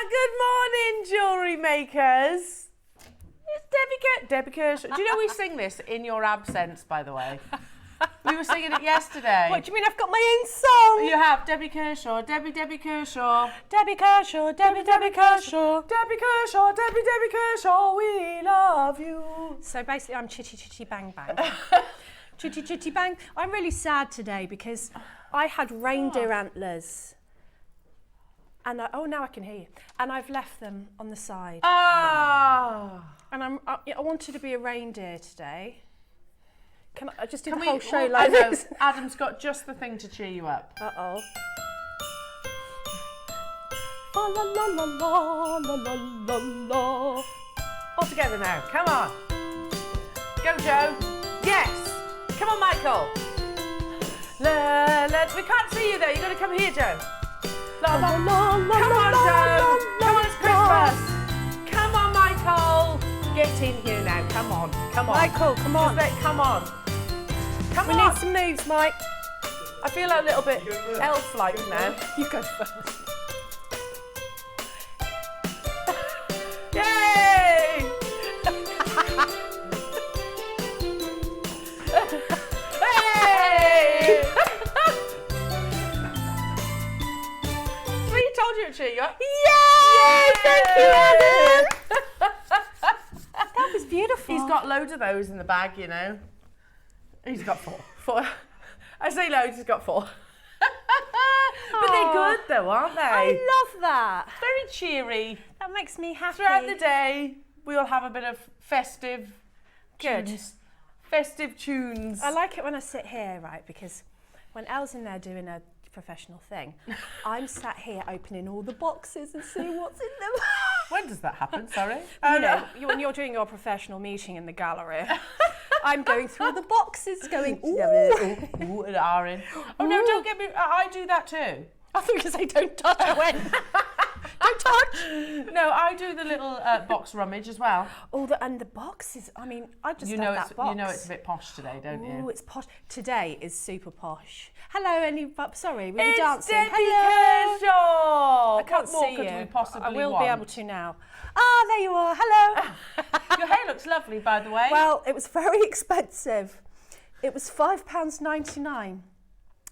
Good morning, jewellery makers. It's Debbie Kershaw. Do you know we sing this in your absence, by the way? We were singing it yesterday. What do you mean I've got my own song? You have Debbie Kershaw, Debbie Kershaw. Debbie Kershaw, Debbie Kershaw. Debbie Kershaw, Debbie Kershaw, we love you. So basically I'm chitty chitty bang bang. Chitty chitty bang. I'm really sad today because I had reindeer antlers. And oh, now I can hear you. And I've left them on the side. Ah. And I wanted to be a reindeer today. Can I just do the whole show like I know, this? Adam's got just the thing to cheer you up. Uh-oh. La la la la la la la la. All together now, come on. Go, Joe. Yes. Come on, Michael. We can't see you there. You've got to come here, Joe. La, la, la, la, come on, Joe. Come on, it's Christmas. Come on, Michael. Get in here now. Come on. Come on. Michael, come on. Come on. Come we on. need some moves, Mike. I feel a little bit elf-like now. You go first. Yay! Hey! We told you to cheer you up. Yay! Thank you, Adam. That was beautiful. He's got loads of those in the bag, you know. He's got four. I say loads, he's got 4. But they're good though, aren't they? I love that. Very cheery. That makes me happy. Throughout the day, we'll have a bit of festive tunes. Festive tunes. I like it when I sit here, right, because when Elle's in there doing a professional thing, I'm sat here opening all the boxes and seeing what's in them. When does that happen? Sorry. You know, when you're doing your professional meeting in the gallery, I'm going through the boxes going, ooh. Ooh, and R-in. Oh no, don't get me, I do that too. I thought you were going to say don't touch. I went, don't touch. No, I do the little box rummage as well. Oh, and the boxes, I mean, I just love that box. You know it's a bit posh today, don't you? Oh, it's posh. Today is super posh. Hello, sorry, we were It's dancing. Debbie Hello. Kershaw. I can't What more see could you. we possibly I will want? be able to now. Ah, there you are. Hello. Your hair looks lovely, by the way. Well, it was very expensive. It was £5.99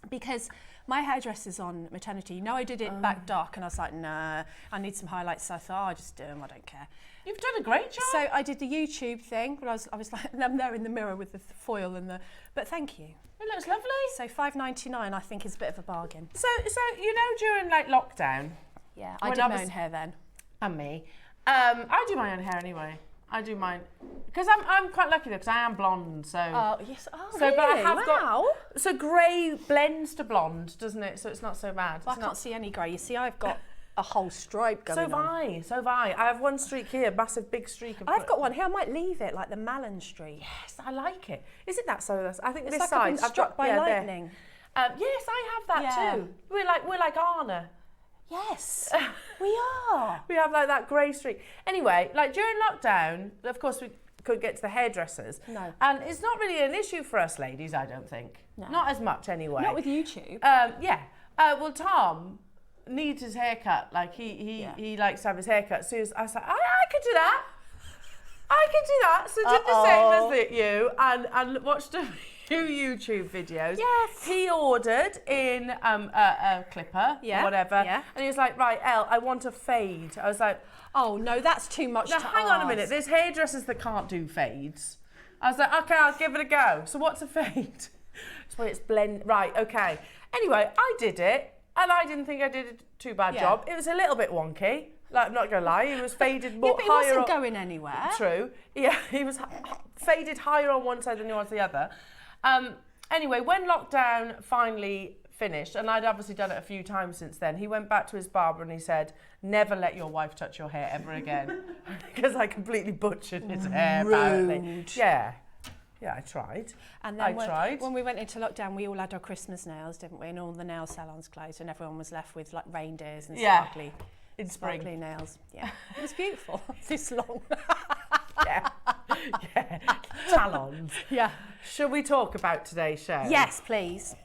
because my hairdresser's on maternity. You know, I did it back dark and I was like, nah, I need some highlights. So I thought, I'll just do them, I don't care. You've done a great job. So I did the YouTube thing, but I was like, I'm there in the mirror with the foil and but thank you. It looks lovely. So £5.99 I think is a bit of a bargain. So you know, during like lockdown. Yeah, I did my own hair then. And me. I do my own hair anyway. I do mine because I'm quite lucky though because I am blonde. So. Oh yes. Oh so, really? But I have wow. So grey blends to blonde, doesn't it? So it's not so bad. Well, I can't see any grey. You see, I've got a whole stripe going on. So have I. I have one streak here, massive big streak. I've got one here. I might leave it like the Malin streak. Yes, I like it. Isn't that so? I think it's this like side. I've been struck by lightning. Yes, I have that too. We're like Anna. Yes, we are. We have like that grey streak. Anyway, like during lockdown, of course we couldn't get to the hairdressers. No. And it's not really an issue for us ladies, I don't think. No. Not as much anyway. Not with YouTube. Yeah. Well, Tom needs his haircut. Like he likes to have his haircut. So I was like, I could do that. I could do that. So did the same as you and watched a few YouTube videos. Yes. He ordered in a clipper or whatever. Yeah. And he was like, right, Elle, I want a fade. I was like, oh no, that's too much to hang on a minute. There's hairdressers that can't do fades. I was like, okay, I'll give it a go. So what's a fade? It's where it's blend. Right, okay. Anyway, I did it and I didn't think I did a too bad job. It was a little bit wonky. Like, I'm not going to lie, he was faded more but higher. He wasn't going anywhere. True. Yeah, he was faded higher on one side than he was the other. Anyway, when lockdown finally finished, and I'd obviously done it a few times since then, he went back to his barber and he said, never let your wife touch your hair ever again. Because I completely butchered his hair, apparently. Yeah. Yeah, I tried. And then when we went into lockdown, we all had our Christmas nails, didn't we? And all the nail salons closed and everyone was left with like reindeers and sparkly. In sparkly nails. Yeah. It was beautiful. This long. Yeah. Talons. Yeah. Shall we talk about today's show? Yes, please.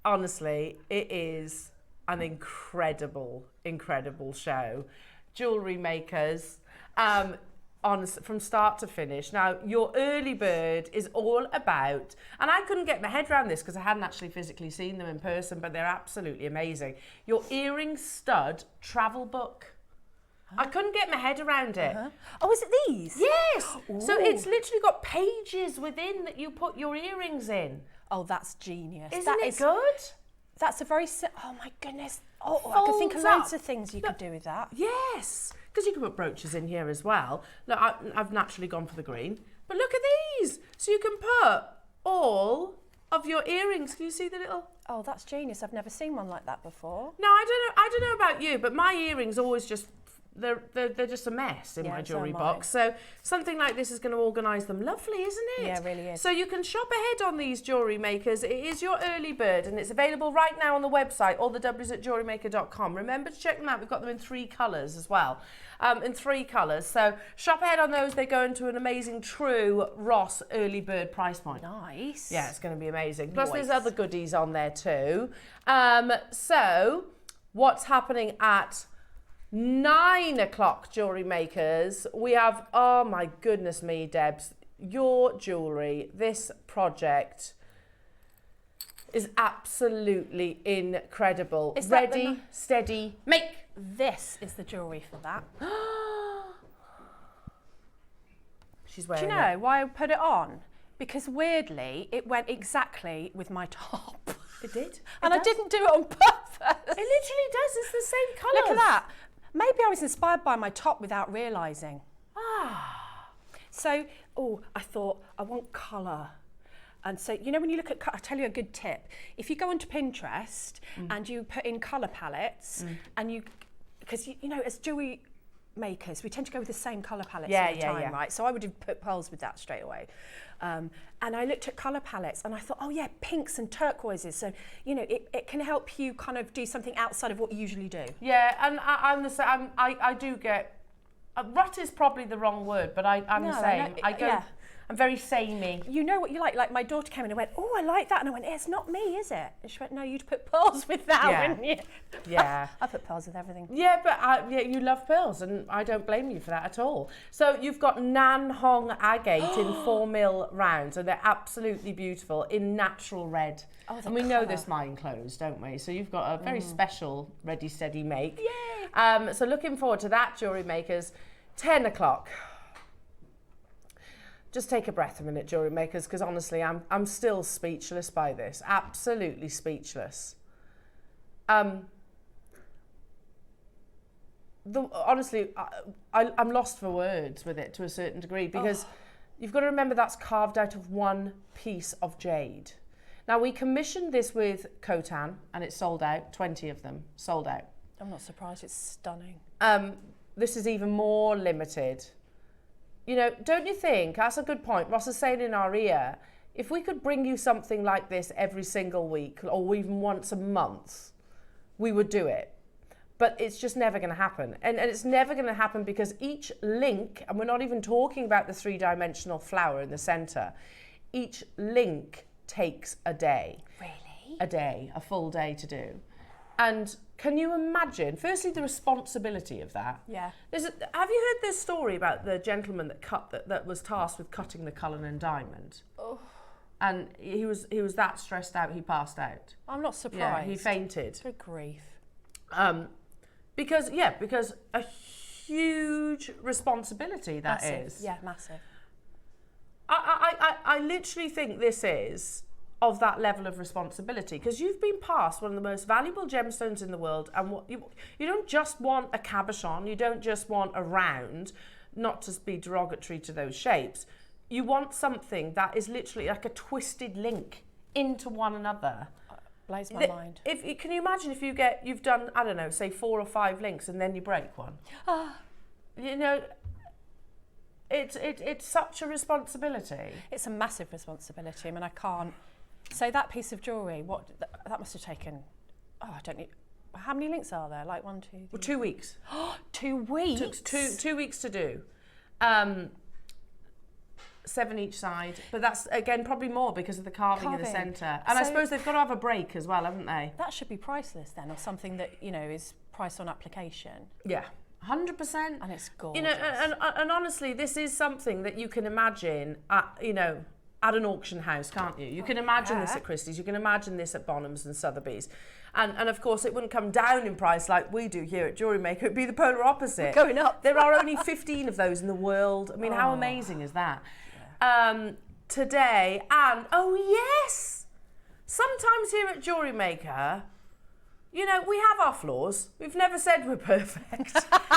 Honestly, it is an incredible show. Jewellery makers, from start to finish. Now, your early bird is all about, and I couldn't get my head around this because I hadn't actually physically seen them in person, but they're absolutely amazing. Your earring stud travel book. I couldn't get my head around it. Oh, is it these? Yes. Ooh. So it's literally got pages within that you put your earrings in. Oh, that's genius. Isn't it good? That's a very, oh my goodness. Oh, I could think of loads of things you could do with that. Yes, because you can put brooches in here as well. Look, I've naturally gone for the green, but look at these. So you can put all of your earrings. Can you see the little? Oh, that's genius. I've never seen one like that before. No, I don't know about you, but my earrings always just, they're just a mess in my jewellery box. So something like this is going to organise them lovely, isn't it? Yeah, it really is. So you can shop ahead on these jewellery makers. It is your early bird and it's available right now on the website, all the W's at jewellerymaker.com. Remember to check them out. We've got them in 3 colours as well. In 3 colours. So shop ahead on those. They go into an amazing true Ross early bird price point. Nice. Yeah, it's going to be amazing. Plus Nice. there's other goodies on there too. So what's happening at 9 o'clock, jewellery makers? We have, oh my goodness me, Debs, your jewellery, this project is absolutely incredible. Is that Ready, steady, make. This is the jewellery for that. She's wearing Do you know why I put it on? Because weirdly, it went exactly with my top. It did. And I didn't do it on purpose. It literally does. It's the same colour. Look at that. Maybe I was inspired by my top without realising. So, I thought, I want colour. And so, you know, when you look at, I'll tell you a good tip. If you go onto Pinterest and you put in colour palettes and you, because, you know, as jewellery makers, we tend to go with the same colour palettes all the time, right? So I would have put pearls with that straight away. And I looked at colour palettes and I thought, oh yeah, pinks and turquoises. So, you know, it can help you kind of do something outside of what you usually do. Yeah, and I'm the same. I do get, rut is probably the wrong word, but I'm the same. I'm very samey. You know what you like. Like my daughter came in and went, oh, I like that. And I went, it's not me, is it? And she went, no, you'd put pearls with that, wouldn't you? Yeah. I put pearls with everything. Yeah, but you love pearls, and I don't blame you for that at all. So you've got Nan Hong agate in 4mm rounds, and they're absolutely beautiful in natural red. Oh, and we know this mine clothes, don't we? So you've got a very special ready, steady make. Yay! So looking forward to that, jewellery makers. 10 o'clock. Just take a breath a minute, jewellery makers, because honestly, I'm still speechless by this. Absolutely speechless. Honestly, I'm lost for words with it to a certain degree, because you've got to remember that's carved out of one piece of jade. Now, we commissioned this with Khotan, and it's sold out. 20 of them sold out. I'm not surprised. It's stunning. This is even more limited. You know, don't you think, that's a good point, Ross is saying in our ear, if we could bring you something like this every single week or even once a month, we would do it. But it's just never going to happen. And it's never going to happen because each link, and we're not even talking about the 3-dimensional flower in the centre, each link takes a day. Really? A day, a full day to do. And can you imagine, firstly, the responsibility of that? Yeah. Have you heard this story about the gentleman that was tasked with cutting the Cullinan diamond? Oh. And he was that stressed out, he passed out. I'm not surprised. Yeah, he fainted. Good grief. Because a huge responsibility that massive. is. Yeah, massive. I literally think this is of that level of responsibility, because you've been passed one of the most valuable gemstones in the world, and you don't just want a cabochon, you don't just want a round, not to be derogatory to those shapes, you want something that is literally like a twisted link into one another. Blows my mind. Can you imagine if you've done, I don't know, say 4 or 5 links and then you break one? You know, it's such a responsibility. It's a massive responsibility. I mean, I can't. So that piece of jewellery, that must have taken, I don't know, how many links are there? Like 1, 2, 3? Well, 2 weeks. 2 weeks? Took 2 weeks to do. 7 each side, but that's again probably more because of the carving in the centre. And I So- suppose they've got to have a break as well, haven't they? That should be priceless then, or something that, you know, is priced on application. Yeah, 100%. And it's gorgeous. You know, and honestly, this is something that you can imagine at, you know, at an auction house, can't you? You can imagine this at Christie's, you can imagine this at Bonhams and Sotheby's. And of course, it wouldn't come down in price like we do here at JewelleryMaker. It'd be the polar opposite. Going up. There are only 15 of those in the world. I mean, how amazing is that? Today, and oh yes, sometimes here at JewelleryMaker, you know, we have our flaws. We've never said we're perfect.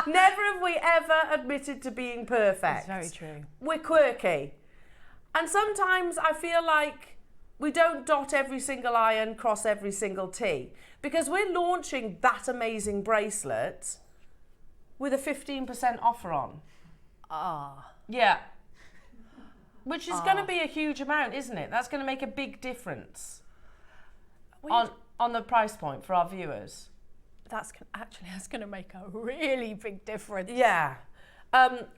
Never have we ever admitted to being perfect. That's very true. We're quirky. And sometimes I feel like we don't dot every single I and cross every single T, because we're launching that amazing bracelet with a 15% offer on. Yeah. Which is going to be a huge amount, isn't it? That's going to make a big difference on the price point for our viewers. That's going to make a really big difference. Yeah.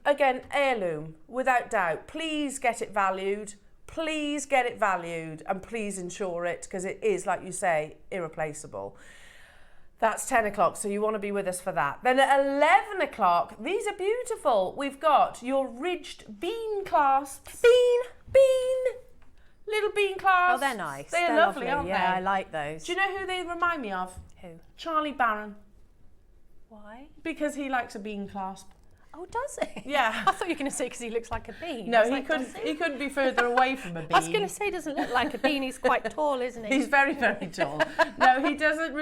Again, heirloom, without doubt. Please get it valued. Please get it valued, and please insure it, because it is, like you say, irreplaceable. That's 10 o'clock, so you want to be with us for that. Then at 11 o'clock, these are beautiful. We've got your ridged bean clasps. Little bean clasps. Oh, they're nice. They're lovely, aren't they? Yeah, I like those. Do you know who they remind me of? Who? Charlie Barron. Why? Because he likes a bean clasp. Oh, does he? Yeah. I thought you were going to say because he looks like a bean. No, I was he like, couldn't. does He couldn't be further away from a bean. I was going to say he doesn't look like a bean. He's quite tall, isn't he? He's very, very tall. No, he doesn't.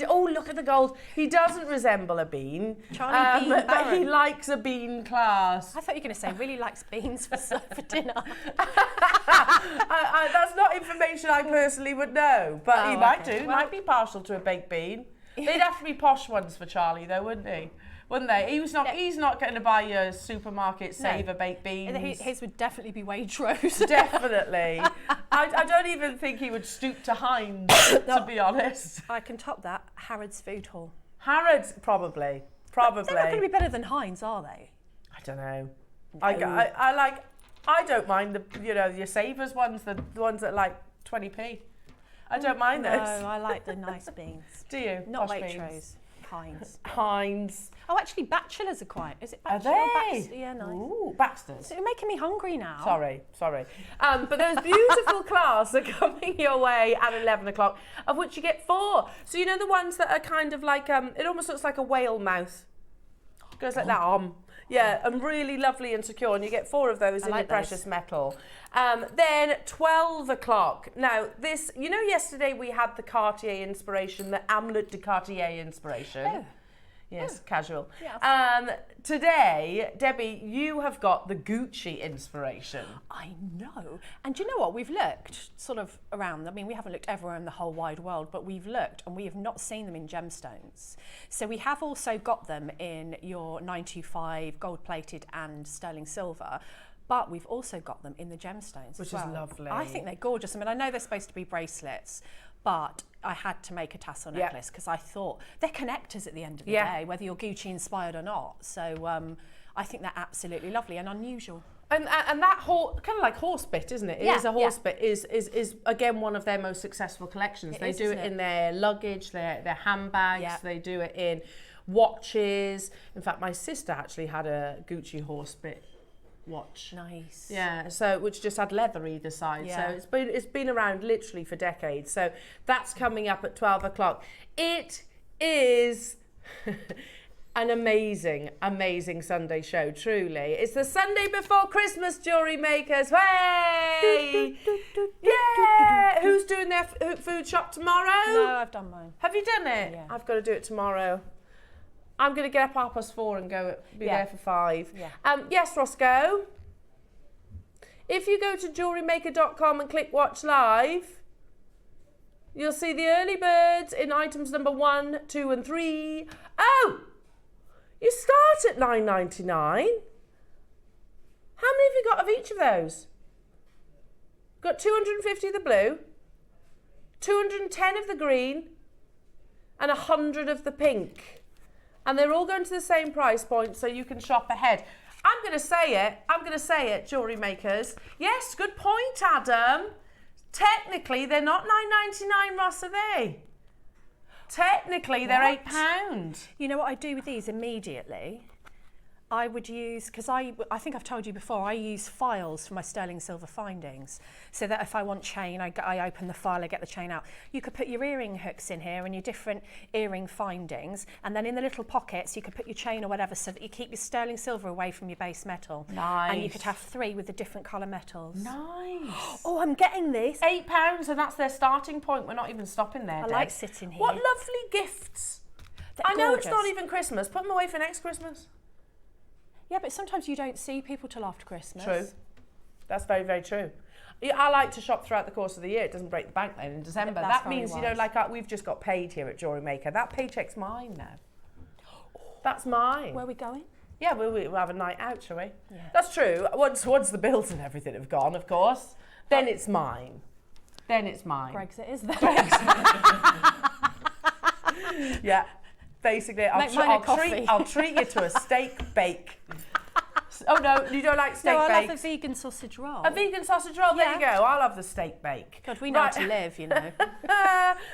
Oh, look at the gold. He doesn't resemble a bean. Charlie Bean but Barron. he likes a bean clasp. I thought you were going to say really likes beans for dinner. That's not information I personally would know, but he might do. He Well, might be partial to a baked bean. They'd have to be posh ones for Charlie, though, wouldn't he? Wouldn't they? He's not going to buy your supermarket Savour baked beans. His would definitely be Waitrose. Definitely. I don't even think he would stoop to Heinz, to be honest. I can top that. Harrods Food Hall. Harrods, probably. They're not going to be better than Heinz, are they? I don't know. No. I don't mind your Savers ones, the ones that are like 20p. I don't mind those. No, I like the nice beans. Do you? Not Posh Waitrose. beans. Heinz. Heinz. Oh, actually, Bachelors are quite. Is it Are Bachelor or they? Baxter? Yeah, nice. Ooh, Baxter's. So you're making me hungry now. Sorry. But those beautiful clasps are coming your way at 11 o'clock, of which you get 4. So you know the ones that are kind of like, it almost looks like a whale mouth. Goes like that. Yeah, and really lovely and secure, and you get 4 of those in your precious metal. Then 12 o'clock. Now, this, you know, yesterday we had the Cartier inspiration, the Amulet de Cartier inspiration. Oh. Yes, casual. Yeah. Today, Debbie, you have got the Gucci inspiration. I know. And do you know what? We've looked sort of around. I mean, we haven't looked everywhere in the whole wide world, but we've looked and we have not seen them in gemstones. So we have also got them in your 925 gold plated and sterling silver. But we've also got them in the gemstones Which as well. is lovely. I think they're gorgeous. I mean, I know they're supposed to be bracelets, but I had to make a tassel necklace because I thought they're connectors at the end of the day, whether you're Gucci inspired or not. So I think they're absolutely lovely and unusual. And that kind of like horse bit, isn't it? It is a horse bit. Is again one of their most successful collections. They do it in their luggage, their handbags. Yeah. They do it in watches. In fact, my sister actually had a Gucci horse bit watch. Nice. Yeah, so which just had leather either side. Yeah. So it's been around literally for decades. So that's coming up at 12 o'clock. It is an amazing, amazing Sunday show, truly. It's the Sunday before Christmas, jewellery makers. Hey! Yeah! Who's doing their food shop tomorrow? No, I've done mine. Have you done it? Yeah. I've got to do it tomorrow. I'm going to get up 4:30 and be there for 5. Yeah. Yes, Roscoe. If you go to jewellerymaker.com and click watch live, you'll see the early birds in items number 1, 2 and 3. Oh! You start at $9.99. How many have you got of each of those? Got 250 of the blue, 210 of the green, and 100 of the pink. And they're all going to the same price point, so you can shop ahead. I'm going to say it, jewellery makers. Yes, good point, Adam. Technically, they're not $9.99, Ross, are they? Technically, they're £8. You know what I do with these immediately? I would use, because I think I've told you before, I use files for my sterling silver findings. So that if I want chain, I open the file, I get the chain out. You could put your earring hooks in here and your different earring findings. And then in the little pockets, you could put your chain or whatever so that you keep your sterling silver away from your base metal. Nice. And you could have 3 with the different colour metals. Nice. Oh, I'm getting this. £8, and that's their starting point. We're not even stopping there, I like sitting here. What lovely gifts. I know it's not even Christmas. Put them away for next Christmas. Yeah, but sometimes you don't see people till after Christmas. True. That's very, very true. I like to shop throughout the course of the year. It doesn't break the bank then in December. That's that means, wise. you know, like we've just got paid here at Jewellery Maker. That paycheck's mine now. That's mine. Where are we going? Yeah, we'll have a night out, shall we? Yeah. That's true. Once the bills and everything have gone, of course, then it's mine. Then it's mine. Greg's it is then. Yeah. Basically, I'll treat you to a steak bake. Oh no, you don't like steak bake? No, I love a vegan sausage roll. A vegan sausage roll, there you go. I'll have the steak bake. God, we know how to live, you know.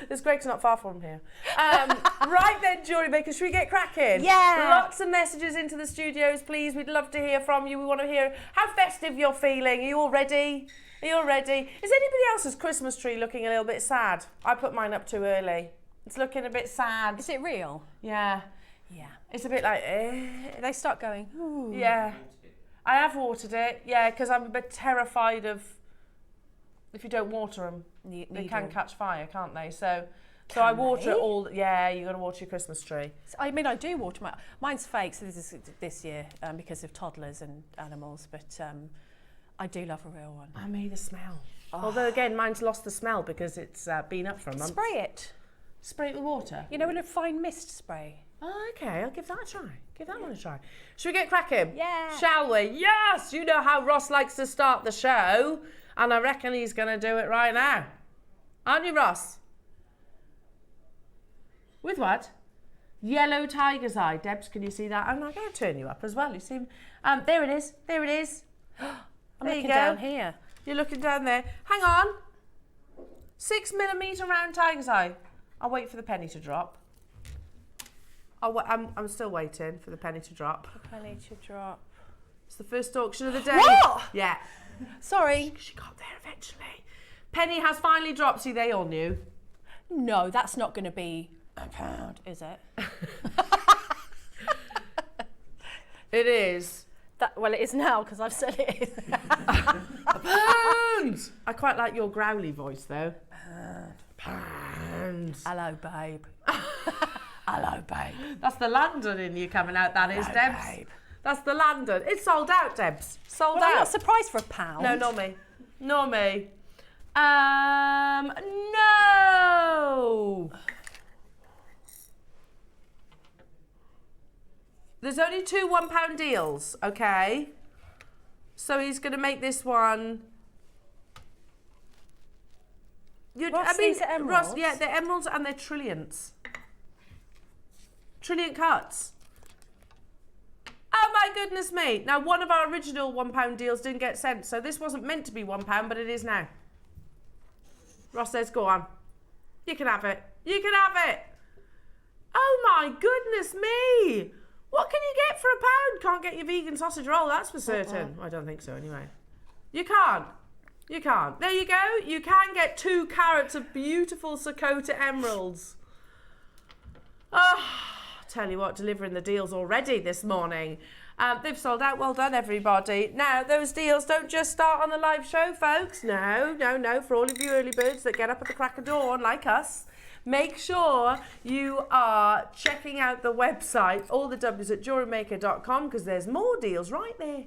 This Greg's not far from here. Right then, Jewellery Maker, should we get cracking? Yeah. Lots of messages into the studios, please. We'd love to hear from you. We want to hear how festive you're feeling. Are you all ready? Are you all ready? Is anybody else's Christmas tree looking a little bit sad? I put mine up too early. It's looking a bit sad. Is it real? Yeah. Yeah. It's a bit like, They start going, ooh. Yeah. I have watered it, yeah, because I'm a bit terrified of if you don't water them, they can catch fire, can't they? So I water it all. Yeah, you're gonna water your Christmas tree. I mean, I do water mine's fake, so this is this year because of toddlers and animals. But I do love a real one. I made the smell. Oh. Although again, mine's lost the smell because it's been up for a month. Spray it. Spray it with water. You know, in a fine mist spray. Oh, okay, I'll give that a try. Give that one a try. Should we get cracking? Yeah. Shall we? Yes! You know how Ross likes to start the show, and I reckon he's going to do it right now. Aren't you, Ross? With what? Yellow tiger's eye. Debs, can you see that? I'm going to turn you up as well. You see? There it is. There it is. I'm looking down here. You're looking down there. Hang on. 6mm round tiger's eye. I'll wait for the penny to drop. I'm still waiting for the penny to drop. The penny to drop. It's the first auction of the day. What? Yeah. Sorry. She got there eventually. Penny has finally dropped. See, they all knew. No, that's not going to be £1, is it? It is. Well, it is now because I've said it is. Pounds! I quite like your growly voice though. Pounds. Hello, babe. Hello, babe. That's the London in you coming out, that is, Hello, Debs. babe. That's the London. It's sold out, Debs. Sold Well, out. I'm not surprised for £1. No, not me. Not me. No! There's only 2 £1 deals, okay? So he's going to make this one. Ross, these are emeralds? Ross, yeah, they're emeralds and they're trilliants. Trilliant cuts. Oh my goodness me. Now, one of our original £1 deals didn't get sent, so this wasn't meant to be £1, but it is now. Ross says, go on. You can have it. You can have it. Oh my goodness me. What can you get for £1? Can't get your vegan sausage roll, that's for certain. I don't think so anyway. You can't. You can't. There you go. You can get 2 carats of beautiful Sakota emeralds. Oh, tell you what, delivering the deals already this morning. They've sold out. Well done, everybody. Now, those deals don't just start on the live show, folks. No, no, no. For all of you early birds that get up at the crack of dawn, like us, make sure you are checking out the website, all the W's at jewellerymaker.com, because there's more deals right there.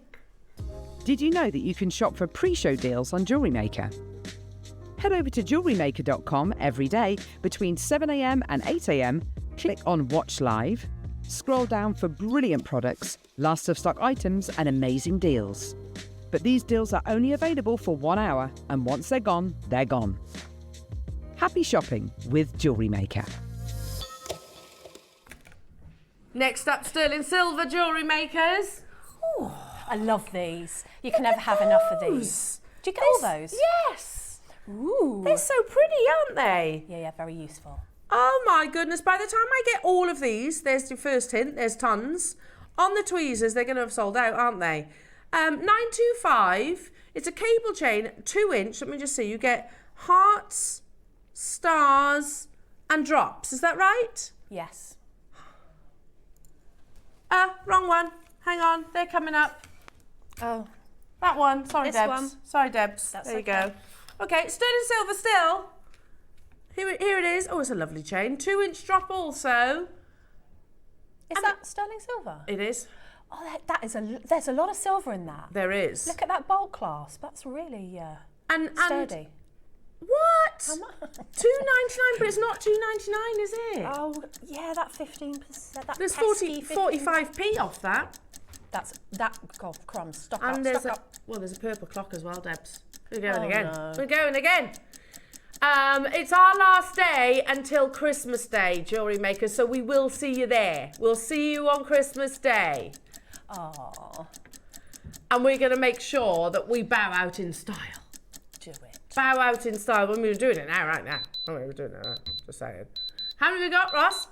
Did you know that you can shop for pre-show deals on Jewellery Maker? Head over to jewellerymaker.com every day between 7 a.m. and 8 a.m. Click on Watch Live, scroll down for brilliant products, last of stock items and amazing deals. But these deals are only available for 1 hour, and once they're gone, they're gone. Happy shopping with Jewellery Maker. Next up, sterling silver, Jewellery Makers. Ooh, I love these. You can never have enough of these. Do you get all those? Yes. Ooh. They're so pretty, aren't they? Yeah, very useful. Oh my goodness, by the time I get all of these, there's your first hint, there's tons. On the tweezers, they're going to have sold out, aren't they? 925, it's a cable chain, 2-inch, let me just see, you get hearts, stars and drops, is that right? Yes. Wrong one, hang on, they're coming up. Oh. That one, sorry This Debs. one. Sorry Debs, That's there you okay. go. Okay, sterling silver still. Here it is, oh it's a lovely chain, 2-inch drop also. Is that sterling silver? It is. Oh, there's a lot of silver in that. There is. Look at that bolt clasp. That's really and sturdy. What? How much? $2.99, but it's not $2.99, is it? Oh, yeah, that 15%. That There's pesky 45p off that. God, crumbs. Stock And up, there's stock up. well, there's a purple clock as well, Debs. We're going Oh, again. no. We're going again. It's our last day until Christmas Day, Jewellery Maker, so we will see you there. We'll see you on Christmas Day. Oh, And we're going to make sure that we bow out in style. do it. Bow out in style. When we were doing it now, right now. Oh, we were doing it now. Just saying. How many have we got, Ross?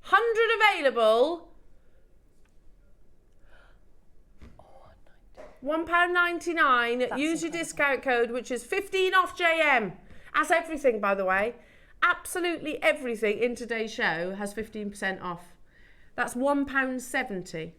100 available. £1.99. Use your discount code, which is 15 off JM. That's everything, by the way. Absolutely everything in today's show has 15% off. That's £1.70.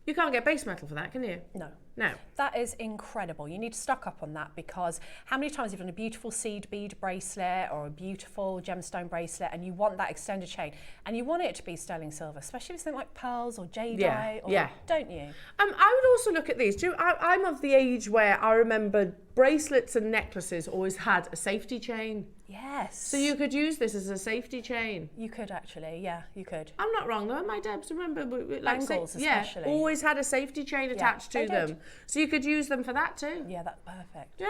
You can't get base metal for that, can you? No. No. That is incredible. You need to stock up on that, because how many times you've done a beautiful seed bead bracelet or a beautiful gemstone bracelet and you want that extended chain and you want it to be sterling silver, especially if it's something like pearls or jadeite, don't you? I would also look at these. I'm of the age where I remember bracelets and necklaces always had a safety chain. Yes. So you could use this as a safety chain. You could actually, yeah, you could. I'm not wrong though, my Debs. Remember, like, Bangles especially. always had a safety chain attached to they them. did. So you could use them for that too. Yeah, that's perfect. Yeah.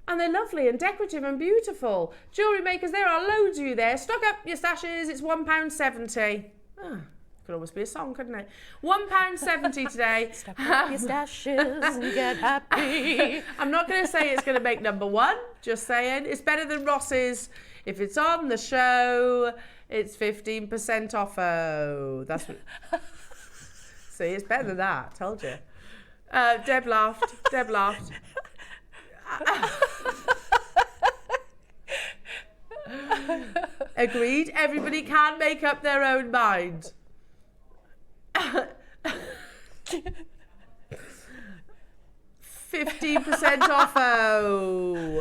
And they're lovely and decorative and beautiful. Jewellery Makers, there are loads of you there. Stock up your stashes. It's £1.70. Could always be a song, couldn't it? £1.70 today. Stock up your stashes and get happy. I'm not going to say it's going to make number one. Just saying. It's better than Ross's. If it's on the show, it's 15% off. Oh, that's what... See, it's better than that. Told you. Deb laughed. Deb laughed. Agreed. Everybody can make up their own mind. 15% off. Oh.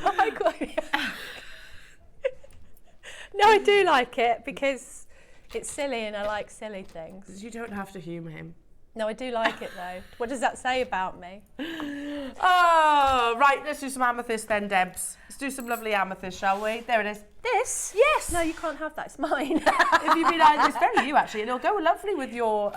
No, I do like it because it's silly and I like silly things. You don't have to humour him. No, I do like it though. What does that say about me? Oh, right, let's do some amethyst then, Debs. Let's do some lovely amethyst, shall we? There it is. This? Yes. No, you can't have that. It's mine. If you've been it's very you actually. It'll go lovely with your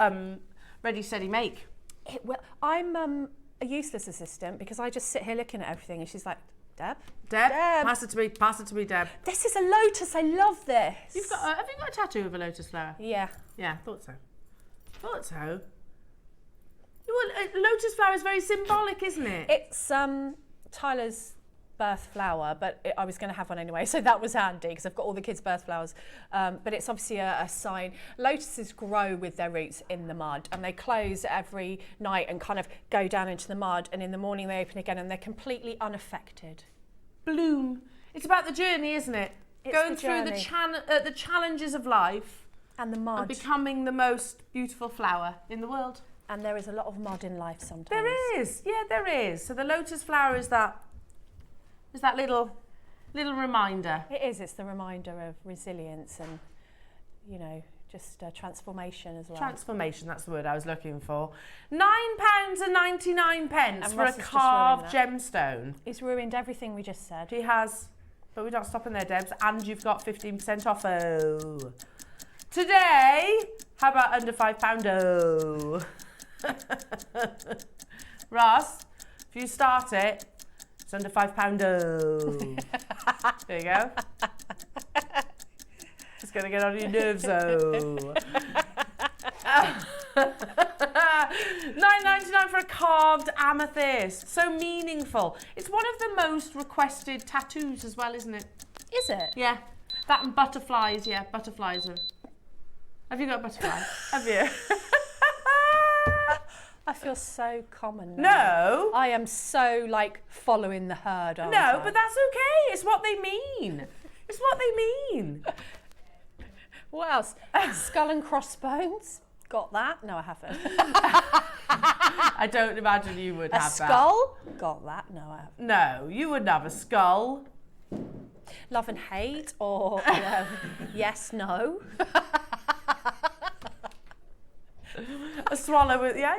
ready, steady, make. It will. I'm a useless assistant because I just sit here looking at everything and she's like, Deb? Deb, Deb. pass it to me, Deb. This is a lotus. I love this. You've got, have you got a tattoo of a lotus flower? Yeah. Yeah, thought so. Thought so. Well, a lotus flower is very symbolic, isn't it? It's Tyler's birth flower, but I was going to have one anyway, so that was handy because I've got all the kids' birth flowers. But it's obviously a sign. Lotuses grow with their roots in the mud, and they close every night and kind of go down into the mud, and in the morning they open again, and they're completely unaffected. Bloom. It's about the journey, isn't it? It's Going the through journey. the challenges of life And the mud. and becoming the most beautiful flower in the world. And there is a lot of mud in life sometimes. There is, yeah, there is. So the lotus flower is that little reminder. It is. It's the reminder of resilience and, you know, just transformation as well. Transformation, that's the word I was looking for. £9.99 And for Ross a has just carved ruined gemstone. It's ruined everything we just said. He has, but we're not stopping there, Debs. And you've got 15% off. Oh. Today, how about under £5? Oh. Ross, if you start it, it's under £5. Oh. There you go. It's going to get on your nerves. Oh. $9.99 for a carved amethyst. So meaningful. It's one of the most requested tattoos as well, isn't it? Is it? Yeah. That and butterflies. Yeah, butterflies are... Have you got butterflies? Have you? I feel so common now. No. I am so, like, following the herd, aren't No, I? but that's okay. It's what they mean. It's what they mean. What else? Skull and crossbones. Got that? No, I haven't. I don't imagine you would A have skull? Got that? No, I haven't. that. No, you wouldn't have a skull. Love and hate, or yes, no. A swallow with... Yeah.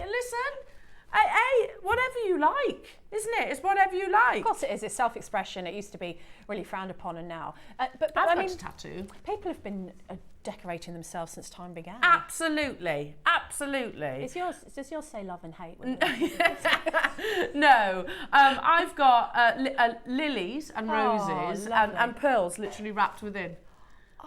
Listen. Hey, whatever you like, isn't it? It's whatever you like. Of course it is. It's self-expression. It used to be really frowned upon, and now. But I've I got mean, a tattoo. people have been decorating themselves since time began. Absolutely. Absolutely. Does yours say love and hate? No. I've got lilies and roses lovely. and pearls literally wrapped within.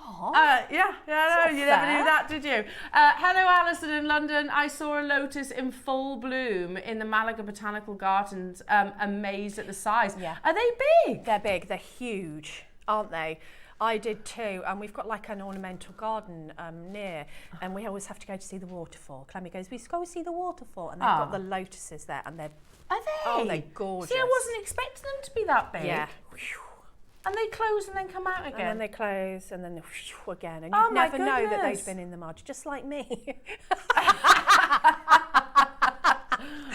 Oh, Yeah, no, you never knew that, did you? Hello, Alison in London. I saw a lotus in full bloom in the Malaga Botanical Gardens. Amazed at the size. Yeah. Are they big? they're big. They're huge, aren't they? I did too, and we've got like an ornamental garden near, and we always have to go to see the waterfall. Clemmy goes, we go see the waterfall, and they've got the lotuses there, and they're Are they? Oh, they're gorgeous. See, I wasn't expecting them to be that big. yeah. And they close and then come out again. And then they close, and then they again, and Oh you'd my never know that goodness. they'd been in the mud, just like me.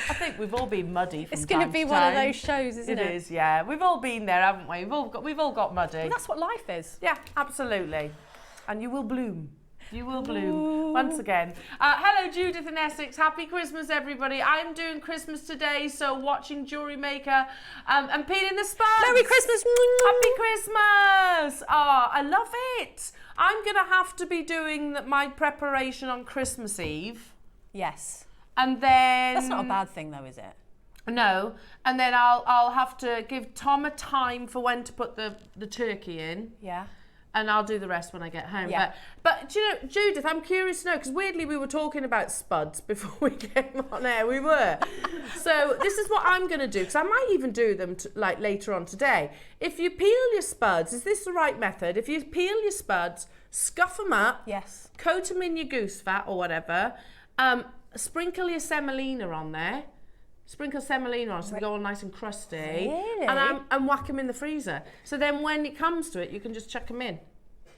I think we've all been muddy from It's going to time be to one of time. those shows, isn't it? It is, yeah. We've all been there, haven't we? We've all got muddy. Well, that's what life is. Yeah, absolutely. And you will bloom. You will bloom once again. Hello, Judith in Essex. Happy Christmas, everybody. I'm doing Christmas today, so watching JewelleryMaker and peeling the spuds. Merry Christmas! Happy Christmas! Oh, I love it. I'm going to have to be doing my preparation on Christmas Eve. Yes. And then... That's not a bad thing, though, is it? No. And then I'll have to give Tom a time for when to put the turkey in. Yeah. And I'll do the rest when I get home. Yeah. But do you know, Judith, I'm curious to know, because weirdly we were talking about spuds before we came on air. We were. So this is what I'm going to do, because I might even do them like later on today. If you peel your spuds, is this the right method? If you peel your spuds, scuff them up, Yes. coat them in your goose fat or whatever, sprinkle your semolina on there. Sprinkle semolina on so they go all nice and crusty. Really? And whack them in the freezer. So then when it comes to it, you can just chuck them in.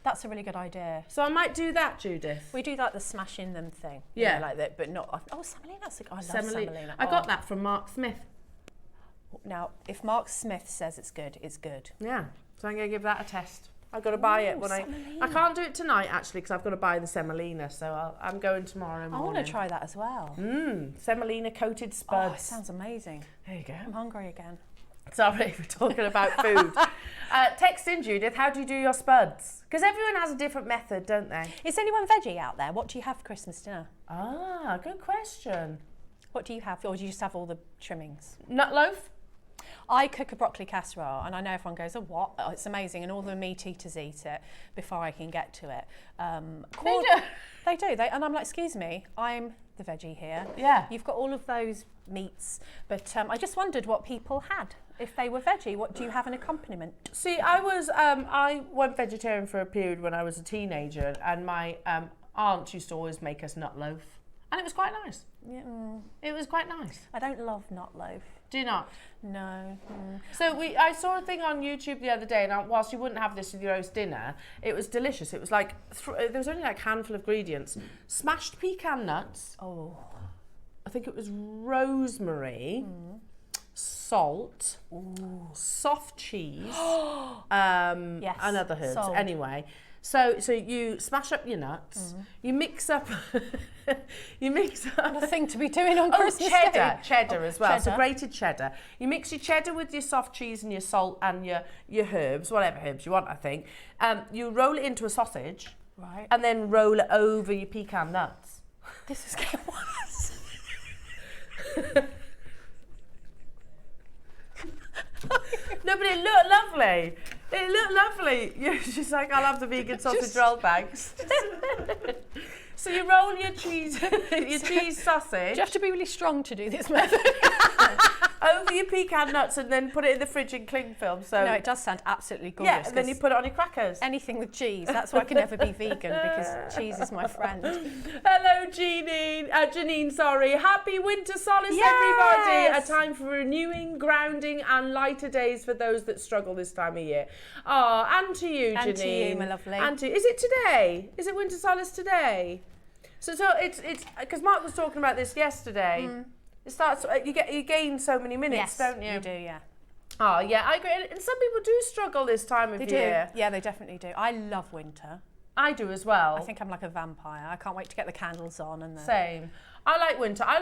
That's a really good idea. So I might do that, Judith. We do like the smashing them thing. Yeah. You know, like that, but not... Oh, semolina. I love semolina. I got that from Mark Smith. Now, if Mark Smith says it's good, it's good. Yeah. So I'm going to give that a test. I've got to buy it when semolina. I can't do it tonight, actually, because I've got to buy the semolina. So I'm going tomorrow I morning. want to try that as well. Semolina coated Oh, spuds. it sounds amazing. There you go. I'm hungry again. Sorry, we're talking about food. Text in, Judith, how do you do your spuds? Because everyone has a different method, don't they? Is anyone veggie out there? What do you have for Christmas dinner? Ah, good question. What do you have? Or do you just have all the trimmings? Nut loaf? I cook a broccoli casserole, and I know everyone goes, oh, what? Oh, it's amazing, and all the meat eaters eat it before I can get to it. They do? They do. And I'm like, excuse me, I'm the veggie here. Yeah. You've got all of those meats, but I just wondered what people had. If they were veggie, what do you have an accompaniment? See, I went vegetarian for a period when I was a teenager, and my aunt used to always make us nut loaf, and it was quite nice. Yeah, It was quite nice. I don't love nut loaf. Do you not? No. So I saw a thing on YouTube the other day, and whilst you wouldn't have this with your roast dinner, it was delicious. It was like, there was only like a handful of ingredients. Smashed pecan nuts. Oh. I think it was rosemary, salt, soft cheese, Yes, and other herbs. sold. Anyway, so you smash up your nuts, you mix up, Nothing to be doing on Christmas Day. cheddar as well. So cheddar. grated cheddar. You mix your cheddar with your soft cheese and your salt and your herbs, whatever herbs you want, I think. You roll it into a sausage, Right. and then roll it over your pecan nuts. This is getting worse. No, but it looked lovely. It looked lovely. She's like, I'll have the vegan sausage roll bags. So you roll your cheese, your cheese sausage. Do you have to be really strong to do this method? Over your pecan nuts and then put it in the fridge in cling film. So No, it does sound absolutely gorgeous. yeah, and then you put it on your crackers. anything with cheese. That's why I can never be vegan, because cheese is my friend. Hello, Janine, sorry. Happy winter solace, Yes! everybody. A time for renewing, grounding and lighter days for those that struggle this time of year. Oh, and to you, Janine. And to you, my lovely. And to, is it today? Is it winter solace today? So it's because Mark was talking about this yesterday. It starts, you gain so many minutes, Yes, don't you? you do, yeah. Oh, yeah, I agree. And some people do struggle this time of They year. do. Yeah, they definitely do. I love winter. I do as well. I think I'm like a vampire. I can't wait to get the candles on and the... Same. I like winter. I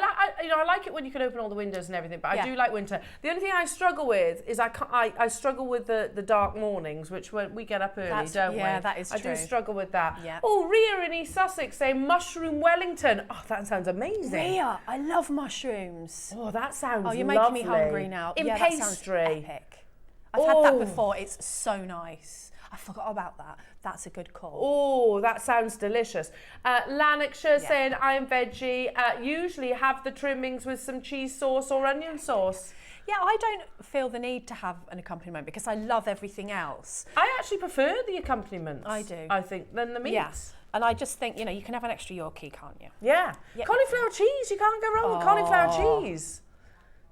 like it when you can open all the windows and everything, but I do like winter. The only thing I struggle with is I struggle with the dark mornings, which when we get up early, don't we? Yeah, that is true. I do struggle with that. Yeah. Oh, Rhea in East Sussex saying mushroom Wellington. Oh, that sounds amazing. Rhea, I love mushrooms. Oh, that sounds Oh, you're lovely. making me hungry now. In yeah, pastry. That sounds epic. I've had that before. It's so nice. I forgot about that. That's a good call. Oh, that sounds delicious. Lanarkshire saying, I am veggie. Usually have the trimmings with some cheese sauce or onion sauce. Yeah, I don't feel the need to have an accompaniment because I love everything else. I actually prefer the accompaniments. I do. I think, than the meat. Yes. And I just think, you can have an extra Yorkie, can't you? Yeah. Yeah. Cauliflower cheese, you can't go wrong with cauliflower cheese.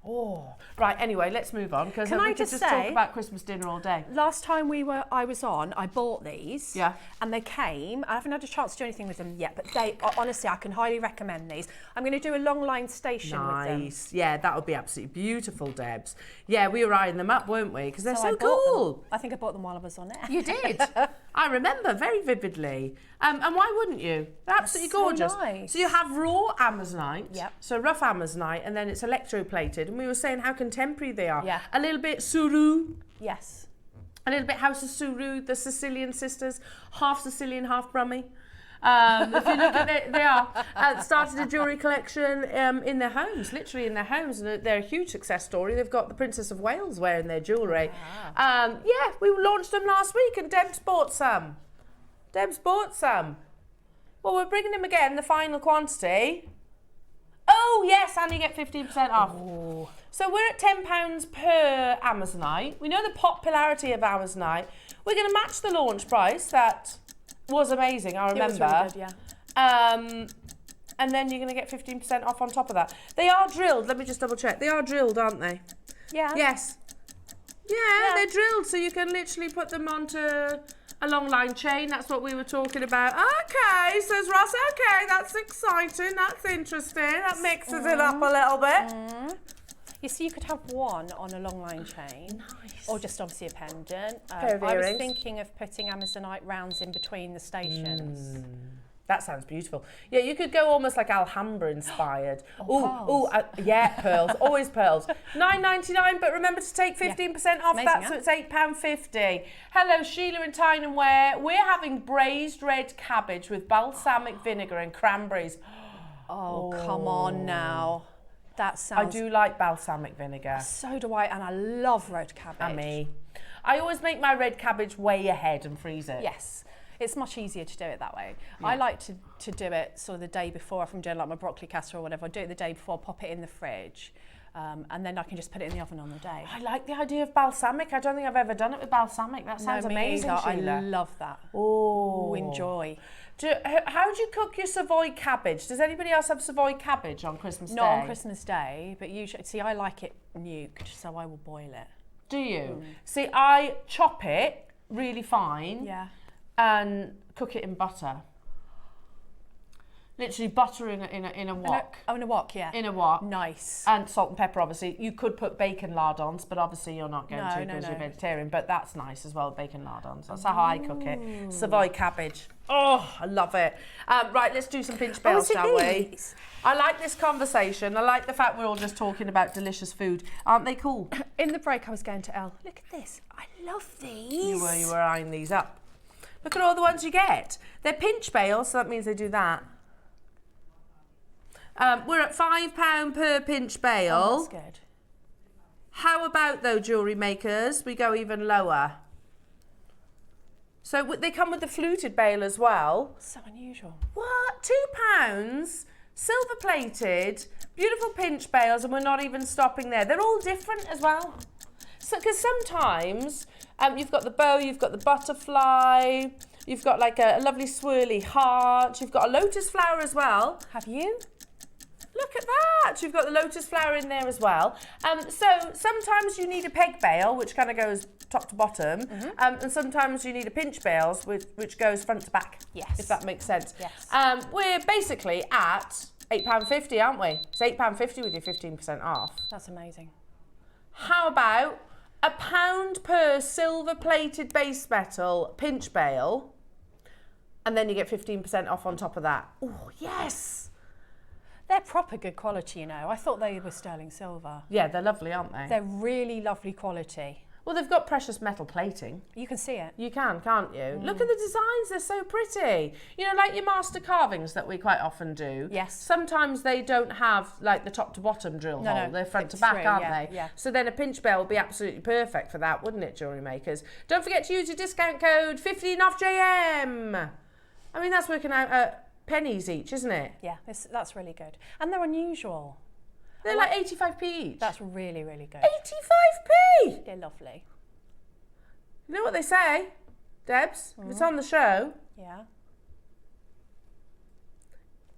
Oh, right. Anyway, let's move on because we could just talk about Christmas dinner all day. Last time I was on, I bought these. Yeah. And they came. I haven't had a chance to do anything with them yet, but they honestly, I can highly recommend these. I'm going to do a long line station with them. Nice. Yeah, that would be absolutely beautiful, Debs. Yeah, we were eyeing them up, weren't we? Because they're so I bought cool. them. I think I bought them while I was on air. You did. I remember very vividly. And why wouldn't you? They're absolutely gorgeous. nice. So you have raw Amazonite, Yep. so rough Amazonite, and then it's electroplated. And we were saying how contemporary they are. Yeah. A little bit Suru, Yes. a little bit House of Suru, the Sicilian sisters, half Sicilian, half Brummie. If you look at it, they are. Started a jewellery collection in their homes, literally in their homes, and they're a huge success story. They've got the Princess of Wales wearing their jewellery. Yeah, we launched them last week, and Deb's bought some. Well, we're bringing them again, the final quantity. Oh, yes, and you get 15% off. Ooh. So we're at £10 per Amazonite. We know the popularity of Amazonite. We're going to match the launch price. That was amazing, I remember. It was really good, yeah. And then you're going to get 15% off on top of that. They are drilled. Let me just double check. They are drilled, aren't they? Yeah. Yes. Yeah, they're drilled, so you can literally put them onto a long line chain. That's what we were talking about. Okay, says Ross. Okay, that's exciting. That's interesting. That mixes it up a little bit. You see, you could have one on a long line chain, or just obviously a pendant. Pair of I was earrings. thinking of putting Amazonite rounds in between the stations. That sounds beautiful. Yeah, you could go almost like Alhambra inspired. pearls. Yeah, pearls. Always pearls. $9.99, but remember to take 15% off Amazing, that, huh? so it's £8.50. Hello, Sheila in Tyne & Wear. We're having braised red cabbage with balsamic vinegar and cranberries. Oh, come on now. That sounds... I do like balsamic vinegar. So do I, and I love red cabbage. And me. I always make my red cabbage way ahead and freeze it. Yes. It's much easier to do it that way. I like to do it sort of the day before, if I'm doing like my broccoli casserole or whatever, I do it the day before, pop it in the fridge, and then I can just put it in the oven on the day. I like the idea of balsamic. I don't think I've ever done it with balsamic. That sounds amazing, Sheila. I love that. Oh, Enjoy. How do you cook your Savoy cabbage? Does anybody else have Savoy cabbage on Christmas Day? Not on Christmas Day, but usually, see, I like it nuked, so I will boil it. Do you? See, I chop it really fine. Yeah. And cook it in butter. Literally butter in a wok. In a wok, yeah. In a wok. Nice. And salt and pepper, obviously. You could put bacon lardons, but obviously you're not going to No, because no. you're vegetarian. But that's nice as well, bacon lardons. That's how I cook it. Savoy cabbage. Oh, I love it. Right, let's do some pinch bells, shall we? I like this conversation. I like the fact we're all just talking about delicious food. Aren't they cool? In the break, I was going to Elle. Look at this. I love these. You were eyeing these up. Look at all the ones you get. They're pinch bales, so that means they do that. We're at £5 per pinch bale. Oh, that's good. How about though, jewellery makers? We go even lower. So they come with the fluted bail as well. So unusual. What? £2, silver plated, beautiful pinch bails, and we're not even stopping there. They're all different as well. So, because sometimes you've got the bow, you've got the butterfly, you've got like a lovely swirly heart, you've got a lotus flower as well. Have you? Look at that! You've got the lotus flower in there as well. So sometimes you need a peg bail, which kind of goes top to bottom, and sometimes you need a pinch bail, which goes front to back. Yes. If that makes sense. Yes. We're basically at £8.50, aren't we? It's £8.50 with your 15% off. That's amazing. How about £1 per silver-plated base metal pinch bail, and then you get 15% off on top of that. Oh, yes! They're proper good quality, you know. I thought they were sterling silver. Yeah, they're lovely, aren't they? They're really lovely quality. Well, they've got precious metal plating. You can see it. You can, can't you? Look at the designs, they're so pretty. You know, like your master carvings that we quite often do. Yes. Sometimes they don't have like the top to bottom drill hole. They're front to back, through, aren't yeah, they? yeah. So then a pinch bail would be absolutely perfect for that, wouldn't it, jewellery makers? Don't forget to use your discount code 15 off JM. I mean, that's working out at pennies each, isn't it? Yeah, that's really good. And they're unusual. They're like 85p each. That's really, really good. 85p! They're lovely. You know what they say, Debs? If it's on the show. Yeah.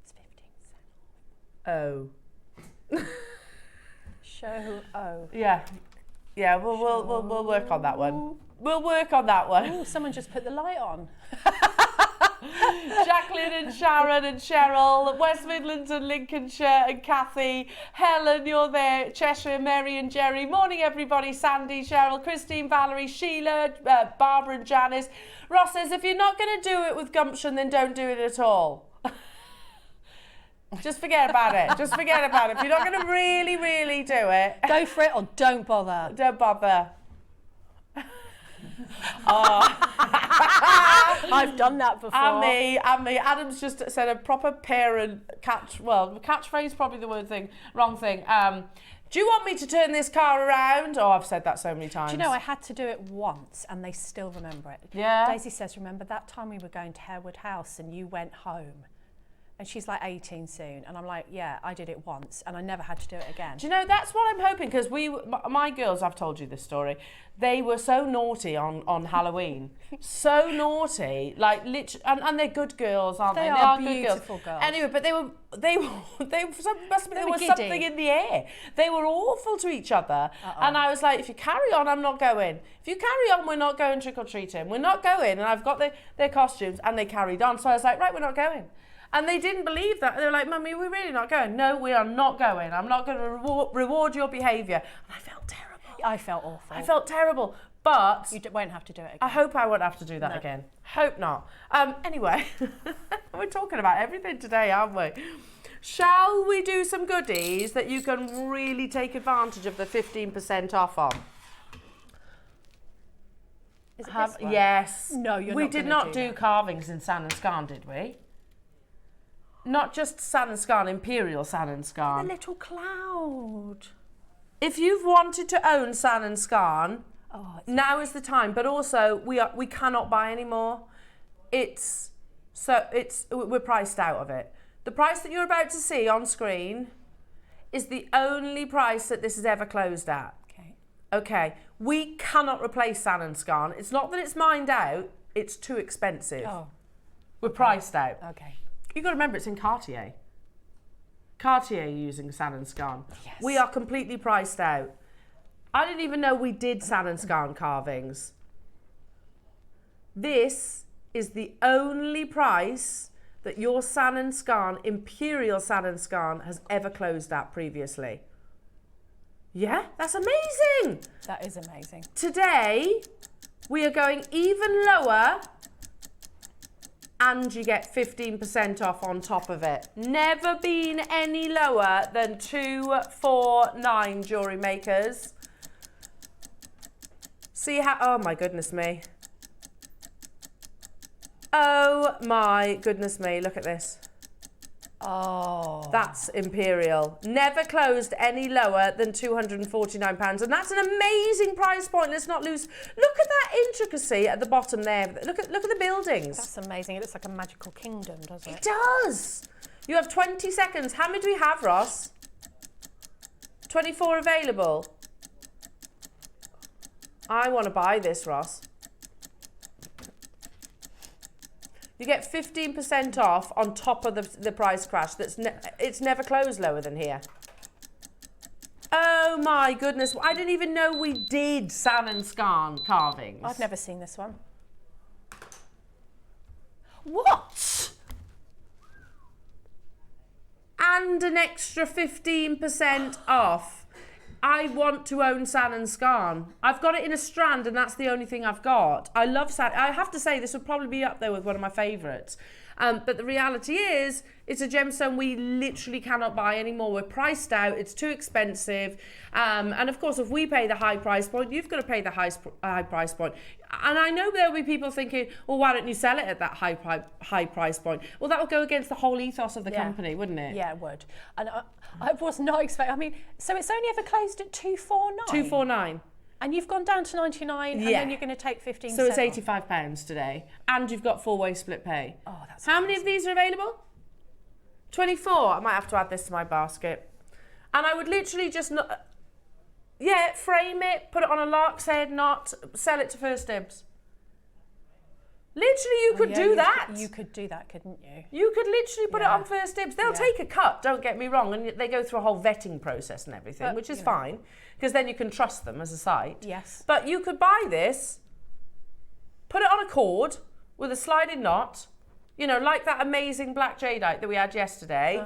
It's 15%. Oh. Show O. Yeah. Yeah, we'll work on that one. We'll work on that one. Oh, someone just put the light on. Jacqueline and Sharon and Cheryl, West Midlands and Lincolnshire and Kathy, Helen, you're there, Cheshire, Mary and Jerry. Morning everybody, Sandy, Cheryl, Christine, Valerie, Sheila, Barbara and Janice. Ross says, if you're not going to do it with gumption, then don't do it at all. Just forget about it. Just forget about it. If you're not going to really, really do it. Go for it or don't bother. Don't bother. Oh. I've done that before. And me. Adam's just said a proper parent catchphrase, probably the wrong thing. Do you want me to turn this car around? Oh, I've said that so many times. Do you know, I had to do it once and they still remember it. Yeah. Daisy says, remember that time we were going to Harewood House and you went home? And she's like 18 soon. And I'm like, yeah, I did it once and I never had to do it again. Do you know, that's what I'm hoping, because my girls, I've told you this story, they were so naughty on Halloween. So naughty, like literally, and they're good girls, aren't they? They They are good beautiful girls. Anyway, but there was giddy. something in the air. They were awful to each other. And I was like, if you carry on, I'm not going. If you carry on, we're not going trick-or-treating. We're not going. And I've got their costumes, and they carried on. So I was like, right, we're not going. And they didn't believe that. They were like, Mummy, we're really not going. No, we are not going. I'm not going to reward your behaviour. And I felt terrible. I felt awful. I felt terrible. But You won't have to do it again. I hope I won't have to do that again. Hope not. Anyway, we're talking about everything today, aren't we? Shall we do some goodies that you can really take advantage of the 15% off on? Is it this one? Yes. No, you're we not did gonna not do do carvings in San and Scarn, did we? Not just San and Scarn, Imperial San and The Scarn. little cloud. If you've wanted to own San and Scarn, Oh, it's now is the time. But also, we cannot buy any more. We're priced out of it. The price that you're about to see on screen is the only price that this is ever closed at. okay. Okay, we cannot replace San and Scarn. It's not that it's mined out, it's too expensive. Oh, We're priced out. okay. You've got to remember, it's in Cartier. Cartier using San and Scarn. Yes. We are completely priced out. I didn't even know we did San and Scarn carvings. This is the only price that your San and Scarn, Imperial San and Scarn, has ever closed at previously. Yeah, that's amazing. That is amazing. Today, we are going even lower, and you get 15% off on top of it. Never been any lower than 249, jewellery makers. See how, oh my goodness me. Oh my goodness me, look at this. Oh. That's Imperial. Never closed any lower than £249. And that's an amazing price point. Let's not lose. Look at that intricacy at the bottom there. Look at the buildings. That's amazing. It looks like a magical kingdom, doesn't it? It does. You have 20 seconds. How many do we have, Ross? 24 available. I want to buy this, Ross. You get 15% off on top of the price crash. It's never closed lower than here. Oh my goodness. I didn't even know we did San and Scarn carvings. I've never seen this one. What? And an extra 15% off. I want to own San and Scarn. I've got it in a strand and that's the only thing I've got. I love San. I have to say this would probably be up there with one of my favourites. But the reality is, it's a gemstone we literally cannot buy anymore. We're priced out. It's too expensive. And of course, if we pay the high price point, you've got to pay the high price point. And I know there'll be people thinking, well, why don't you sell it at that high price point? Well, that would go against the whole ethos of the company, wouldn't it? Yeah, it would. And I was not expecting, I mean, so it's only ever closed at 249? 249. And you've gone down to 99 and then you're going to take 15%. So it's £85 today. And you've got 4-way split pay. Oh, that's How many of these are available? 24. I might have to add this to my basket. And I would literally just not... Yeah, frame it, put it on a lark's head knot, sell it to First Dibs. Literally, you could do that. You could do that, couldn't you? You could literally put it on First Dibs. They'll take a cut, don't get me wrong, and they go through a whole vetting process and everything, which is fine, because then you can trust them as a site. Yes. But you could buy this, put it on a cord with a sliding knot, you know, like that amazing black jadeite that we had yesterday.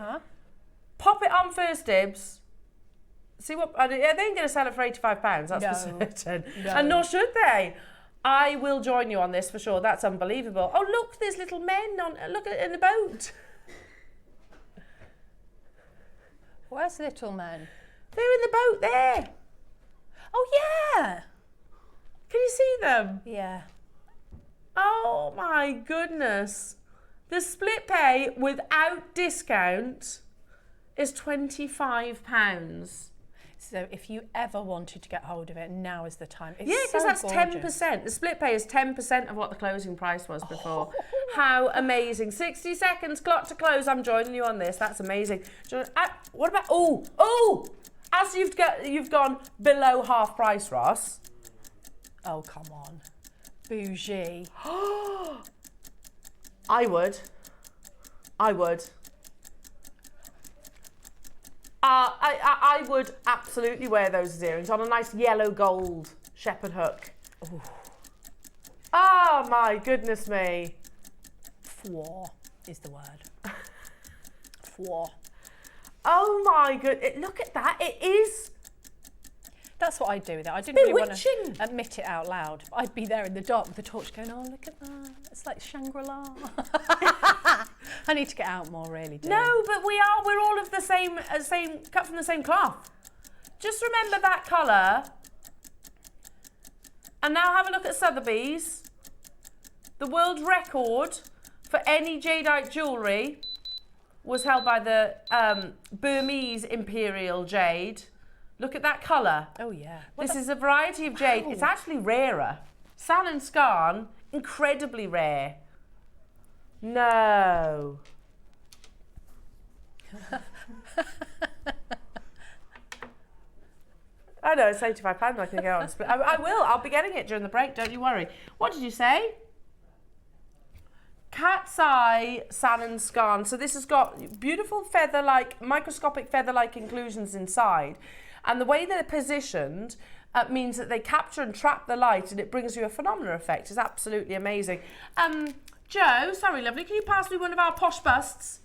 Pop it on First Dibs. See what? They ain't going to sell it for £85. That's for certain. No. And nor should they. I will join you on this for sure. That's unbelievable. Oh, look, there's little men on. Look at in the boat. Where's little men? They're in the boat there. Oh yeah. Can you see them? Yeah. Oh my goodness. The split pay without discount is £25. So if you ever wanted to get hold of it, now is the time. It's because that's gorgeous. 10%. The split pay is 10% of what the closing price was before. How amazing. 60 seconds, clock to close. I'm joining you on this. That's amazing. What about, as you've gone below half price, Ross. Oh, come on. Bougie. I would. I would absolutely wear those earrings on a nice yellow gold shepherd hook. Ooh. Oh my goodness me. Four is the word. Four. Oh my good. Look at that. It is. That's what I'd do with it. I didn't really want bewitching. to admit it out loud. I'd be there in the dark with the torch going, oh, look at that. It's like Shangri-La. I need to get out more, really, do No, but we're all of the same, cut from the same cloth. Just remember that colour. And now have a look at Sotheby's. The world record for any jadeite jewellery was held by the Burmese Imperial Jade. Look at that colour. Oh, yeah. This is a variety of jade. It's actually rarer. San and Scarn, incredibly rare. No. I know, it's £85 I can get on split. I will. I'll be getting it during the break, don't you worry. What did you say? Cat's eye, San and Scarn. So this has got beautiful feather-like, microscopic feather-like inclusions inside. And the way they're positioned means that they capture and trap the light and it brings you a phenomenal effect. It's absolutely amazing. Jo, sorry lovely, can you pass me one of our posh busts?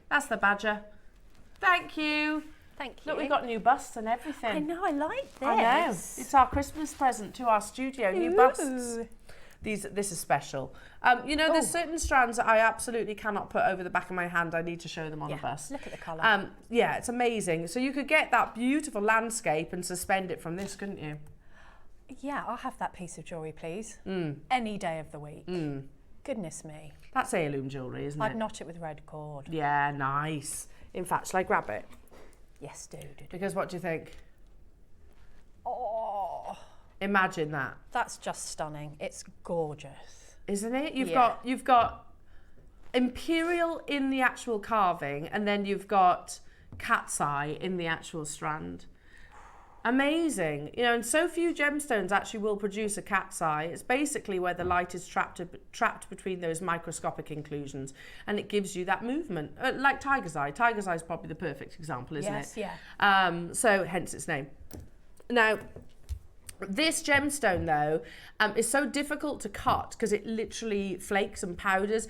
That's the badger. Thank you. Thank you. Look, we've got new busts and everything. I know, I like this. I know. It's our Christmas present to our studio, new busts. This is special. You know, there's certain strands that I absolutely cannot put over the back of my hand. I need to show them on a bust. Look at the colour. Yeah, it's amazing. So you could get that beautiful landscape and suspend it from this, couldn't you? Yeah, I'll have that piece of jewellery, please. Any day of the week. Goodness me. That's heirloom jewellery, isn't I'd it? knot it with red cord. Yeah, nice. In fact, shall I grab it? Yes, do. Because what do you think? Oh, Imagine that. that's just stunning. It's gorgeous. Isn't it? You've Yeah. got imperial in the actual carving, and then you've got cat's eye in the actual strand. Amazing. You know, and so few gemstones actually will produce a cat's eye. It's basically where the light is trapped between those microscopic inclusions, and it gives you that movement, like tiger's eye. Tiger's eye is probably the perfect example, isn't Yes, it? yeah. So hence its name. Now, this gemstone, though, is so difficult to cut because it literally flakes and powders,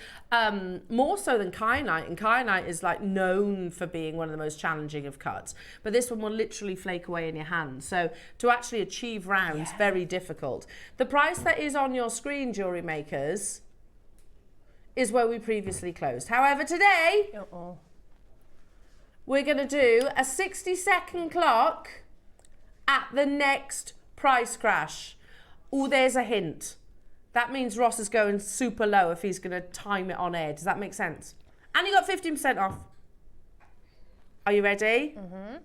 more so than kyanite. And kyanite is like known for being one of the most challenging of cuts. But this one will literally flake away in your hand. So to actually achieve rounds, very difficult. The price that is on your screen, jewellery makers, is where we previously closed. However, today, we're going to do a 60-second clock at the next price crash. Oh, there's a hint. That means Ross is going super low if he's going to time it on air. Does that make sense? And you got 15% off. Are you ready? Mm-hmm.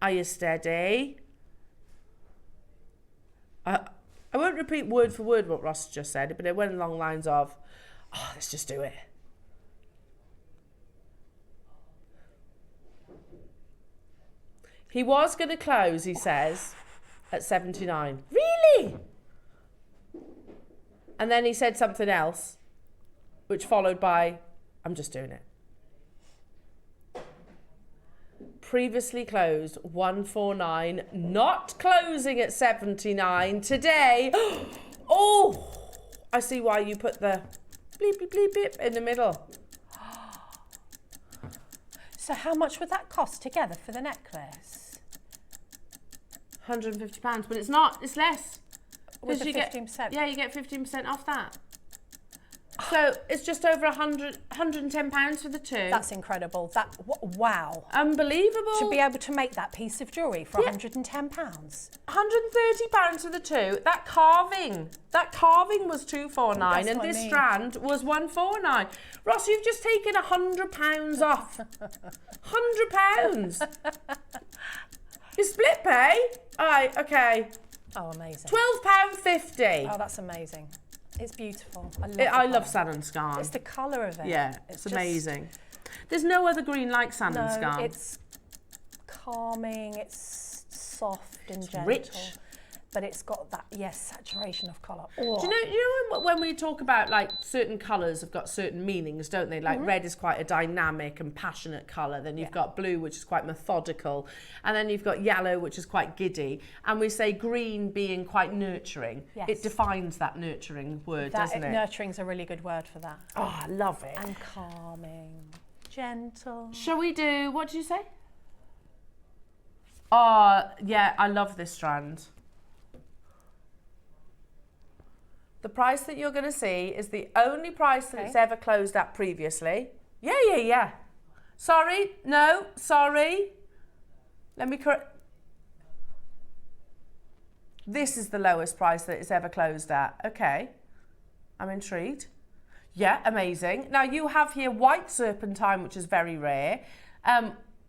Are you steady? I won't repeat word for word what Ross just said, but it went along lines of, oh, let's just do it. He was going to close, he says, at 79. Really? And then he said something else, which followed by, I'm just doing it. Previously closed 149, not closing at 79 today. Oh, I see why you put the bleep, bleep, bleep, bleep in the middle. So how much would that cost together for the necklace? £150, but it's not, it's less. With the You 15%? Yeah, you get 15% off that. So it's just over £110 for the two. That's incredible. Wow. Unbelievable. To be able to make that piece of jewellery for £110. £130 for the two. That carving was $249, That's and what I this mean. strand was $149. Ross, you've just taken £100 off. £100. You split pay? All right, okay. Oh, amazing. £12.50. Oh, that's amazing. It's beautiful. I love San and Scarn. It's the colour of it. Yeah, it's just- amazing. There's no other green like San and No, Scarn. it's calming, it's soft and gentle. rich. But it's got that, saturation of colour. Do you know when we talk about like certain colours have got certain meanings, don't they? Like red is quite a dynamic and passionate colour. Then you've got blue, which is quite methodical. And then you've got yellow, which is quite giddy. And we say green being quite nurturing. Yes. It defines that nurturing word, doesn't it? Nurturing's a really good word for that. Oh, I love it. And calming, gentle. Shall we do, what did you say? Oh, yeah, I love this strand. The price that you're going to see is the only price that it's ever closed at previously. Yeah. Sorry, no, sorry. Let me correct. This is the lowest price that it's ever closed at. Okay, I'm intrigued. Yeah, amazing. Now you have here white serpentine, which is very rare.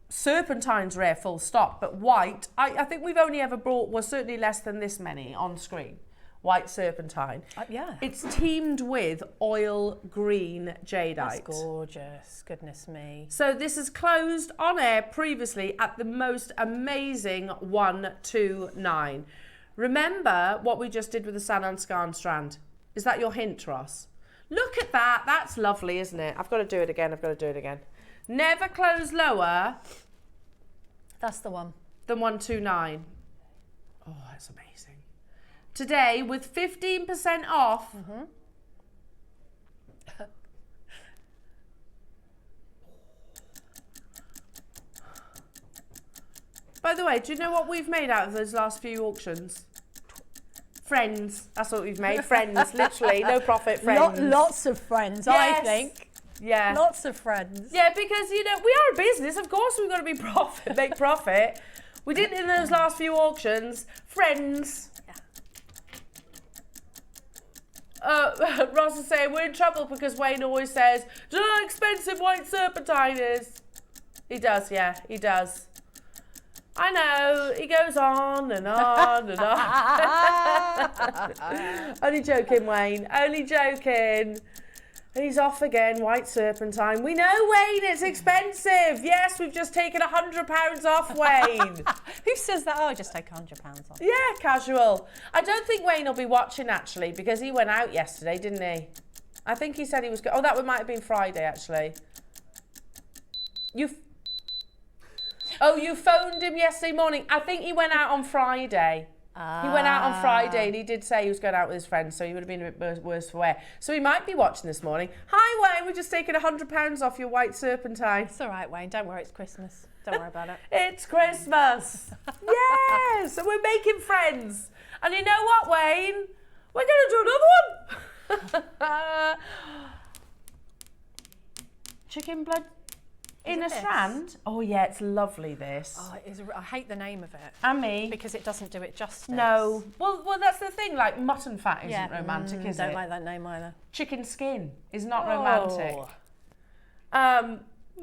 Serpentine's rare, full stop, but white, I think we've only ever brought, well, certainly less than this many on screen. White serpentine. Yeah. It's teamed with oil green jadeite. That's gorgeous. Goodness me. So this is closed on air previously at the most amazing 129. Remember what we just did with the San and Scarn strand? Is that your hint, Ross? Look at that. That's lovely, isn't it? I've got to do it again. Never close lower That's the one. than 129. Oh, that's amazing. Today, with 15% off, By the way, do you know what we've made out of those last few auctions? Friends. That's what we've made. Friends, literally. No profit, friends. Lots of friends, I think. Yeah. Lots of friends. Yeah, because, we are a business. Of course we've got to make profit. We did in those last few auctions. Friends. Ross is saying we're in trouble because Wayne always says, do you know how expensive white serpentine is? He does, yeah, he does. I know, he goes on and on and on. Only joking, Wayne, only joking. He's off again, white serpentine. We know, Wayne, it's expensive. Yes, we've just taken £100 off, Wayne. Who says that? Oh, just take £100 off. Yeah, casual. I don't think Wayne will be watching, actually, because he went out yesterday, didn't he? I think he said he was... Oh, that might have been Friday, actually. You phoned him yesterday morning. I think he went out on Friday. He went out on Friday and he did say he was going out with his friends, so he would have been a bit worse for wear. So he might be watching this morning. Hi, Wayne, we're just taking £100 off your white serpentine. It's all right, Wayne. Don't worry, it's Christmas. Don't worry about it. It's Christmas. Yes, so we're making friends. And you know what, Wayne? We're going to do another one. Chicken blood in a strand. Oh yeah, it's lovely, this. Oh, it is. I hate the name of it. And me. Because it doesn't do it justice. No. Well, that's the thing. Like, mutton fat isn't romantic, is it? Don't like that name either. Chicken skin is not romantic.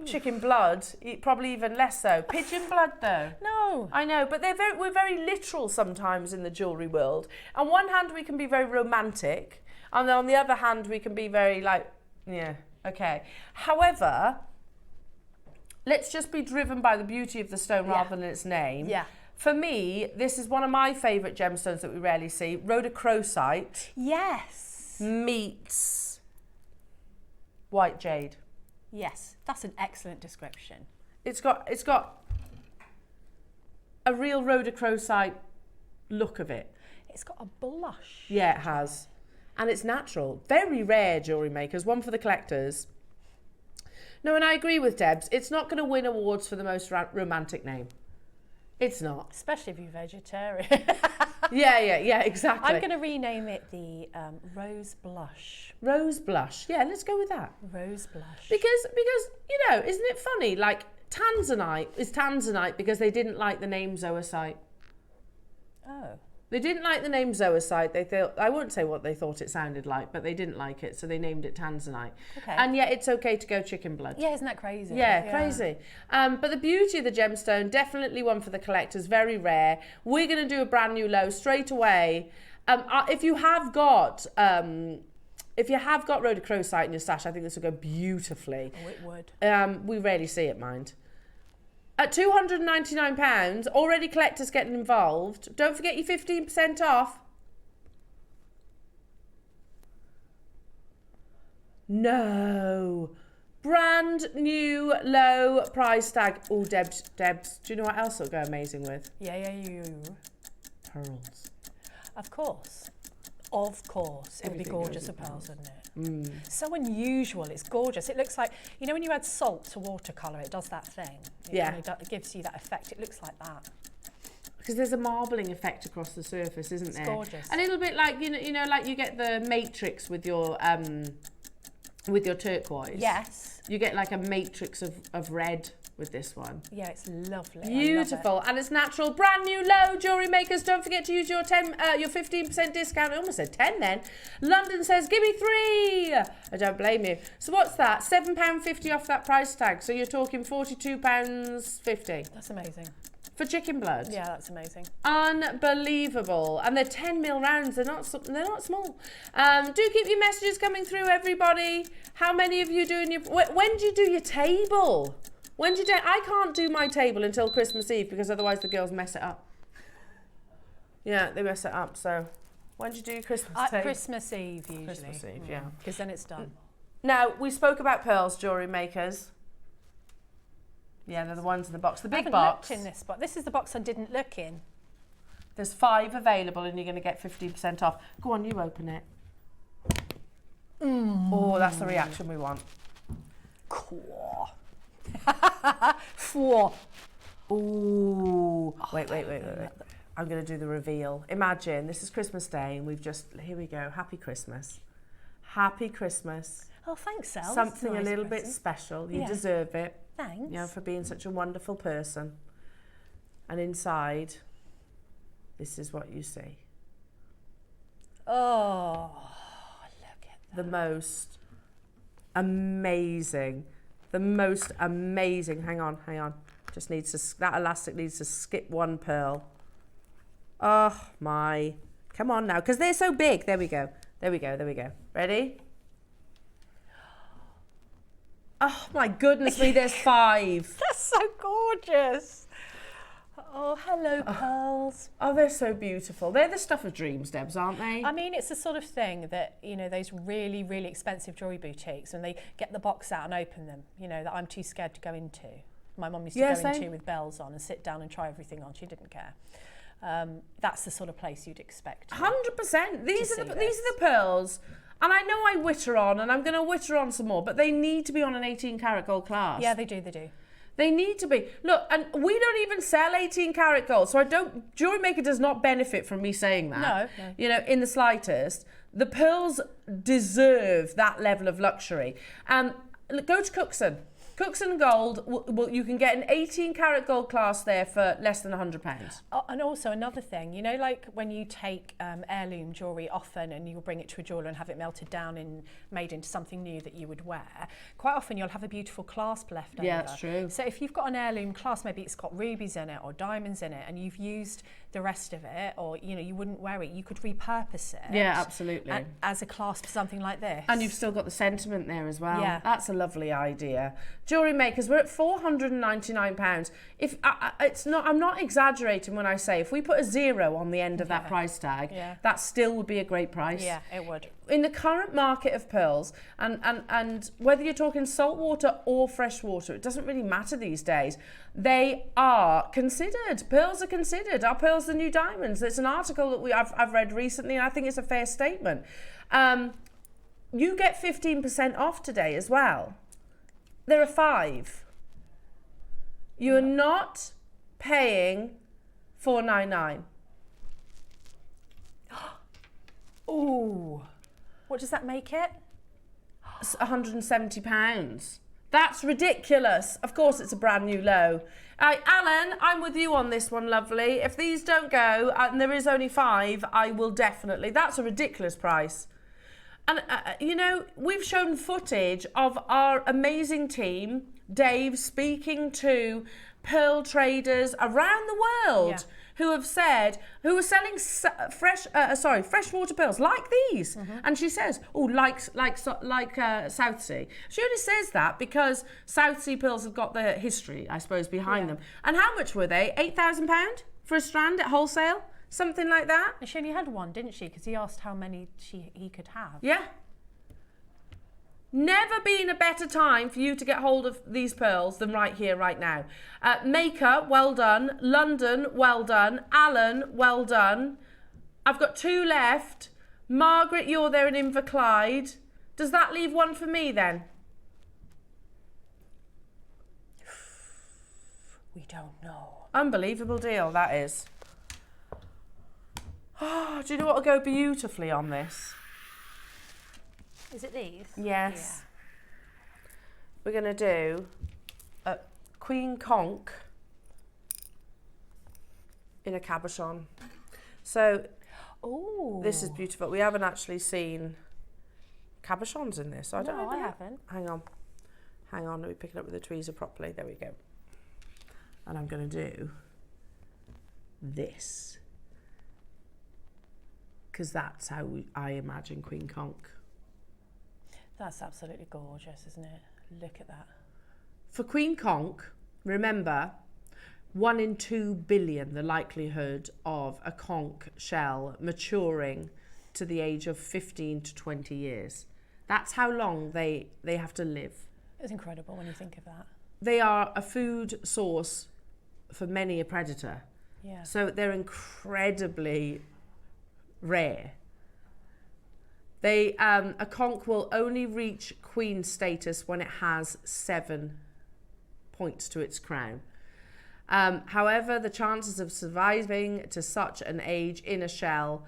Chicken blood, probably even less so. Pigeon blood, though. No. I know, but we're very literal sometimes in the jewellery world. On one hand, we can be very romantic, and then on the other hand, we can be very like, yeah, okay. However, let's just be driven by the beauty of the stone rather than its name. Yeah. For me, this is one of my favourite gemstones that we rarely see. Rhodochrosite. Yes. Meets white jade. Yes, that's an excellent description. It's got a real rhodochrosite look of it. It's got a blush. Yeah, it has. And it's natural. Very rare, jewellery makers. One for the collectors. No, and I agree with Debs. It's not going to win awards for the most romantic name. It's not. Especially if you're vegetarian. Yeah, exactly. I'm going to rename it the Rose Blush. Rose Blush. Yeah, let's go with that. Rose Blush. Because you know, isn't it funny? Like, tanzanite is tanzanite because they didn't like the name zoisite. Oh. They didn't like the name zoisite. They thought, I won't say what they thought it sounded like, but they didn't like it, so they named it tanzanite. Okay. And yet it's okay to go chicken blood. Yeah, isn't that crazy? Yeah, crazy. But the beauty of the gemstone, definitely one for the collectors, very rare. We're going to do a brand new low straight away. If you have got rhodochrosite in your stash, I think this will go beautifully. Oh, it would. We rarely see it, mind. At £299, already collectors getting involved. Don't forget your 15% off. No. Brand new low price tag. Oh, Debs, do you know what else will go amazing with? Yeah. Pearls. Of course. It would be gorgeous with pearls, wouldn't it? Mm. So unusual, it's gorgeous. It looks like, you know when you add salt to watercolour, it does that thing. It gives you that effect. It looks like that. Because there's a marbling effect across the surface, isn't there? It's gorgeous. A little bit like, you know, like you get the matrix with your turquoise. Yes. You get like a matrix of red with this one. Yeah, it's lovely. Beautiful, and it's natural. Brand new low, jewellery makers. Don't forget to use your 15% discount. I almost said 10 then. London says, give me 3. I don't blame you. So what's that? £7.50 off that price tag. So you're talking £42.50. That's amazing. For chicken blood. Yeah, that's amazing. Unbelievable. And they're 10mm rounds. They're not small. Do keep your messages coming through, everybody. How many of you doing your... When do you do your table? When do you do... I can't do my table until Christmas Eve because otherwise the girls mess it up. Yeah, they mess it up. So when do you do your Christmas table? Christmas Eve, usually. Christmas Eve, yeah. Because then it's done. Now, we spoke about pearls, jewellery makers. Yeah, they're the ones in the box. The big box. Looked in this box. This is the box I didn't look in. There's 5 available and you're going to get 15% off. Go on, you open it. Oh, that's the reaction we want. Cool. Ooh. Wait. I'm going to do the reveal. Imagine, this is Christmas Day and we've just... Here we go. Happy Christmas. Happy Christmas. Oh, thanks, Elle. Something Nice a little present. bit special. You Yeah. deserve it. Thanks. You know, for being such a wonderful person. And inside, this is what you see. Oh, the most amazing, hang on. Just needs to, that elastic needs to skip one pearl. Oh my, come on now, because they're so big. There we go. Ready? Oh my goodness me, there's 5. That's so gorgeous. Oh, hello, pearls. Oh, they're so beautiful. They're the stuff of dreams, Debs, aren't they? I mean, it's the sort of thing that, you know, those really, really expensive jewellery boutiques, when they get the box out and open them, you know, that I'm too scared to go into. My mum used to go into with bells on and sit down and try everything on. She didn't care. That's the sort of place you'd expect. 100%. These are the pearls. And I know I witter on, and I'm going to witter on some more, but they need to be on an 18 karat gold class. Yeah, they do. They need to be. Look, and we don't even sell 18 karat gold, so JewelleryMaker does not benefit from me saying that. No. You know, in the slightest. The pearls deserve that level of luxury. Go to Cookson. Cookson Gold, you can get an 18 karat gold class there for less than £100. Oh, and also another thing, you know, like when you take heirloom jewellery often and you'll bring it to a jeweller and have it melted down and made into something new that you would wear, quite often you'll have a beautiful clasp left over. Yeah, that's true. So if you've got an heirloom clasp, maybe it's got rubies in it or diamonds in it, and you've used the rest of it, or, you know, you wouldn't wear it, you could repurpose it. Yeah, absolutely. As a clasp, something like this. And you've still got the sentiment there as well. Yeah. That's a lovely idea. JewelleryMakers, we're at £499. If it's not, I'm not exaggerating when I say if we put a 0 on the end of that price tag, that still would be a great price. Yeah, it would. In the current market of pearls, and whether you're talking saltwater or freshwater, it doesn't really matter these days. They are considered. Pearls are considered. Are pearls the new diamonds? It's an article that I've read recently, and I think it's a fair statement. You get 15% off today as well. There are 5. You are not paying $499. Ooh. What does that make it? It's £170. That's ridiculous. Of course, it's a brand new low. Alan, I'm with you on this one, lovely. If these don't go, and there is only 5, I will definitely. That's a ridiculous price. And, you know, we've shown footage of our amazing team, Dave, speaking to pearl traders around the world who have said, who are selling freshwater pearls like these. And she says, like Southsea. She only says that because Southsea pearls have got the history, I suppose, behind them. And how much were they? £8,000 for a strand at wholesale? Something like that. And she only had one, didn't she? Because he asked how many he could have. Yeah. Never been a better time for you to get hold of these pearls than right here, right now. Maker, well done. London, well done. Alan, well done. I've got 2 left. Margaret, you're there in Inverclyde. Does that leave 1 for me then? We don't know. Unbelievable deal, that is. Oh, do you know what will go beautifully on this? Is it these? Yes. Yeah. We're going to do a Queen Conch in a cabochon. So, this is beautiful. We haven't actually seen cabochons in this. So I don't know. I haven't. Hang on. Let me pick it up with the tweezer properly. There we go. And I'm going to do this. Because that's how I imagine Queen Conch. That's absolutely gorgeous, isn't it? Look at that. For Queen Conch, remember, 1 in 2 billion, the likelihood of a conch shell maturing to the age of 15 to 20 years. That's how long they have to live. It's incredible when you think of that. They are a food source for many a predator. Yeah. So they're incredibly rare. A conch will only reach queen status when it has 7 points to its crown. However, the chances of surviving to such an age in a shell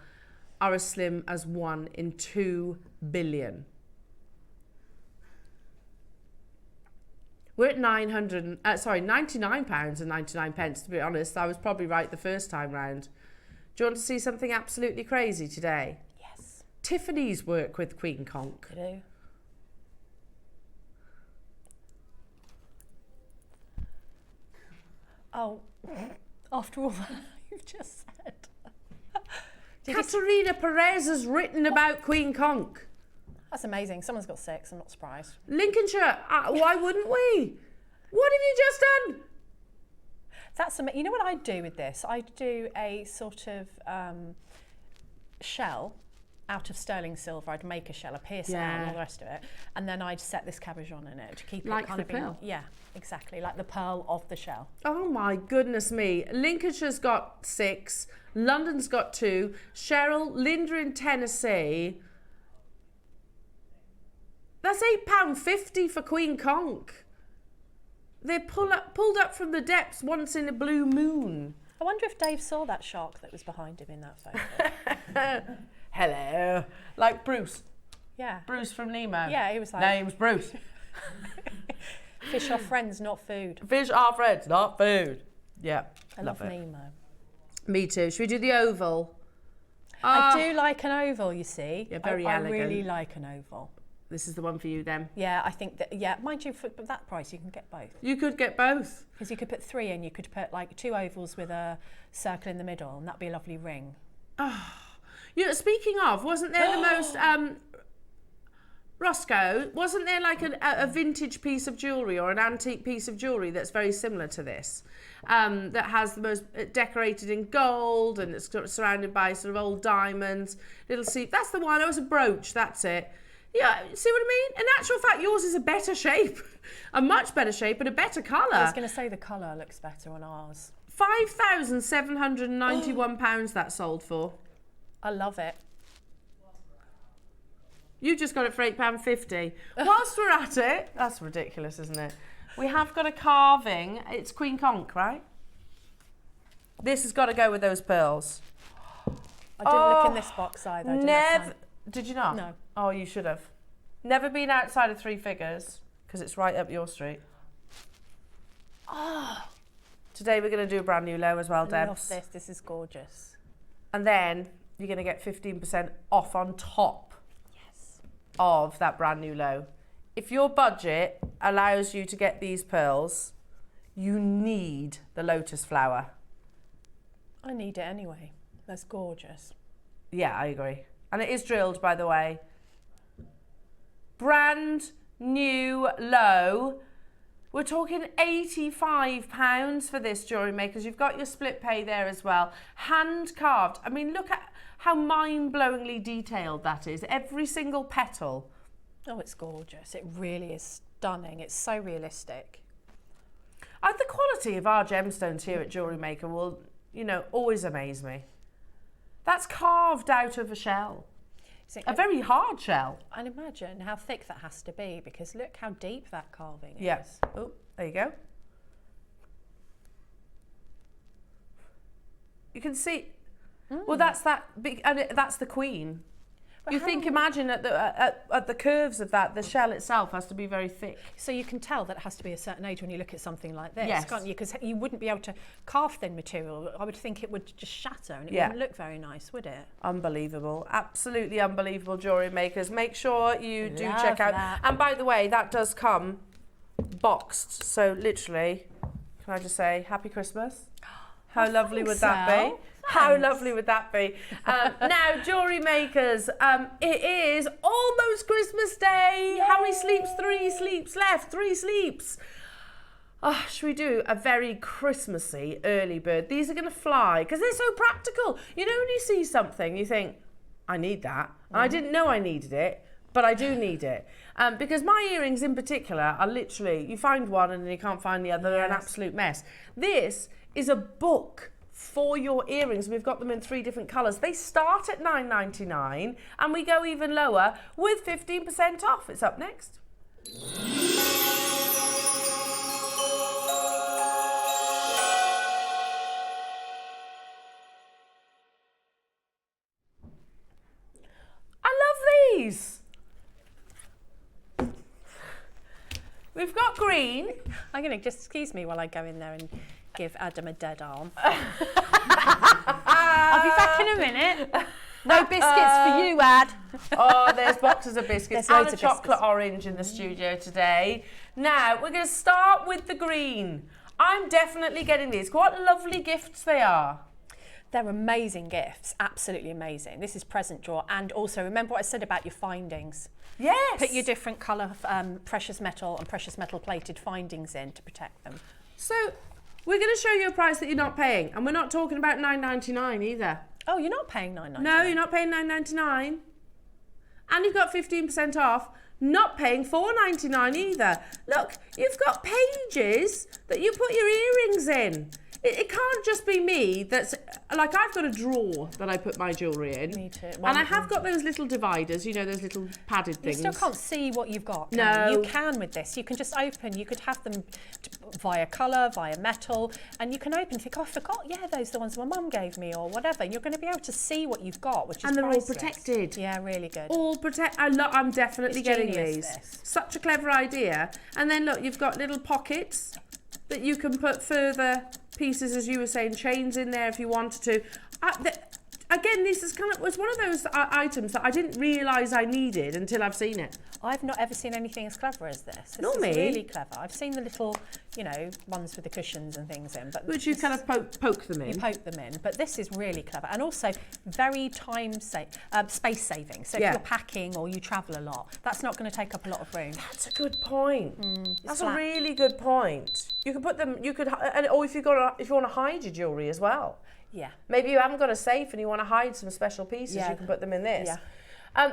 are as slim as 1 in 2 billion. We're at £99.99, to be honest. I was probably right the first time round. Do you want to see something absolutely crazy today? Yes. Tiffany's work with Queen Conch. You do. Oh, after all that you've just said. Katerina Perez has written about Queen Conch. That's amazing. Someone's got 6. I'm not surprised. Lincolnshire, why wouldn't we? What have you just done? That's you know what I'd do with this? I'd do a sort of shell out of sterling silver. I'd make a shell, a pierce out and all the rest of it, and then I'd set this cabochon in it to keep like it kind the of being, pearl. yeah, exactly, like the pearl of the shell. Oh my goodness me. Lincolnshire's got 6, London's got 2, Cheryl, Linda in Tennessee. That's £8.50 for Queen Conch. They're pulled up from the depths once in a blue moon. I wonder if Dave saw that shark that was behind him in that photo. Hello. Like Bruce. Yeah. Bruce from Nemo. Yeah, he was like... Name's Bruce. Fish are friends, not food. Fish are friends, not food. Yeah. I love it. Nemo. Me too. Should we do the oval? I do like an oval, you see. Yeah, very I elegant. really like an oval. This is the one for you then. Yeah, I think that, yeah, mind you, for that price, you can get both. You could get both. Because you could put 3 in, you could put like 2 ovals with a circle in the middle, and that'd be a lovely ring. Oh. You know, speaking of, wasn't there the most, Roscoe, wasn't there like a vintage piece of jewellery or an antique piece of jewellery that's very similar to this? That has the most decorated in gold and it's surrounded by sort of old diamonds, little that's the one. It was a brooch, that's it. Yeah, see what I mean? In actual fact, yours is a better shape, a much better shape and a better colour. I was going to say the colour looks better on ours. £5,791 that sold for. I love it. You just got it for £8.50. Whilst we're at it, that's ridiculous, isn't it? We have got a carving. It's Queen Conch, right? This has got to go with those pearls. I didn't look in this box either. I didn't have time. Did you not? No. Oh, you should have. Never been outside of 3 figures because it's right up your street. Oh, Today we're going to do a brand new low as well, I Debs. love this. This is gorgeous. And then you're going to get 15% off on top of that brand new low. If your budget allows you to get these pearls, you need the lotus flower. I need it anyway. That's gorgeous. Yeah, I agree. And it is drilled, by the way. Brand new low. We're talking £85 for this, Jewellery Makers. You've got your split pay there as well. Hand carved. I mean, look at how mind-blowingly detailed that is. Every single petal. Oh, it's gorgeous. It really is stunning. It's so realistic. The quality of our gemstones here at Jewellery Maker will, you know, always amaze me. That's carved out of a shell. A very hard shell. And imagine how thick that has to be, because look how deep that carving is. Yes. Oh, there you go. You can see. Well, that's that big, and that's the queen. But you think, imagine at the curves of that, the shell itself has to be very thick. So you can tell that it has to be a certain age when you look at something like this, Yes. can't you? Because you wouldn't be able to carve thin material. I would think it would just shatter and it wouldn't look very nice, would it? Unbelievable. Absolutely unbelievable, Jewellery Makers. Make sure you do Love check out. that. And by the way, that does come boxed. So literally, can I just say, Happy Christmas? How lovely would that be? How lovely would that be? Now, Jewellery Makers, it is almost Christmas Day. Yay. How many sleeps? 3 sleeps left. 3 sleeps. Oh, should we do a very Christmassy early bird? These are going to fly because they're so practical. You know, when you see something, you think, I need that. And I didn't know I needed it, but I do need it. Because my earrings in particular are literally, you find one and then you can't find the other. They're an absolute mess. This is a book for your earrings. We've got them in 3 different colours. They start at £9.99 and we go even lower with 15% off. It's up next. I love these. We've got green. I'm going to just excuse me while I go in there and give Adam a dead arm. I'll be back in a minute. No biscuits for you, Ad. Oh, there's boxes of biscuits There's and loads a of chocolate biscuits. orange in the studio today. Now, we're going to start with the green. I'm definitely getting these. What lovely gifts they are. They're amazing gifts, absolutely amazing. This is present drawer, and also remember what I said about your findings. Yes. Put your different colour precious metal and precious metal plated findings in to protect them. So, we're going to show you a price that you're not paying, and we're not talking about $9.99 either. Oh, you're not paying $9.99? No, you're not paying $9.99. And you've got 15% off. Not paying $4.99 either. Look, you've got pages that you put your earrings in. It can't just be me that's, like, I've got a drawer that I put my jewellery in. Me too. And I have got those little dividers, you know, those little padded things. You still can't see what you've got, can No. you? You can with this. You can just open. You could have them via colour, via metal, and you can open and think, oh, I forgot, yeah, those are the ones my mum gave me or whatever. You're going to be able to see what you've got, which is And they're all priceless. protected. Yeah, really good. All I'm definitely It's getting genius, these. this. Such a clever idea. And then look, you've got little pockets that you can put further pieces, as you were saying, chains in there if you wanted to. Again, this is was one of those items that I didn't realise I needed until I've seen it. I've not ever seen anything as clever as this. This Not is me. really clever. I've seen the little, you know, ones with the cushions and things in, but Which you this- kind of poke them in. you poke them in, but this is really clever and also very space saving. So Yeah. if you're packing or you travel a lot, that's not going to take up a lot of room. That's a good point. That's a flat. really good point. You could put them. You could, or if you want to hide your jewellery as well. Yeah. Maybe you haven't got a safe and you want to hide some special pieces. Yeah. You can put them in this. Yeah.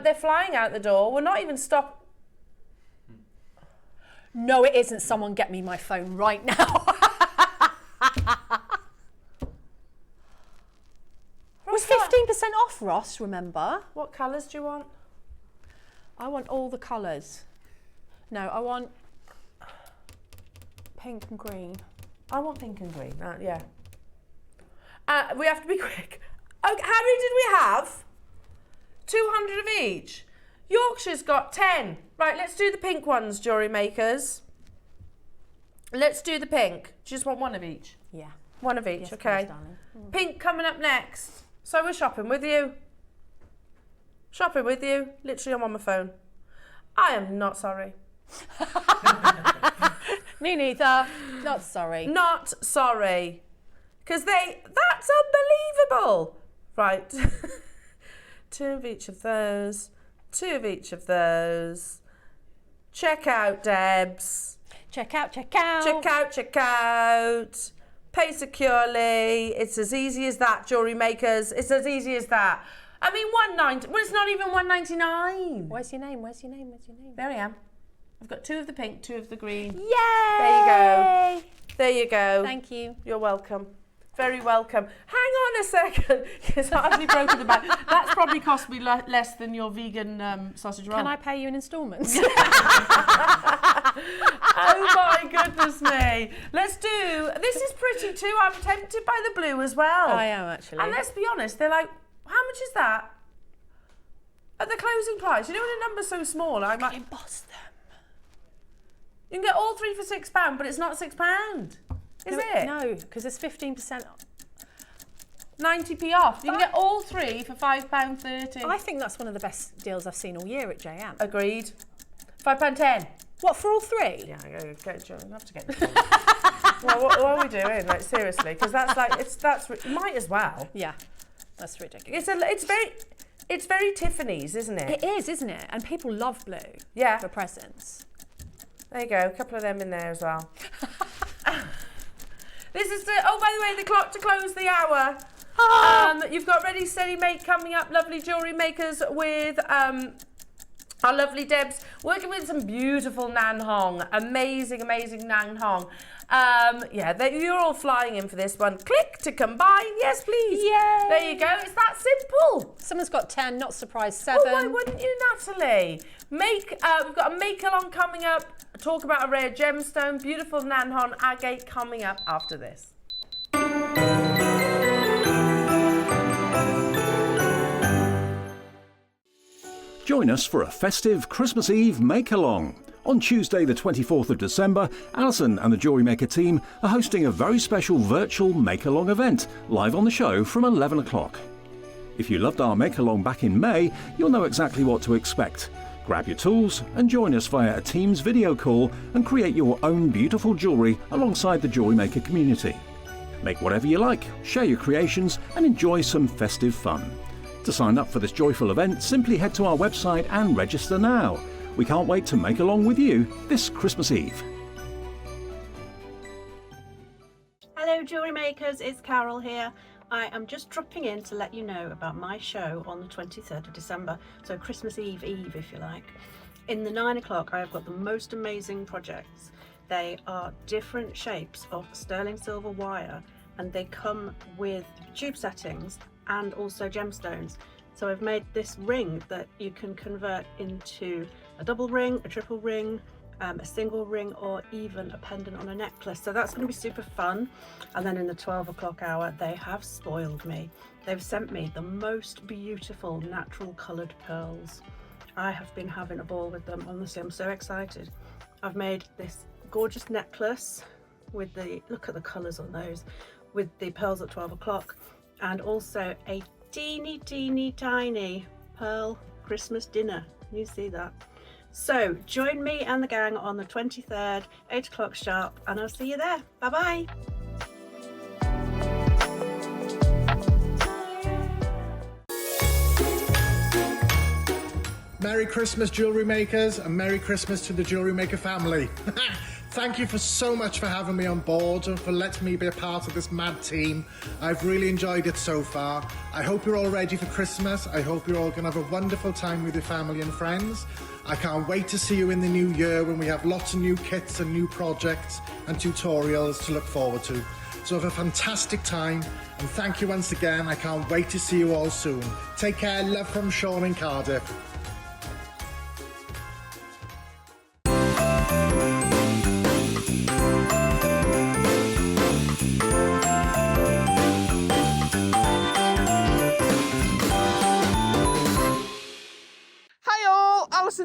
They're flying out the door. We're not even stopped. No, it isn't. Someone get me my phone right now. It was 15% off, Ross, remember? What colours do you want? I want all the colours. No, I want pink and green. I want pink and green. Yeah. We have to be quick. Okay, how many did we have? 200 of each. Yorkshire's got 10. Right, let's do the pink ones, jewellery makers. Let's do the pink. Do you just want one of each? Yeah. One of each, Yes, okay. please, darling. Pink coming up next. So we're shopping with you. Shopping with you. Literally, I'm on my phone. I am not sorry. Me neither. Not sorry. Not sorry. Because that's unbelievable. Right. 2 of each of those. 2 of each of those. Check out, Debs. Check out, check out. Check out, check out. Pay securely. It's as easy as that, jewellery makers. It's as easy as that. I mean, $1.90. Well, it's not even $1.99. Where's your name? Where's your name? Where's your name? There I am. I've got 2 of the pink, 2 of the green. Yay! There you go. There you go. Thank you. You're welcome. Very welcome. Hang on a second. It's hardly broken the back. That's probably cost me less than your vegan sausage roll. Can I pay you in instalments? Oh my goodness me. Let's do, this is pretty too. I'm tempted by the blue as well. I am actually. And let's be honest, they're like, how much is that? At the closing price. You know when a number's so small, I might... emboss them. You can get all 3 for £6, but it's not £6. Is it? No, because there's 15% off. 90p off. You can get all 3 for £5.30. I think that's one of the best deals I've seen all year at JM. Agreed. £5.10. What, for all 3? Yeah, I have to get the well, what are we doing? Like, seriously, because that's like, might as well. Yeah, that's ridiculous. It's very Tiffany's, isn't it? It is, isn't it? And people love blue Yeah. for presents. There you go, a couple of them in there as well. This is by the way, the clock to close the hour. You've got Ready, Steady, Make coming up, lovely jewellery makers with our lovely Debs, working with some beautiful Nan Hong, amazing Nan Hong. You're all flying in for this one. Click to combine, yes please. Yay! There you go, it's that simple. Someone's got 10, not surprised, 7. Oh, why wouldn't you, Natalie? We've got a make-along coming up, talk about a rare gemstone, beautiful Nan Hong agate coming up after this. Join us for a festive Christmas Eve make-along. On Tuesday the 24th of December, Alison and the JewelleryMaker team are hosting a very special virtual make-along event, live on the show from 11 o'clock. If you loved our make-along back in May, you'll know exactly what to expect. Grab your tools and join us via a Teams video call and create your own beautiful jewellery alongside the Jewellery Maker community. Make whatever you like, share your creations and enjoy some festive fun. To sign up for this joyful event, simply head to our website and register now. We can't wait to make along with you this Christmas Eve. Hello Jewellery Makers, it's Carol here. I am just dropping in to let you know about my show on the 23rd of December, so Christmas Eve if you like. In the 9 o'clock I've got the most amazing projects. They are different shapes of sterling silver wire and they come with tube settings and also gemstones. So I've made this ring that you can convert into a double ring, a triple ring, a single ring, or even a pendant on a necklace. So that's going to be super fun. And then in the 12 o'clock hour they have spoiled me. They've sent me the most beautiful natural coloured pearls. I have been having a ball with them, honestly. I'm so excited. I've made this gorgeous necklace with the, look at the colours on those, with the pearls at 12 o'clock, and also a teeny tiny pearl Christmas dinner. You see that? So join me and the gang on the 23rd, 8 o'clock sharp, and I'll see you there. Bye bye. Merry Christmas, Jewellery Makers, and Merry Christmas to the Jewellery Maker family. Thank you so much for having me on board and for letting me be a part of this mad team. I've really enjoyed it so far. I hope you're all ready for Christmas. I hope you're all going to have a wonderful time with your family and friends. I can't wait to see you in the new year when we have lots of new kits and new projects and tutorials to look forward to. So have a fantastic time, and thank you once again. I can't wait to see you all soon. Take care. Love from Sean in Cardiff.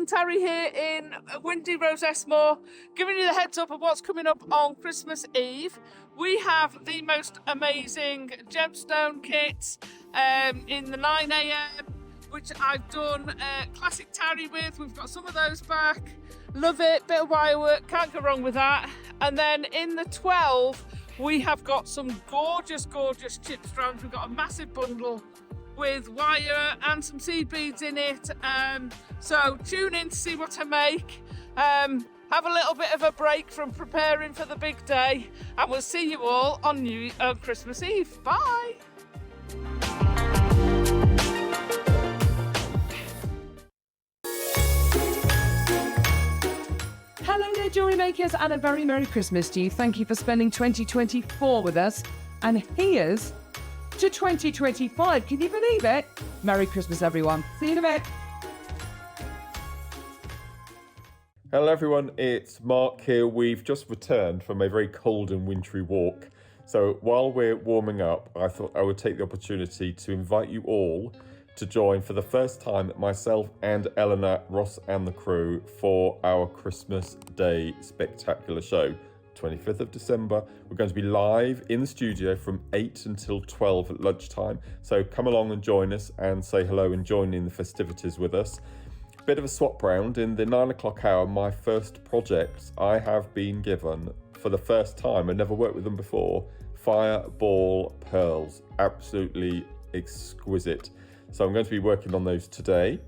Starry here in windy Rosesmore, giving you the heads up of what's coming up on Christmas Eve. We have the most amazing gemstone kits in the 9 a.m, which I've done classic tarry with. We've got some of those back. Love it, bit of wire work, can't go wrong with that. And then in the 12, we have got some gorgeous chip strands. We've got a massive bundle with wire and some seed beads in it, so tune in to see what I make. Have a little bit of a break from preparing for the big day, and we'll see you all on Christmas Eve. Bye. Hello there, Jewellery Makers, and a very Merry Christmas to you. Thank you for spending 2024 with us, and here's to 2025. Can you believe it? Merry Christmas, everyone. See you in a bit. Hello everyone, it's Mark here. We've just returned from a very cold and wintry walk. So while we're warming up, I thought I would take the opportunity to invite you all to join for the first time myself and Elena, Ross and the crew for our Christmas Day spectacular show. 25th of December. We're going to be live in the studio from 8 until 12 at lunchtime. So come along and join us and say hello and join in the festivities with us. Bit of a swap round. In the 9 o'clock hour, my first project, I have been given for the first time, I never worked with them before, fireball pearls. Absolutely exquisite. So I'm going to be working on those today.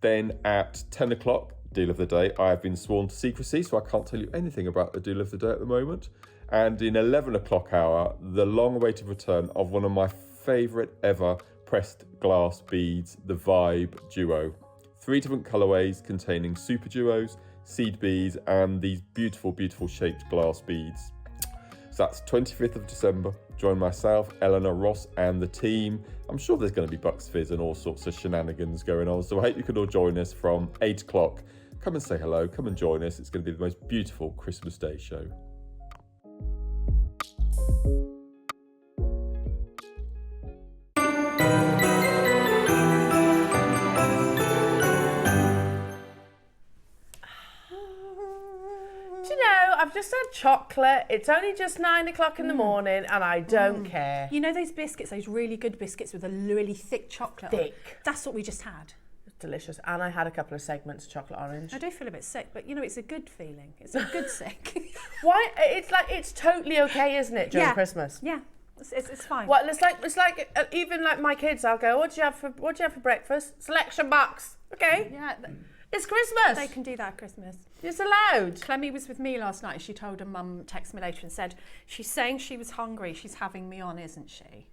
Then at 10 o'clock, deal of the day. I have been sworn to secrecy, so I can't tell you anything about the deal of the day at the moment. And in 11 o'clock hour, the long-awaited return of one of my favourite ever pressed glass beads, the Vibe Duo. 3 different colourways containing super duos, seed beads, and these beautiful shaped glass beads. So that's 25th of December. Join myself, Elena, Ross and the team. I'm sure there's going to be Bucks Fizz and all sorts of shenanigans going on. So I hope you can all join us from 8 o'clock. Come and say hello, come and join us. It's going to be the most beautiful Christmas Day show. Do you know, I've just had chocolate. It's only just 9 o'clock in the morning and I don't care. You know those biscuits, those really good biscuits with a really thick chocolate on? Thick. That's what we just had. Delicious. And I had a couple of segments of chocolate orange. I do feel a bit sick, but you know, it's a good feeling. It's a good sick. Why? It's totally okay, isn't it, during Christmas? Yeah, it's fine. Well, it's like even like my kids, I'll go, what do you have for breakfast? Selection box. Okay. Yeah. It's Christmas. They can do that at Christmas. It's allowed. Clemmy was with me last night. She told her mum, texted me later and said, she's saying she was hungry. She's having me on, isn't she?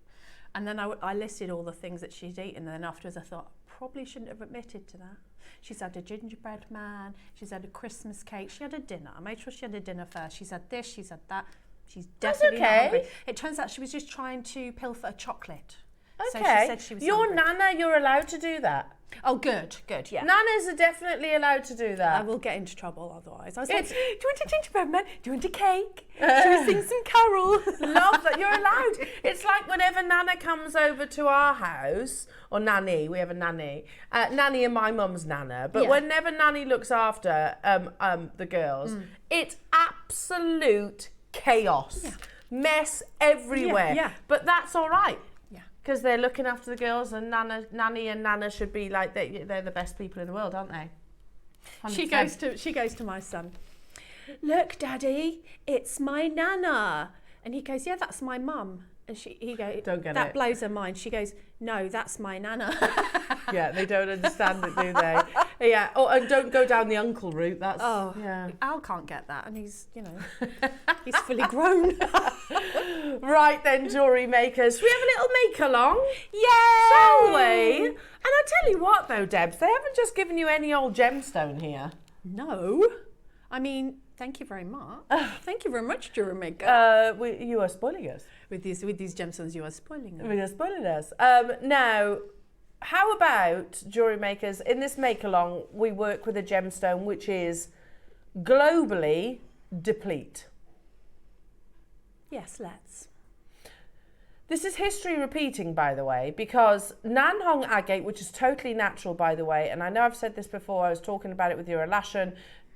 And then I listed all the things that she'd eaten. And then afterwards I thought, probably shouldn't have admitted to that. She's had a gingerbread man. She's had a Christmas cake. She had a dinner. I made sure she had a dinner first. She's had this. She's had that. She's definitely not hungry. It turns out she was just trying to pilfer a chocolate. Okay. So she said she was Your hungry. nana, you're allowed to do that. Oh, good, yeah. Nanas are definitely allowed to do that. I will get into trouble otherwise. I was like, do you want a gingerbread man? Do you want a cake? Should we sing some carol? Love that. You're allowed. It's like whenever Nana comes over to our house, or Nanny, we have a Nanny. Nanny and my mum's Nana. But whenever Nanny looks after the girls, it's absolute chaos. Yeah. Mess everywhere. Yeah. But that's all right. Because they're looking after the girls, and Nanny and Nana should be like they're the best people in the world, aren't they? 100%. She goes to my son. Look, Daddy, it's my Nana, and he goes, yeah, that's my mum. And he goes, don't get that it. blows her mind. She goes, no, that's my Nana. Yeah, they don't understand it, do they? Yeah. Oh, and don't go down the uncle route. That's yeah. Al can't get that, and he's he's fully grown. Right then, jewellery makers, we have a little make along. Yay! Shall we? And I tell you what, though, Debs, they haven't just given you any old gemstone here. No, I mean, thank you very much. Thank you very much, JewelleryMaker. You are spoiling us. With these gemstones, you are spoiling us. We are spoiling us. Now, how about, jewellery makers, in this make along, we work with a gemstone which is globally deplete. Yes, let's. This is history repeating, by the way, because Nanhong agate, which is totally natural, by the way, and I know I've said this before, I was talking about it with your Alashan,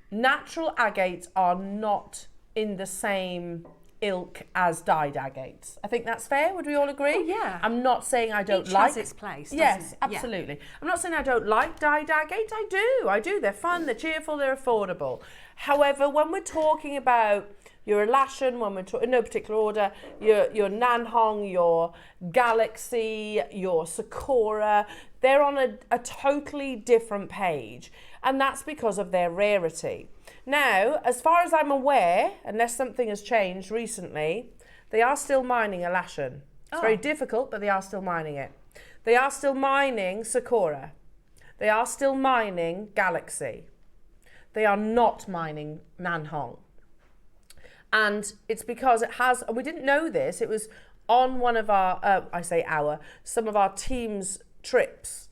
natural agates are not in the same ilk as dyed agates. I think that's fair. Would we all agree? Oh, yeah. I'm not saying I don't Each like... has its place, Yes, doesn't it? absolutely. Yeah. I'm not saying I don't like dyed agates. I do. They're fun, they're cheerful, they're affordable. However, when we're talking about your Alashan, when we're talking, in no particular order, your Nanhong, your Galaxy, your Sakura, they're on a totally different page. And that's because of their rarity. Now, as far as I'm aware, unless something has changed recently, they are still mining Alashan. It's very difficult, but they are still mining it. They are still mining Sakura. They are still mining Galaxy. They are not mining Nanhong. And it's because it has, and we didn't know this, it was on one of our, some of our team's trips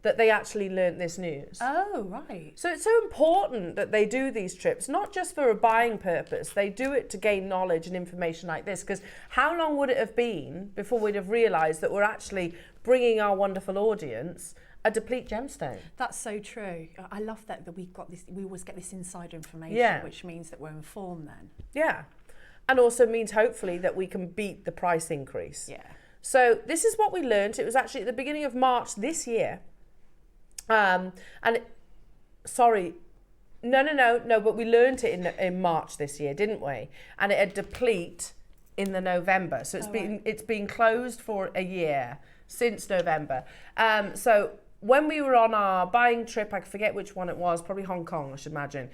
that they actually learnt this news. Oh, right. So it's so important that they do these trips, not just for a buying purpose, they do it to gain knowledge and information like this, because how long would it have been before we'd have realised that we're actually bringing our wonderful audience a deplete gemstone? That's so true. I love that we've got this, we always get this insider information, which means that we're informed then. Yeah. And also means hopefully that we can beat the price increase. Yeah. So this is what we learned. It was actually at the beginning of March this year. But we learnt it in March this year, didn't we? And it had deplete in the November. So it's been closed for a year since November. So when we were on our buying trip, I forget which one it was, probably Hong Kong, I should imagine.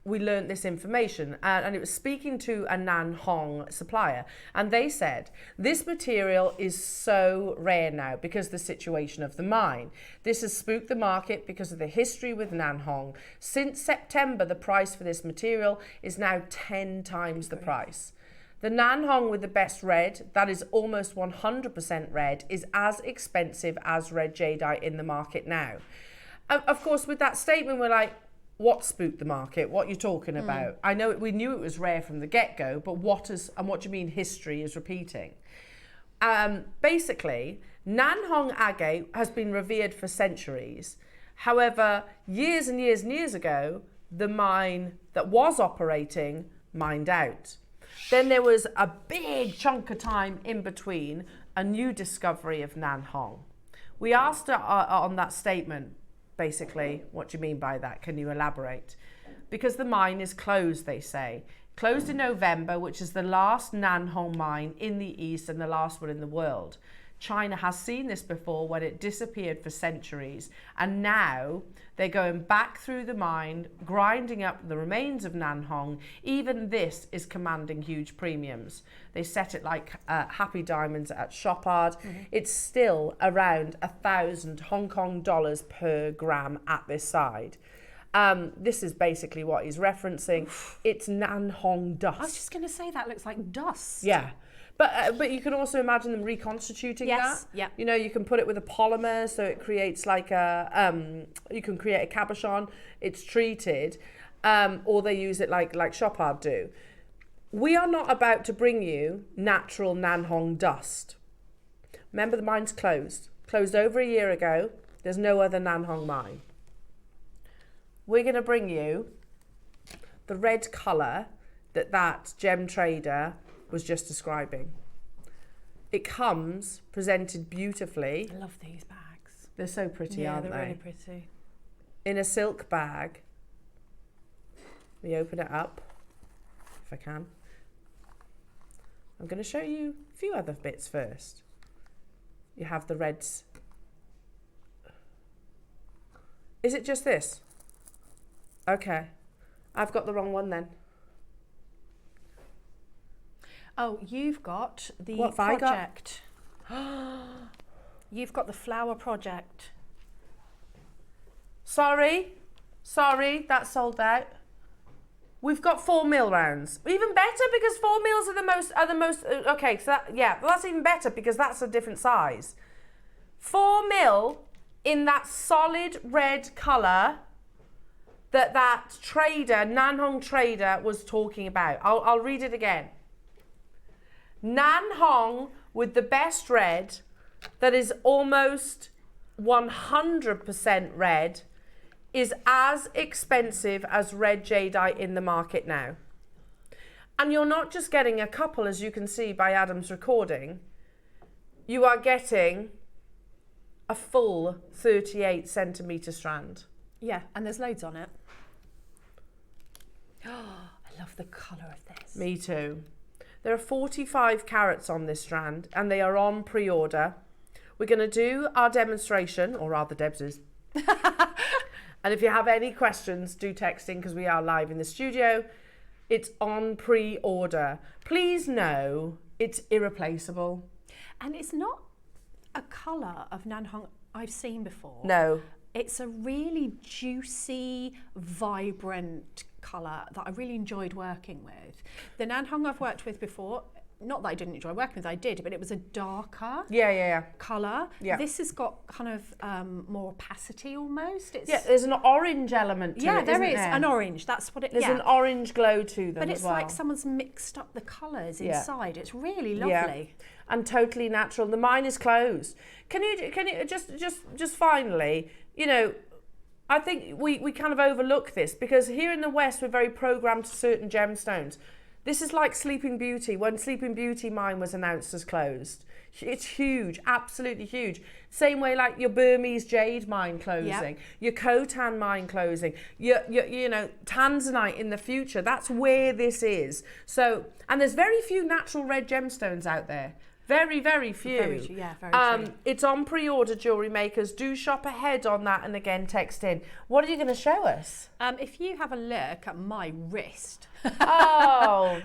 We learnt this information, and it was speaking to a Nanhong supplier, and they said this material is so rare now because of the situation of the mine. This has spooked the market because of the history with Nanhong. Since September, the price for this material is now 10 times the price. The Nanhong with the best red, that is almost 100% red, is as expensive as red jadeite in the market now. Of course, with that statement, we're like, what spooked the market? What are you talking about? I know we knew it was rare from the get-go, but what do you mean history is repeating? Basically, Nanhong agate has been revered for centuries. However, years and years and years ago, the mine that was operating mined out. Then there was a big chunk of time in between a new discovery of Nanhong. We asked her on that statement, basically, what do you mean by that? Can you elaborate? Because the mine is closed, they say. Closed in November, which is the last Nanhong mine in the East and the last one in the world. China has seen this before when it disappeared for centuries, and now they're going back through the mine, grinding up the remains of Nanhong. Even this is commanding huge premiums. They set it like Happy Diamonds at Chopard. It's still around 1,000 Hong Kong dollars per gram at this side. This is basically what he's referencing. It's Nanhong dust. I was just going to say that looks like dust. Yeah. But you can also imagine them reconstituting that. Yeah. You know, you can put it with a polymer, so it creates like you can create a cabochon. It's treated, or they use it like Chopard do. We are not about to bring you natural Nanhong dust. Remember, the mine's closed over a year ago. There's no other Nanhong mine. We're going to bring you the red colour that gem trader was just describing. It comes presented beautifully. I love these bags. They're so pretty, aren't they? Yeah, they're really pretty. In a silk bag. We open it up, if I can. I'm going to show you a few other bits first. You have the reds. Is it just this? Okay. I've got the wrong one then. Oh, you've got the What have I got? project. You've got the flower project. Sorry, that's sold out. We've got 4 mil rounds. Even better, because 4 mils are the most. Okay, so that's even better because that's a different size. 4 mil in that solid red colour that trader, Nanhong trader, was talking about. I'll read it again. Nanhong with the best red that is almost 100% red is as expensive as red jadeite in the market now. And you're not just getting a couple, as you can see by Adam's recording. You are getting a full 38 centimetre strand. Yeah, and there's loads on it. Oh, I love the colour of this. Me too. There are 45 carats on this strand and they are on pre-order. We're going to do our demonstration, or rather Deb's is. And if you have any questions, do text in because we are live in the studio. It's on pre-order. Please know it's irreplaceable. And it's not a colour of Nanhong I've seen before. No. It's a really juicy, vibrant colour that I really enjoyed working with. The Nanhong I've worked with before, not that I didn't enjoy working with, I did, but it was a darker colour. Yeah. This has got kind of more opacity almost. Yeah, there's an orange element to it, there is. there? An orange, that's what it is. There's an orange glow to them But it's as well. like someone's mixed up the colours inside. It's really lovely. Yeah. And totally natural. The mine is closed. Can you just finally, you know, I think we kind of overlook this because here in the West we're very programmed to certain gemstones. This is like Sleeping Beauty. When Sleeping Beauty mine was announced as closed, it's huge, absolutely huge. Same way like your Burmese jade mine closing, your Khotan mine closing, your Tanzanite in the future. That's where this is. So, and there's very few natural red gemstones out there. Very, very few. Very true. It's on pre-order, jewellery makers. Do shop ahead on that, and again, text in. What are you going to show us? If you have a look at my wrist. Oh,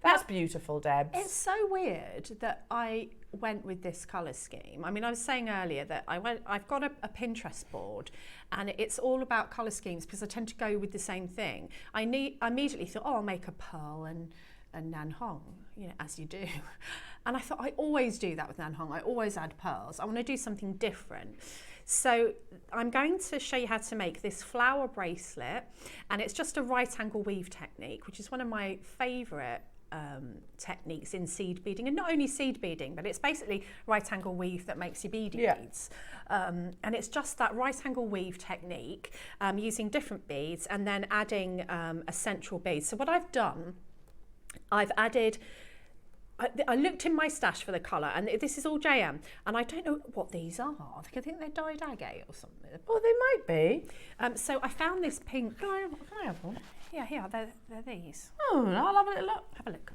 that's beautiful, Debs. It's so weird that I went with this colour scheme. I mean, I was saying earlier that I've got a Pinterest board and it's all about colour schemes because I tend to go with the same thing. I immediately thought, I'll make a pearl and Nanhong, as you do. And I thought, I always do that with Nanhong. I always add pearls. I want to do something different. So I'm going to show you how to make this flower bracelet, and it's just a right angle weave technique, which is one of my favourite techniques in seed beading, and not only seed beading, but it's basically right angle weave that makes your beading beads. And it's just that right angle weave technique using different beads and then adding a central bead. So what I've done, I've added, I looked in my stash for the colour, and this is all JM, and I don't know what these are. I think they're dyed agate or something. Oh, they might be. So I found this pink. Can I have one? Yeah, here, they're these. Oh, I'll have a little look. Have a look.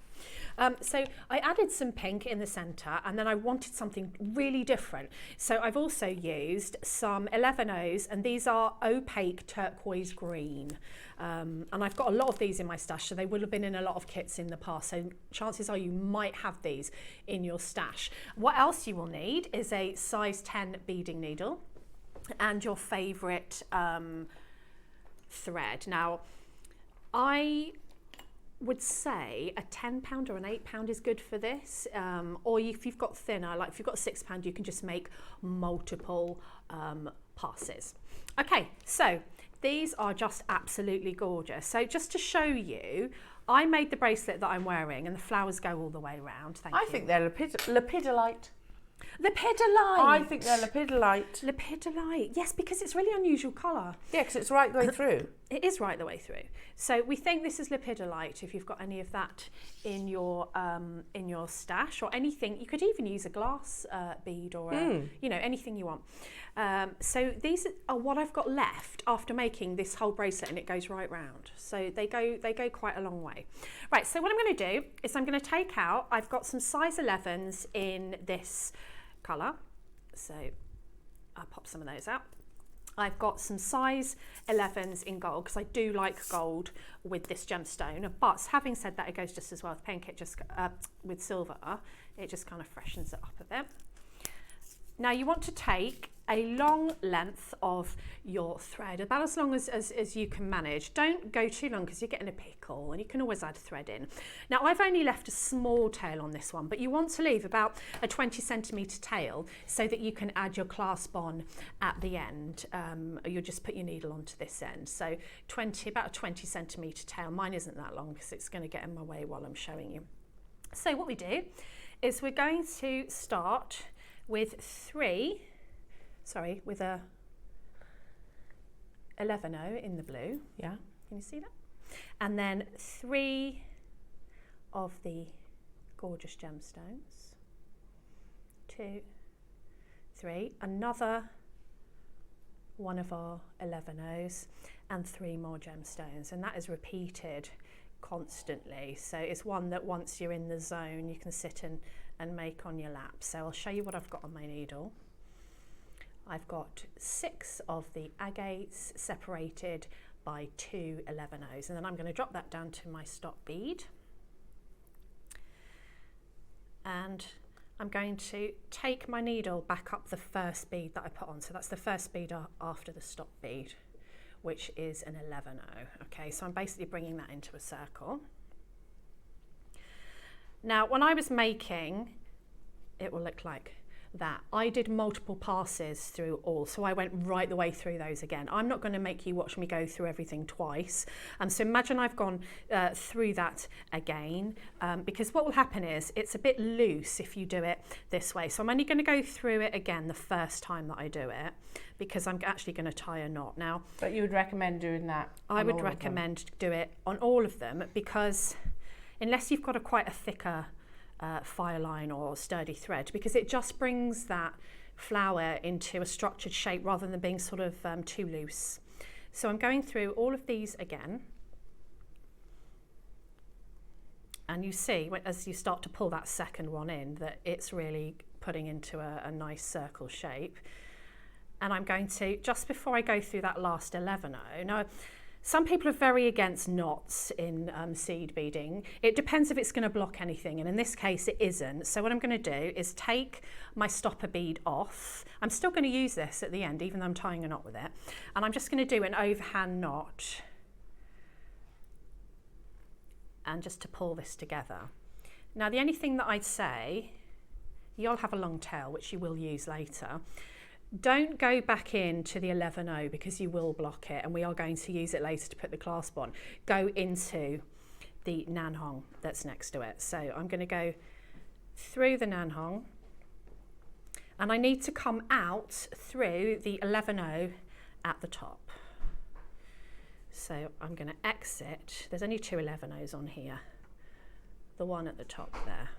So I added some pink in the centre, and then I wanted something really different. So I've also used some 11Os, and these are opaque turquoise green. And I've got a lot of these in my stash, so they will have been in a lot of kits in the past. So chances are you might have these in your stash. What else you will need is a size 10 beading needle and your favourite thread. Now, I would say a £10 or an £8 is good for this, or if you've got thinner, like if you've got a £6, you can just make multiple passes. Okay, so these are just absolutely gorgeous. So just to show you, I made the bracelet that I'm wearing, and the flowers go all the way around. Thank you. I think they're lepidolite. Lepidolite. I think they're lepidolite. Lepidolite. Yes, because it's really unusual colour. Yeah, because it's right the way through. It is right the way through. So we think this is lepidolite. If you've got any of that in your stash or anything, you could even use a glass bead or you know, anything you want. So these are what I've got left after making this whole bracelet, and it goes right round. So they go quite a long way. Right. So what I'm going to do is I'm going to take out. I've got some size 11s in this colour. So I'll pop some of those out. I've got some size 11s in gold because I do like gold with this gemstone. But having said that, it goes just as well with pink. It just with silver, it just kind of freshens it up a bit. Now you want to take a long length of your thread, about as long as you can manage. Don't go too long because you're getting a pickle, and you can always add thread in. Now I've only left a small tail on this one, but you want to leave about a 20 centimetre tail so that you can add your clasp on at the end. You'll just put your needle onto this end. So about a 20 centimetre tail. Mine isn't that long because it's going to get in my way while I'm showing you. So what we do is we're going to start with with a 11O in the blue. Yeah. Can you see that? And then 3 of the gorgeous gemstones. 2, 3. Another one of our 11Os and 3 more gemstones. And that is repeated constantly. So it's one that once you're in the zone, you can sit and make on your lap. So I'll show you what I've got on my needle. I've got 6 of the agates separated by 2 11Os, and then I'm going to drop that down to my stop bead, and I'm going to take my needle back up the first bead that I put on. So that's the first bead after the stop bead, which is an 11O. Okay, so I'm basically bringing that into a circle. Now when I was making, it will look like that. I did multiple passes through all, so I went right the way through those again. I'm not going to make you watch me go through everything twice. So imagine I've gone through that again, because what will happen is it's a bit loose if you do it this way. So I'm only going to go through it again the first time that I do it, because I'm actually going to tie a knot now. But you would recommend doing that? I would recommend do it on all of them, because unless you've got quite a thicker fire line or sturdy thread, because it just brings that flower into a structured shape rather than being sort of too loose. So I'm going through all of these again, and you see as you start to pull that second one in that it's really putting into a nice circle shape. And I'm going to, just before I go through that last 11O, now some people are very against knots in seed beading. It depends if it's going to block anything, and in this case it isn't. So what I'm going to do is take my stopper bead off. I'm still going to use this at the end, even though I'm tying a knot with it. And I'm just going to do an overhand knot, and just to pull this together. Now the only thing that I'd say, you'll have a long tail, which you will use later. Don't go back into the 11O because you will block it, and we are going to use it later to put the clasp on. Go into the nanhong that's next to it. So I'm going to go through the nanhong, and I need to come out through the 11-0 at the top. So I'm going to exit. There's only 2 11-0s on here. The one at the top there.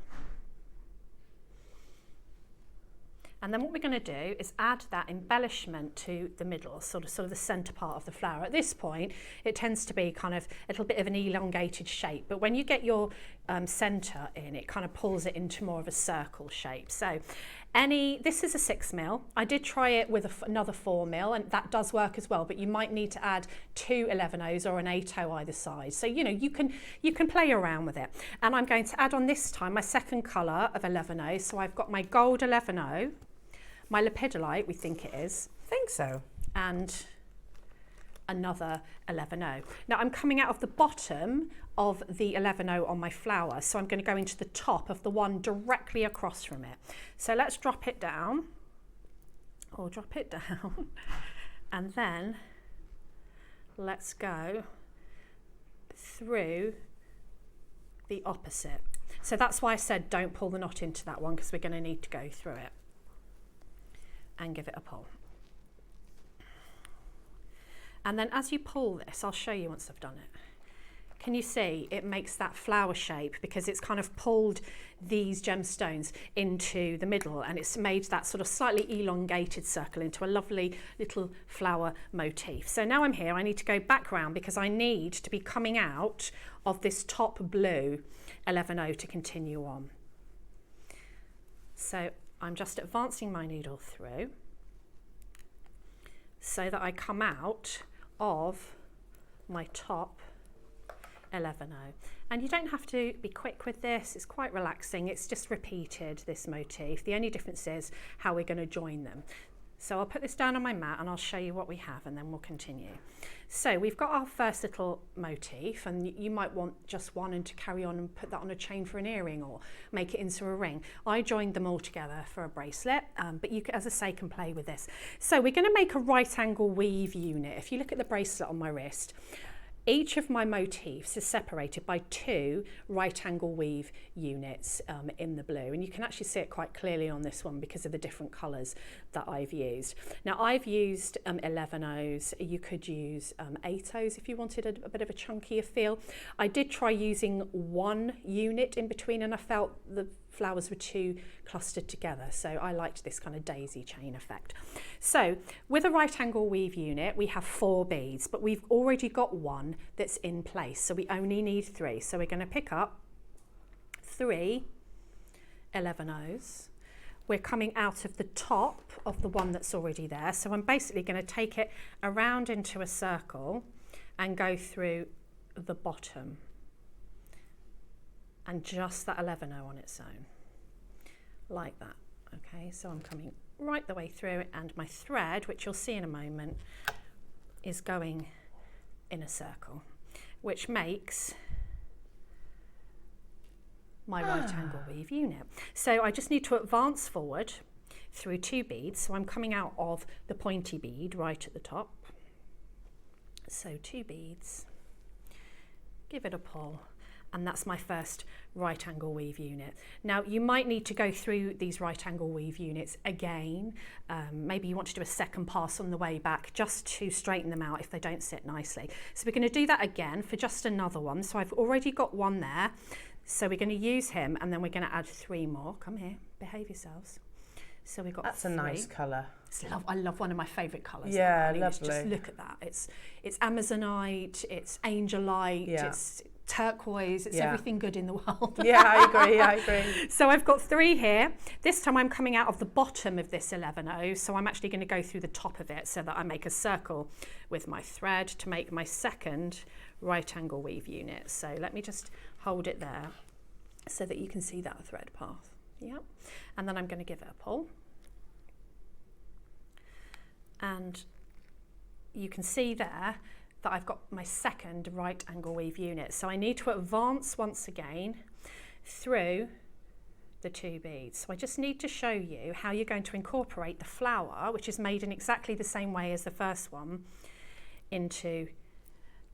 And then what we're going to do is add that embellishment to the middle, sort of the centre part of the flower. At this point, it tends to be kind of a little bit of an elongated shape, but when you get your centre in, it kind of pulls it into more of a circle shape. So this is a 6mm. I did try it with another 4mm, and that does work as well, but you might need to add 2 11-0s or an 8-0 either side. So, you know, you can play around with it. And I'm going to add on this time my second colour of 11-0. So I've got my gold 11-0, my lepidolite, we think it is. I think so. And another 11-0. Now I'm coming out of the bottom of the 11-0 on my flower, so I'm going to go into the top of the one directly across from it. So let's drop it down, or drop it down, and then let's go through the opposite. So that's why I said don't pull the knot into that one, because we're going to need to go through it and give it a pull. And then as you pull this, I'll show you once I've done it. Can you see it makes that flower shape because it's kind of pulled these gemstones into the middle, and it's made that sort of slightly elongated circle into a lovely little flower motif. So now I'm here, I need to go back round because I need to be coming out of this top blue 11-0 to continue on. So I'm just advancing my needle through so that I come out of my top 11-0. And you don't have to be quick with this, it's quite relaxing, it's just repeated, this motif. The only difference is how we're going to join them. So I'll put this down on my mat and I'll show you what we have, and then we'll continue. So we've got our first little motif, and you might want just one and to carry on and put that on a chain for an earring or make it into a ring. I joined them all together for a bracelet, but you, as I say, can play with this. So we're going to make a right angle weave unit. If you look at the bracelet on my wrist, each of my motifs is separated by 2 right angle weave units in the blue, and you can actually see it quite clearly on this one because of the different colours that I've used. Now I've used 11-0s, you could use 8-0s if you wanted a bit of a chunkier feel. I did try using 1 unit in between, and I felt the flowers were too clustered together, so I liked this kind of daisy chain effect. So with a right angle weave unit we have 4 beads, but we've already got 1 that's in place, so we only need 3. So we're going to pick up 3 11-0s. We're coming out of the top of the one that's already there, so I'm basically going to take it around into a circle and go through the bottom, and just that 11-0 on its own, like that. Okay, so I'm coming right the way through it, and my thread, which you'll see in a moment, is going in a circle, which makes my right angle weave unit. So I just need to advance forward through 2 beads. So I'm coming out of the pointy bead right at the top. So 2 beads, give it a pull, and that's my first right angle weave unit. Now you might need to go through these right angle weave units again. Maybe you want to do a second pass on the way back just to straighten them out if they don't sit nicely. So we're going to do that again for just another one. So I've already got 1 there. So we're going to use him, and then we're going to add 3 more. Come here, behave yourselves. So we've got That's 3. a nice colour. I love one of my favourite colours. Yeah, lovely. lovely. Just look at that. It's Amazonite, it's Angelite, Yeah. it's turquoise, it's Yeah. everything good in the world. Yeah, I agree. So I've got 3 here. This time I'm coming out of the bottom of this 11-0, so I'm actually going to go through the top of it so that I make a circle with my thread to make my second right angle weave unit. So let me just hold it there so that you can see that thread path. Yeah, and then I'm going to give it a pull, and you can see there that I've got my second right angle weave unit. So I need to advance once again through the 2 beads. So I just need to show you how you're going to incorporate the flower, which is made in exactly the same way as the first one, into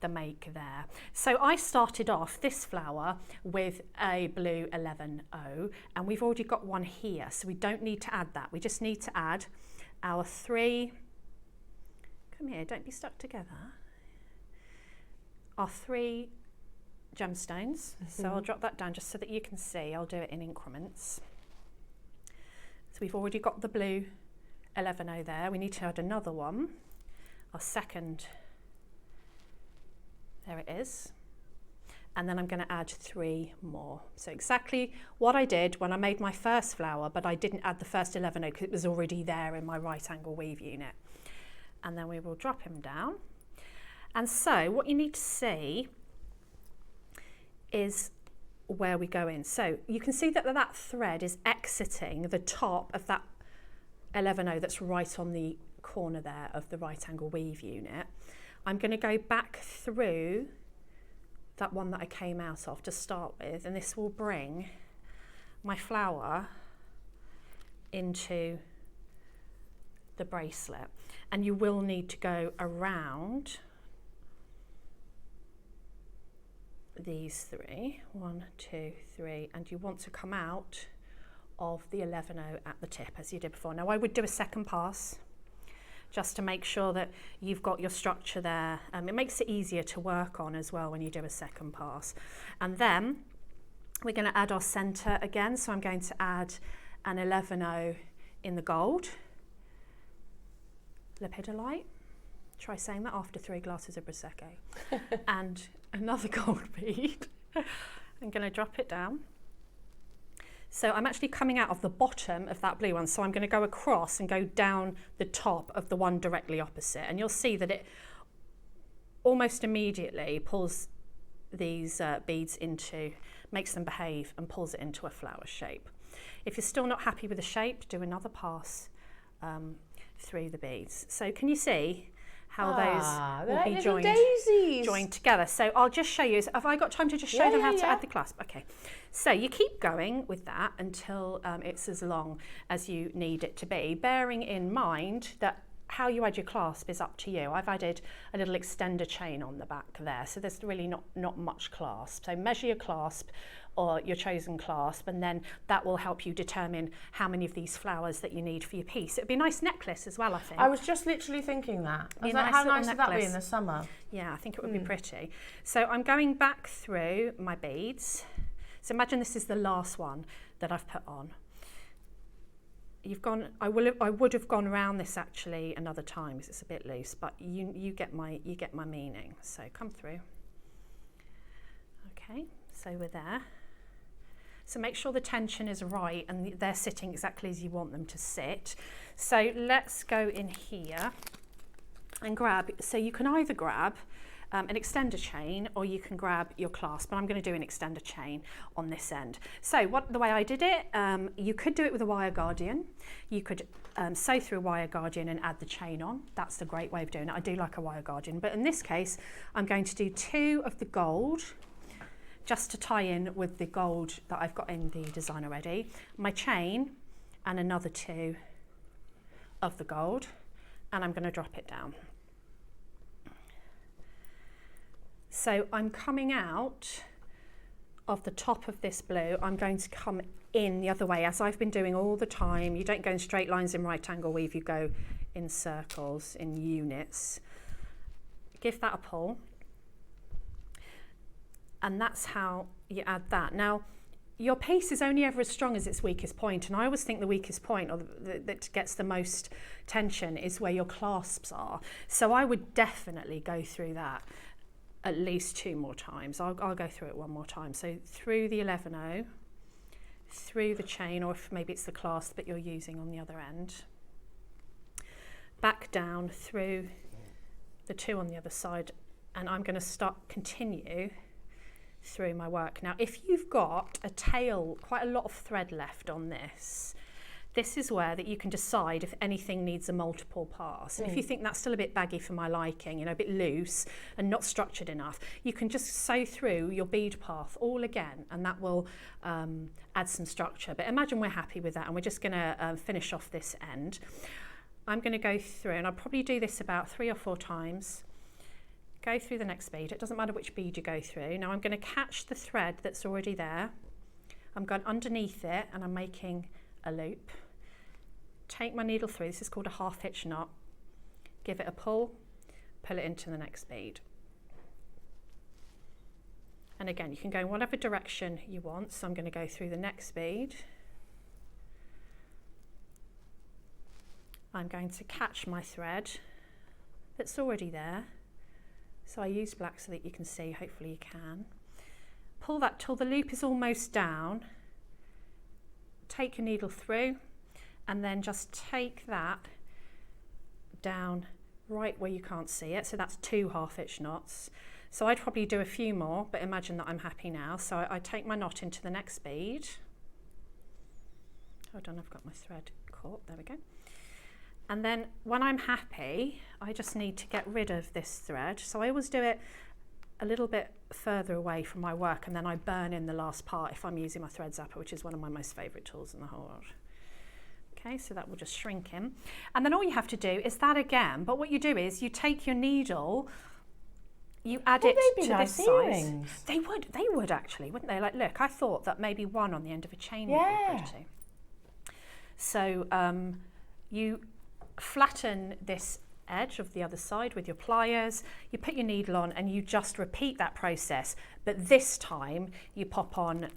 the make there. So I started off this flower with a blue 11.0, and we've already got one here, so we don't need to add that. We just need to add our 3, come here, don't be stuck together, our 3 gemstones. So I'll drop that down just so that you can see. I'll do it in increments. So we've already got the blue 11.0 there. We need to add another one, our second. There it is. And then I'm going to add 3 more. So exactly what I did when I made my first flower, but I didn't add the first 11.0 because it was already there in my right angle weave unit. And then we will drop him down. And so what you need to see is where we go in. So you can see that that thread is exiting the top of that 11.0 that's right on the corner there of the right angle weave unit. I'm going to go back through that one that I came out of to start with, and this will bring my flower into the bracelet. And you will need to go around these 3, 1, 2, 3, and you want to come out of the 11.0 at the tip as you did before. Now I would do a second pass just to make sure that you've got your structure there. It makes it easier to work on as well when you do a second pass. And then we're going to add our centre again, so I'm going to add an 11.0 in the gold lepidolite. Try saying that after 3 glasses of Prosecco. And another gold bead. I'm going to drop it down. So I'm actually coming out of the bottom of that blue one, so I'm going to go across and go down the top of the one directly opposite, and you'll see that it almost immediately pulls these beads into, makes them behave and pulls it into a flower shape. If you're still not happy with the shape, do another pass through the beads. So can you see how those will be joined together? So I'll just show you. Have I got time to just show them how to add the clasp? Okay. So you keep going with that until it's as long as you need it to be, bearing in mind that how you add your clasp is up to you. I've added a little extender chain on the back there, so there's really not much clasp. So measure your clasp or your chosen clasp, and then that will help you determine how many of these flowers that you need for your piece. It'd be a nice necklace as well, I think. I was just literally thinking that. I was like, how nice would that be in the summer? Yeah, I think it would be pretty. So I'm going back through my beads. So imagine this is the last one that I've put on. You've gone. I would have gone around this actually another time because it's a bit loose, but you get my meaning. So come through. Okay, so we're there. So make sure the tension is right and they're sitting exactly as you want them to sit. So let's go in here and grab. So you can either grab an extender chain, or you can grab your clasp, and I'm going to do an extender chain on this end. So the way I did it, you could do it with a wire guardian. You could sew through a wire guardian and add the chain on. That's the great way of doing it. I do like a wire guardian, but in this case, I'm going to do 2 of the gold, just to tie in with the gold that I've got in the design already, my chain, and another 2 of the gold, and I'm going to drop it down. So I'm coming out of the top of this blue. I'm going to come in the other way, as I've been doing all the time. You don't go in straight lines in right angle weave, you go in circles, in units. Give that a pull. And that's how you add that. Now, your piece is only ever as strong as its weakest point, and I always think the weakest point, or that gets the most tension, is where your clasps are. So I would definitely go through that at least 2 more times. I'll go through it one more time. So through the 11.0, through the chain, or if maybe it's the clasp that you're using on the other end, back down through the 2 on the other side, and I'm going to continue through my work. Now, if you've got a tail, quite a lot of thread left on this, this is where that you can decide if anything needs a multiple pass. And if you think that's still a bit baggy for my liking, you know, a bit loose and not structured enough, you can just sew through your bead path all again, and that will add some structure. But imagine we're happy with that, and we're just going to finish off this end. I'm going to go through, and I'll probably do this about 3 or 4 times, Go through the next bead. It doesn't matter which bead you go through. Now I'm going to catch the thread that's already there. I'm going underneath it and I'm making a loop. Take my needle through. This is called a half hitch knot. Give it a pull it into the next bead. And again, you can go in whatever direction you want. So I'm going to go through the next bead. I'm going to catch my thread that's already there. So I use black so that you can see, hopefully you can. Pull that till the loop is almost down. Take your needle through and then just take that down right where you can't see it. So that's 2 half hitch knots. So I'd probably do a few more, but imagine that I'm happy now. So I take my knot into the next bead. Hold on, I've got my thread caught, there we go. And then when I'm happy, I just need to get rid of this thread. So I always do it a little bit further away from my work, and then I burn in the last part if I'm using my thread zapper, which is one of my most favourite tools in the whole world. Okay, so that will just shrink in. And then all you have to do is that again, but what you do is you take your needle, you add it to this size. They would actually, wouldn't they? Like, look, I thought that maybe one on the end of a chain would be pretty. So you flatten this edge of the other side with your pliers, you put your needle on and you just repeat that process, but this time you pop on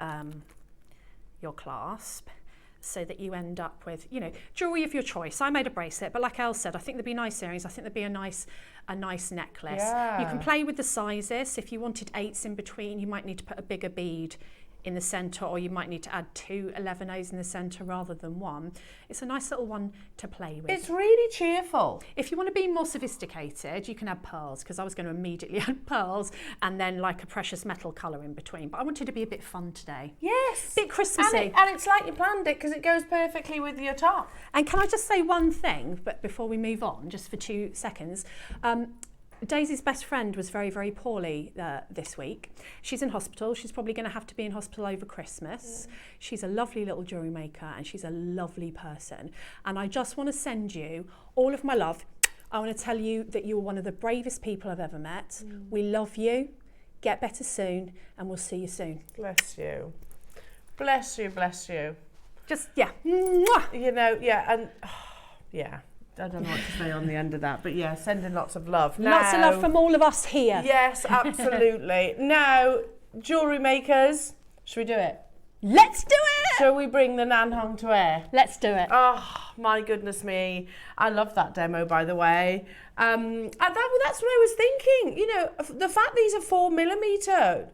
your clasp so that you end up with, you know, jewellery of your choice. I made a bracelet, but like Elle said, I think there'd be nice earrings, I think there'd be a nice necklace. Yeah. You can play with the sizes. If you wanted 8s in between, you might need to put a bigger bead in the centre, or you might need to add 2 11Os in the centre rather than 1. It's a nice little one to play with. It's really cheerful. If you want to be more sophisticated, you can add pearls, because I was going to immediately add pearls and then like a precious metal colour in between. But I wanted to be a bit fun today. Yes. Bit Christmassy. And it's like you planned it, because it goes perfectly with your top. And can I just say one thing, but before we move on, just for 2 seconds. Daisy's best friend was very, very poorly this week. She's in hospital. She's probably going to have to be in hospital over Christmas. She's a lovely little jewellery maker and she's a lovely person. And I just want to send you all of my love. I want to tell you that you're one of the bravest people I've ever met. We love you. Get better soon and we'll see you soon. Bless you. Bless you, bless you. Just, yeah. Mwah! You know, yeah, and yeah. I don't know what to say on the end of that, but yeah, sending lots of love. Lots of love from all of us here. Yes, absolutely. Now, jewellery makers, should we do it? Let's do it! Shall we bring the Nanhong to air? Let's do it. Oh, my goodness me. I love that demo, by the way. And that's what I was thinking. You know, the fact these are 4mm.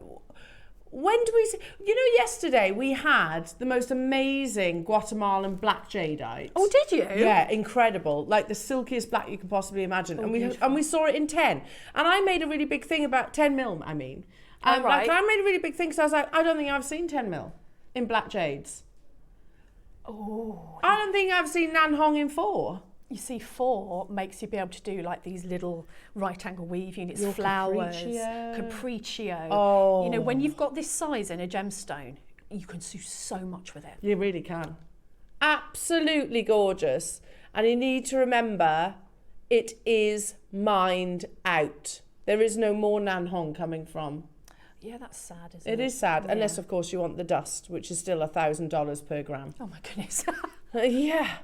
When do we see, you know, yesterday we had the most amazing Guatemalan black jadeite. Oh, did you? Yeah, incredible. Like the silkiest black you could possibly imagine. Oh, and we saw it in 10. And I made a really big thing about 10mm, I mean. Right. Like, I made a really big thing, so I was like, I don't think I've seen 10mm in black jades. Oh. I don't think I've seen Nanhong in 4. You see, 4 makes you be able to do like these little right angle weave units, Your flowers, capriccio. Oh. You know, when you've got this size in a gemstone, you can do so much with it. You really can. Absolutely gorgeous. And you need to remember, it is mined out. There is no more Nanhong coming from. Yeah, that's sad, isn't it? It is sad, Yeah. unless of course you want the dust, which is still $1,000 per gram. Oh my goodness. Yeah.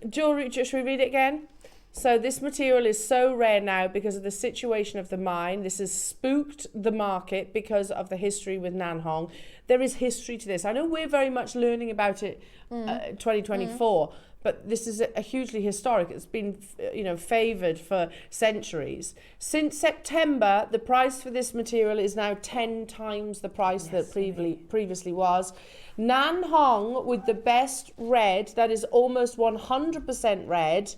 Jewelry, should we read it again? So this material is so rare now because of the situation of the mine. This has spooked the market because of the history with Nanhong. There is history to this. I know we're very much learning about it 2024, but this is a hugely historic. It's been, you know, favoured for centuries. Since September, the price for this material is now 10 times the price that previously was. Nanhong with the best red, that is almost 100% red,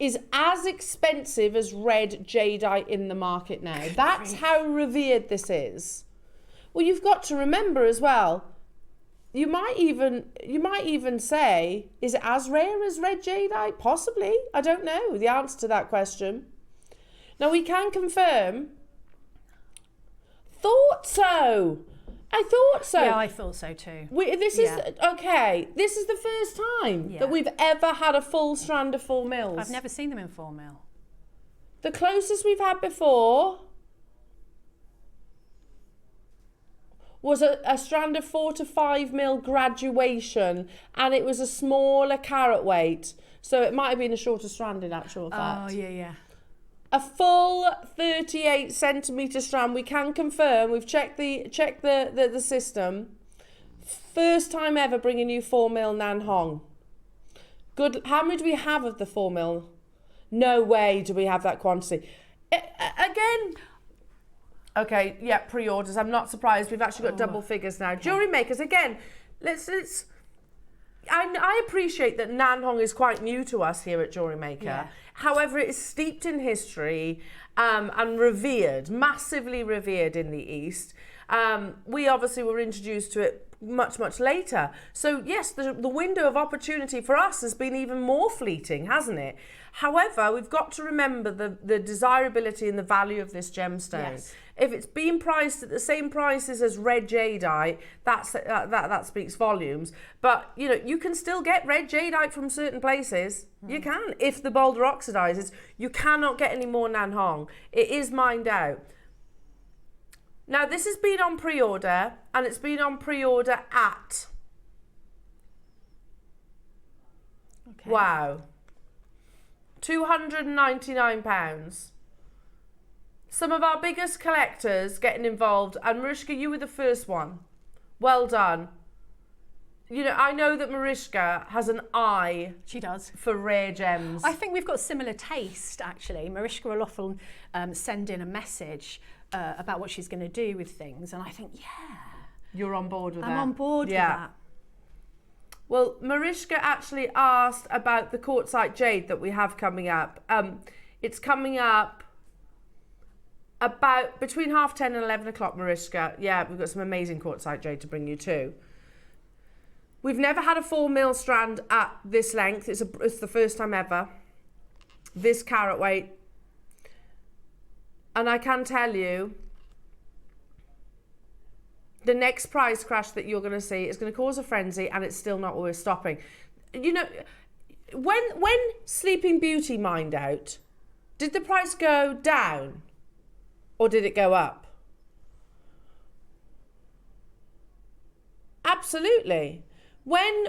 is as expensive as red jadeite in the market now. That's how revered this is. Well, you've got to remember as well, you might even say, is it as rare as red jadeite? Possibly. I don't know the answer to that question. Now we can confirm. Thought so. I thought so. Yeah, I thought so too. This is the first time that we've ever had a full strand of 4 mils. I've never seen them in 4mm. The closest we've had before was a strand of 4 to 5 mil graduation, and it was a smaller carat weight. So it might have been a shorter strand in actual fact. Oh, yeah. A full 38 centimetre strand. We can confirm. We've checked the system. First time ever bringing you 4 mil Nan Hong. Good. How many do we have of the 4 mil? No way do we have that quantity. Again. Okay, yeah, pre-orders. I'm not surprised. We've actually got double figures now. Jewellery makers, again, let's I appreciate that Nan Hong is quite new to us here at Jewellery Maker. Yeah. However, it is steeped in history and revered, massively revered in the East. We obviously were introduced to it much, much later. So yes, the window of opportunity for us has been even more fleeting, hasn't it? However, we've got to remember the desirability and the value of this gemstone. Yes. If it's being priced at the same prices as red jadeite, that speaks volumes. But you know, you can still get red jadeite from certain places. You can. If the boulder oxidizes, you cannot get any more Nan Hong. It is mined out. Now this has been on pre-order, and it's been on pre-order at wow, £299. Some of our biggest collectors getting involved, and Mariska, you were the first one. Well done. You know, I know that Mariska has an eye. She does. For rare gems. I think we've got similar taste, actually. Mariska will often send in a message about what she's going to do with things, and I think, yeah. You're on board with that? I'm on board with that. Well, Mariska actually asked about the quartzite jade that we have coming up. It's coming up about between 10:30 and 11 o'clock, Mariska. Yeah, we've got some amazing quartzite jade to bring you too. We've never had a 4 mil strand at this length. It's the first time ever. This carat weight. And I can tell you, the next price crash that you're going to see is going to cause a frenzy, and it's still not worth stopping. You know, when Sleeping Beauty mined out, did the price go down or did it go up? Absolutely. When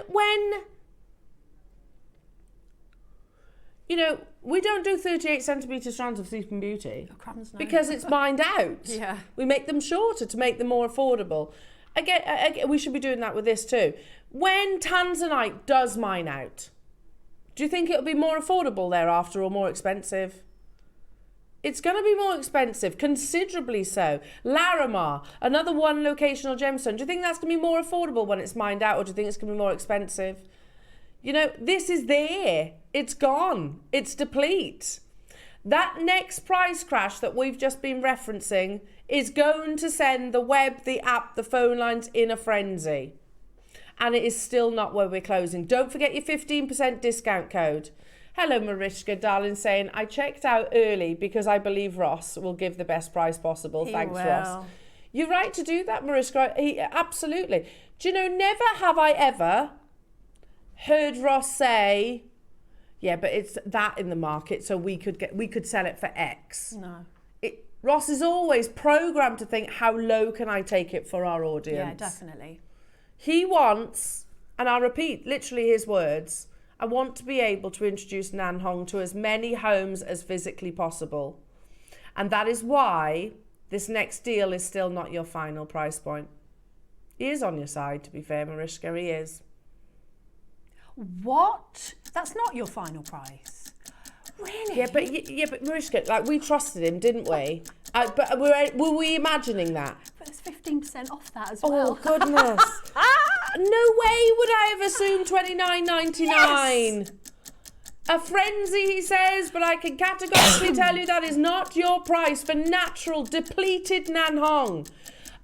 you know, we don't do 38 centimetre strands of Sleeping Beauty because it's mined out. Yeah. We make them shorter to make them more affordable. Again, we should be doing that with this too. When Tanzanite does mine out, do you think it'll be more affordable thereafter or more expensive? It's going to be more expensive, considerably so. Larimar, another one locational gemstone. Do you think that's going to be more affordable when it's mined out, or do you think it's going to be more expensive? You know, this is there. It's gone. It's deplete. That next price crash that we've just been referencing is going to send the web, the app, the phone lines in a frenzy. And it is still not where we're closing. Don't forget your 15% discount code. Hello, Mariska, darling, saying, I checked out early because I believe Ross will give the best price possible. Thanks, Ross. You're right to do that, Mariska. Absolutely. Do you know, never have I ever heard Ross say, yeah, but it's that in the market, so we could sell it for X. No. Ross is always programmed to think, how low can I take it for our audience? Yeah, definitely. He wants, and I'll repeat literally his words, I want to be able to introduce Nan Hong to as many homes as physically possible. And that is why this next deal is still not your final price point. He is on your side, to be fair, Mariska, he is. What? That's not your final price. Really? Yeah, but Mariska, like, we trusted him, didn't we? But were we imagining that? But there's 15% off that as well. Oh, goodness. No way would I have assumed $29.99. Yes. A frenzy, he says, but I can categorically tell you that is not your price for natural, depleted Nan Hong.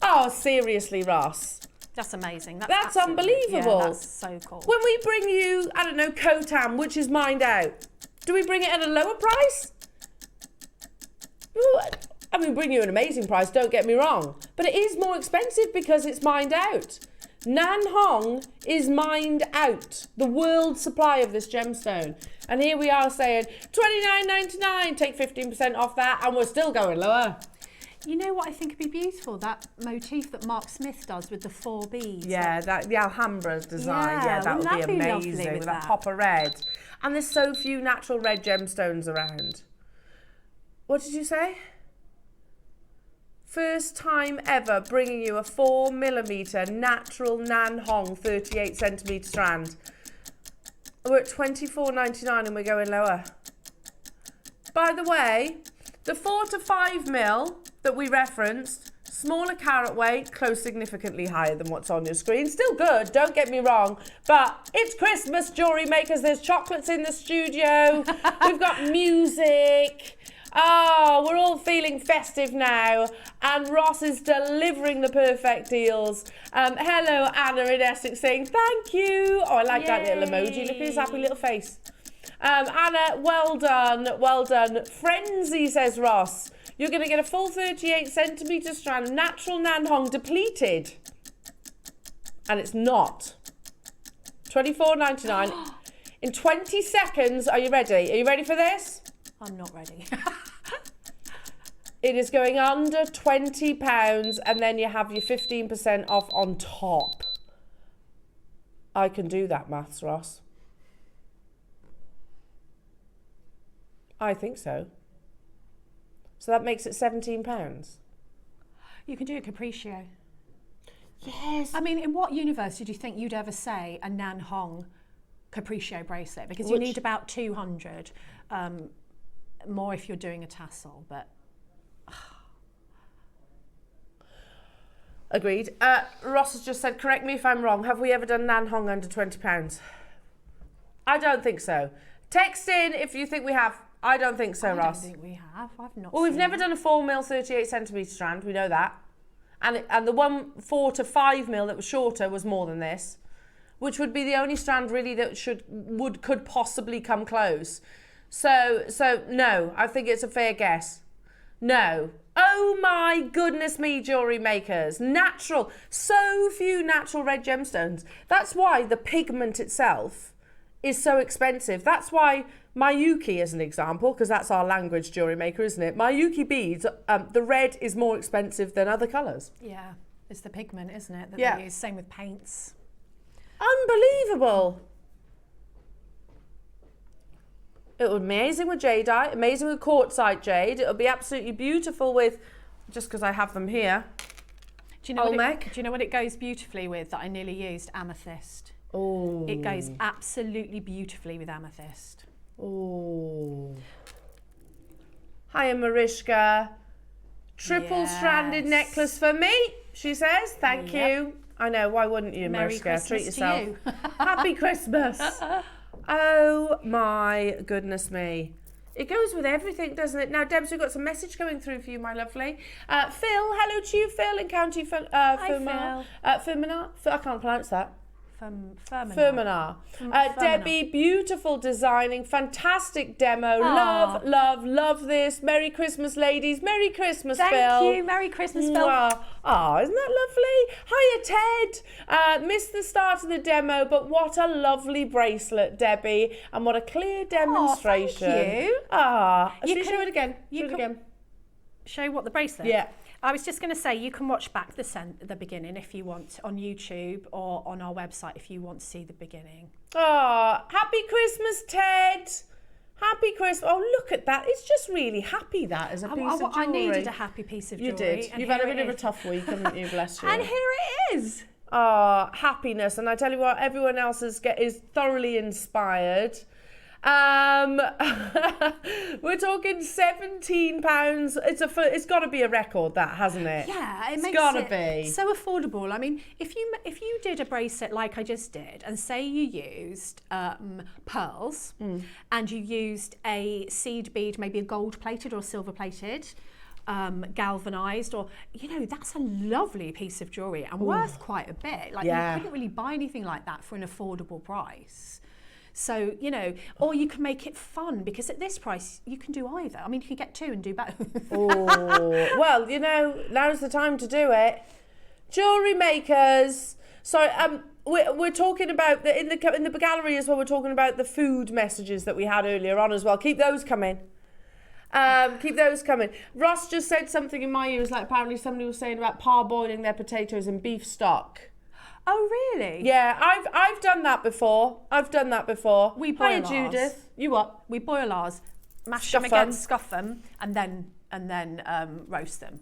Oh, seriously, Ross. That's amazing. That's unbelievable. Yeah, that's so cool. When we bring you, I don't know, Khotam, which is mined out, do we bring it at a lower price? I mean, we bring you an amazing price, don't get me wrong. But it is more expensive because it's mined out. Nan Hong is mined out, the world supply of this gemstone. And here we are saying $29.99, take 15% off that, and we're still going lower. You know what I think would be beautiful? That motif that Mark Smith does with the 4 beads. Yeah, the Alhambra design. Yeah, that would be amazing with that pop of red. And there's so few natural red gemstones around. What did you say? First time ever bringing you a 4mm natural Nan Hong 38cm strand. We're at $24.99 and we're going lower. By the way, the 4 to 5mm that we referenced, smaller carat weight, close significantly higher than what's on your screen. Still good, don't get me wrong, but it's Christmas, jewellery makers. There's chocolates in the studio. We've got music. Oh, we're all feeling festive now, and Ross is delivering the perfect deals. Hello, Anna in Essex saying thank you. Oh, I like that little emoji. Look at his happy little face. Anna, well done, well done. Frenzy, says Ross. You're going to get a full 38cm strand, natural Nan Hong depleted. And it's not. $24.99. In 20 seconds, are you ready? Are you ready for this? I'm not ready. It is going under £20, and then you have your 15% off on top. I can do that maths, Ross. I think so. So that makes it £17. You can do a capriccio. Yes. I mean, in what universe did you think you'd ever say a Nan Hong capriccio bracelet? Because you need about 200. More if you're doing a tassel, but... Agreed. Ross has just said, correct me if I'm wrong, have we ever done Nan Hong under £20? I don't think so. Text in if you think we have. I don't think so, Ross. I don't think we have. I've not Well, we've never done a 4mm 38cm strand, we know that. And the one 4 to 5mm that was shorter was more than this, which would be the only strand really that could possibly come close. So no, I think it's a fair guess. No. Oh my goodness me, jewellery makers. Natural. So few natural red gemstones. That's why the pigment itself is so expensive. That's why Mayuki, as an example, because that's our language, jewellery maker, isn't it? Mayuki beads, the red is more expensive than other colours. Yeah, it's the pigment, isn't it, that they use. Same with paints. Unbelievable. It would be amazing with jadeite, amazing with quartzite jade. It would be absolutely beautiful with, just because I have them here, do you know what it goes beautifully with that I nearly used? Amethyst. Oh. It goes absolutely beautifully with amethyst. Oh. Hiya, Marishka. Triple stranded necklace for me, she says. Thank you. I know, why wouldn't you, Merry Marishka? Christmas Treat yourself. to you. Happy Christmas. Oh my goodness me. It goes with everything, doesn't it? Now, Debs, we've got some message coming through for you, my lovely. Phil, hello to you, Phil, in County Fermanagh. Fermanagh? I can't pronounce that. Fermanagh. Debbie, beautiful designing, fantastic demo. Love, love, love this. Merry Christmas, ladies. Merry Christmas, Phil. Thank you. Merry Christmas, Phil. Oh, isn't that lovely? Hiya, Ted. Missed the start of the demo, but what a lovely bracelet, Debbie, and what a clear demonstration. Thank you. Should we show it again? Show what the bracelet? Yeah. I was just going to say, you can watch back the beginning if you want on YouTube or on our website if you want to see the beginning. Oh, happy Christmas, Ted. Happy Christmas. Oh, look at that. It's just really happy, that, as a piece of jewellery. I needed a happy piece of jewellery. You did. You've had a bit of a tough week, haven't you? Bless you. And here it is. Oh, happiness. And I tell you what, everyone else is thoroughly inspired. We're talking £17. It's got to be a record, that, hasn't it? Yeah, it's got to be so affordable. I mean, if you did a bracelet like I just did, and say you used pearls, and you used a seed bead, maybe a gold plated or silver plated, galvanized, or that's a lovely piece of jewellery and worth quite a bit. Like, you couldn't really buy anything like that for an affordable price. So, or you can make it fun, because at this price, you can do either. I mean, you can get two and do both. Oh, well, now's the time to do it. Jewellery makers, So we're talking about in the gallery as well. We're talking about the food messages that we had earlier on as well. Keep those coming. Keep those coming. Ross just said something in my ears, like apparently somebody was saying about parboiling their potatoes in beef stock. Oh, really? Yeah, I've done that before. We boil Hiya, ours. Judith. You what? We boil ours, mash Scuff them again, them. scuff them, and then roast them.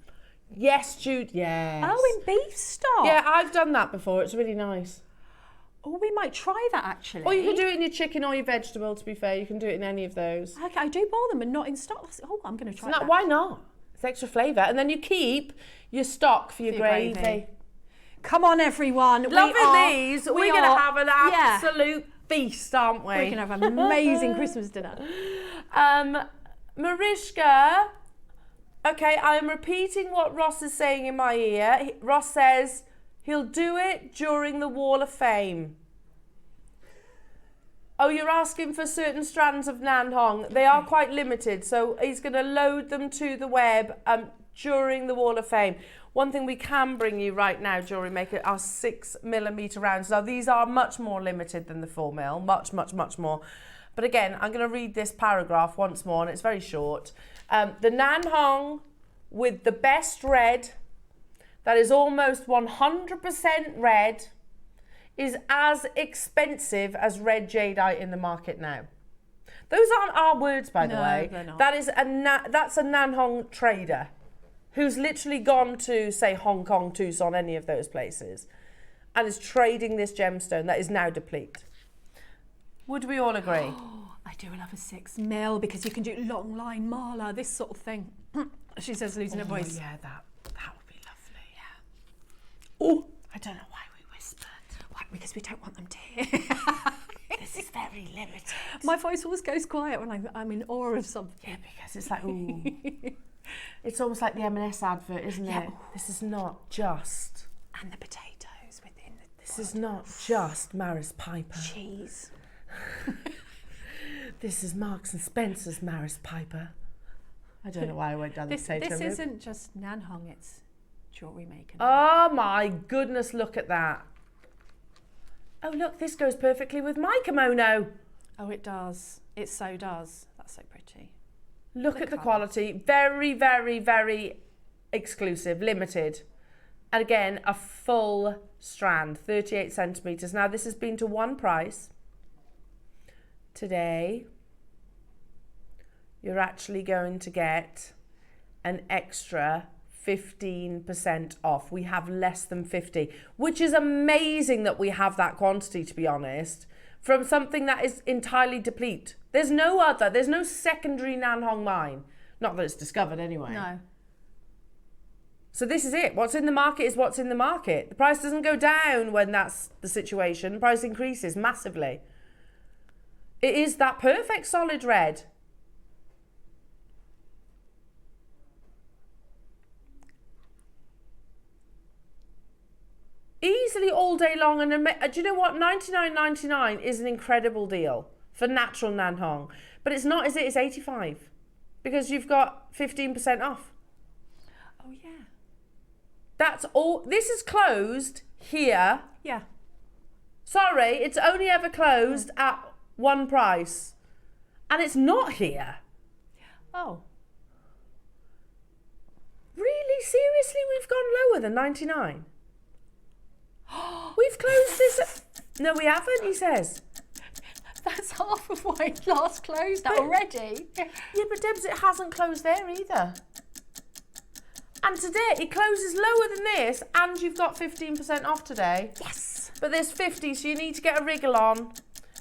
Yes, Jude. Yes. Oh, in beef stock. Yeah, I've done that before. It's really nice. Oh, we might try that actually. Or you can do it in your chicken or your vegetable, to be fair. You can do it in any of those. Okay, I do boil them, but not in stock. Oh, I'm going to try that. Why not? It's extra flavour. And then you keep your stock for your gravy. Come on, everyone. Loving these. We're going to have an Yeah. absolute feast, aren't we? We're going to have an amazing Christmas dinner. Mariska, okay, I'm repeating what Ross is saying in my ear. Ross says he'll do it during the Wall of Fame. Oh, you're asking for certain strands of Nan Hong. They are quite limited, so he's going to load them to the web during the Wall of Fame. One thing we can bring you right now, Jewellery Maker, are 6mm rounds. Now, these are much more limited than the 4mm, much more. But again, I'm going to read this paragraph once more, and it's very short. The Nan Hong with the best red, that is almost 100% red, is as expensive as red jadeite in the market now. Those aren't our words, by the way. They're not. That's a Nan Hong trader who's literally gone to, say, Hong Kong, Tucson, any of those places, and is trading this gemstone that is now deplete. Would we all agree? I do love a 6mm because you can do long line mala, this sort of thing. She says, losing her voice. Yeah, that would be lovely. Yeah. Oh, I don't know why we whispered. Why? Because we don't want them to hear. This is very limited. My voice always goes quiet when I'm in awe of something. Yeah, because it's like, ooh. It's almost like the M&S advert, isn't Yeah. it? This is not just. And the potatoes within the This is not just Maris Piper. cheese. This is Marks and Spencer's Maris Piper. I don't know why I went down the potato This route. isn't just Nan Hong, it's JewelleryMaker. Oh my goodness, look at that. Oh look, this goes perfectly with my kimono. Oh, it does. It so does. That's so pretty. Look at the quality. Very, very, very exclusive, limited. And again, a full strand, 38 centimetres. Now this has been to one price. Today, you're actually going to get an extra 15% off. We have less than 50, which is amazing that we have that quantity, to be honest, from something that is entirely deplete. There's no secondary Nan Hong mine. Not that it's discovered anyway. No. So this is it. What's in the market is what's in the market. The price doesn't go down when that's the situation. The price increases massively. It is that perfect solid red. Easily all day long. And do you know what? $99.99 is an incredible deal for natural Nan Hong. But it's not, is it? It's $85 because you've got 15% off. Oh, yeah. That's all. This is closed here. Yeah. Sorry, it's only ever closed at one price. And it's not here. Oh. Really? Seriously? We've gone lower than 99? We've closed this. No, we haven't, he says. That's half of what it last closed at already. Yeah, but Debs, it hasn't closed there either. And today, it closes lower than this, and you've got 15% off today. Yes. But there's 50, so you need to get a wriggle on.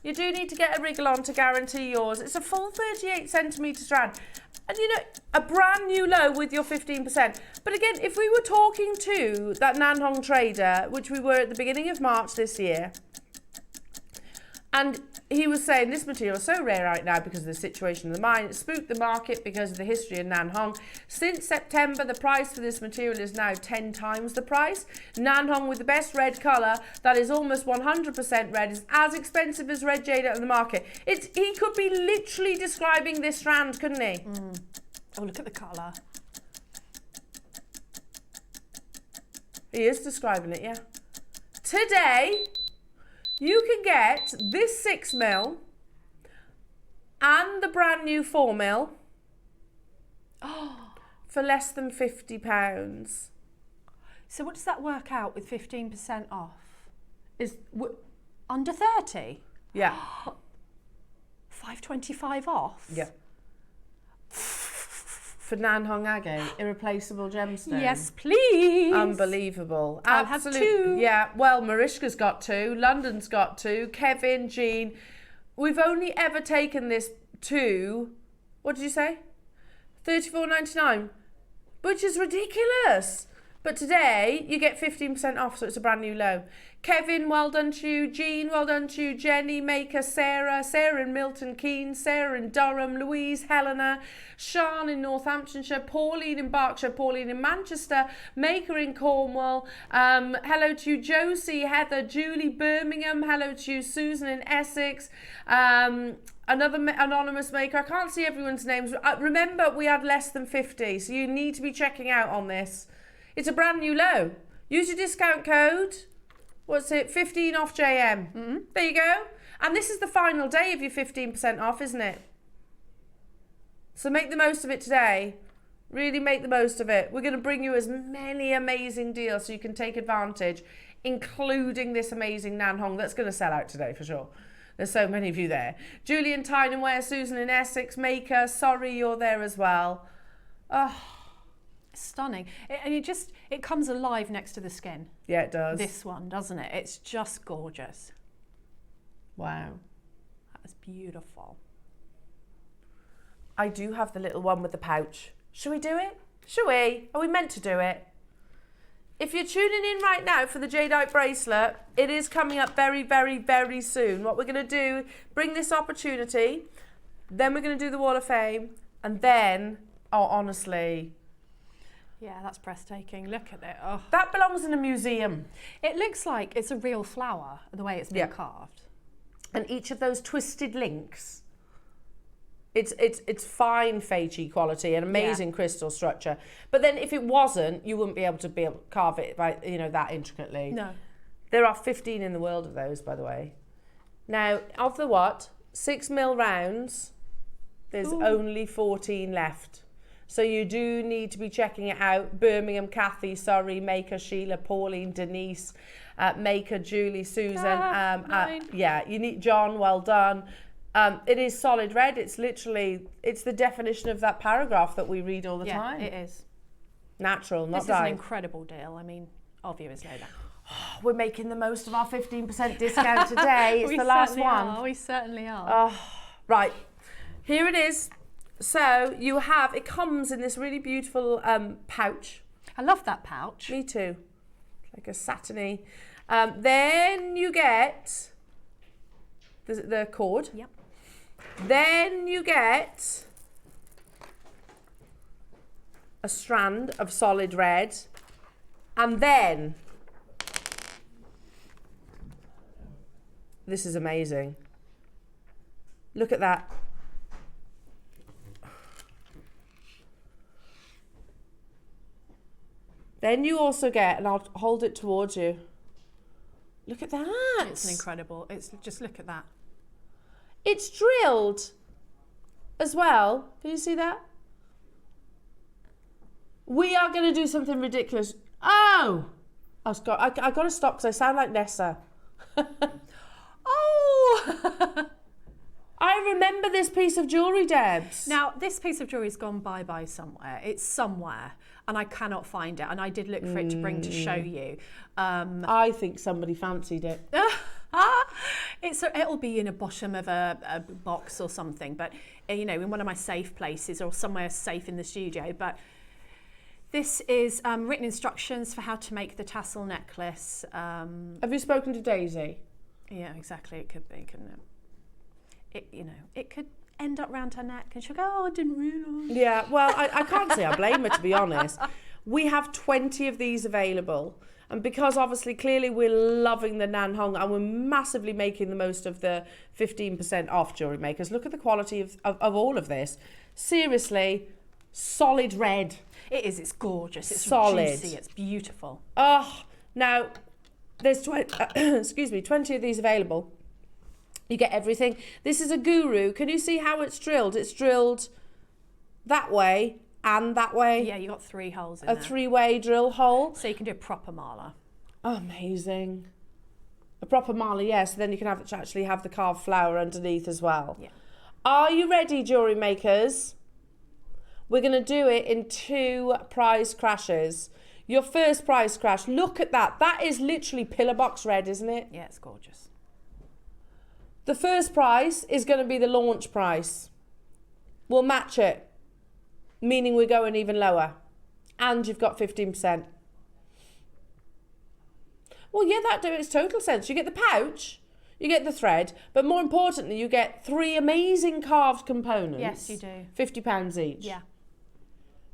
You do need to get a wriggle on to guarantee yours. It's a full 38 centimetre strand. And you know, a brand new low with your 15%. But again, if we were talking to that Nan Hong trader, which we were at the beginning of March this year, and he was saying this material is so rare right now because of the situation of the mine. It spooked the market because of the history of Nan Hong. Since September, the price for this material is now 10 times the price. Nan Hong with the best red colour, that is almost 100% red, is as expensive as red jade on the market. He could be literally describing this strand, couldn't he? Mm. Oh, look at the colour. He is describing it, yeah. today you can get this 6mm and the brand new 4mm for less than £50. So what does that work out with 15% off? Is Under 30? yeah. $5.25 off? Yeah. For Nanhong Agate, irreplaceable gemstone. Yes, please. Unbelievable. I'll have two. Yeah, well, Marishka's got 2, London's got 2, Kevin, Jean. We've only ever taken this to, what did you say? $34.99, which is ridiculous. But today, you get 15% off, so it's a brand new low. Kevin, well done to you. Jean, well done to you. Jenny, Maker, Sarah in Milton Keynes, Sarah in Durham, Louise, Helena, Sean in Northamptonshire, Pauline in Berkshire, Pauline in Manchester, Maker in Cornwall. Hello to you, Josie, Heather, Julie, Birmingham. Hello to you, Susan in Essex. Another anonymous maker. I can't see everyone's names. Remember, we had less than 50, so you need to be checking out on this. It's a brand new low. Use your discount code. What's it? 15 off JM. Mm-hmm. There you go. And this is the final day of your 15% off, isn't it? So make the most of it today. Really make the most of it. We're going to bring you as many amazing deals so you can take advantage, including this amazing Nanhong that's going to sell out today for sure. There's so many of you there. Julian Tynanware, Susan in Essex, Maker, sorry you're there as well. Oh. Stunning. And it comes alive next to the skin. Yeah, it does. This one, doesn't it? It's just gorgeous. Wow. That's beautiful. I do have the little one with the pouch. Should we do it? Should we? Are we meant to do it? If you're tuning in right now for the Jadeite bracelet, it is coming up very, very, very soon. What we're going to do, bring this opportunity, then we're going to do the Wall of Fame, and then, oh, honestly... Yeah, that's breathtaking. Look at it. Oh. That belongs in a museum. It looks like it's a real flower, the way it's been carved. And each of those twisted links, it's fine Feichi quality and amazing crystal structure. But then if it wasn't, you wouldn't be able to carve it by, that intricately. No. There are 15 in the world of those, by the way. Now, of the 6mm rounds, there's only 14 left. So you do need to be checking it out. Birmingham, Kathy, sorry, Maker, Sheila, Pauline, Denise, Maker, Julie, Susan. Yeah, you need John, well done. It is solid red. It's the definition of that paragraph that we read all the time. Yeah, it is. Natural, not dyed. This is an incredible deal. I mean, all viewers know that. We're making the most of our 15% discount today. It's the last one. We certainly are. Right, here it is. So it comes in this really beautiful pouch. I love that pouch. Me too. Like a satiny. Then you get the cord. Yep. Then you get a strand of solid red. And then, this is amazing. Look at that. Then you also get, and I'll hold it towards you. Look at that. It's incredible. Just look at that. It's drilled as well. Can you see that? We are going to do something ridiculous. Oh! I got to stop because I sound like Nessa. Oh! I remember this piece of jewellery, Debs. Now, this piece of jewellery's gone bye-bye somewhere. It's somewhere, and I cannot find it. And I did look for it to bring to show you. I think somebody fancied it. It'll be in a bottom of a box or something, but in one of my safe places or somewhere safe in the studio. But this is written instructions for how to make the tassel necklace. Have you spoken to Daisy? Yeah, exactly. It could be, couldn't it? It could end up round her neck and she'll go, oh, I didn't realise. Yeah, well, I can't say I blame her, to be honest. We have 20 of these available. And because obviously, clearly we're loving the Nanhong and we're massively making the most of the 15% off Jewellery Makers. Look at the quality of all of this. Seriously, solid red. It is, it's gorgeous. It's solid. Juicy, it's beautiful. Oh, now, There's 20 of these available. You get everything. This is a guru. Can you see how it's drilled? It's drilled that way and that way. Yeah, you got 3 holes in A there. 3-way drill hole. So you can do a proper mala. Amazing. A proper mala, yes. Then you can actually have the carved flower underneath as well. Yeah. Are you ready, jewellery makers? We're going to do it in 2 prize crashes. Your first prize crash, look at that. That is literally pillar box red, isn't it? Yeah, it's gorgeous. The first prize is going to be the launch price. We'll match it, meaning we're going even lower. And you've got 15%. Well, yeah, that makes total sense. You get the pouch, you get the thread, but more importantly, you get 3 amazing carved components. Yes, you do. £50 each. Yeah.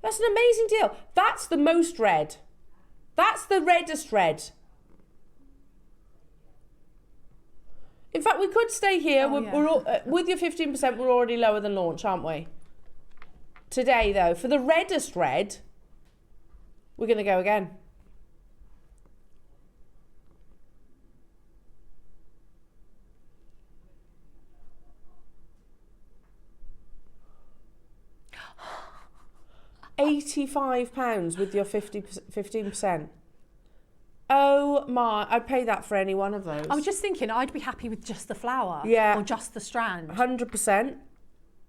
That's an amazing deal. That's the most red. That's the reddest red. In fact, we could stay here. With your 15%, we're already lower than launch, aren't we? Today, though, for the reddest red, we're going to go again. £85 with your 15%. Oh my, I'd pay that for any one of those. I was just thinking I'd be happy with just the flower. Yeah. Or just the strand. 100%.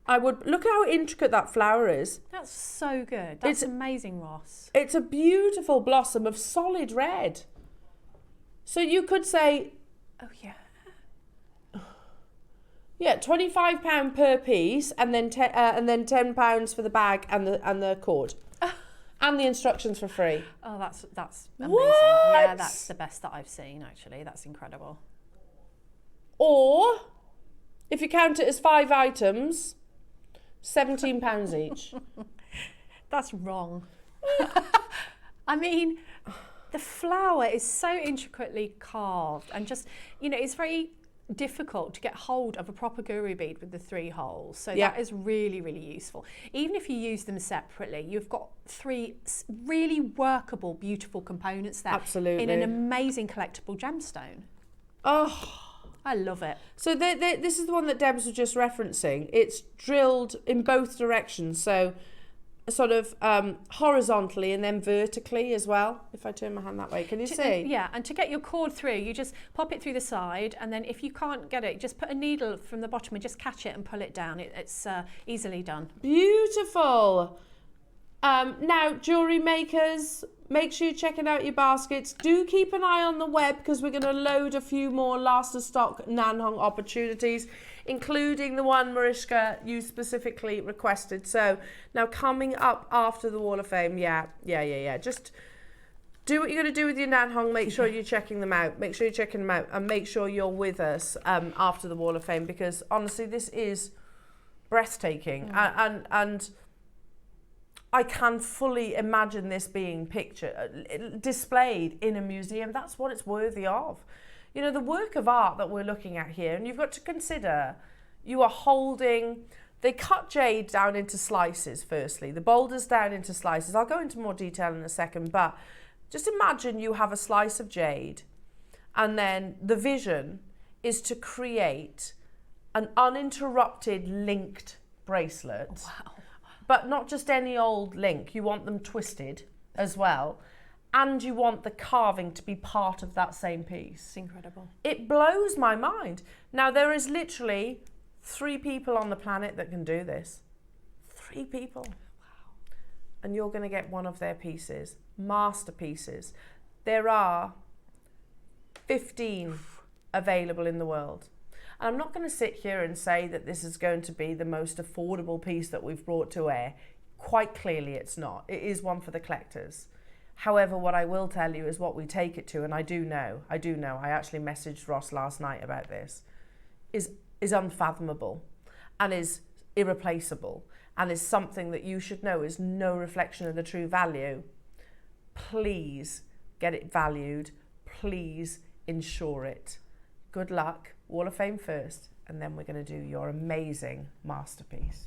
I would. Look how intricate that flower is. That's so good. That's amazing, Ross. It's a beautiful blossom of solid red. So you could say, Oh, yeah. yeah, £25 per piece, and then £10 for the bag and the cord, and the instructions for free. Oh, that's amazing. What? Yeah, that's the best that I've seen, actually. That's incredible. Or, if you count it as 5 items, £17 each. That's wrong. I mean, the flower is so intricately carved and just, it's very difficult to get hold of a proper guru bead with the 3 holes. So Yeah. that is really, really useful. Even if you use them separately, you've got 3 really workable, beautiful components there. Absolutely. In an amazing collectible gemstone. Oh. I love it. So this is the one that Debs was just referencing. It's drilled in both directions, so sort of horizontally and then vertically as well. If I turn my hand that way, can you see? Yeah, and to get your cord through, you just pop it through the side, and then if you can't get it, just put a needle from the bottom and just catch it and pull it down. It's easily done. Beautiful. Now, jewellery makers, make sure you're checking out your baskets. Do keep an eye on the web, because we're going to load a few more last of stock Nanhong opportunities, including the one Mariska you specifically requested. So now coming up after the Wall of Fame, yeah. Just do what you're going to do with your Nanhong. Make sure you're checking them out. Make sure you're checking them out, and make sure you're with us after the Wall of Fame, because honestly, this is breathtaking. And I can fully imagine this being displayed in a museum. That's what it's worthy of. The work of art that we're looking at here, and you've got to consider, you are holding, they cut jade down into slices firstly, the boulders down into slices. I'll go into more detail in a second, but just imagine you have a slice of jade, and then the vision is to create an uninterrupted linked bracelet. Wow. But not just any old link, you want them twisted as well. And you want the carving to be part of that same piece. It's incredible. It blows my mind. Now, there is literally 3 people on the planet that can do this. 3 people. Wow. And you're going to get one of their pieces, masterpieces. There are 15 available in the world. And I'm not going to sit here and say that this is going to be the most affordable piece that we've brought to air. Quite clearly it's not. It is one for the collectors. However, what I will tell you is what we take it to, and I do know, I actually messaged Ross last night about this, is unfathomable and is irreplaceable and is something that you should know is no reflection of the true value. Please get it valued. Please insure it. Good luck. Wall of Fame first, and then we're going to do your amazing masterpiece.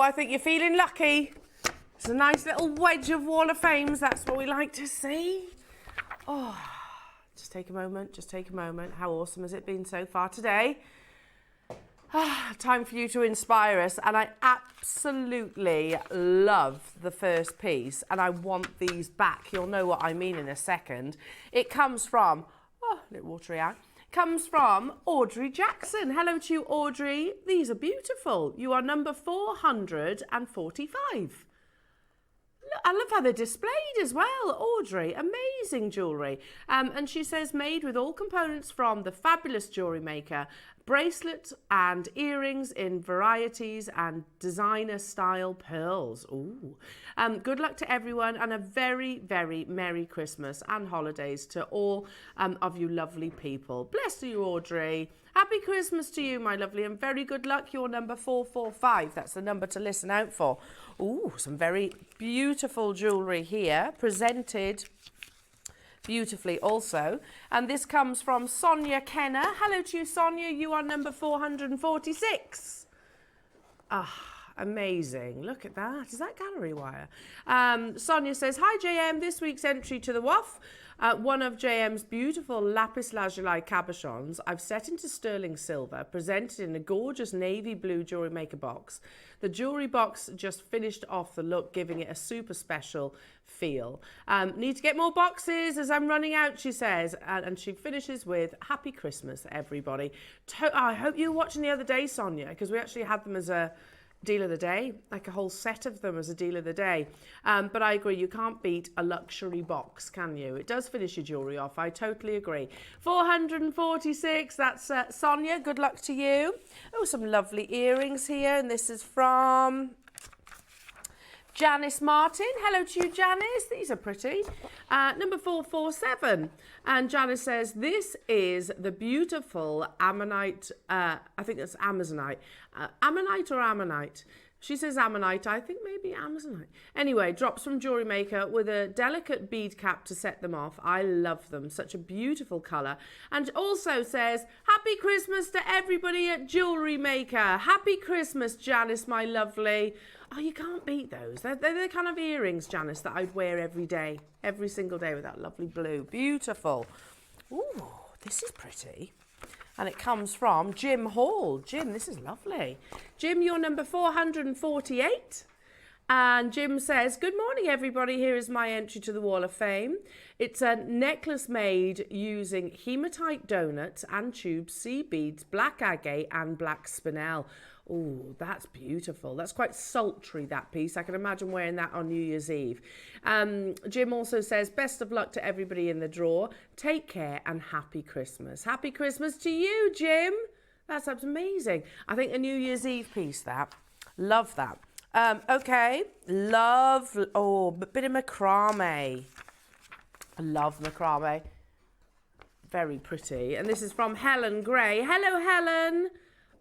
I think you're feeling lucky. It's a nice little wedge of Wall of Fames. That's what we like to see. Oh, just take a moment. Just take a moment. How awesome has it been so far today? Time for you to inspire us. And I absolutely love the first piece. And I want these back. You'll know what I mean in a second. It comes from, oh, a little watery eye. Comes from Audrey Jackson. Hello to you, Audrey. These are beautiful. You are number 445. I love how they're displayed as well, Audrey. Amazing jewellery. And she says, made with all components from the fabulous Jewellery Maker. Bracelets and earrings in varieties and designer style pearls. Ooh. Good luck to everyone and a very, very Merry Christmas and holidays to all of you lovely people. Bless you, Audrey. Happy Christmas to you, my lovely, and very good luck. You're number 445. That's the number to listen out for. Ooh, some very beautiful jewellery here, presented beautifully also. And this comes from Sonia Kenner. Hello to you, Sonia. You are number 446. Amazing. Look at that. Is that gallery wire? Sonia says, hi, JM. This week's entry to the WAF. One of JM's beautiful lapis lazuli cabochons I've set into sterling silver, presented in a gorgeous navy blue Jewellery Maker box. The jewellery box just finished off the look, giving it a super special feel. Need to get more boxes as I'm running out, she says. And she finishes with, happy Christmas, everybody. I hope you were watching the other day, Sonia, because we actually had them as a deal of the day, like a whole set of them as a deal of the day. But I agree, you can't beat a luxury box, can you? It does finish your jewellery off. I totally agree. 446, that's Sonia. Good luck to you. Oh, some lovely earrings here. And this is from Janice Martin. Hello to you, Janice. These are pretty. Number 447. And Janice says, this is the beautiful ammonite, I think that's Amazonite. Ammonite or ammonite? She says ammonite, I think maybe Amazonite. Anyway, drops from Jewellery Maker with a delicate bead cap to set them off. I love them. Such a beautiful colour. And also says, happy Christmas to everybody at Jewellery Maker. Happy Christmas, Janice, my lovely. Oh, you can't beat those. They're the kind of earrings, Janice, that I'd wear every day, every single day with that lovely blue. Beautiful. Ooh, this is pretty. And it comes from Jim Hall. Jim, this is lovely. Jim, you're number 448. And Jim says, good morning, everybody. Here is my entry to the Wall of Fame. It's a necklace made using hematite donuts and tube seed beads, black agate and black spinel. Oh, that's beautiful. That's quite sultry, that piece. I can imagine wearing that on New Year's Eve. Jim also says, best of luck to everybody in the draw. Take care and happy Christmas. Happy Christmas to you, Jim. That's amazing. I think a New Year's Eve piece, that. Love that. Okay. Love, oh, a bit of macrame. I love macrame. Very pretty. And this is from Helen Gray. Hello, Helen.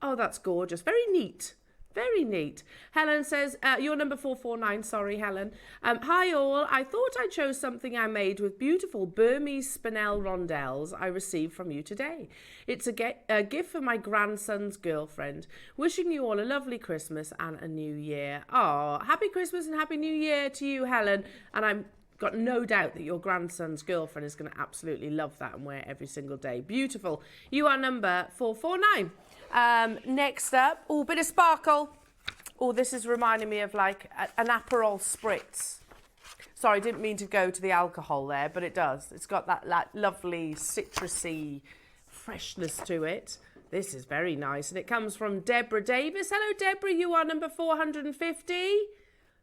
Oh, that's gorgeous. Very neat. Very neat. Helen says, you're number 449. Sorry, Helen. Hi, all. I thought I chose something I made with beautiful Burmese spinel rondelles I received from you today. It's a gift for my grandson's girlfriend. Wishing you all a lovely Christmas and a new year. Oh, happy Christmas and happy new year to you, Helen. And I'm got no doubt that your grandson's girlfriend is going to absolutely love that and wear it every single day. Beautiful. You are number 449. Next up, oh, bit of sparkle. Oh, this is reminding me of like an Aperol Spritz. Sorry, I didn't mean to go to the alcohol there, but it does. It's got that lovely citrusy freshness to it. This is very nice. And it comes from Deborah Davis. Hello, Deborah. You are number 450.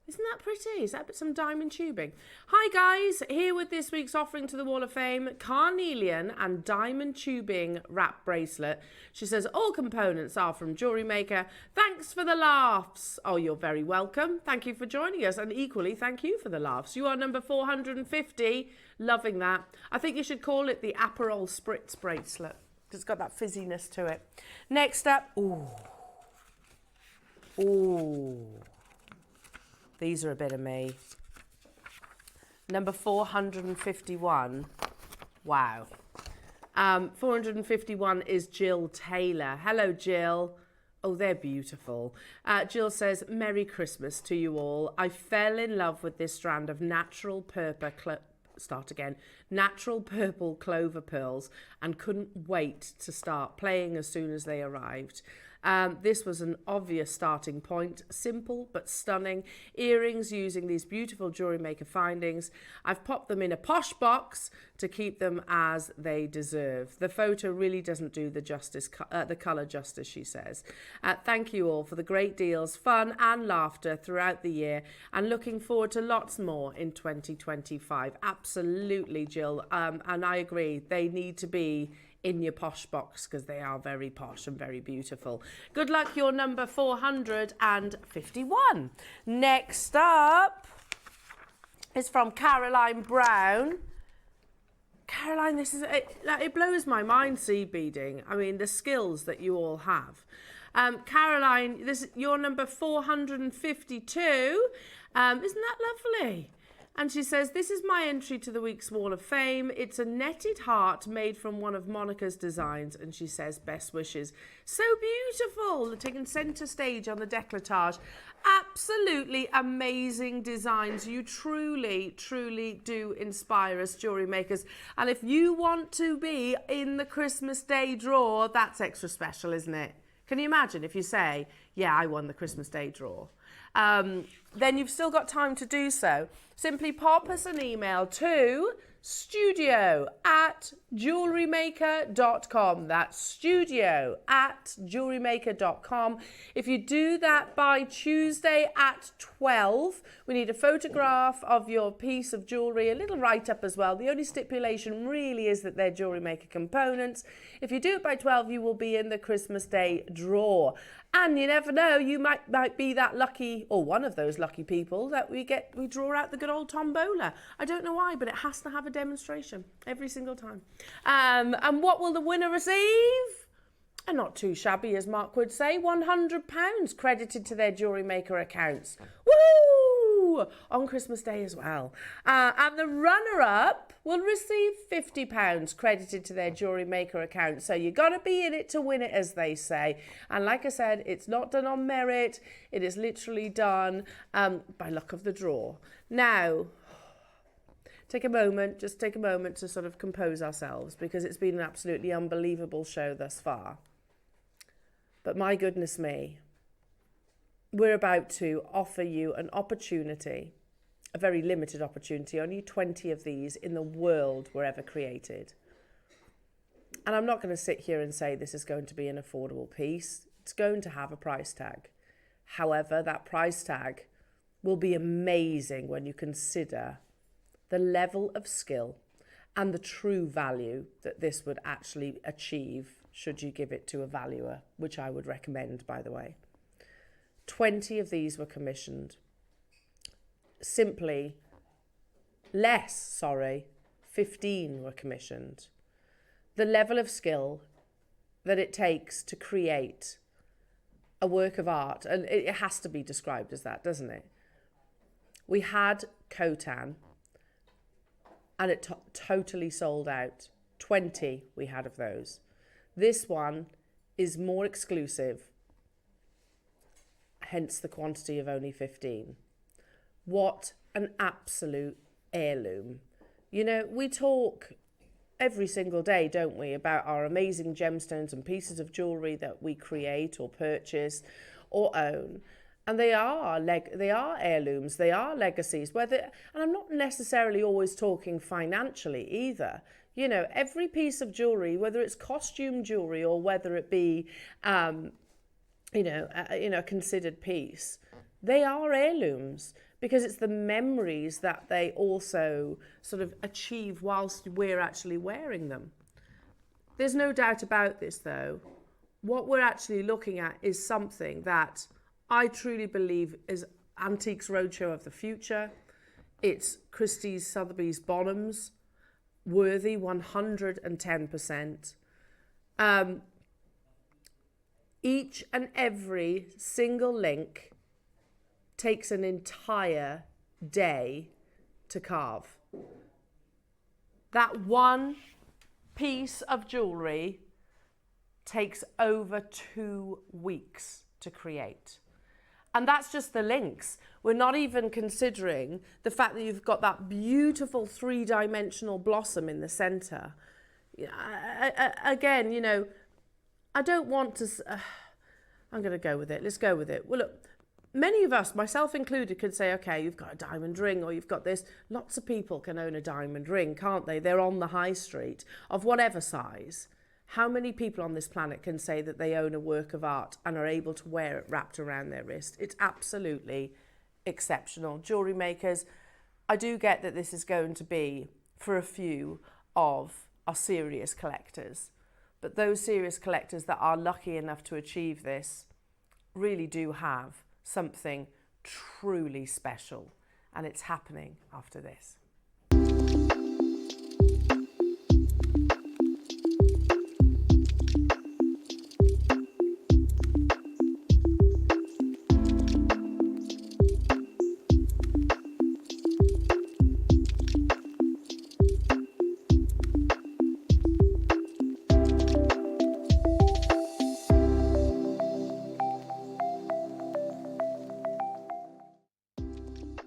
Isn't that pretty? Is that some diamond tubing? Hi guys, here with this week's offering to the Wall of Fame, carnelian and diamond tubing wrap bracelet. She says all components are from Jewellery Maker. Thanks for the laughs. Oh, you're very welcome. Thank you for joining us, and equally thank you for the laughs. You are number 450. Loving that. I think you should call it the Aperol Spritz bracelet. It's got that fizziness to it. Next up, ooh. Ooh. These are a bit of me. Number 451. Wow. 451 is Jill Taylor. Hello, Jill. Oh, they're beautiful. Jill says, Merry Christmas to you all. I fell in love with this strand of natural natural purple clover pearls and couldn't wait to start playing as soon as they arrived. This was an obvious starting point, simple but stunning. Earrings using these beautiful Jewellery Maker findings. I've popped them in a posh box to keep them as they deserve. The photo really doesn't do the colour justice, she says. Thank you all for the great deals, fun and laughter throughout the year, and looking forward to lots more in 2025. Absolutely, Jill. And I agree, they need to be in your posh box because they are very posh and very beautiful. Good luck, your number 451. Next up is from Caroline Brown. Caroline, it blows my mind, seed beading. I mean, the skills that you all have. Caroline, this is your number 452. Isn't that lovely? And she says, this is my entry to the week's Wall of Fame. It's a netted heart made from one of Monica's designs. And she says, best wishes. So beautiful. Taking centre stage on the décolletage. Absolutely amazing designs. You truly, truly do inspire us, jewellery makers. And if you want to be in the Christmas Day draw, that's extra special, isn't it? Can you imagine if you say, yeah, I won the Christmas Day draw? Then you've still got time to do so. Simply pop us an email to studio@jewellerymaker.com. That's studio@jewellerymaker.com. If you do that by Tuesday at 12, we need a photograph of your piece of jewellery, a little write-up as well. The only stipulation really is that they're Jewellery Maker components. If you do it by 12, you will be in the Christmas Day draw. And you never know, you might be that lucky, or one of those lucky people that we draw out the good old tombola. I don't know why, but it has to have a demonstration every single time. And what will the winner receive? And not too shabby, as Mark would say, £100 credited to their Jewellery Maker accounts. Woo! On Christmas Day as well. And the runner-up will receive £50 credited to their Jewellery Maker account. So you got to be in it to win it, as they say. And like I said, it's not done on merit. It is literally done by luck of the draw. Now, take a moment to sort of compose ourselves, because it's been an absolutely unbelievable show thus far. But my goodness me, we're about to offer you an opportunity, a very limited opportunity. Only 20 of these in the world were ever created. And I'm not going to sit here and say this is going to be an affordable piece. It's going to have a price tag. However, that price tag will be amazing when you consider the level of skill and the true value that this would actually achieve should you give it to a valuer, which I would recommend, by the way. 20 of these were commissioned. 15 were commissioned. The level of skill that it takes to create a work of art, and it has to be described as that, doesn't it? We had Khotan, and it totally sold out. 20 we had of those. This one is more exclusive, hence the quantity of only 15. What an absolute heirloom. You know, we talk every single day, don't we, about our amazing gemstones and pieces of jewellery that we create or purchase or own. And they are heirlooms, they are legacies. And I'm not necessarily always talking financially either. You know, every piece of jewellery, whether it's costume jewellery or whether it be, a considered piece, they are heirlooms because it's the memories that they also sort of achieve whilst we're actually wearing them. There's no doubt about this, though. What we're actually looking at is something that I truly believe is Antiques Roadshow of the future. It's Christie's Sotheby's Bonhams, worthy 110%. Each and every single link takes an entire day to carve. That one piece of jewellery takes over 2 weeks to create. And that's just the links. We're not even considering the fact that you've got that beautiful 3-dimensional blossom in the center. Again, you know, I don't want to, I'm going to go with it. Let's go with it. Well, look, many of us, myself included, could say, okay, you've got a diamond ring or you've got this. Lots of people can own a diamond ring, can't they? They're on the high street of whatever size. How many people on this planet can say that they own a work of art and are able to wear it wrapped around their wrist? It's absolutely exceptional. Jewellery makers, I do get that this is going to be for a few of our serious collectors, but those serious collectors that are lucky enough to achieve this really do have something truly special, and it's happening after this.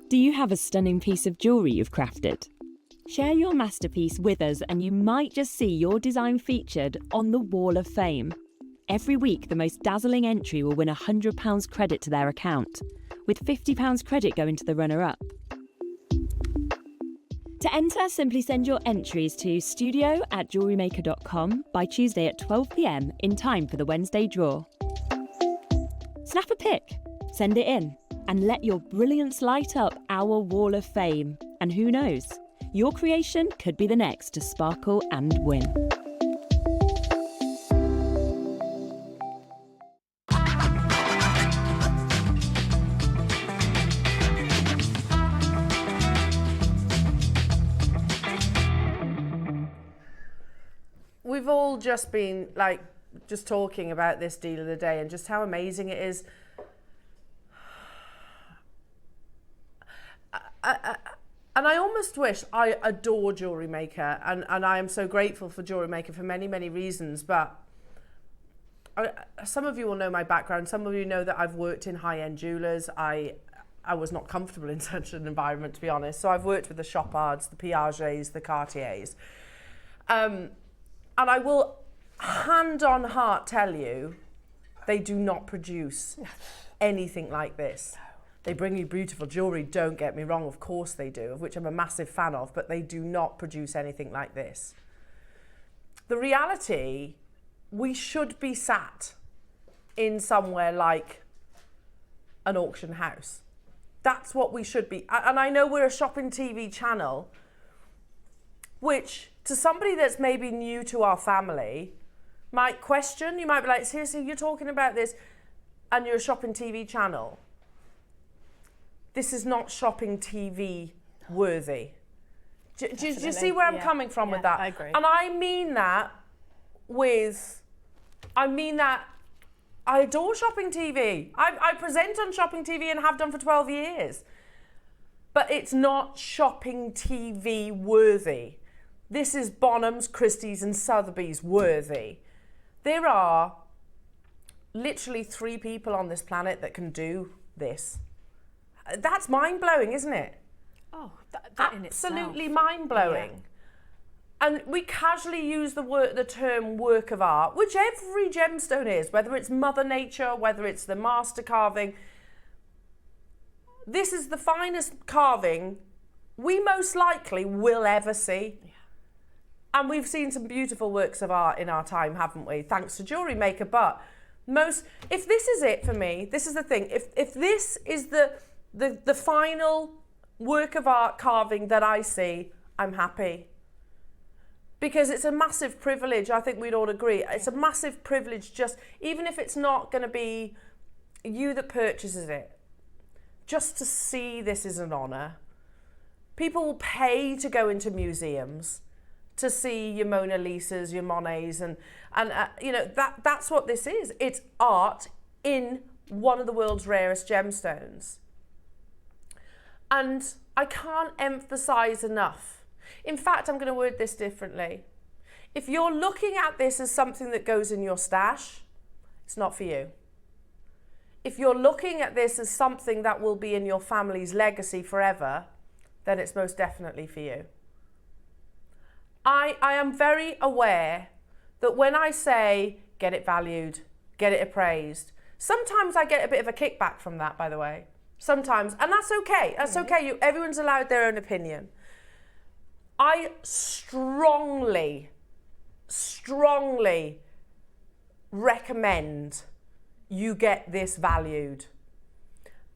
Do you have a stunning piece of jewellery you've crafted? Share your masterpiece with us and you might just see your design featured on the Wall of Fame. Every week, the most dazzling entry will win £100 credit to their account, with £50 credit going to the runner-up. To enter, simply send your entries to studio@jewellerymaker.com by Tuesday at 12 p.m. in time for the Wednesday draw. Snap a pic, send it in, and let your brilliance light up our Wall of Fame. And who knows, your creation could be the next to sparkle and win. We've all just been just talking about this deal of the day and just how amazing it is. And I almost wish, I adore Jewellery Maker, and I am so grateful for Jewellery Maker for many, many reasons, but some of you will know my background. Some of you know that I've worked in high-end jewellers. I was not comfortable in such an environment, to be honest. So I've worked with the Chopards, the Piagets, the Cartiers. And I will hand on heart tell you, they do not produce anything like this. They bring you beautiful jewellery, don't get me wrong, of course they do, of which I'm a massive fan of, but they do not produce anything like this. The reality, we should be sat in somewhere like an auction house. That's what we should be. And I know we're a shopping TV channel, which to somebody that's maybe new to our family might question. You might be like, seriously, you're talking about this and you're a shopping TV channel. This is not shopping TV worthy. Do you see where I'm coming from with that? I agree. And I mean that I adore shopping TV. I present on shopping TV and have done for 12 years. But it's not shopping TV worthy. This is Bonhams, Christie's and Sotheby's worthy. There are literally 3 people on this planet that can do this. That's mind-blowing, isn't it? Oh, that in itself. Absolutely mind-blowing. Yeah. And we casually use the term work of art, which every gemstone is, whether it's Mother Nature, whether it's the master carving. This is the finest carving we most likely will ever see. Yeah. And we've seen some beautiful works of art in our time, haven't we? Thanks to Jewellery Maker. But if this is it for me, this is the thing. If this is the final work of art carving that I see, I'm happy. Because it's a massive privilege, I think we'd all agree. It's a massive privilege, just even if it's not going to be you that purchases it, just to see this is an honour. People will pay to go into museums to see your Mona Lisas, your Monets, and you know, that's what this is. It's art in one of the world's rarest gemstones. And I can't emphasize enough. In fact, I'm going to word this differently. If you're looking at this as something that goes in your stash, it's not for you. If you're looking at this as something that will be in your family's legacy forever, then it's most definitely for you. I am very aware that when I say get it valued, get it appraised, sometimes I get a bit of a kickback from that, by the way. Sometimes, and that's okay. That's okay. Everyone's allowed their own opinion. I strongly recommend you get this valued.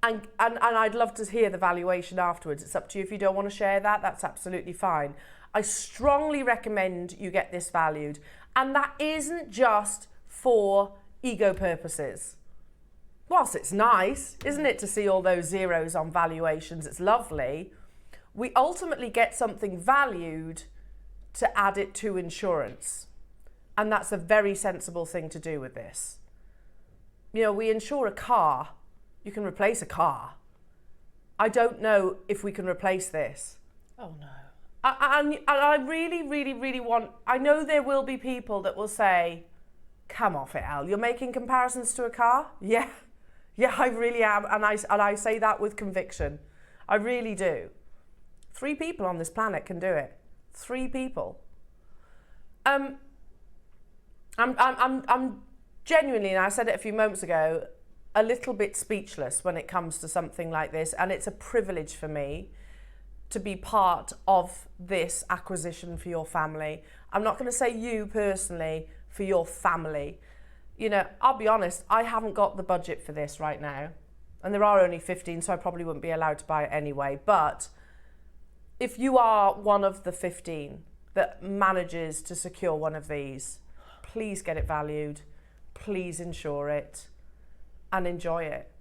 And I'd love to hear the valuation afterwards. It's up to you. If you don't want to share that, that's absolutely fine. I strongly recommend you get this valued. And that isn't just for ego purposes. Whilst it's nice, isn't it, to see all those zeros on valuations, it's lovely. We ultimately get something valued to add it to insurance. And that's a very sensible thing to do with this. You know, we insure a car. You can replace a car. I don't know if we can replace this. Oh no. And I really want, I know there will be people that will say, come off it, Elle, you're making comparisons to a car? Yeah, I really am. And I say that with conviction. I really do. 3 people on this planet can do it. 3 people. I'm genuinely, and I said it a few moments ago, a little bit speechless when it comes to something like this, and it's a privilege for me to be part of this acquisition for your family. I'm not going to say you personally, for your family. You know, I'll be honest, I haven't got the budget for this right now, and there are only 15, so I probably wouldn't be allowed to buy it anyway. But if you are one of the 15 that manages to secure one of these, please get it valued, please insure it, and enjoy it.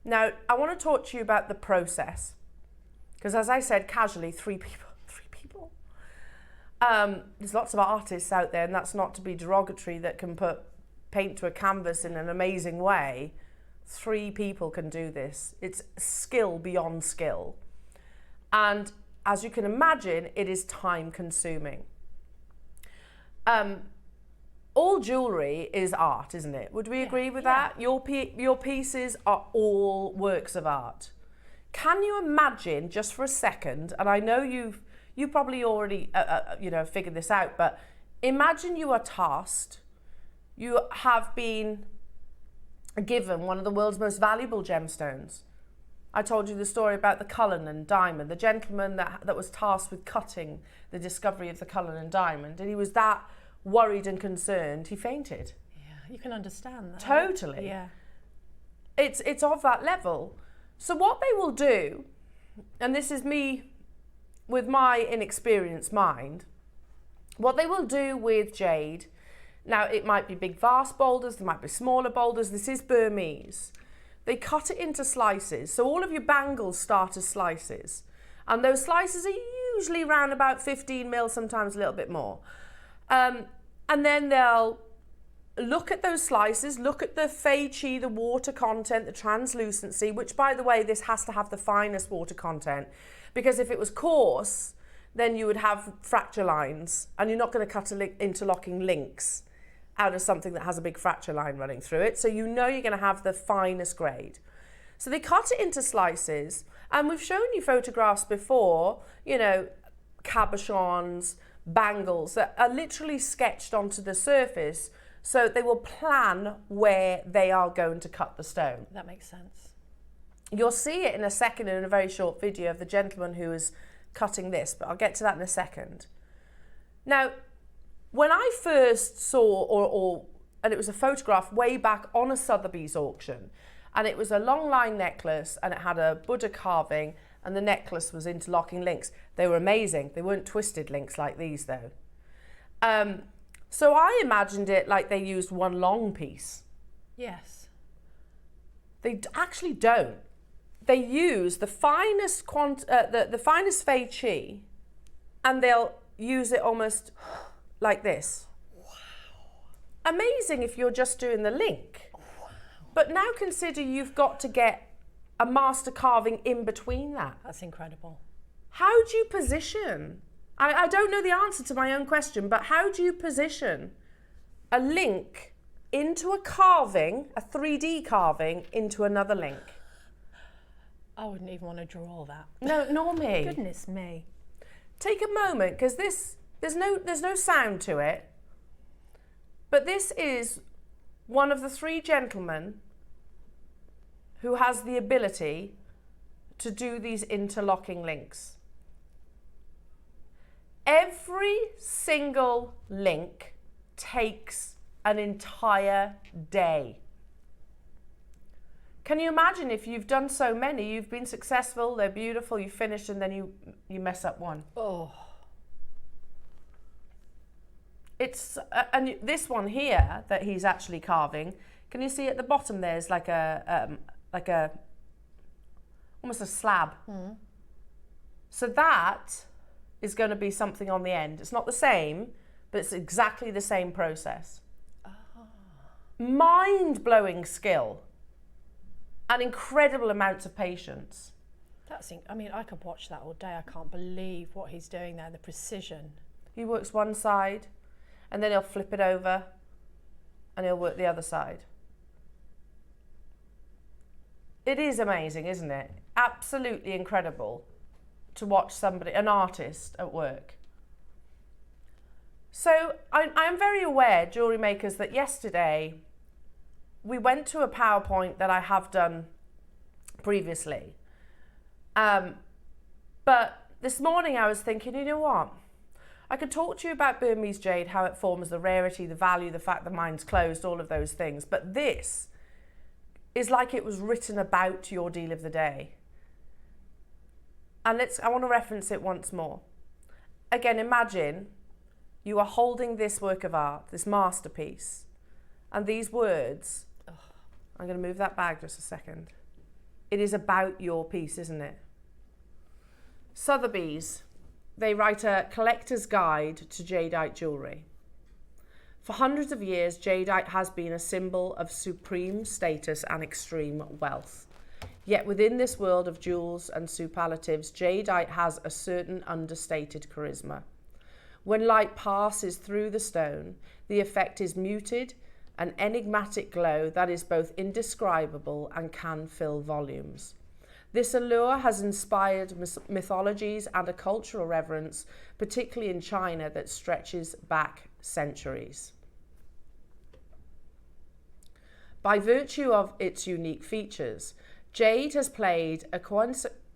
Now, I want to talk to you about the process, because as I said casually, 3 people. There's lots of artists out there, and that's not to be derogatory, that can put paint to a canvas in an amazing way. 3 people can do this. It's skill beyond skill. And as you can imagine, it is time consuming. All jewellery is art, isn't it? Would we agree with that? Your pieces are all works of art. Can you imagine, just for a second, and I know you probably already figured this out, but imagine you are tasked, you have been given one of the world's most valuable gemstones. I told you the story about the Cullinan diamond, the gentleman that was tasked with cutting the discovery of the Cullinan diamond, and he was that worried and concerned, he fainted. Yeah, you can understand that. Totally. Yeah. It's of that level. So what they will do, and this is me with my inexperienced mind, what they will do with jade, now it might be big vast boulders, there might be smaller boulders, this is Burmese. They cut it into slices. So all of your bangles start as slices. And those slices are usually around about 15 mil, sometimes a little bit more. And then they'll look at those slices, look at the fei chi, the water content, the translucency, which, by the way, this has to have the finest water content, because if it was coarse, then you would have fracture lines, and you're not going to cut interlocking links out of something that has a big fracture line running through it. So you know you're going to have the finest grade. So they cut it into slices, and we've shown you photographs before, you know, cabochons, bangles that are literally sketched onto the surface, so they will plan where they are going to cut the stone. That makes sense. You'll see it in a second in a very short video of the gentleman who is cutting this, but I'll get to that in a second. Now, when I first saw, and it was a photograph way back on a Sotheby's auction, and it was a long line necklace, and it had a Buddha carving, and the necklace was interlocking links. They were amazing. They weren't twisted links like these, though. So I imagined it like they used one long piece. Yes. They actually don't. They use the finest the finest fei chi, and they'll use it almost like this. Wow. Amazing if you're just doing the link. Wow. But now consider you've got to get a master carving in between that. That's incredible. How do you position? I don't know the answer to my own question, but how do you position a link into a carving, a 3D carving, into another link? I wouldn't even want to draw that. No, nor me. Goodness me. Take a moment, because there's no sound to it, but this is one of the 3 gentlemen who has the ability to do these interlocking links. Every single link takes an entire day. Can you imagine if you've done so many, you've been successful, they're beautiful, you finished, and then you mess up one? Oh. It's and this one here that he's actually carving. Can you see at the bottom there's like a almost a slab. So that is going to be something on the end. It's not the same, but it's exactly the same process. Mind-blowing skill and incredible amounts of patience. I mean, I could watch that all day. I can't believe what he's doing there, the precision. He works one side and then he'll flip it over and he'll work the other side. It is amazing, isn't it? Absolutely incredible to watch somebody, an artist, at work. So I'm very aware, jewellery makers, that yesterday we went to a PowerPoint that I have done previously. But this morning I was thinking, you know what? I could talk to you about Burmese jade, how it forms, the rarity, the value, the fact the mine's closed, all of those things. But this is like it was written about your deal of the day. And I want to reference it once more. Again, imagine you are holding this work of art, this masterpiece, and these words, I'm going to move that bag just a second. It is about your piece, isn't it? Sotheby's, they write a collector's guide to jadeite jewellery. For hundreds of years, jadeite has been a symbol of supreme status and extreme wealth. Yet within this world of jewels and superlatives, jadeite has a certain understated charisma. When light passes through the stone, the effect is muted, an enigmatic glow that is both indescribable and can fill volumes. This allure has inspired mythologies and a cultural reverence, particularly in China, that stretches back centuries. By virtue of its unique features, jade has played a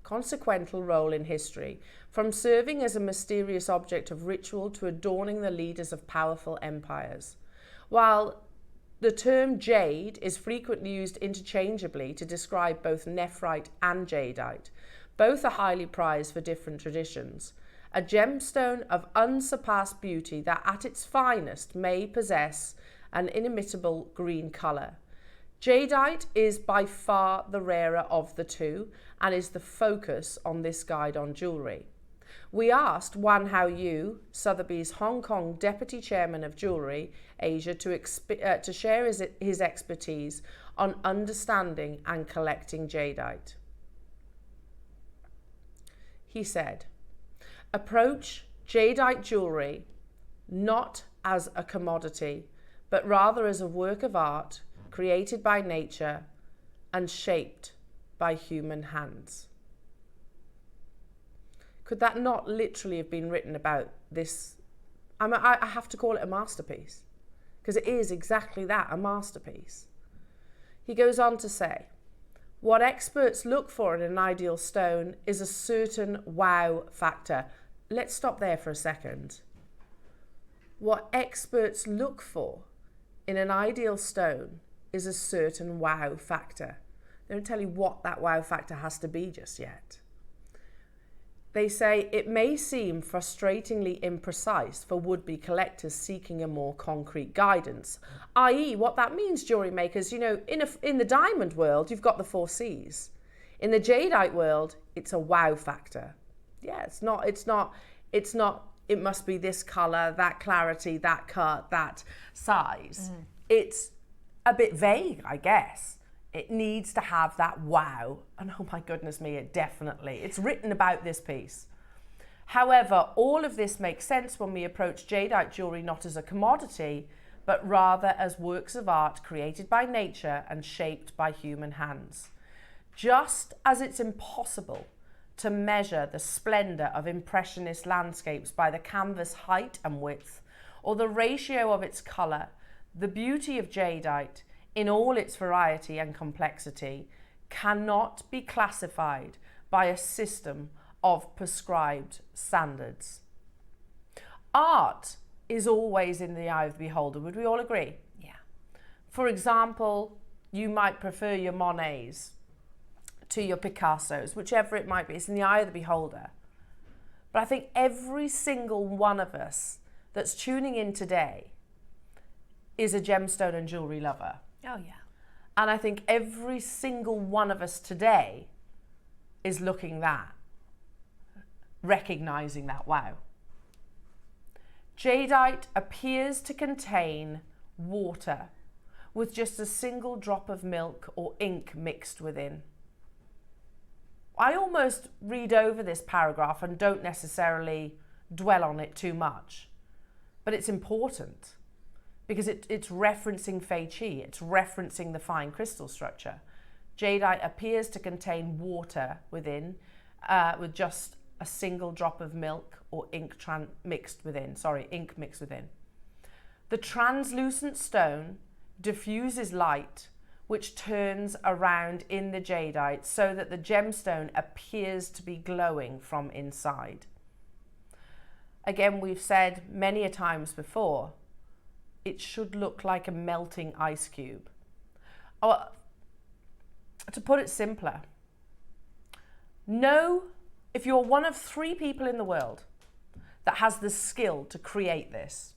consequential role in history, from serving as a mysterious object of ritual to adorning the leaders of powerful empires. While the term jade is frequently used interchangeably to describe both nephrite and jadeite, both are highly prized for different traditions. A gemstone of unsurpassed beauty that at its finest may possess an inimitable green colour. Jadeite is by far the rarer of the two and is the focus on this guide on jewellery. We asked Wan Hao Yu, Sotheby's Hong Kong Deputy Chairman of Jewellery Asia, to share his expertise on understanding and collecting jadeite. He said, approach jadeite jewellery not as a commodity, but rather as a work of art created by nature and shaped by human hands. Could that not literally have been written about this? I have to call it a masterpiece, because it is exactly that, a masterpiece. He goes on to say, what experts look for in an ideal stone is a certain wow factor. Let's stop there for a second. What experts look for in an ideal stone is a certain wow factor. They don't tell you what that wow factor has to be just yet. They say it may seem frustratingly imprecise for would-be collectors seeking a more concrete guidance, i.e. what that means, jewellery makers, you know, in the diamond world, you've got the 4 C's. In the jadeite world, it's a wow factor. Yeah, it's not, it must be this colour, that clarity, that cut, that size. It's a bit vague, I guess. It needs to have that wow. And oh my goodness me, it's written about this piece. However, all of this makes sense when we approach jadeite jewellery not as a commodity, but rather as works of art created by nature and shaped by human hands. Just as it's impossible to measure the splendour of impressionist landscapes by the canvas height and width, or the ratio of its colour, the beauty of jadeite, in all its variety and complexity, cannot be classified by a system of prescribed standards. Art is always in the eye of the beholder, would we all agree? Yeah. For example, you might prefer your Monets to your Picassos, whichever it might be. It's in the eye of the beholder. But I think every single one of us that's tuning in today is a gemstone and jewellery lover. Oh, yeah. And I think every single one of us today is looking that, recognising that, wow. Jadeite appears to contain water with just a single drop of milk or ink mixed within. I almost read over this paragraph and don't necessarily dwell on it too much, but it's important because it's referencing Fei Qi, it's referencing the fine crystal structure. Jadeite appears to contain water within with just a single drop of milk or ink mixed within. The translucent stone diffuses light which turns around in the jadeite so that the gemstone appears to be glowing from inside. Again, we've said many a times before, it should look like a melting ice cube. Or, to put it simpler, know if you're one of 3 people in the world that has the skill to create this,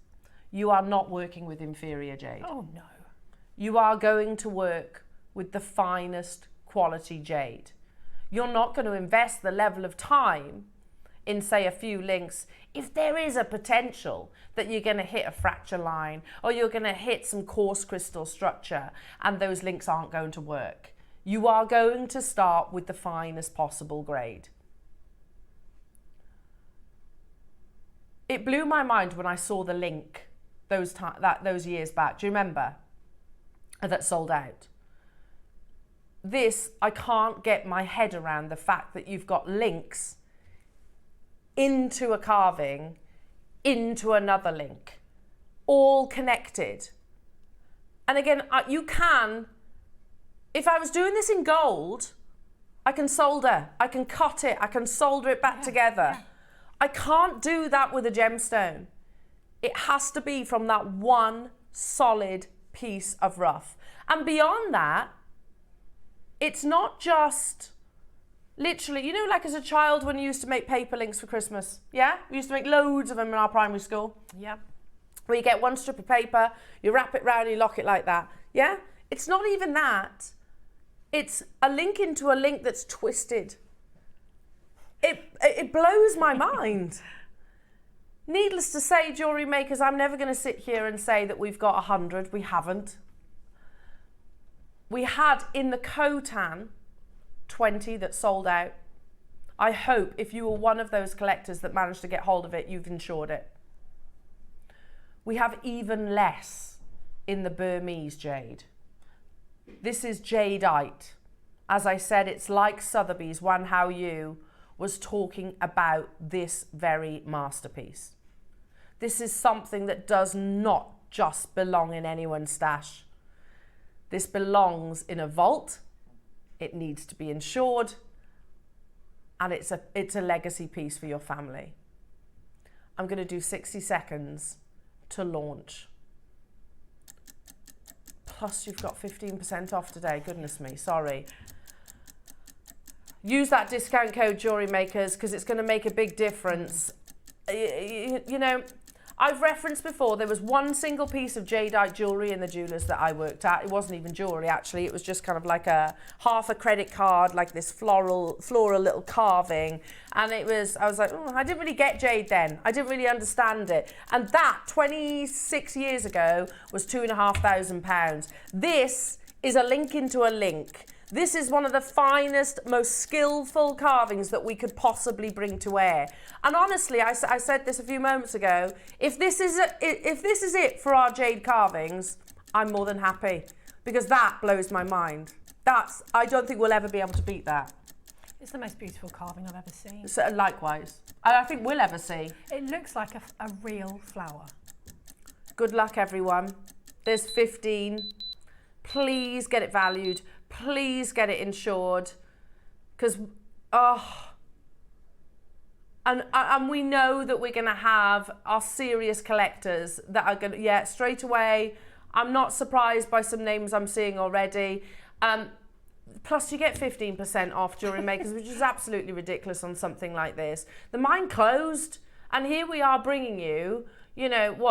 you are not working with inferior jade. Oh, no. You are going to work with the finest quality jade. You're not going to invest the level of time in, say, a few links if there is a potential that you're going to hit a fracture line or you're going to hit some coarse crystal structure and those links aren't going to work. You are going to start with the finest possible grade. It blew my mind when I saw the link those years back. Do you remember? That sold out. This, I can't get my head around the fact that you've got links into a carving, into another link, all connected. And again, you can, if I was doing this in gold, I can solder, I can cut it, I can solder it back together. Yeah. I can't do that with a gemstone. It has to be from that one solid piece of rough. And beyond that, it's not just literally, you know, like as a child when you used to make paper links for Christmas, yeah? We used to make loads of them in our primary school. Yeah. Where you get one strip of paper, you wrap it round, you lock it like that, yeah? It's not even that. It's a link into a link that's twisted. It blows my mind. Needless to say, jewellery makers, I'm never going to sit here and say that we've got 100. We haven't. We had in the Khotan 20 that sold out. I hope if you were one of those collectors that managed to get hold of it, you've insured it. We have even less in the Burmese jade. This is jadeite. As I said, it's like Sotheby's Wan Hao Yu was talking about this very masterpiece. This is something that does not just belong in anyone's stash. This belongs in a vault. It needs to be insured, and it's a legacy piece for your family. I'm going to do 60 seconds to launch. Plus you've got 15% off today. Goodness me, sorry. Use that discount code JewelleryMakers because it's going to make a big difference. You know, I've referenced before, there was one single piece of jadeite jewellery in the jewellers that I worked at. It wasn't even jewellery, actually. It was just kind of like half a credit card, like this floral little carving. And I was like, I didn't really get jade then. I didn't really understand it. And that, 26 years ago, was £2,500. This is a link into a link This is one of the finest, most skillful carvings that we could possibly bring to air. And honestly, I said this a few moments ago, if this is it for our jade carvings, I'm more than happy, because that blows my mind. I don't think we'll ever be able to beat that. It's the most beautiful carving I've ever seen. So, likewise. I think we'll ever see. It looks like a real flower. Good luck, everyone. There's 15. Please get it valued. Please get it insured. Because, and we know that we're going to have our serious collectors that are going to, straight away. I'm not surprised by some names I'm seeing already. Plus, you get 15% off Jewellery Makers, which is absolutely ridiculous on something like this. The mine closed, and here we are bringing you,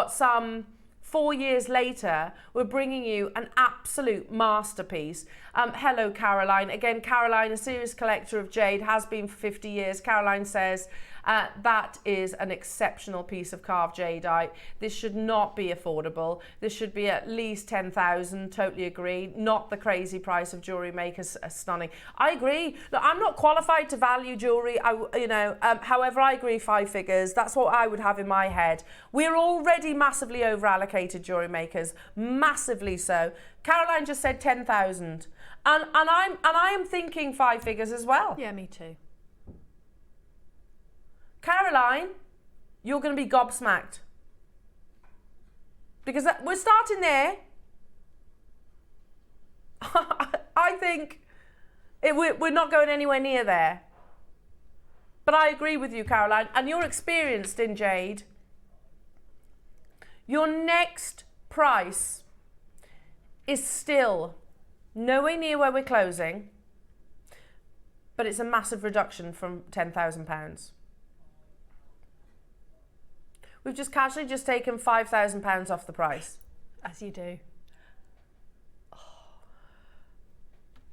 some 4 years later, we're bringing you an absolute masterpiece. Hello, Caroline. Again, Caroline, a serious collector of jade, has been for 50 years. Caroline says, that is an exceptional piece of carved jadeite. This should not be affordable. This should be at least 10,000. Totally agree. Not the crazy price of Jewellery Makers. Stunning. I agree. Look, I'm not qualified to value jewellery. However, I agree 5 figures. That's what I would have in my head. We're already massively over allocated, Jewellery Makers, massively so. Caroline just said 10,000, and I am thinking 5 figures as well. Yeah, me too. Caroline, you're going to be gobsmacked. Because we're starting there. I think we're not going anywhere near there. But I agree with you, Caroline, and you're experienced in jade. Your next price is still nowhere near where we're closing, but it's a massive reduction from £10,000. We've just casually taken £5,000 off the price. As you do.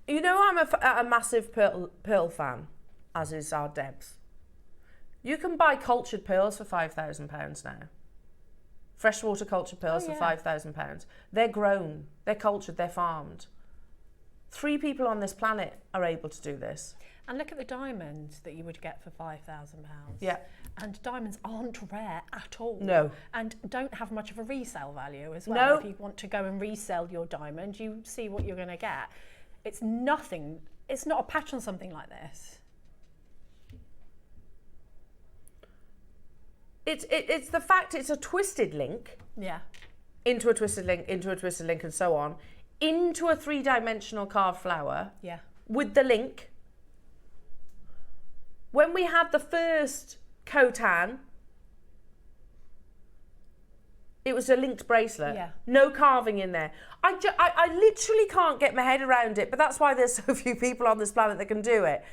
You know, I'm a massive pearl fan, as is our Debs. You can buy cultured pearls for £5,000 now. Freshwater cultured pearls for £5,000. They're grown, they're cultured, they're farmed. 3 people on this planet are able to do this. And look at the diamonds that you would get for £5,000. Yeah. And diamonds aren't rare at all. No. And don't have much of a resale value as well. No. If you want to go and resell your diamond, you see what you're going to get. It's nothing, it's not a patch on something like this. It's the fact it's a twisted link. Yeah. Into a twisted link, into a twisted link, and so on. Into a 3-dimensional carved flower. Yeah. With the link. When we had the first Khotan, it was a linked bracelet. Yeah. No carving in there. I literally can't get my head around it, but that's why there's so few people on this planet that can do it.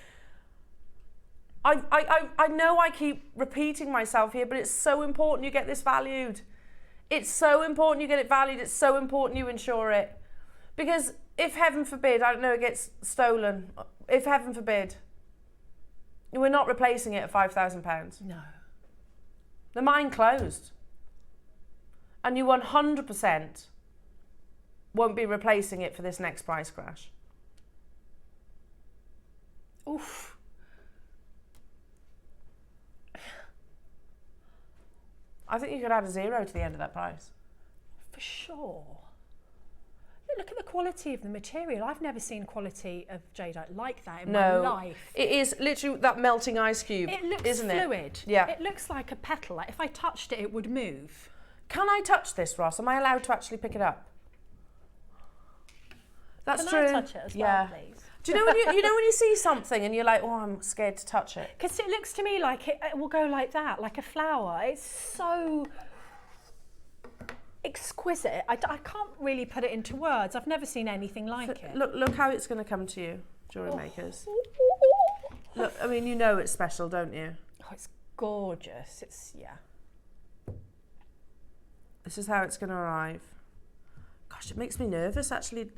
I know I keep repeating myself here, but it's so important you get this valued. It's so important you get it valued. It's so important you insure it. Because if heaven forbid, I don't know, it gets stolen, if heaven forbid, we're not replacing it at £5,000. No. The mine closed. And you 100% won't be replacing it for this next price crash. Oof. I think you could add a 0 to the end of that price. For sure. Look at the quality of the material. I've never seen quality of jadeite like that in my life. It is literally that melting ice cube, It looks isn't fluid. It? Yeah. It looks like a petal. Like if I touched it, it would move. Can I touch this, Ross? Am I allowed to actually pick it up? That's Can true. I touch it as well, please? Do you know when you know when you see something and you're like, oh, I'm scared to touch it? Because it looks to me like it will go like that, like a flower. It's so exquisite. I can't really put it into words. I've never seen anything like it. Look how it's going to come to you, Jewellery Makers. Look, I mean, you know it's special, don't you? Oh, it's gorgeous. It's, yeah. This is how it's going to arrive. Gosh, it makes me nervous, actually.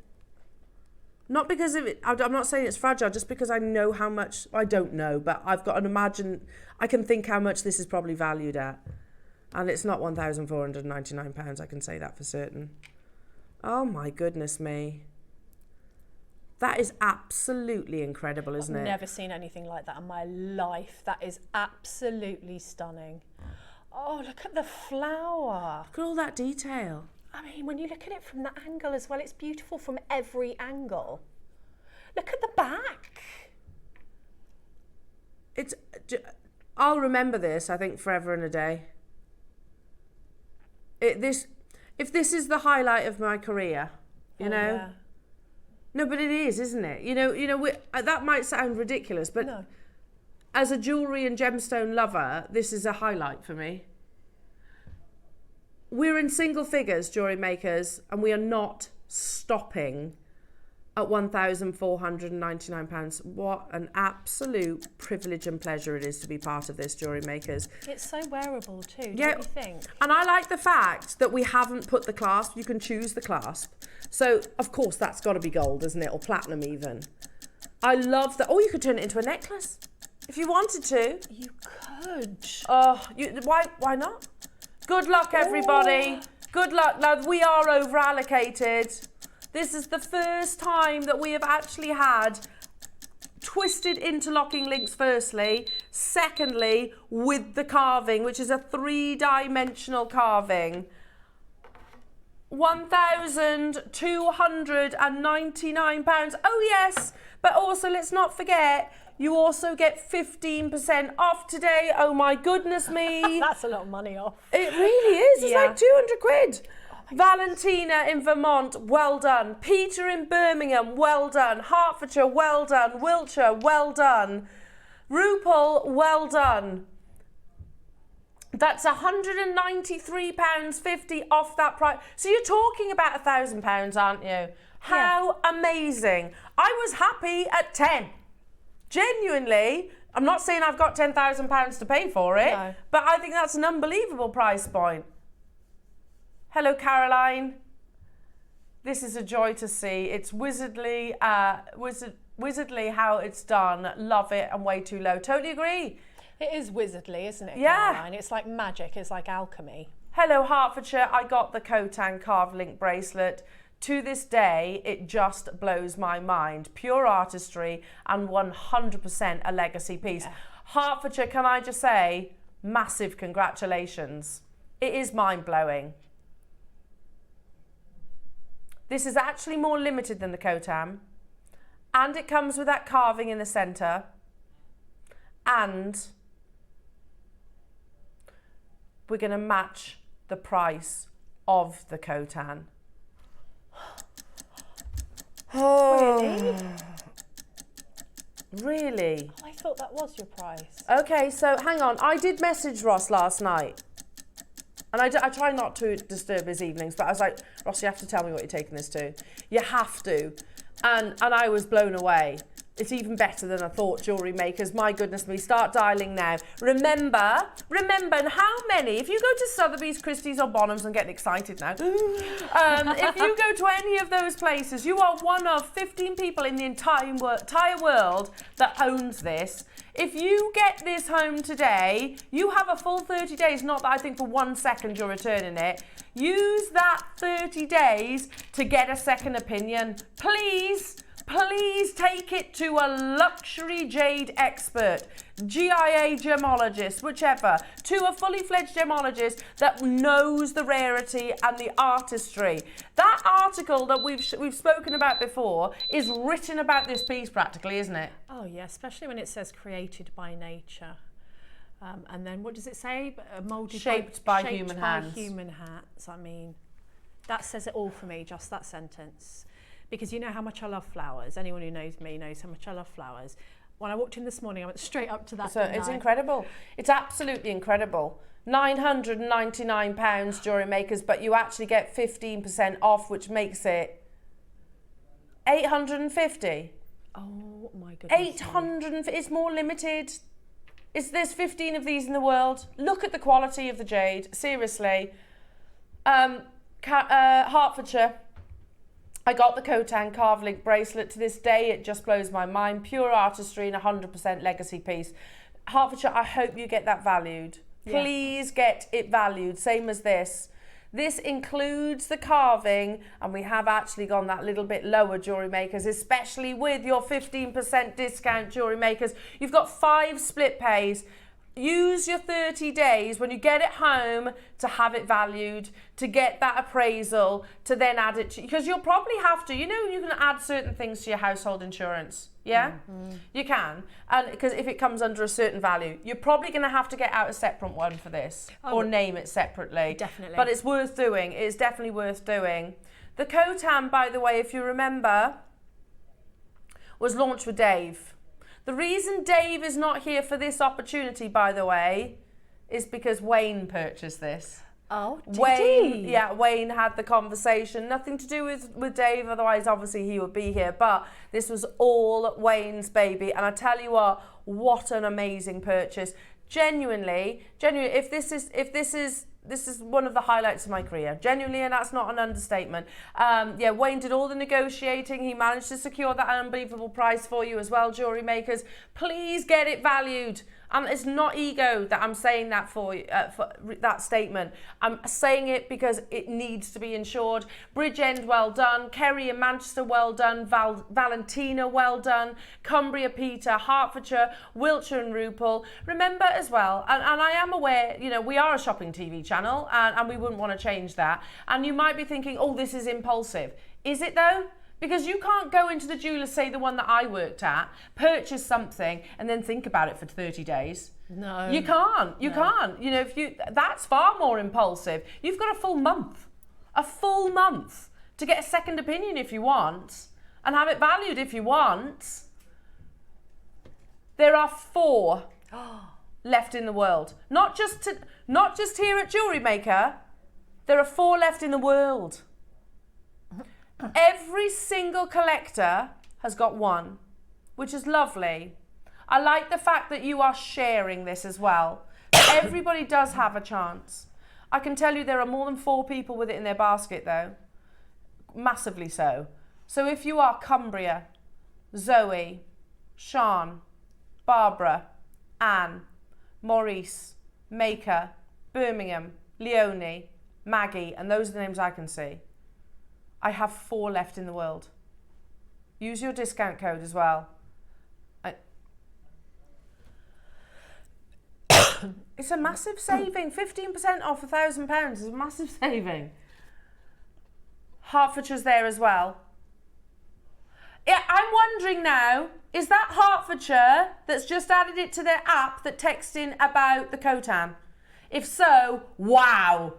Not because of it, I'm not saying it's fragile, just because I know how much, I don't know, but I've got an I can think how much this is probably valued at. And it's not £1,499, I can say that for certain. Oh my goodness me. That is absolutely incredible, isn't it? I've never seen anything like that in my life. That is absolutely stunning. Oh, look at the flower. Look at all that detail. I mean, when you look at it from that angle as well, it's beautiful from every angle. Look at the back. I'll remember this, I think, forever and a day. If this is the highlight of my career, you know. Yeah. No, but it is, isn't it? You know, that might sound ridiculous, but No. as a jewellery and gemstone lover, this is a highlight for me. We're in single figures, jewellery makers, and we are not stopping at £1,499. What an absolute privilege and pleasure it is to be part of this, jewellery makers. It's so wearable too, Yeah, don't you think? and I like the fact that we haven't put the clasp. You can choose the clasp. So, of course, that's got to be gold, isn't it? Or platinum even. I love that. Oh, you could turn it into a necklace if you wanted to. You could. Oh, why not? Good luck, everybody. Good luck. Now, we are over-allocated. This is the first time that we have actually had twisted interlocking links, firstly. Secondly, with the carving, which is a 3-dimensional carving. £1,299. Oh, yes. But also, let's not forget, you also get 15% off today. Oh, my goodness me. That's a lot of money off. It really is. It's Yeah. like 200 quid. Valentina in Vermont, well done. Peter in Birmingham, well done. Hertfordshire, well done. Wiltshire, well done. Rupel, well done. That's £193.50 off that price. So you're talking about £1,000, aren't you? How amazing. I was happy at 10. Genuinely. I'm not saying I've got £10,000 to pay for it, No. but I think that's an unbelievable price point. Hello, Caroline. This is a joy to see. It's wizardly how it's done. Love it, and way too low. Totally agree. It is wizardly, isn't it, Yeah. Caroline? It's like magic. It's like alchemy. Hello, Hertfordshire. I got the Khotan carved link bracelet. To this day, it just blows my mind. Pure artistry and 100% a legacy piece. Yeah. Hertfordshire, can I just say, massive congratulations. It is mind-blowing. This is actually more limited than the Khotan, and it comes with that carving in the centre, and we're going to match the price of the Khotan. Oh, really? I thought that was your price. Okay, so hang on. I did message Ross last night. And I try not to disturb his evenings, but I was like, Ross, you have to tell me what you're taking this to. You have to. And I was blown away. It's even better than I thought, jewellery makers. My goodness me, start dialing now. Remember, and how many, if you go to Sotheby's, Christie's or Bonhams, I'm getting excited now. If you go to any of those places, you are one of 15 people in the entire world that owns this. If you get this home today, you have a full 30 days, not that I think for 1 second you're returning it. Use that 30 days to get a second opinion. Please take it to a luxury jade expert, GIA gemologist, whichever, to a fully fledged gemologist that knows the rarity and the artistry. That article that we've spoken about before is written about this piece practically, isn't it? Oh yeah, especially when it says created by nature. And then what does it say? Molded Shaped by human hands. human hands. I mean, that says it all for me, just that sentence. Because you know how much I love flowers. Anyone who knows me knows how much I love flowers. When I walked in this morning, I went straight up to that. So it's incredible. It's absolutely incredible. £999, jewellery makers, but you actually get 15% off, which makes it £850. Oh my goodness. 800. It's more limited. There's 15 of these in the world. Look at the quality of the jade. Seriously. Hertfordshire. I got the Khotan carved link bracelet. To this day, it just blows my mind. Pure artistry and 100% legacy piece. Hertfordshire, I hope you get that valued. Yeah. Please get it valued. Same as this. This includes the carving, and we have actually gone that little bit lower, jewellery makers, especially with your 15% discount, jewellery makers. You've got 5 split pays. Use your 30 days when you get it home to have it valued, to get that appraisal, to then add it to, because you'll probably have to, you know, you can add certain things to your household insurance. Yeah, you can. And because if it comes under a certain value, you're probably going to have to get out a separate one for this or name it separately. Definitely. But it's worth doing. It's definitely worth doing. The Khotan, by the way, if you remember, was launched with Dave. The reason Dave is not here for this opportunity, by the way, is because Wayne purchased this. Oh, did Wayne, he? yeah, Wayne had the conversation. Nothing to do with Dave, otherwise obviously he would be here. But this was all Wayne's baby. And I tell you what an amazing purchase. Genuinely, if this is one of the highlights of my career. Genuinely, and that's not an understatement. Yeah, Wayne did all the negotiating. He managed to secure that unbelievable price for you as well, jewellery makers. Please get it valued. And it's not ego that I'm saying that for that statement. I'm saying it because it needs to be insured. Bridgend, well done. Kerry in Manchester, well done. Valentina, well done. Cumbria, Peter, Hertfordshire, Wiltshire and Rupel. Remember as well, and I am aware, you know, we are a shopping TV channel and we wouldn't want to change that. And you might be thinking, oh, this is impulsive. Is it though? Because you can't go into the jeweller, say the one that I worked at, purchase something and then think about it for 30 days. No. You can't. You can't. You know, that's far more impulsive. You've got a full month to get a second opinion if you want and have it valued if you want. There are 4 left in the world. Not just here at Jewellery Maker. There are 4 left in the world. Every single collector has got one, which is lovely. I like the fact that you are sharing this as well. Everybody does have a chance. I can tell you there are more than 4 people with it in their basket though. Massively so. So if you are Cumbria, Zoe, Sean, Barbara, Anne, Maurice, Maker, Birmingham, Leonie, Maggie, and those are the names I can see. I have 4 left in the world. Use your discount code as well. It's a massive saving. 15% off £1,000 is a massive saving. Hertfordshire's there as well. Yeah, I'm wondering now, is that Hertfordshire that's just added it to their app that texts in about the Khotan? If so, wow.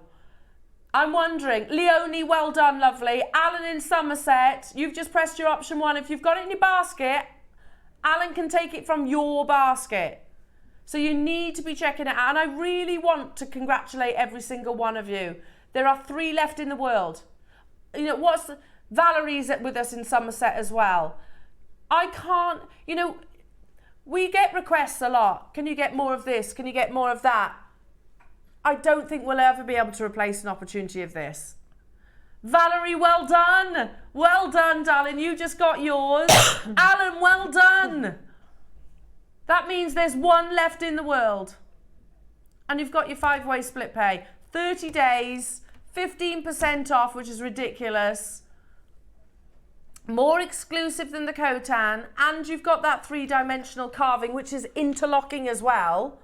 I'm wondering. Leonie, well done, lovely. Alan in Somerset, you've just pressed your option 1. If you've got it in your basket, Alan can take it from your basket. So you need to be checking it out. And I really want to congratulate every single one of you. There are 3 left in the world. You know, Valerie's with us in Somerset as well. I can't, you know, we get requests a lot. Can you get more of this? Can you get more of that? I don't think we'll ever be able to replace an opportunity of this. Valerie, well done. Well done, darling. You just got yours. Alan, well done. That means there's 1 left in the world. And you've got your 5-way split pay. 30 days, 15% off, which is ridiculous. More exclusive than the Khotan. And you've got that 3-dimensional carving, which is interlocking as well.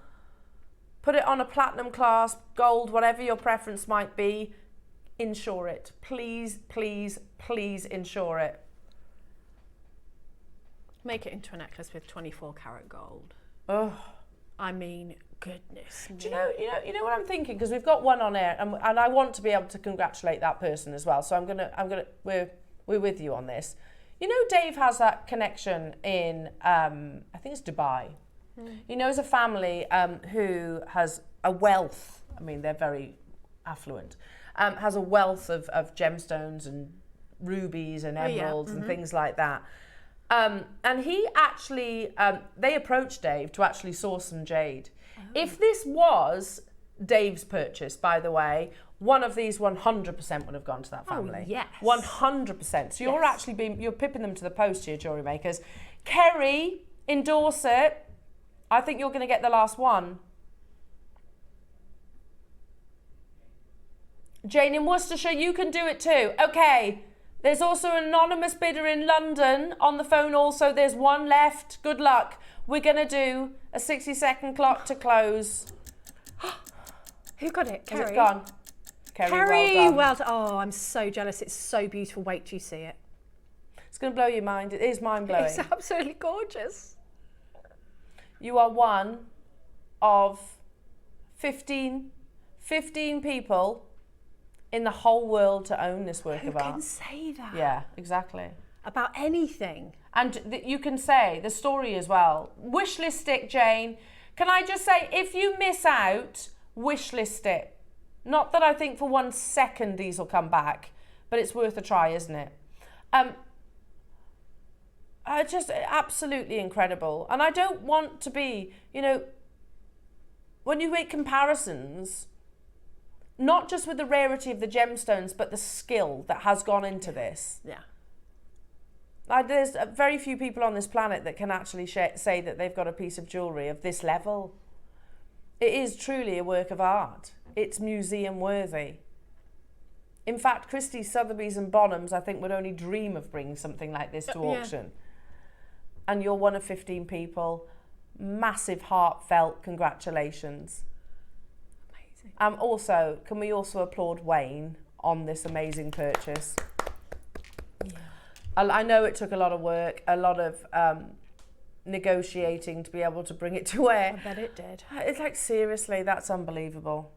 Put it on a platinum clasp, gold, whatever your preference might be. Insure it. Please, please, please insure it. Make it into a necklace with 24 karat gold. Oh, I mean, goodness me. do you know what I'm thinking? Because we've got one on air, and I want to be able to congratulate that person as well. So we're with you on this. You know, Dave has that connection in I think it's Dubai. He knows a family who has a wealth. I mean, they're very affluent. Has a wealth of gemstones and rubies and emeralds and things like that. And he actually, they approached Dave to actually source some jade. Oh. If this was Dave's purchase, by the way, one of these 100% would have gone to that family. Oh, yes. 100%. So you're actually you're pipping them to the post here, jewellery makers. Kerry in Dorset, I think you're going to get the last one. Jane in Worcestershire, you can do it too. Okay. There's also an anonymous bidder in London on the phone also. There's one left. Good luck. We're going to do a 60-second clock to close. Who got it? Kerry? Is it gone? Kerry, well done. Oh, I'm so jealous. It's so beautiful. Wait till you see it. It's going to blow your mind. It is mind-blowing. It's absolutely gorgeous. You are one of 15 people in the whole world to own this work of art. Who can say that? Yeah, exactly. About anything. And you can say the story as well. Wish list it, Jane. Can I just say, if you miss out, wish list it. Not that I think for 1 second these will come back, but it's worth a try, isn't it? Just absolutely incredible. And I don't want to be, you know, when you make comparisons, not just with the rarity of the gemstones, but the skill that has gone into this. Yeah. There's very few people on this planet that can actually say that they've got a piece of jewellery of this level. It is truly a work of art. It's museum worthy. In fact, Christie's, Sotheby's and Bonhams, I think, would only dream of bringing something like this to auction. And you're one of 15 people. Massive heartfelt congratulations. Also, can we also applaud Wayne on this amazing purchase? Yeah. I know it took a lot of work, a lot of negotiating to be able to bring it to where. I bet it did. It's like, seriously, that's unbelievable.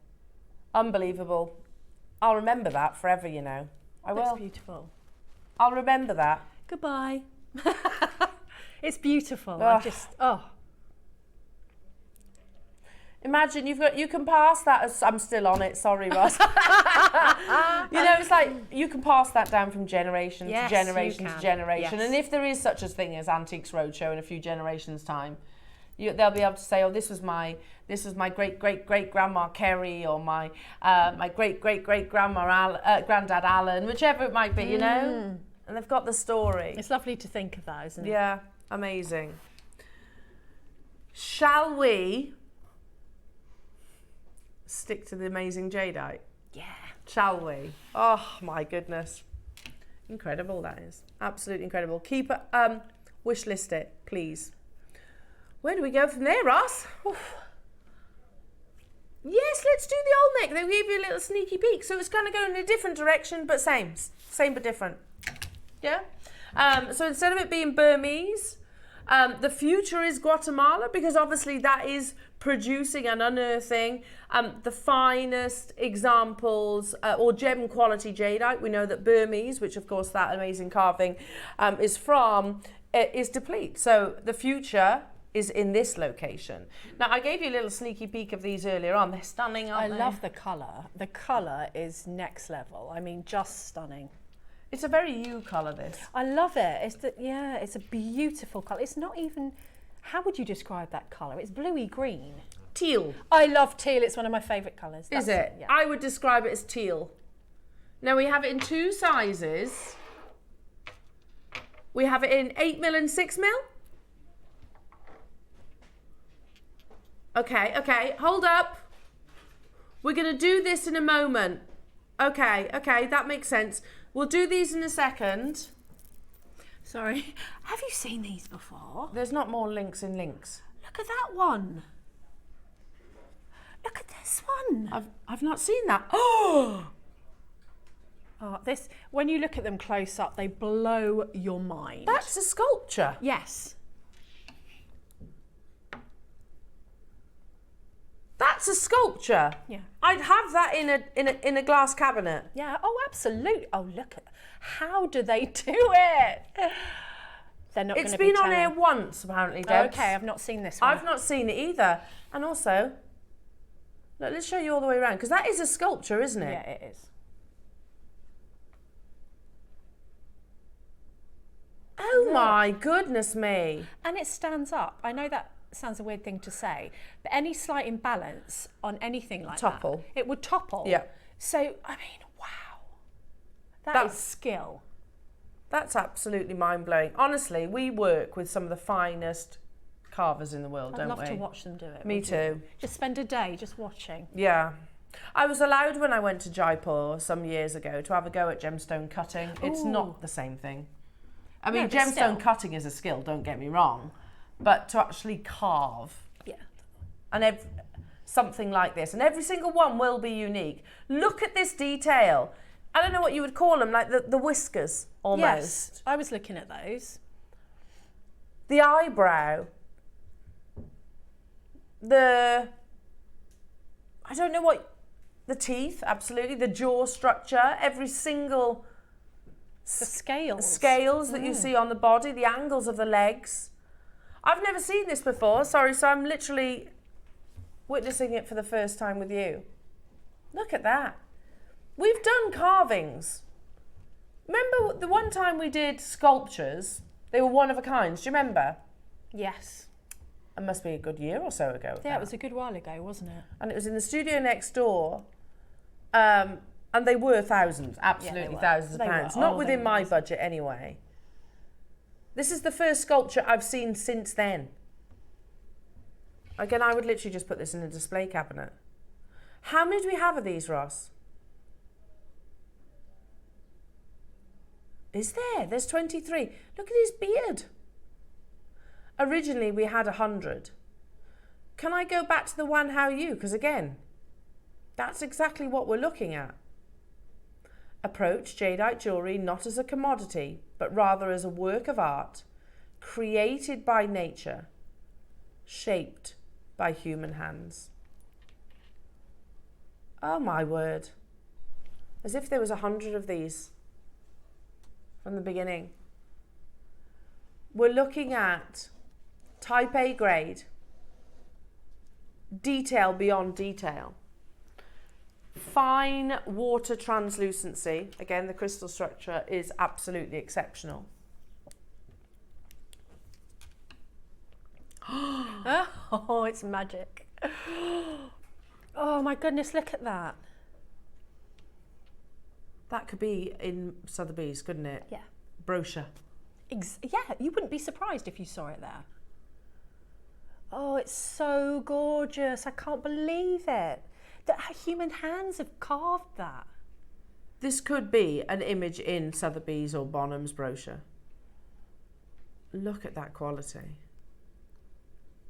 Unbelievable. I'll remember that forever, you know. I will. That's beautiful. I'll remember that. Goodbye. It's beautiful. Imagine you can pass that as, I'm still on it, sorry Ross. You know, it's like you can pass that down from generation to generation to generation. Yes. And if there is such a thing as Antiques Roadshow in a few generations' time, they'll be able to say, oh, this was my great great great grandma Kerry, or my great great great grandma granddad Alan, whichever it might be, you know. And they've got the story. It's lovely to think of that, isn't it? Yeah, amazing. Shall we stick to the amazing jadeite? Yeah. Shall we? Oh my goodness. Incredible, that is. Absolutely incredible. Keep wish list it, please. Where do we go from there, Ross? Oof. Yes, let's do the old neck. They gave you a little sneaky peek. So it's going to go in a different direction, but same but different. Yeah? So instead of it being Burmese, the future is Guatemala, because obviously that is producing and unearthing the finest examples or gem quality jadeite. We know that Burmese, which of course that amazing carving is from, is deplete. So the future is in this location. Now, I gave you a little sneaky peek of these earlier on. They're stunning, aren't they? I love the colour. The colour is next level. I mean, just stunning. It's a very you colour, this. I love it. It's a beautiful colour. It's not even, how would you describe that colour? It's bluey green. Teal. I love teal. It's one of my favourite colours. Is it? Yeah. I would describe it as teal. Now, we have it in 2 sizes. We have it in 8mm and 6mm. Okay, hold up. We're going to do this in a moment. Okay, that makes sense. We'll do these in a second. Sorry, have you seen these before? There's not more links in links. Look at that one. Look at this one. I've not seen that. Oh, this, when you look at them close up, they blow your mind. That's a sculpture. Yes. That's a sculpture. Yeah. I'd have that in a glass cabinet. Yeah. Oh, absolutely. Oh, look at, how do they do it? They're not. It's been on air once, apparently, Deb. Okay, I've not seen this one. I've not seen it either. And also, look, let's show you all the way around, because that is a sculpture, isn't it? Yeah, it is. Oh my goodness me. And it stands up. I know that sounds a weird thing to say, but any slight imbalance on anything like Topple. that, it would topple. Yeah. So, I mean, wow. That's skill. That's absolutely mind-blowing. Honestly, we work with some of the finest carvers in the world, don't we? I'd love to watch them do it. Me too. Just spend a day just watching. Yeah. I was allowed when I went to Jaipur some years ago to have a go at gemstone cutting. It's not the same thing. I mean, but gemstone still. cutting is a skill, don't get me wrong, but to actually carve and something like this, and every single one will be unique. Look at this detail. I don't know what you would call them, like the whiskers almost. Yes, I was looking at those. The eyebrow. I don't know what, the teeth, absolutely, the jaw structure, every single The scales. that you see on the body, the angles of the legs. I've never seen this before, sorry, so I'm literally witnessing it for the first time with you. Look at that. We've done carvings. Remember the one time we did sculptures? They were one of a kind, do you remember? Yes. It must be a good year or so ago. Yeah, it was a good while ago, wasn't it? And it was in the studio next door. And they were thousands, absolutely thousands of pounds. Not within my budget anyway. This is the first sculpture I've seen since then. Again, I would literally just put this in a display cabinet. How many do we have of these, Ross? Is there? There's 23. Look at his beard. Originally, we had 100. Can I go back to the one how you? Because again, that's exactly what we're looking at. Approach jadeite jewellery not as a commodity, but rather as a work of art, created by nature, shaped by human hands. Oh my word. As if there was 100 of these from the beginning. We're looking at type A grade, detail beyond detail, fine water translucency. Again, the crystal structure is absolutely exceptional. Oh, it's magic. Oh my goodness, look at that. That could be in Sotheby's, couldn't it? Yeah. Brochure. Yeah, you wouldn't be surprised if you saw it there. Oh, it's so gorgeous. I can't believe it. That human hands have carved that. This could be an image in Sotheby's or Bonham's brochure. Look at that quality.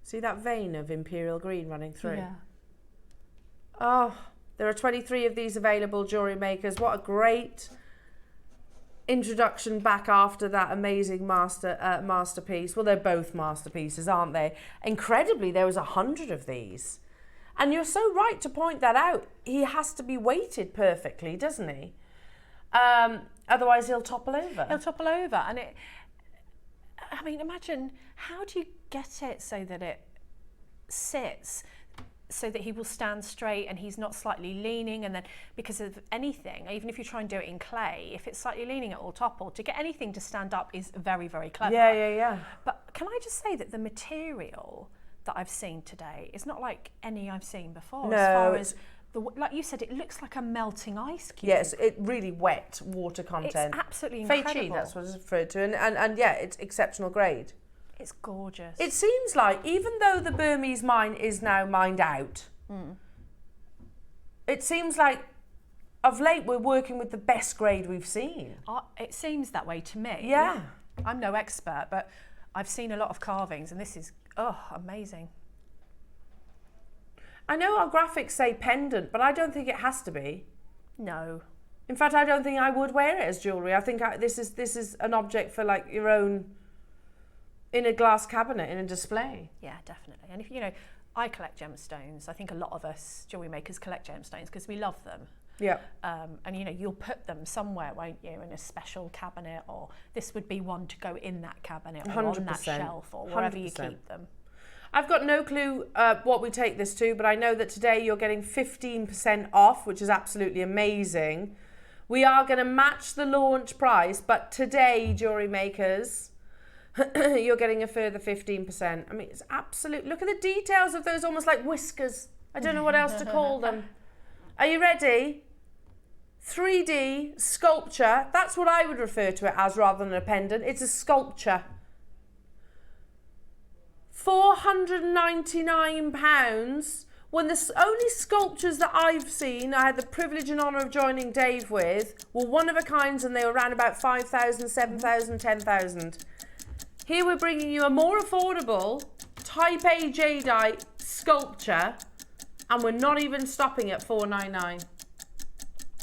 See that vein of imperial green running through? Yeah. Oh, there are 23 of these available, jewellery makers. What a great introduction back after that amazing masterpiece. Well, they're both masterpieces, aren't they? Incredibly, there was 100 of these. And you're so right to point that out. He has to be weighted perfectly, doesn't he? Otherwise, he'll topple over. He'll topple over. And I mean, imagine, how do you get it so that it sits so that he will stand straight and he's not slightly leaning, and then because of anything, even if you try and do it in clay, if it's slightly leaning, it will topple. To get anything to stand up is very, very clever. Yeah. But can I just say that the material that I've seen today is not like any I've seen before. No, as far as like you said, it looks like a melting ice cube. Yes, it really wet water content. It's absolutely Fei incredible. Chi, that's what it's referred to, and yeah, it's exceptional grade. It's gorgeous. It seems like, even though the Burmese mine is now mined out, it seems like of late we're working with the best grade we've seen. It seems that way to me. Yeah. I'm no expert, but I've seen a lot of carvings, and this is, amazing. I know our graphics say pendant, but I don't think it has to be. No. In fact, I don't think I would wear it as jewellery. I think this is an object for like your own, in a glass cabinet, in a display. Yeah, definitely. And if I collect gemstones. I think a lot of us jewellery makers collect gemstones because we love them. Yeah. And you'll put them somewhere, won't you, in a special cabinet, or this would be one to go in that cabinet or 100%, on that shelf or wherever you 100%. keep them. I've got no clue what we take this to, but I know that today you're getting 15% off, which is absolutely amazing. We are going to match the launch price, but today, jewellery makers, you're getting a further 15%. I mean, it's absolute. Look at the details of those, almost like whiskers. I don't know what else to call them. Are you ready? 3D sculpture. That's what I would refer to it as rather than a pendant. It's a sculpture. £499 when the only sculptures that I've seen, I had the privilege and honour of joining Dave with, were one of a kinds, and they were around about 5,000, 7,000, 10,000. Here we're bringing you a more affordable Type A Jadeite sculpture, and we're not even stopping at $499.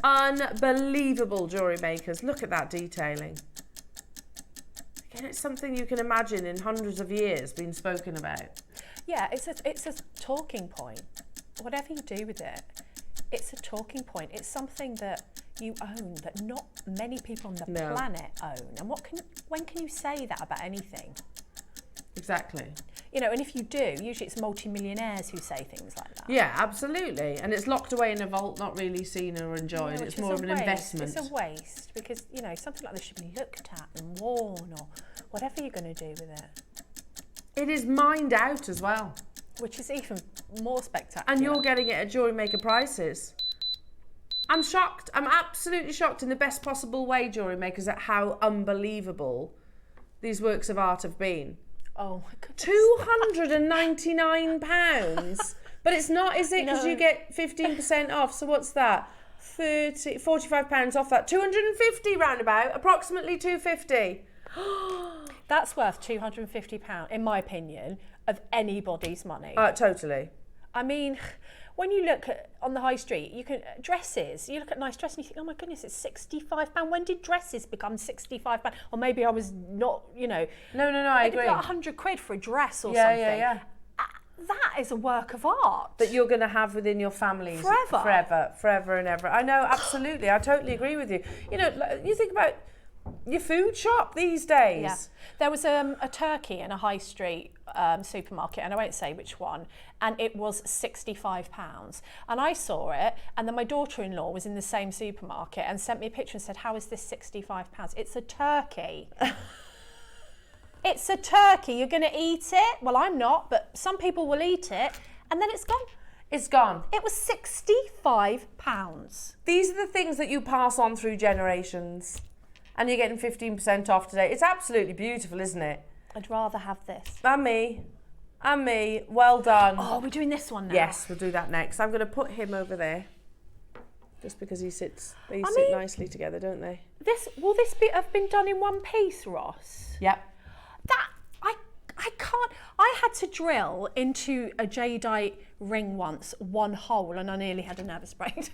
Unbelievable, jewellery makers. Look at that detailing. Again, it's something you can imagine in hundreds of years being spoken about. Yeah, it's a talking point. Whatever you do with it, it's a talking point. It's something that you own that not many people on the planet own. And when can you say that about anything? Exactly. You know, and if you do, usually it's multi-millionaires who say things like that. Yeah, absolutely. And it's locked away in a vault, not really seen or enjoyed. Yeah, it's more of an investment. It's a waste because, you know, something like this should be looked at and worn or whatever you're going to do with it. It is mined out as well. Which is even more spectacular. And you're getting it at Jewellery Maker prices. I'm shocked. I'm absolutely shocked in the best possible way, Jewellery Makers, at how unbelievable these works of art have been. Oh my goodness. £299. But it's not, is it? Because you get 15% off. So what's that? £45 off that. 250 roundabout, approximately 250. That's worth £250, in my opinion, of anybody's money. Totally. I mean, when you look at, on the high street, you can dresses. You look at a nice dress and you think, oh my goodness, it's £65. When did dresses become £65? Or maybe I was not, you know. No, I agree. Like £100 for a dress or something. Yeah. That is a work of art that you're going to have within your family forever and ever. I know, absolutely. I totally agree with you. You know, you think about your food shop these days. Yeah. There was a turkey in a high street supermarket, and I won't say which one, and it was £65. And I saw it, and then my daughter-in-law was in the same supermarket and sent me a picture and said, how is this £65? It's a turkey. It's a turkey. You're going to eat it? Well, I'm not, but some people will eat it, and then it's gone. It's gone. It was £65. These are the things that you pass on through generations. And you're getting 15% off today. It's absolutely beautiful, isn't it? I'd rather have this. And me. Well done. Oh, we're doing this one now? Yes, we'll do that next. I'm going to put him over there. Just because they sit nicely together, don't they? Will this have been done in one piece, Ross? Yep. I can't. I had to drill into a jadeite ring once, one hole, and I nearly had a nervous breakdown.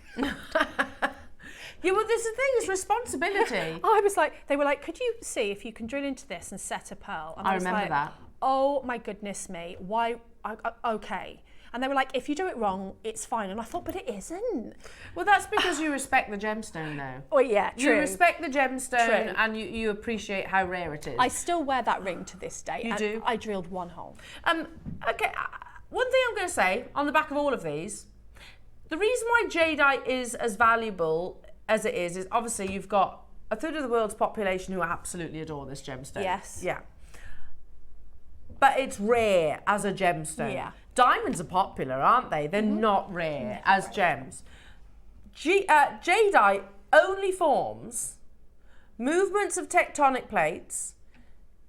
Yeah, well, this is the thing, it's responsibility. I was like, they were like, could you see if you can drill into this and set a pearl? And I remember that. Oh my goodness me, why, okay. And they were like, if you do it wrong, it's fine. And I thought, but it isn't. Well, that's because you respect the gemstone now. Oh yeah, true. You respect the gemstone and you appreciate how rare it is. I still wear that ring to this day. You do? I drilled one hole. Okay, one thing I'm going to say on the back of all of these, the reason why jadeite is as valuable as it is obviously you've got a third of the world's population who absolutely adore this gemstone. Yes. Yeah. But it's rare as a gemstone. Yeah. Diamonds are popular, aren't they? They're not rare as gems. Jadeite only forms movements of tectonic plates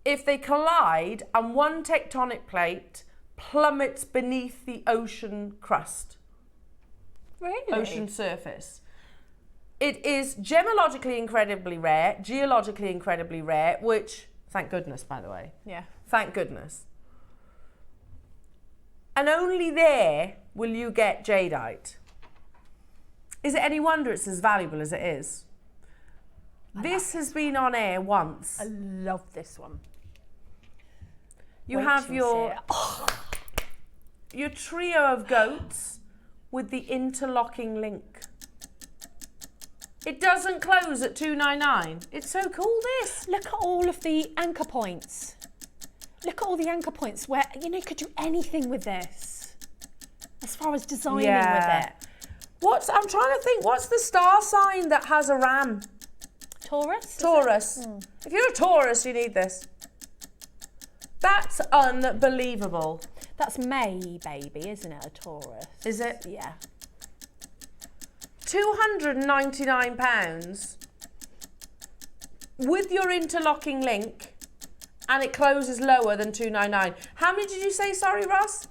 if they collide and one tectonic plate plummets beneath the ocean crust. Really? Ocean surface. It is gemologically incredibly rare, geologically incredibly rare, which, thank goodness, by the way. Yeah. Thank goodness. And only there will you get jadeite. Is it any wonder it's as valuable as it is? This has been on air once. I love this one. You have your trio of goats with the interlocking link. It doesn't close at $299. It's so cool, this. Look at all of the anchor points. Look at all the anchor points where, you know, you could do anything with this. As far as designing with it. I'm trying to think, what's the star sign that has a ram? Taurus? Taurus. If you're a Taurus, you need this. That's unbelievable. That's May, baby, isn't it, a Taurus? Is it? Yeah. £299 with your interlocking link, and it closes lower than $299. How many did you say, sorry, Ross?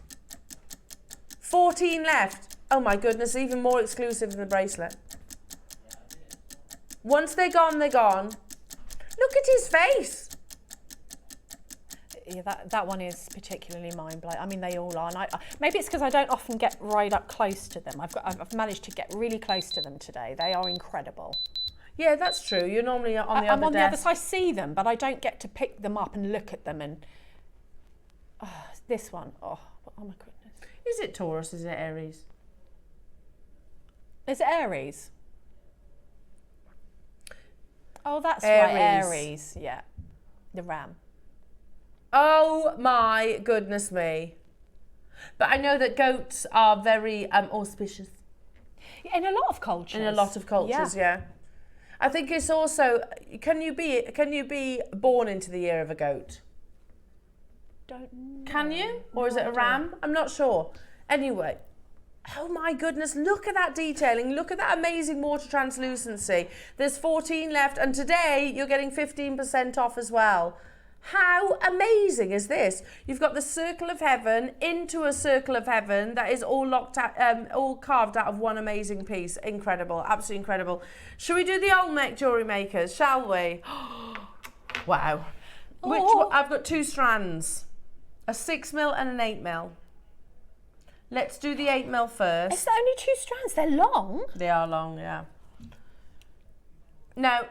14 left. Oh my goodness, even more exclusive than the bracelet. Once they're gone, they're gone. Look at his face. Yeah, that one is particularly mind-blowing. I mean, they all are. And maybe it's because I don't often get right up close to them. I've managed to get really close to them today. They are incredible. Yeah, that's true. You're normally on the other I'm on the other desk. side. I see them, but I don't get to pick them up and look at them. And this one, oh my goodness. Is it Taurus? Is it Aries? Is it Aries? Oh, that's Aries. right, Aries. Yeah, the ram. Oh my goodness me. But I know that goats are very auspicious. In a lot of cultures. In a lot of cultures, yeah. I think it's also, can you be born into the year of a goat? Don't know. Can you? Or is it a ram? I'm not sure. Anyway, oh my goodness, look at that detailing. Look at that amazing water translucency. There's 14 left, and today you're getting 15% off as well. How amazing is this? You've got the circle of heaven into a circle of heaven that is all locked out, all carved out of one amazing piece. Incredible, absolutely incredible. Shall we do the Olmec jewellery makers, shall we? Wow. I've got 2 strands, a 6mm and an 8mm. Let's do the 8mm first. Is there only 2 strands? They're long. They are long, yeah. Now,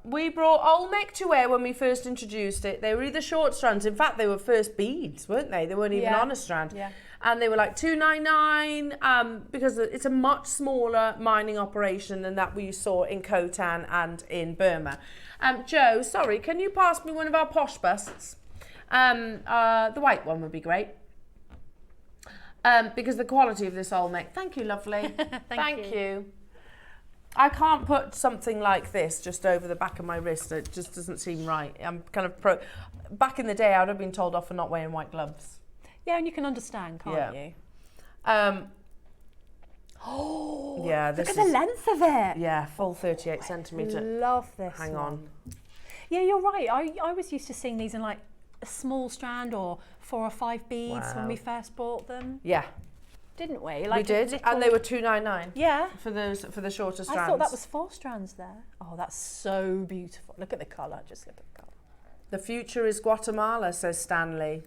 we brought Olmec to wear when we first introduced it. They were either short strands. In fact, they were first beads, weren't they? They weren't even on a strand. Yeah. And they were like $2.99 because it's a much smaller mining operation than that we saw in Khotan and in Burma. Joe, sorry, can you pass me one of our posh busts? The white one would be great. Because the quality of this Olmec. Thank you, lovely. Thank you. I can't put something like this just over the back of my wrist. It just doesn't seem right. I'm kind of back in the day, I would have been told off for not wearing white gloves. Yeah, and you can understand, can't you? Yeah, look at the length of it. Yeah, full 38 centimetre. Love this. Hang on. Yeah, you're right. I was used to seeing these in like a small strand or 4 or 5 beads when we first bought them. Yeah. Didn't we? Like we did, and they were $2.99. Yeah. For the shorter strands. I thought that was 4 strands there. Oh, that's so beautiful. Look at the colour. Just look at the colour. The future is Guatemala, says Stanley.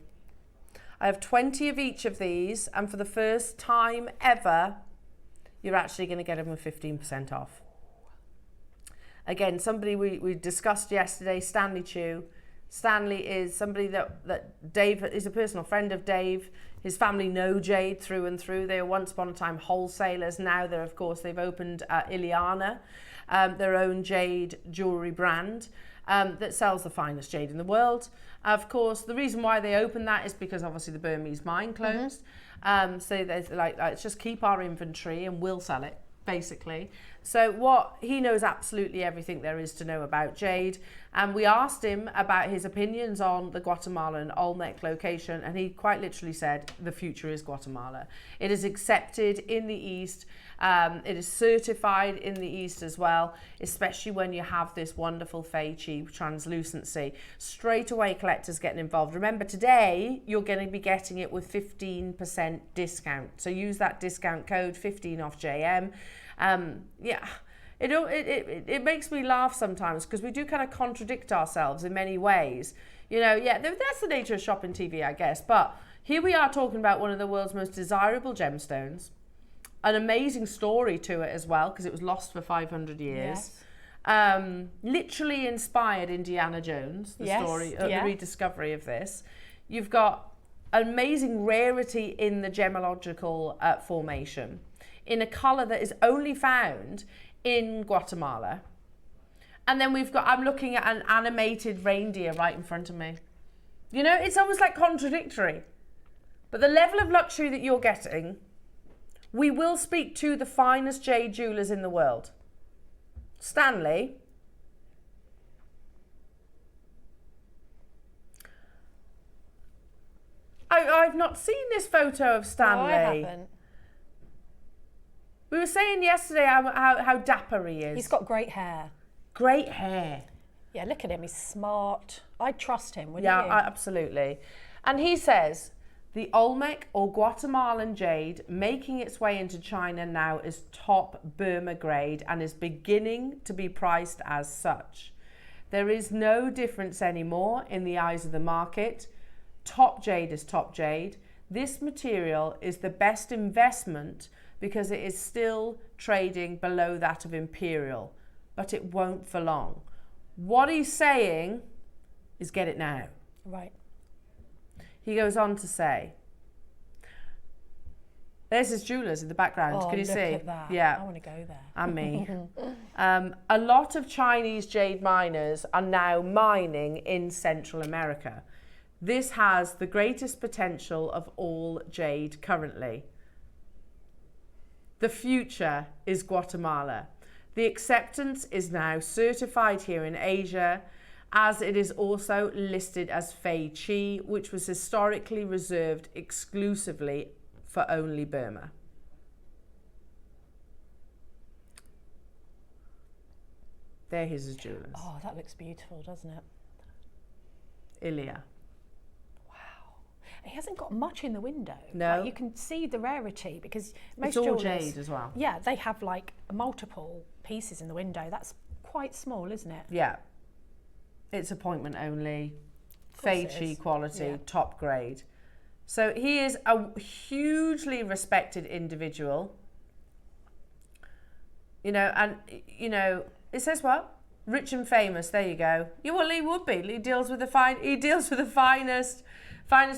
I have 20 of each of these, and for the first time ever, you're actually going to get them with 15% off. Again, somebody we discussed yesterday, Stanley Chu. Stanley is somebody that Dave is a personal friend of Dave. His family know Jade through and through. They were once upon a time wholesalers. Now they've opened Ileana, their own jade jewellery brand that sells the finest jade in the world. Of course, the reason why they opened that is because obviously the Burmese mine closed. So they're like, let's just keep our inventory and we'll sell it, basically. So he knows absolutely everything there is to know about jade. And we asked him about his opinions on the Guatemalan Olmec location, and he quite literally said, the future is Guatemala. It is accepted in the East. It is certified in the East as well, especially when you have this wonderful Fei Chi translucency. Straight away, collectors getting involved. Remember, today, you're going to be getting it with 15% discount. So use that discount code, 15 off JM. Yeah, it makes me laugh sometimes because we do kind of contradict ourselves in many ways. You know, yeah, that's the nature of shopping TV, I guess. But here we are talking about one of the world's most desirable gemstones. An amazing story to it as well because it was lost for 500 years. Yes. Literally inspired Indiana Jones, the story, the rediscovery of this. You've got an amazing rarity in the gemological formation, in a colour that is only found in Guatemala. And then I'm looking at an animated reindeer right in front of me. You know, it's almost like contradictory. But the level of luxury that you're getting, we will speak to the finest jade jewellers in the world. Stanley. I've not seen this photo of Stanley. No, I haven't. We were saying yesterday how dapper he is. He's got great hair. Great hair. Yeah, look at him. He's smart. I'd trust him, wouldn't you? Yeah, absolutely. And he says The Olmec or Guatemalan jade making its way into China now is top Burma grade and is beginning to be priced as such. There is no difference anymore in the eyes of the market. Top jade is top jade. This material is the best investment because it is still trading below that of imperial, but it won't for long. What he's saying is get it now. Right. He goes on to say, there's his jewellers in the background. Oh, Can you look see? at that. Yeah. I want to go there. And me. A lot of Chinese jade miners are now mining in Central America. This has the greatest potential of all jade currently. The future is Guatemala. The acceptance is now certified here in Asia, as it is also listed as Fei Chi, which was historically reserved exclusively for only Burma. There his jewellers. Oh, that looks beautiful, doesn't it? Ilia. He hasn't got much in the window. No. Like, you can see the rarity because most It's all jewellers, jade as well. Yeah, they have like multiple pieces in the window. That's quite small, isn't it? Yeah. It's appointment only, Fei it Chi is. quality, Yeah. top grade. So he is a hugely respected individual. You know, and, you know, it says what? Rich and famous, there you go. Yeah, well, he would be. He deals with the finest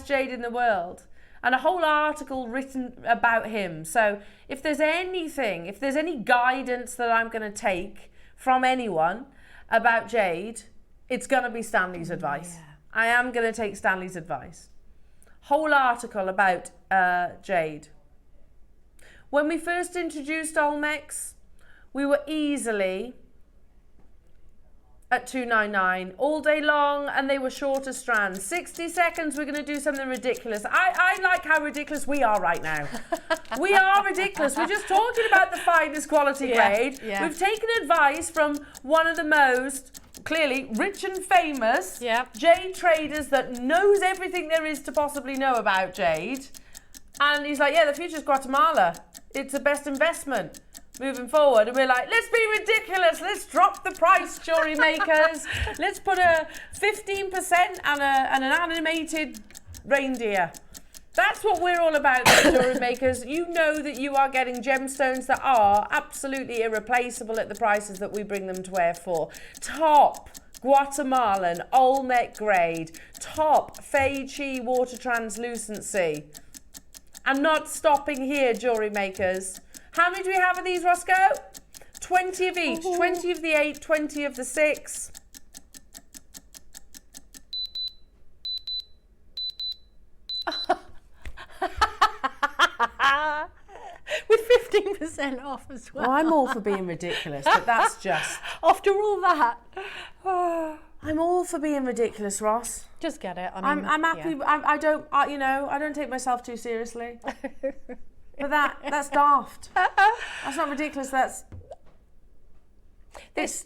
jade in the world. And a whole article written about him. So if there's anything, if there's any guidance that I'm going to take from anyone about jade, it's going to be Stanley's advice. Yeah. I am going to take Stanley's advice. Whole article about jade. When we first introduced Olmecs, we were easily at $2.99 all day long, and they were shorter strands. 60 seconds, we're going to do something ridiculous. I like how ridiculous we are right now. We are ridiculous. We're just talking about the finest quality grade. Yeah. We've taken advice from one of the most, clearly, rich and famous jade traders that knows everything there is to possibly know about jade. And he's like, yeah, the future's Guatemala. It's the best investment moving forward. And we're like, let's be ridiculous. Let's drop the price, jewellery makers. Let's put a 15% and an animated reindeer. That's what we're all about, jewellery makers. You know that you are getting gemstones that are absolutely irreplaceable at the prices that we bring them to wear for. Top Guatemalan Olmec grade, top Fei Chi water translucency. And not stopping here, jewellery makers. How many do we have of these, Roscoe? 20 of each. 20 of the 8, 20 of the 6. With 15% off as well. Well, I'm all for being ridiculous, but that's just... After all that. I'm all for being ridiculous, Ross. Just get it. I mean, I'm happy. yeah. I don't, you know, I don't take myself too seriously. But that's daft. That's not ridiculous. That's... It's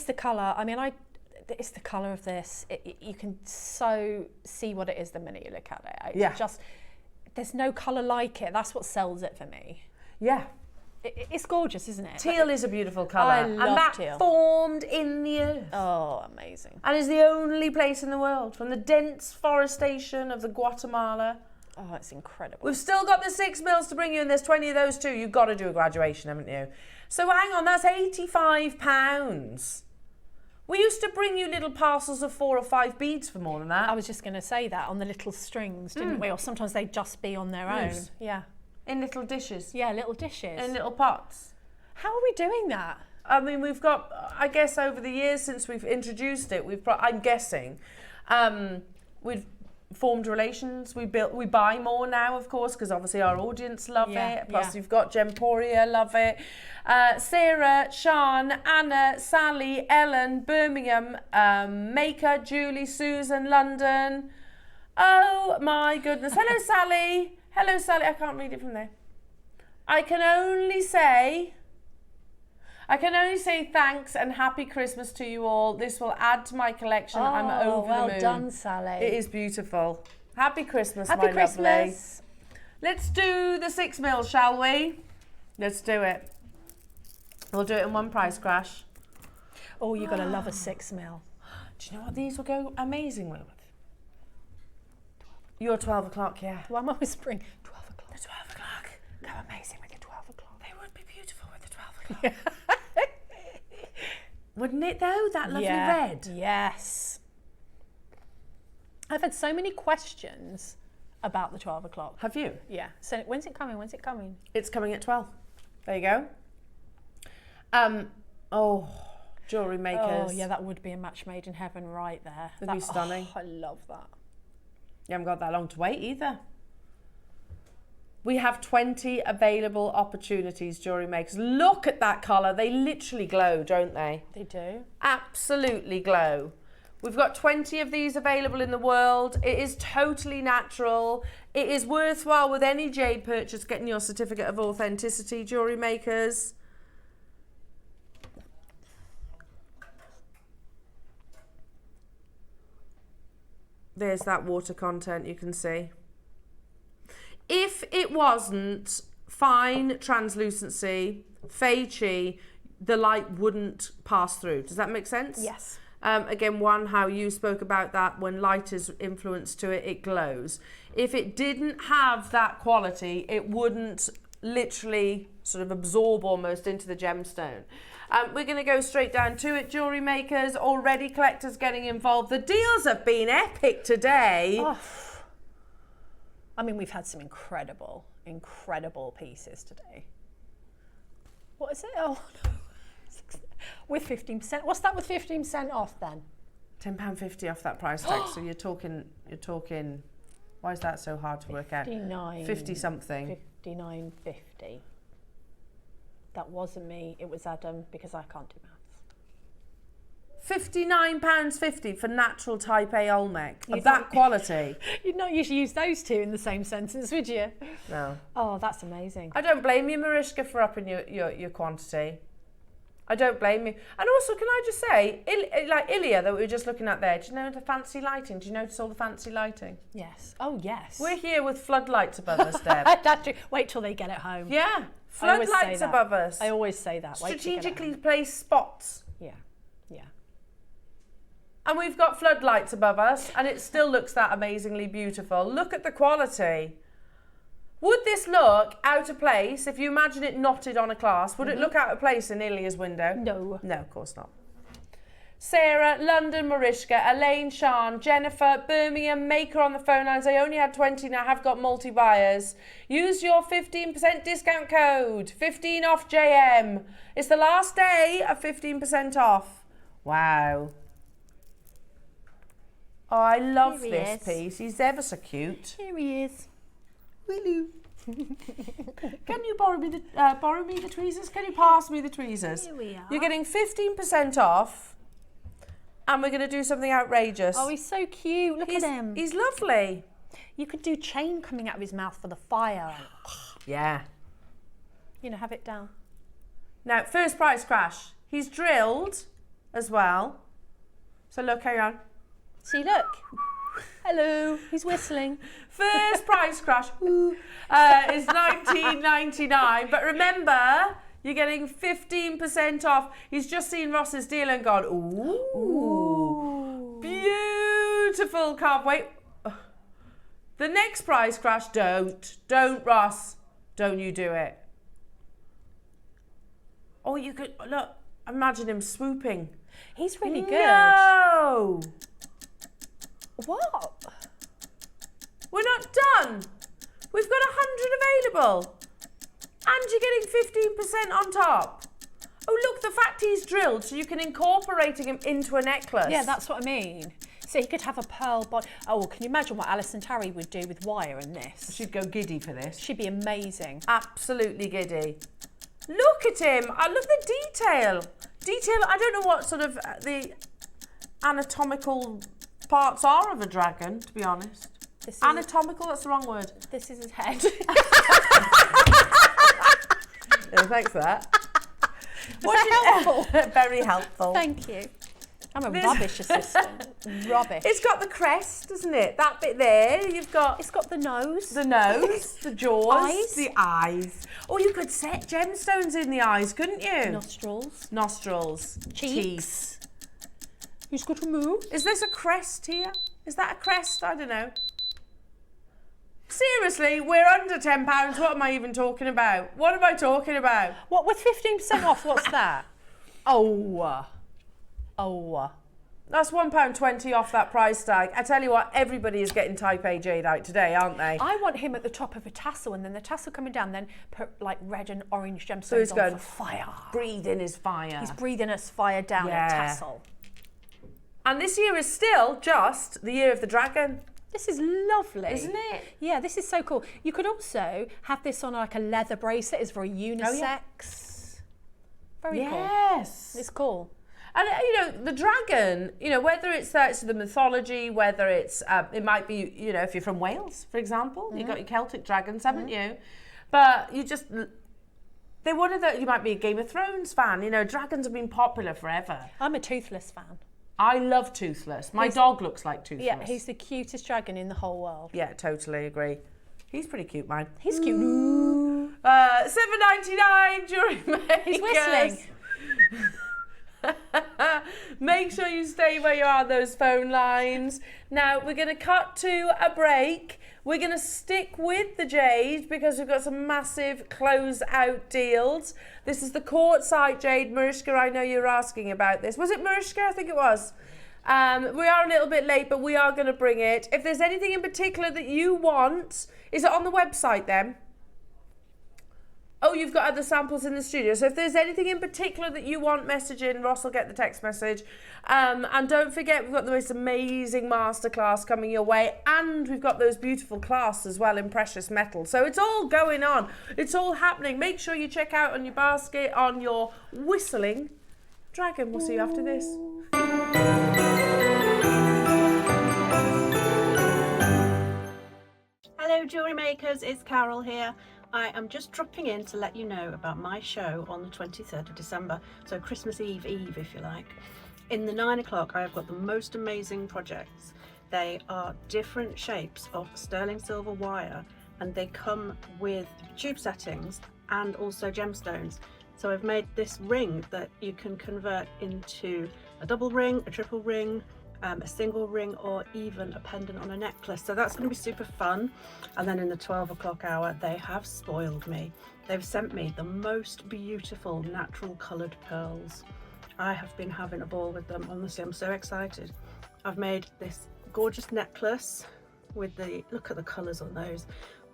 the colour. I mean, it's the colour of this. You can so see what it is the minute you look at it. It's just, there's no colour like it. That's what sells it for me. Yeah. It's gorgeous, isn't it? Teal is a beautiful colour. I love and that teal. formed in the earth. Oh, amazing. And is the only place in the world from the dense forestation of the Guatemala. Oh, it's incredible. We've still got the 6 mils to bring you, and there's 20 of those too. You've got to do a graduation, haven't you? So hang on, that's £85. We used to bring you little parcels of 4 or 5 beads for more than that. I was just going to say that, on the little strings, didn't we? Or sometimes they'd just be on their own. Loose. Yeah. In little dishes. Yeah, little dishes. In little pots. How are we doing that? I mean, we've got, I guess over the years since we've introduced it, I'm guessing, we've formed relations. We buy more now, of course, because obviously our audience love it. Plus you've got Gemporia, love it. Sarah, Sean, Anna, Sally, Ellen, Birmingham, Maker, Julie, Susan, London. Oh my goodness. Hello, Sally. Hello, Sally. I can't read it from there. I can only say thanks and happy Christmas to you all. This will add to my collection. I'm over the moon. Well done, Sally. It is beautiful. Happy Christmas, Happy my Christmas. lovely. Let's do the 6 mil, shall we? Let's do it. We'll do it in one price crash. Oh, you're going to love a 6 mil. Do you know what these will go amazing with? Your 12 o'clock, yeah. Well, I'm always whispering 12 o'clock. The 12 o'clock. Go amazing with your 12 o'clock. They would be beautiful with the 12 o'clock. Wouldn't it though? That lovely red. Yes. I've had so many questions about the 12 o'clock. Have you? Yeah. So when's it coming? When's it coming? It's coming at 12. There you go. Jewellery makers. Oh, yeah, that would be a match made in heaven right there. That'd be stunning. Oh, I love that. You haven't got that long to wait either. We have 20 available opportunities, jewellery makers. Look at that colour. They literally glow, don't they? They do. Absolutely glow. We've got 20 of these available in the world. It is totally natural. It is worthwhile with any jade purchase getting your certificate of authenticity, jewellery makers. There's that water content you can see. If it wasn't fine translucency, fei chi, the light wouldn't pass through. Does that make sense? Yes. Again, how you spoke about that, when light is influenced to it, it glows. If it didn't have that quality, it wouldn't literally sort of absorb almost into the gemstone. We're going to go straight down to it, jewellery makers. Already collectors getting involved. The deals have been epic today. Oh. I mean, we've had some incredible pieces today. What is it? Oh, no. With 15%. What's that with 15% off then? £10.50 off that price tag. So you're talking, why is that so hard to work out? 50 something. 59.50. That wasn't me, it was Adam, because I can't do maths. £59.50 for natural type A Olmec of that quality. You'd not usually use those two in the same sentence, would you? No. Oh, that's amazing. I don't blame you, Mariska, for upping your quantity. I don't blame you. And also, can I just say, like Ilya that we were just looking at there, do you know the fancy lighting? Do you notice all the fancy lighting? Yes. Oh, yes. We're here with floodlights above us, Deb. That's true. Wait till they get it home. Yeah, floodlights above us. I always say that. Strategically placed spots. Yeah, yeah. And we've got floodlights above us, and it still looks that amazingly beautiful. Look at the quality. Would this look out of place if you imagine it knotted on a clasp? Would it look out of place in Ilya's window? No. No, of course not. Sarah, London, Mariska, Elaine, Sean, Jennifer, Birmingham, Maker on the phone lines. I only had 20 now, have got multi-buyers. Use your 15% discount code, 15 off JM. It's the last day of 15% off. Wow. Oh, I love this piece. He's ever so cute. Here he is. Will you? Can you borrow me the tweezers? Can you pass me the tweezers? Here we are. You're getting 15% off, and we're going to do something outrageous. Oh, he's so cute. Look at him. He's lovely. You could do chain coming out of his mouth for the fire. Yeah. You know, have it down. Now, first price crash. He's drilled as well. So look, carry on. See, look. Hello. He's whistling. First price crash is $19.99. But remember, you're getting 15% off. He's just seen Ross's deal and gone, ooh. Beautiful carve. Wait. The next price crash, don't, Ross. Don't you do it. Oh, you could, look, imagine him swooping. He's really good. No. What? We're not done. We've got 100 available. And you're getting 15% on top. Oh, look, the fact he's drilled, so you can incorporating him into a necklace. Yeah, that's what I mean. So he could have a pearl body. Oh, well, can you imagine what Alison Tarry would do with wire and this? She'd go giddy for this. She'd be amazing. Absolutely giddy. Look at him. I love the detail. I don't know what sort of the anatomical parts are of a dragon, to be honest. Anatomical, that's the wrong word. This is his head. Yeah, thanks for that. Was that helpful? Very helpful. Thank you. I'm a rubbish assistant. Rubbish. It's got the crest, doesn't it? That bit there. You've got... It's got the nose. The nose, the jaws, Eyes. the eyes. Or you could set gemstones in the eyes, couldn't you? Nostrils. Nostrils. Cheeks. Who's got a move? Is this a crest here? Is that a crest? I don't know. Seriously, we're under £10. What am I even talking about? What am I talking about? What, with 15% off, what's that? Oh. That's £1.20 off that price tag. I tell you what, everybody is getting Type A Jadeite today, aren't they? I want him at the top of a tassel, and then the tassel coming down, then put like red and orange gemstones So he's going for fire. Breathing his fire. He's breathing us fire down a tassel. And this year is still just the year of the dragon. This is lovely. Isn't it? Yeah, this is so cool. You could also have this on like a leather bracelet. It's very unisex. Oh, yeah. Very cool. Yes. It's cool. And, you know, the dragon, you know, whether it's the mythology, whether it's, it might be, you know, if you're from Wales, for example, you've got your Celtic dragons, haven't you? But you just, they're one of the, you might be a Game of Thrones fan, you know, dragons have been popular forever. I'm a Toothless fan. I love Toothless. My dog looks like Toothless. Yeah, he's the cutest dragon in the whole world. Yeah, totally agree. He's pretty cute, mine. He's cute. $7.99 JewelleryMaker. He's whistling. Make sure you stay where you are on those phone lines. Now, we're going to cut to a break. We're going to stick with the jade because we've got some massive close-out deals. This is the courtside jade. Mariska, I know you're asking about this. Was it Mariska? I think it was. We are a little bit late, but we are going to bring it. If there's anything in particular that you want, is it on the website then? Oh, you've got other samples in the studio. So if there's anything in particular that you want, message in. Ross will get the text message. And don't forget, we've got the most amazing masterclass coming your way. And we've got those beautiful clasps as well in precious metal. So it's all going on. It's all happening. Make sure you check out on your basket, on your whistling dragon. We'll see you after this. Hello jewellery makers, it's Carol here. I am just dropping in to let you know about my show on the 23rd of December, so Christmas Eve if you like. In the 9 o'clock I have got the most amazing projects. They are different shapes of sterling silver wire and they come with tube settings and also gemstones. So I've made this ring that you can convert into a double ring, a triple ring, a single ring, or even a pendant on a necklace. So that's going to be super fun. And then in the 12 o'clock hour, they have spoiled me. They've sent me the most beautiful natural coloured pearls. I have been having a ball with them. Honestly, I'm so excited. I've made this gorgeous necklace with the, look at the colours on those,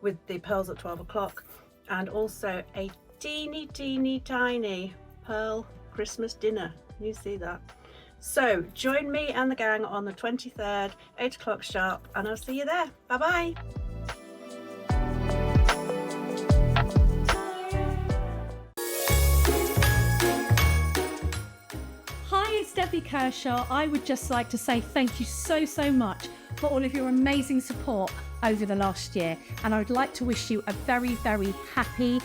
with the pearls at 12 o'clock, and also a teeny tiny pearl Christmas dinner. You see that? So join me and the gang on the 23rd, 8 o'clock sharp, and I'll see you there. Bye bye. Hi, it's Debbie Kershaw. I would just like to say thank you so much for all of your amazing support over the last year. And I would like to wish you a very happy,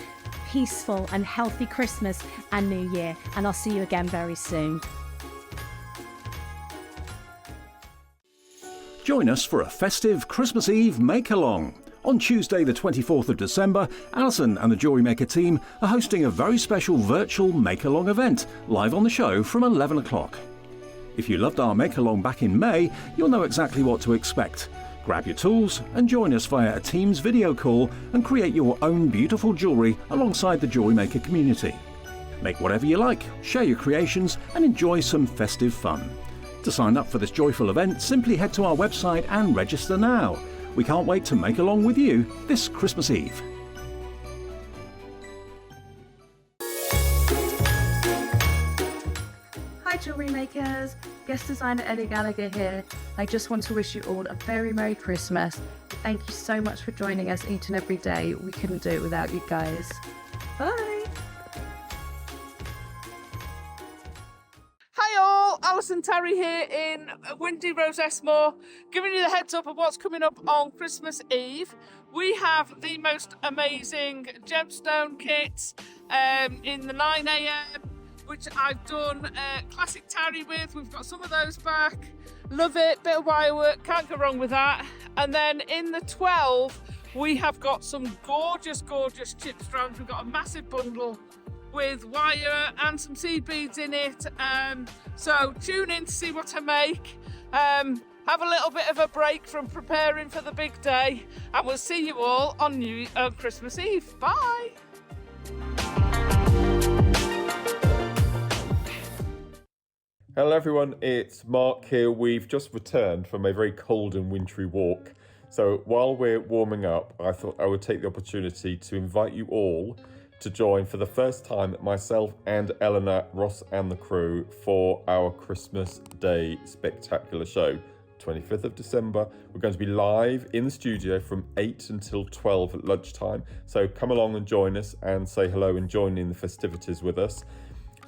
peaceful and healthy Christmas and New Year. And I'll see you again very soon. Join us for a festive Christmas Eve make-along. On Tuesday the 24th of December, Alison and the JewelleryMaker team are hosting a very special virtual make-along event live on the show from 11 o'clock. If you loved our make-along back in May, you'll know exactly what to expect. Grab your tools and join us via a Teams video call and create your own beautiful jewellery alongside the JewelleryMaker community. Make whatever you like, share your creations and enjoy some festive fun. To sign up for this joyful event, simply head to our website and register now. We can't wait to make along with you this Christmas Eve. Hi jewellery makers, guest designer Ellie Gallagher here. I just want to wish you all a very Merry Christmas. Thank you so much for joining us each and every day. We couldn't do it without you guys. Bye! Hi all, Alison Terry here in windy Rosemoor, giving you the heads up of what's coming up on Christmas Eve. We have the most amazing gemstone kits in the 9 a.m. which I've done classic tarry with. We've got some of those back. Love it, bit of wire work, can't go wrong with that. And then in the 12, we have got some gorgeous, gorgeous chip strands. We've got a massive bundle with wire and some seed beads in it. So tune in to see what I make. Have a little bit of a break from preparing for the big day, and we'll see you all on Christmas Eve. Bye. Hello everyone, it's Mark here. We've just returned from a very cold and wintry walk. So while we're warming up, I thought I would take the opportunity to invite you all to join for the first time myself and Elena, Ross and the crew for our Christmas Day spectacular show. 25th of December. We're going to be live in the studio from 8 until 12 at lunchtime. So come along and join us and say hello and join in the festivities with us.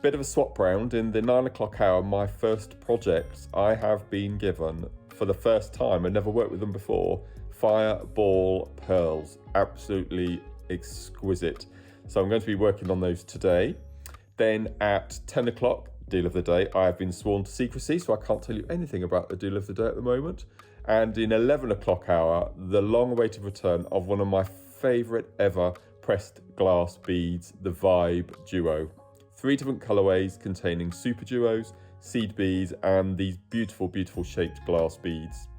Bit of a swap round. In the 9 o'clock hour, my first project, I have been given for the first time, I never worked with them before, fireball pearls. Absolutely exquisite. So I'm going to be working on those today. Then at 10 o'clock, deal of the day, I have been sworn to secrecy, so I can't tell you anything about the deal of the day at the moment. And in 11 o'clock hour, the long-awaited return of one of my favourite ever pressed glass beads, the Vibe Duo. 3 different colourways containing super duos, seed beads, and these beautiful, beautiful shaped glass beads.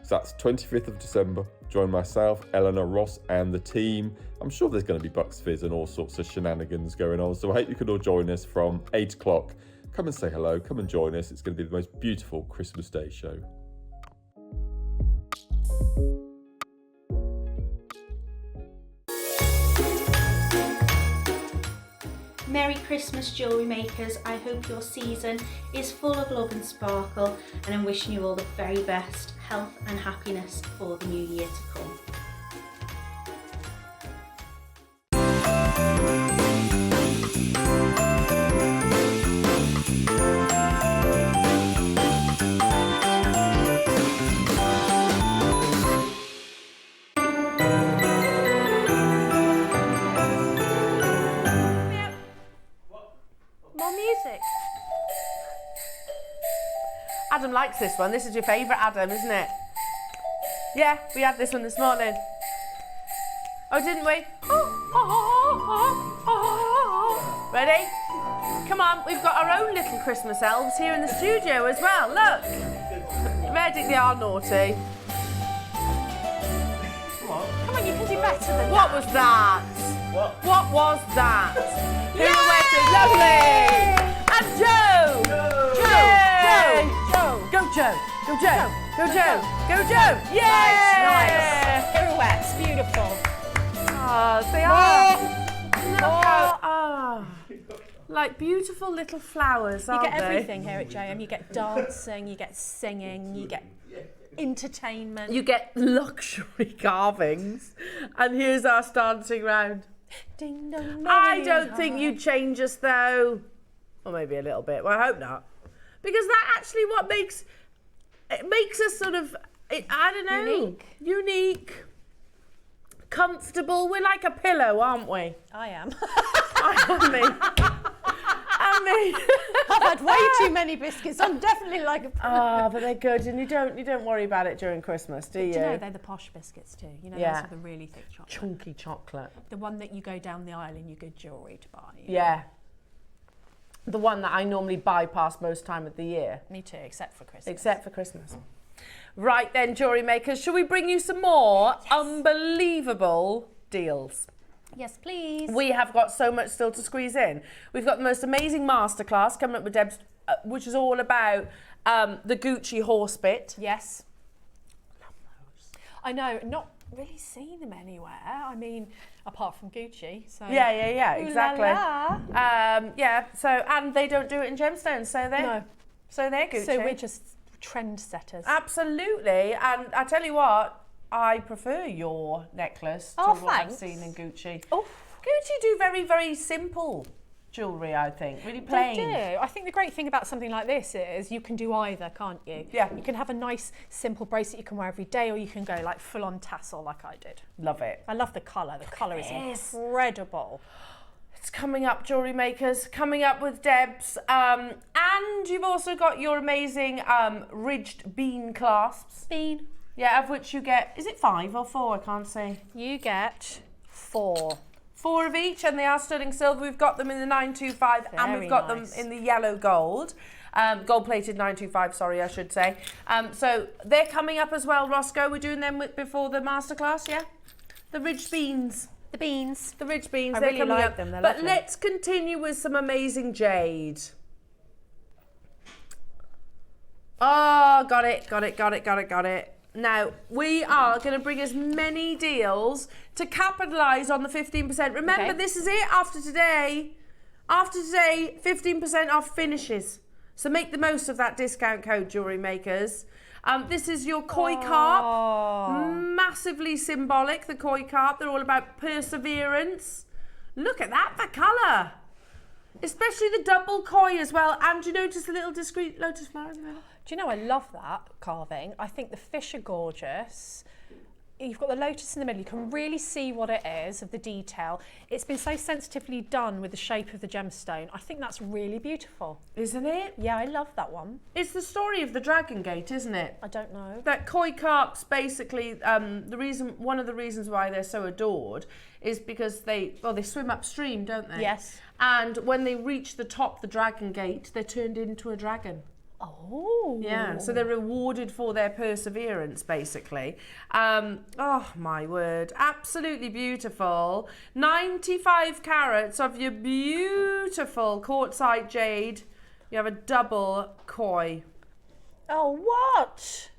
So that's 25th of December. Join myself, Elena, Ross, and the team. I'm sure there's going to be Bucks Fizz and all sorts of shenanigans going on. So I hope you can all join us from 8 o'clock. Come and say hello, come and join us. It's going to be the most beautiful Christmas Day show. Merry Christmas, jewellery makers. I hope your season is full of love and sparkle, and I'm wishing you all the very best health and happiness for the new year to come. Adam likes this one. This is your favourite, Adam, isn't it? Yeah, we had this one this morning. Oh, didn't we? Ready? Come on, we've got our own little Christmas elves here in the studio as well. Look. Ready? They are naughty. Come on, you can do better than that. What was that? What was that? Who went to? Lovely! And Joe! Joe! Go Joe! Go Joe! Go Joe! Go Joe! Yeah! Nice. Pirouettes, beautiful. Oh, they are. Look how, like beautiful little flowers, aren't You get they? everything here at JM. You get dancing, you get singing, you get entertainment. You get luxury carvings. And here's us dancing round. Ding dong, I don't think you'd change us though. Or maybe a little bit. Well, I hope not. Because that actually what makes us sort of, I don't know. Unique. Comfortable. We're like a pillow, aren't we? I am. I mean, I've had way too many biscuits. I'm definitely like a pillow. Oh, but they're good, and you don't worry about it during Christmas, do you? Do you know they're the posh biscuits too? You know, those are the really thick chocolate. Chunky chocolate. The one that you go down the aisle in your good jewellery to buy. Yeah. The one that I normally bypass most time of the year. Me too, except for Christmas. Except for Christmas. Right then, jewellery makers, shall we bring you some more unbelievable deals? Yes, please. We have got so much still to squeeze in. We've got the most amazing masterclass coming up with Deb's, which is all about the Gucci horse bit. Yes. Love those. I know, not really seen them anywhere. I mean, apart from Gucci. So. Yeah, exactly. Ooh la la. Yeah. So, and they don't do it in gemstones, so they're Gucci. So we're just trendsetters. Absolutely. And I tell you what, I prefer your necklace to what I've seen in Gucci. Oh. Gucci do very, very simple jewellery, I think. Really plain. They do. I think the great thing about something like this is you can do either, can't you? Yeah. You can have a nice, simple bracelet you can wear every day, or you can go like full-on tassel like I did. Love it. I love the colour. The colour is incredible. It's coming up, jewellery makers, coming up with Debs. And you've also got your amazing ridged bean clasps. Bean. Yeah, of which you get, is it 5 or 4? I can't say. You get 4. 4 of each, and they are sterling silver. We've got them in the 925 and we've got them in the yellow gold. Gold-plated 925, sorry, I should say. So they're coming up as well, Roscoe. We're doing them before the masterclass, yeah? The ridged beans. The beans. The ridged beans, I they're really coming like up. them, they're but lovely. let's continue with some amazing jade. Oh, got it. Now, we are going to bring as many deals to capitalise on the 15%. Remember, this is it after today. After today, 15% off finishes. So make the most of that discount code, jewellery makers. This is your koi carp. Massively symbolic, the koi carp. They're all about perseverance. Look at that for colour. Especially the double koi as well. And you notice the little discreet lotus flower in the middle? Do you know, I love that carving. I think the fish are gorgeous. You've got the lotus in the middle. You can really see what it is of the detail. It's been so sensitively done with the shape of the gemstone. I think that's really beautiful. Isn't it? Yeah, I love that one. It's the story of the Dragon Gate, isn't it? I don't know. That koi carps, basically, one of the reasons why they're so adored is because they swim upstream, don't they? Yes. And when they reach the top, the Dragon Gate, they're turned into a dragon. Oh. Yeah, so they're rewarded for their perseverance, basically. Oh, my word. Absolutely beautiful. 95 carats of your beautiful quartzite jade. You have a double koi. Oh, what?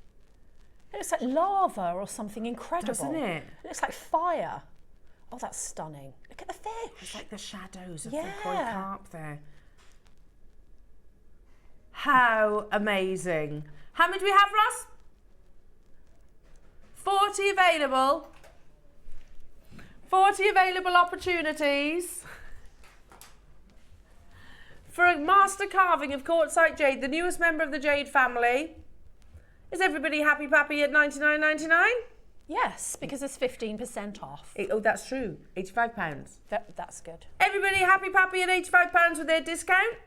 It looks like lava or something incredible. Doesn't it? It looks like fire. Oh, that's stunning. Look at the fish. It's like the shadows of Yeah. the koi carp there. How amazing. How many do we have, Ross? 40 available. 40 available opportunities for a master carving of quartzite jade, the newest member of the jade family. Is everybody happy pappy at $99.99? Yes, because there's 15% off. Oh, that's true. £85. That's good. Everybody happy pappy at £85 with their discount?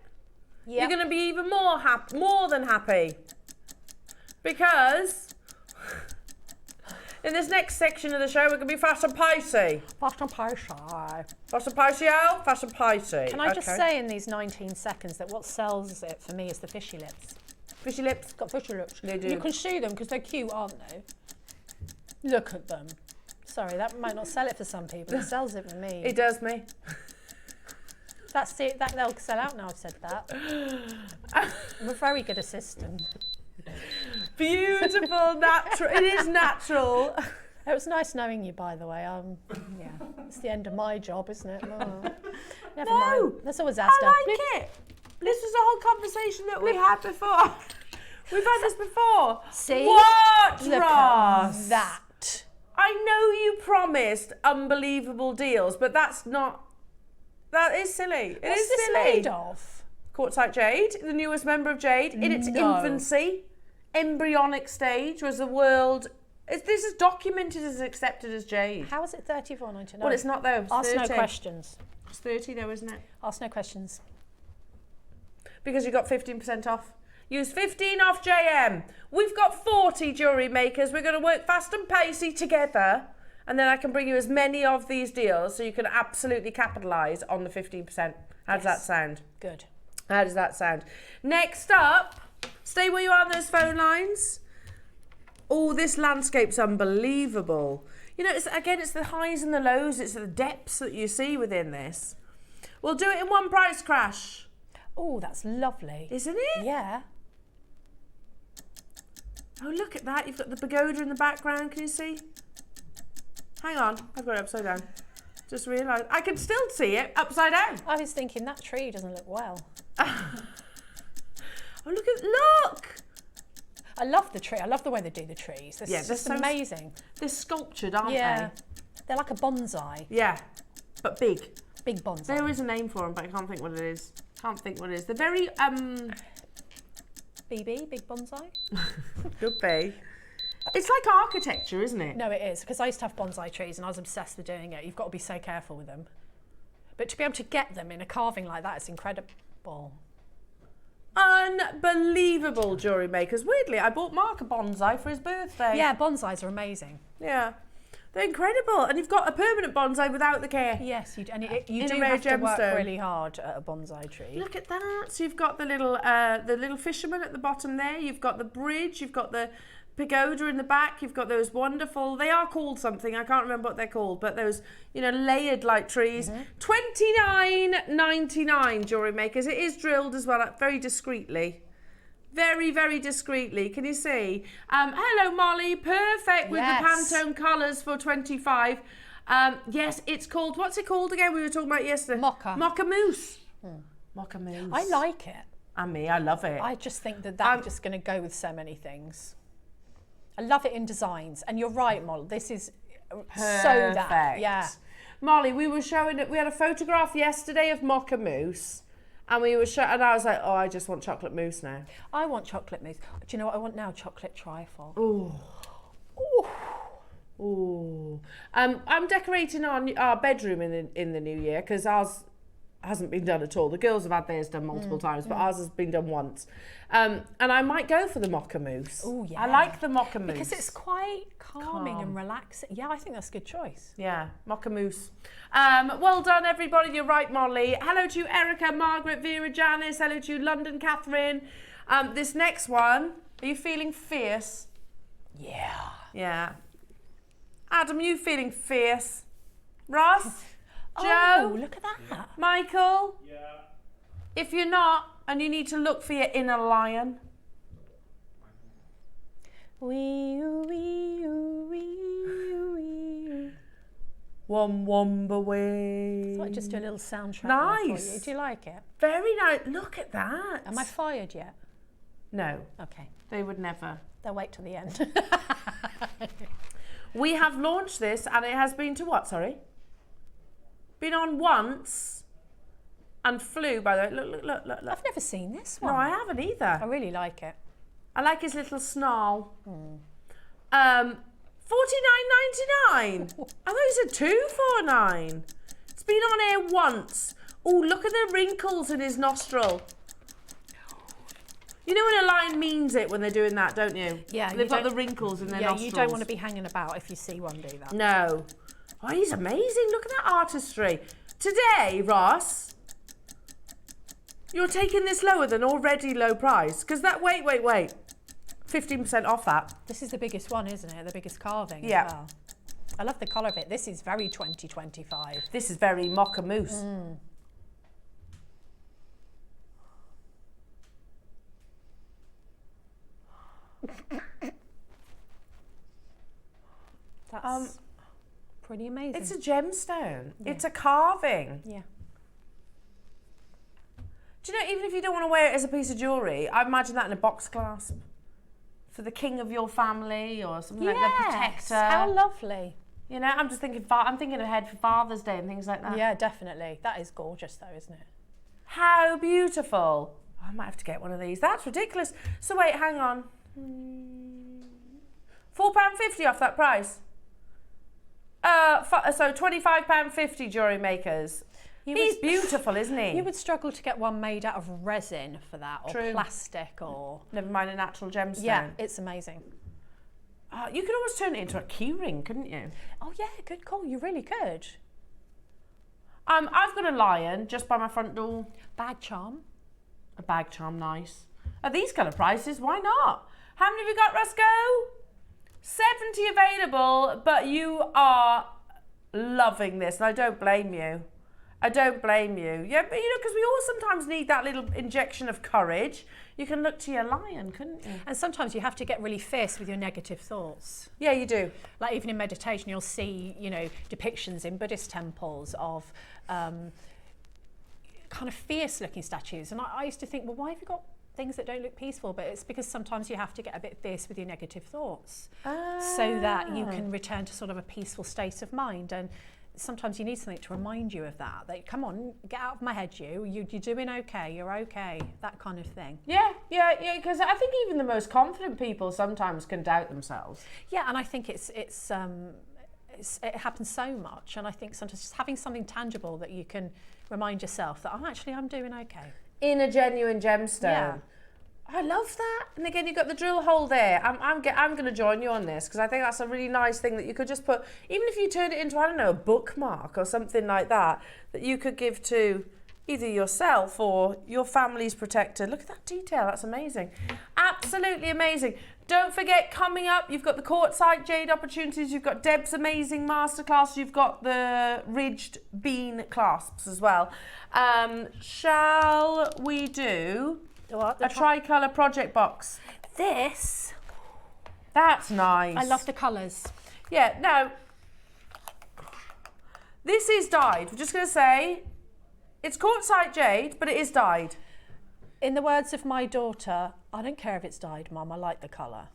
Yep. You're going to be even more than happy, because in this next section of the show we're going to be fast and pacey. Fast and pacey. Fast and pacey out, fast and pacey. Can I just say in these 19 seconds that what sells it for me is the fishy lips. Fishy lips? Got fishy lips. They do. You can see them because they're cute, aren't they? Look at them. Sorry, that might not sell it for some people. It sells it for me. It does me. That's it. They'll sell out now I've said that. I'm a very good assistant. Beautiful, natural. It is natural. It was nice knowing you, by the way. Yeah, it's the end of my job, isn't it? Oh. Never mind. That's always Asta. I like it. This was a whole conversation that we had before. We've had this before. See? What, Look Ross? at that. I know you promised unbelievable deals, but that's not. That is silly. It is this silly. made of? Quartzite jade, the newest member of jade, in its infancy, embryonic stage, was the world. This is documented as accepted as jade. How is it $34.99? Well, it's not though. It's Ask 30. no questions. It's 30 though, isn't it? Ask no questions. Because you got 15% off. Use 15 off JM. We've got 40 jewellery makers. We're going to work fast and pacey together. And then I can bring you as many of these deals so you can absolutely capitalise on the 15%. How does that sound? Good. How does that sound? Next up, stay where you are on those phone lines. Oh, this landscape's unbelievable. You know, it's the highs and the lows. It's the depths that you see within this. We'll do it in one price crash. Oh, that's lovely. Isn't it? Yeah. Oh, look at that. You've got the pagoda in the background. Can you see? Hang on. I've got it upside down. Just realised. I can still see it upside down. I was thinking that tree doesn't look well. Oh, look! I love the tree. I love the way they do the trees. They're just amazing. They're sculptured, aren't they? They're like a bonsai. Yeah, but big. Big bonsai. There is a name for them, but I can't think what it is. They're very BB, big bonsai. Could be. It's like architecture, isn't it? No, it is, because I used to have bonsai trees and I was obsessed with doing it. You've got to be so careful with them. But to be able to get them in a carving like that is incredible. Unbelievable, jewellery makers. Weirdly, I bought Mark a bonsai for his birthday. Yeah, bonsais are amazing. Yeah. They're incredible. And you've got a permanent bonsai without the care. Yes, you do, and you In do a rare have to work gemstone. really hard at a bonsai tree. Look at that. So you've got the little fisherman at the bottom there. You've got the bridge. You've got the pagoda in the back. You've got those wonderful, they are called something, I can't remember what they're called, but those, you know, layered like trees. $29.99, jewellery makers. It is drilled as well, very discreetly. Very, very discreetly. Can you see? Hello, Molly. Perfect with the Pantone colours for 25. Yes, it's called, what's it called again? We were talking about it yesterday. Mocha. Mocha mousse. Mocha mousse. I like it. And me, I love it. I just think that that's just going to go with so many things. I love it in designs. And you're right, Molly. This is Perfect. so that. Yeah. Molly, we were showing it. We had a photograph yesterday of mocha mousse. And we were and I was like, oh, I just want chocolate mousse now. I want chocolate mousse. Do you know what I want now? Chocolate trifle. Ooh. Ooh. Ooh. I'm decorating our bedroom in the new year because ours hasn't been done at all. The girls have had theirs done multiple times, but ours has been done once. And I might go for the mocha mousse. Oh, yeah. I like the mocha mousse. Because it's quite calming and relaxing. Yeah, I think that's a good choice. Yeah, mocha mousse. Well done, everybody. You're right, Molly. Hello to you, Erica, Margaret, Vera, Janice. Hello to you, London, Catherine. This next one, are you feeling fierce? Yeah. Yeah. Adam, you feeling fierce? Ross? Joe? Oh, look at that. Michael? Yeah. If you're not, and you need to look for your inner lion. Womba way. I thought I'd just do a little soundtrack. Nice. For you. Do you like it? Very nice. Look at that. Am I fired yet? No. Okay. They would never. They'll wait till the end. We have launched this and it has been to what, sorry? Been on once and flew, by the way. Look. I've never seen this one. No, I haven't either. I really like it. I like his little snarl. $49.99. I thought you said $249. It's been on air once. Oh, look at the wrinkles in his nostril. You know when a lion means it when they're doing that, don't you? Yeah. They've got the wrinkles in their nostrils. Yeah, you don't want to be hanging about if you see one do that. No. Oh, he's amazing. Look at that artistry. Today, Ross, you're taking this lower than already low price. Because that, wait. 15% off that. This is the biggest one, isn't it? The biggest carving as well. I love the colour of it. This is very 2025. This is very mocha mousse. That's pretty amazing. It's a gemstone. Yeah. It's a carving. Yeah. Do you know, even if you don't want to wear it as a piece of jewellery, I imagine that in a box clasp for the king of your family or something like the protector. How lovely. You know, I'm just thinking, I'm thinking ahead for Father's Day and things like that. Yeah, definitely. That is gorgeous though, isn't it? How beautiful. Oh, I might have to get one of these. That's ridiculous. So wait, hang on. £4.50 off that price. So £25.50, jewellery makers. He's beautiful, isn't he? You would struggle to get one made out of resin for that, or plastic, or... Never mind a natural gemstone. Yeah, it's amazing. You could almost turn it into a key ring, couldn't you? Oh yeah, good call. You really could. I've got a lion just by my front door. Bag charm. A bag charm, nice. At these kind of prices, why not? How many have we got, Roscoe? 70 available, but you are loving this, and I don't blame you. I don't blame you. Yeah, but you know, because we all sometimes need that little injection of courage. You can look to your lion, couldn't you? And sometimes you have to get really fierce with your negative thoughts. Yeah, you do. Like even in meditation, you'll see, you know, depictions in Buddhist temples of kind of fierce-looking statues. And I used to think, well, why have you got things that don't look peaceful? But it's because sometimes you have to get a bit fierce with your negative thoughts so that you can return to sort of a peaceful state of mind. And sometimes you need something to remind you of that. That, come on, get out of my head, you're doing okay, you're okay, that kind of thing. Yeah, because I think even the most confident people sometimes can doubt themselves. Yeah, and I think it's it happens so much, and I think sometimes just having something tangible that you can remind yourself that I'm doing okay. In a genuine gemstone. Yeah. I love that. And again, you've got the drill hole there. I'm going to join you on this because I think that's a really nice thing that you could just put, even if you turned it into, I don't know, a bookmark or something like that, that you could give to either yourself or your family's protector. Look at that detail. That's amazing. Absolutely amazing. Don't forget, coming up, you've got the quartzite jade opportunities. You've got Deb's amazing masterclass. You've got the ridged bean clasps as well. Shall we do a tricolour project box? That's nice. I love the colours. Yeah, no. This is dyed. We're just going to say, it's quartzite jade, but it is dyed. In the words of my daughter, I don't care if it's dyed, Mum, I like the colour.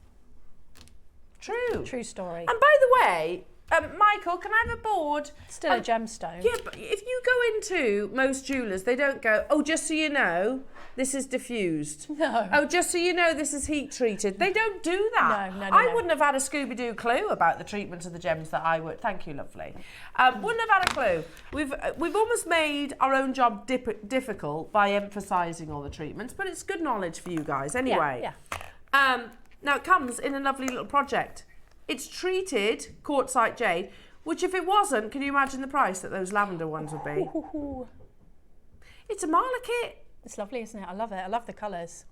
True. True story. And by the way, Michael, can I have a board? Still a gemstone. Yeah, but if you go into most jewellers, they don't go, oh, just so you know, this is diffused. No. Oh, just so you know, this is heat treated. They don't do that. No. I wouldn't have had a Scooby-Doo clue about the treatment of the gems that I would. Thank you, lovely. Wouldn't have had a clue. We've almost made our own job difficult by emphasising all the treatments, but it's good knowledge for you guys anyway. Yeah. Now it comes in a lovely little project. It's treated quartzite jade, which if it wasn't, can you imagine the price that those lavender ones would be? It's a Marla kit. It's lovely, isn't it? I love it. I love the colours.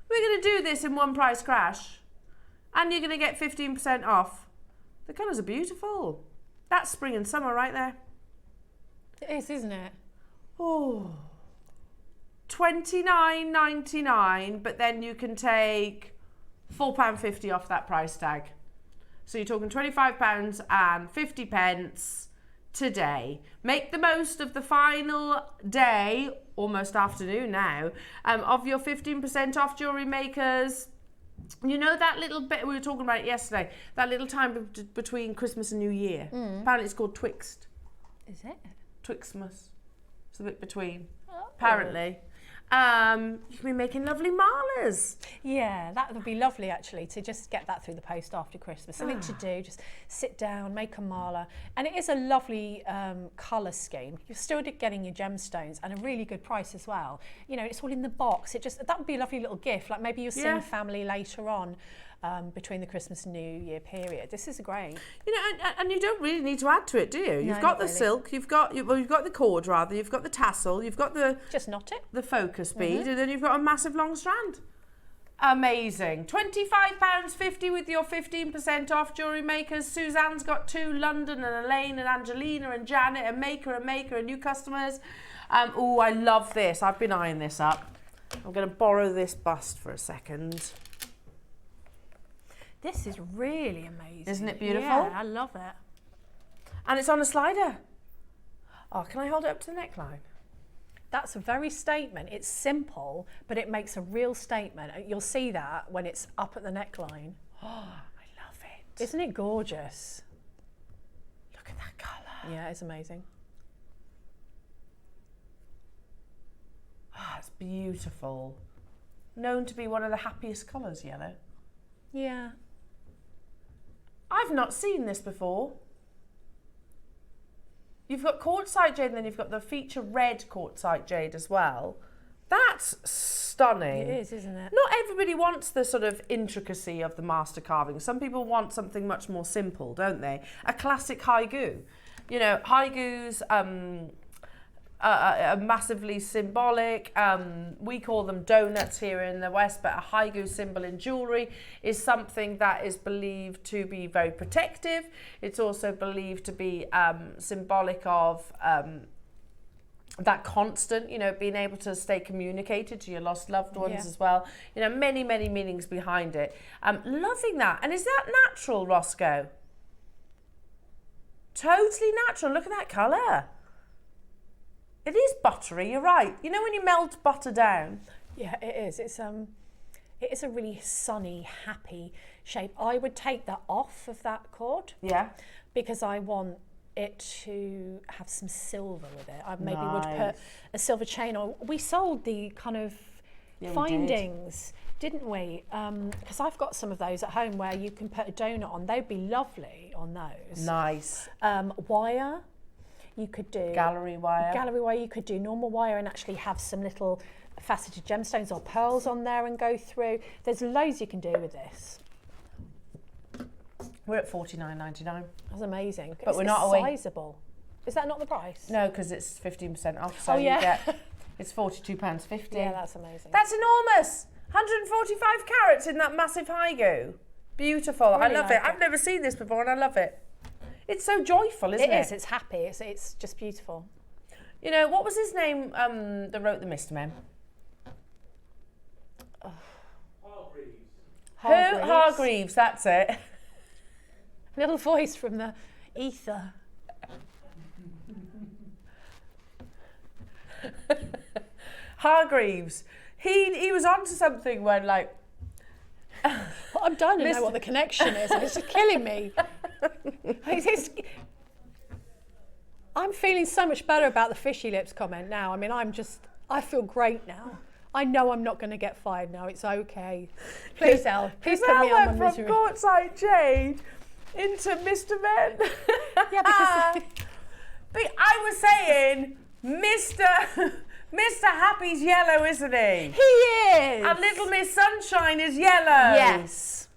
We're going to do this in one price crash, and you're going to get 15% off. The colours are beautiful. That's spring and summer right there. It is, isn't it? Oh, $29.99, but then you can take £4.50 off that price tag. So you're talking £25 and 50 pence today. Make the most of the final day, almost afternoon now, of your 15% off, Jewellery Makers. You know that little bit, we were talking about it yesterday, that little time between Christmas and New Year? Apparently it's called Twixt. Is it? Twixtmas. It's the bit between, apparently. You can be making lovely marlers. Yeah, that would be lovely actually, to just get that through the post after Christmas. Something to do, just sit down, make a marler. And it is a lovely colour scheme. You're still getting your gemstones and a really good price as well. You know, it's all in the box. That would be a lovely little gift. Like maybe you'll see your family later on. Between the Christmas and New Year period. This is great. You know, and you don't really need to add to it, do you? You've got the silk, you've got the cord rather, you've got the tassel, you've got the... Just knot it. The focus bead, and then you've got a massive long strand. Amazing. £25.50 with your 15% off, Jewellery Makers. Suzanne's got 2, London and Elena and Angelina and Janet and Maker and new customers. Oh, I love this. I've been eyeing this up. I'm going to borrow this bust for a second. This is really amazing. Isn't it beautiful? Yeah, I love it. And it's on a slider. Oh, can I hold it up to the neckline? That's a very statement. It's simple, but it makes a real statement. You'll see that when it's up at the neckline. Oh, I love it. Isn't it gorgeous? Look at that colour. Yeah, it's amazing. Ah, it's beautiful. Known to be one of the happiest colours, yellow. Yeah. I've not seen this before. You've got quartzite jade and then you've got the feature red quartzite jade as well. That's stunning. It is, isn't it? Not everybody wants the sort of intricacy of the master carving. Some people want something much more simple, don't they? A classic haigu. You know, haigu's massively symbolic. We call them donuts here in the West, but a haigu symbol in jewellery is something that is believed to be very protective. It's also believed to be symbolic of that constant, you know, being able to stay communicated to your lost loved ones as well. You know, many, many meanings behind it. Loving that. And is that natural, Roscoe? Totally natural. Look at that colour. It is buttery, you're right. You know when you melt butter down? Yeah, it is. It is a really sunny, happy shape. I would take that off of that cord. Yeah. Because I want it to have some silver with it. I maybe would put a silver chain on. We sold the kind of findings, didn't we? Because I've got some of those at home where you can put a donut on. They'd be lovely on those. Nice. Wire. You could do gallery wire. Gallery wire. You could do normal wire and actually have some little faceted gemstones or pearls on there and go through. There's loads you can do with this. We're at $49.99. That's amazing. But we're not away. Sizable. Is that not the price? No, because it's 15% off. So yeah. you get, it's £42.50. Yeah, that's amazing. That's enormous. 145 carats in that massive haigu. Beautiful. Really I love like it. I've never seen this before and I love it. It's so joyful, isn't it? It is. It's happy. It's just beautiful. You know, what was his name that wrote the Mr. Men? Hargreaves. Hargreaves, that's it. Little voice from the ether. Hargreaves. He was onto something when, like... Well, I'm dying to know what the connection is. It's just killing me. I'm feeling so much better about the fishy lips comment now. I mean, I feel great now. I know I'm not going to get fired now. It's okay. Please, Elle. Please put me on my misery. From Courtside Jade into Mr. Men. Yeah, because... But I was saying, Mr. Happy's yellow, isn't he? He is. And Little Miss Sunshine is yellow. Yes.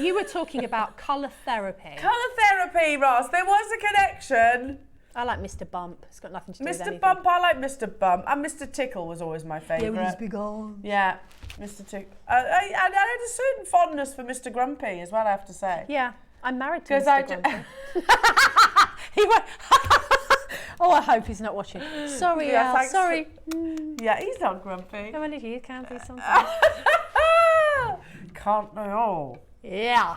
You were talking about colour therapy. Colour therapy, Ross. There was a connection. I like Mr. Bump. It's got nothing to do with anything. Mr. Bump, I like Mr. Bump. And Mr. Tickle was always my favourite. Yeah, with his big arms. Yeah, Mr. Tickle. I had a certain fondness for Mr. Grumpy as well, I have to say. Yeah, I'm married to Mr. Grumpy. He went... Oh, I hope he's not watching. Sorry, Yeah, Al, sorry. Yeah, he's not grumpy. No, only you can be sometimes. Can't they all? Yeah.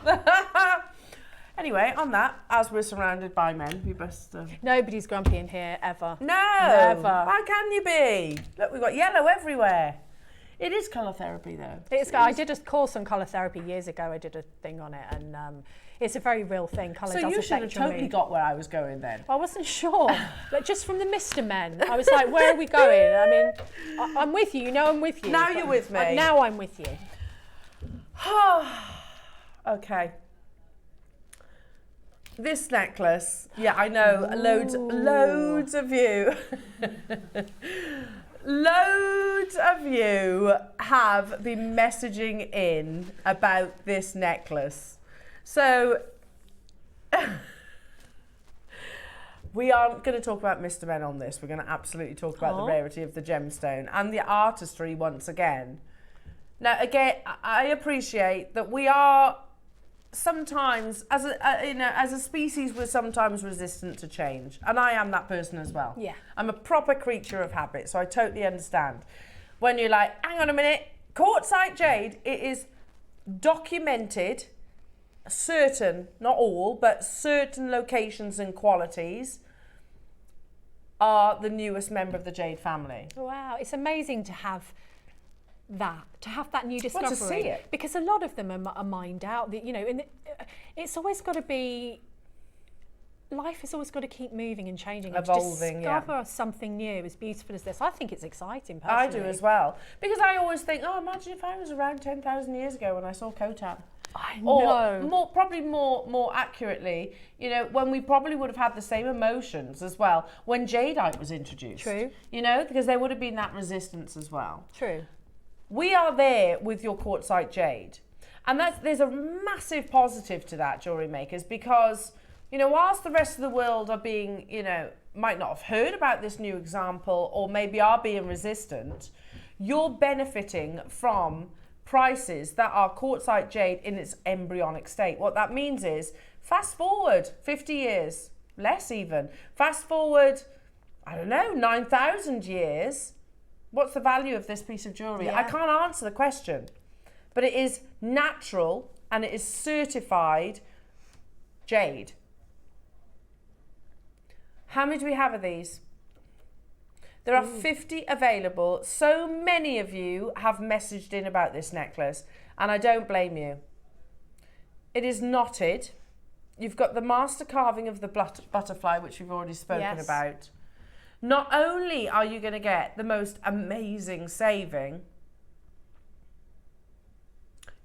Anyway, on that, as we're surrounded by men, we best... Nobody's grumpy in here, ever. No! Never. How can you be? Look, we've got yellow everywhere. It is colour therapy, though. I did a course on colour therapy years ago. I did a thing on it, and it's a very real thing. Colour does So you affect should have your totally mood. got where I was going then. I wasn't sure, but just from the Mr. Men, I was like, where are we going? I mean, I'm with you, you know I'm with you. Now you're with me. Now I'm with you. Okay. This necklace, yeah, I know, loads of you, loads of you have been messaging in about this necklace. So, we aren't going to talk about Mr. Men on this. We're going to absolutely talk about the rarity of the gemstone and the artistry once again. Now, again, I appreciate that we are sometimes, as a species, we're sometimes resistant to change. And I am that person as well. Yeah. I'm a proper creature of habit, so I totally understand. When you're like, hang on a minute, Quartzite jade, it is documented, certain, not all, but certain locations and qualities are the newest member of the jade family. Wow, it's amazing to have that new discovery. Well, to see it. Because a lot of them are mined out. You know, and it's always got to be. Life has always got to keep moving and changing. Evolving, and to discover something new as beautiful as this. I think it's exciting, personally. I do as well. Because I always think, oh, imagine if I was around 10,000 years ago when I saw Khotan. I know. Or probably more accurately, you know, when we probably would have had the same emotions as well when Jadeite was introduced. True. You know, because there would have been that resistance as well. True. We are there with your Quartzite jade. And there's a massive positive to that, jewellery makers, because, you know, whilst the rest of the world are being, you know, might not have heard about this new example or maybe are being resistant, you're benefiting from prices that are Quartzite jade in its embryonic state. What that means is, fast forward 50 years, less even, fast forward, I don't know, 9,000 years, what's the value of this piece of jewellery? Yeah. I can't answer the question, but it is natural and it is certified jade. How many do we have of these? There are 50 available. So many of you have messaged in about this necklace, and I don't blame you. It is knotted. You've got the master carving of the butterfly, which we've already spoken about. Not only are you going to get the most amazing saving,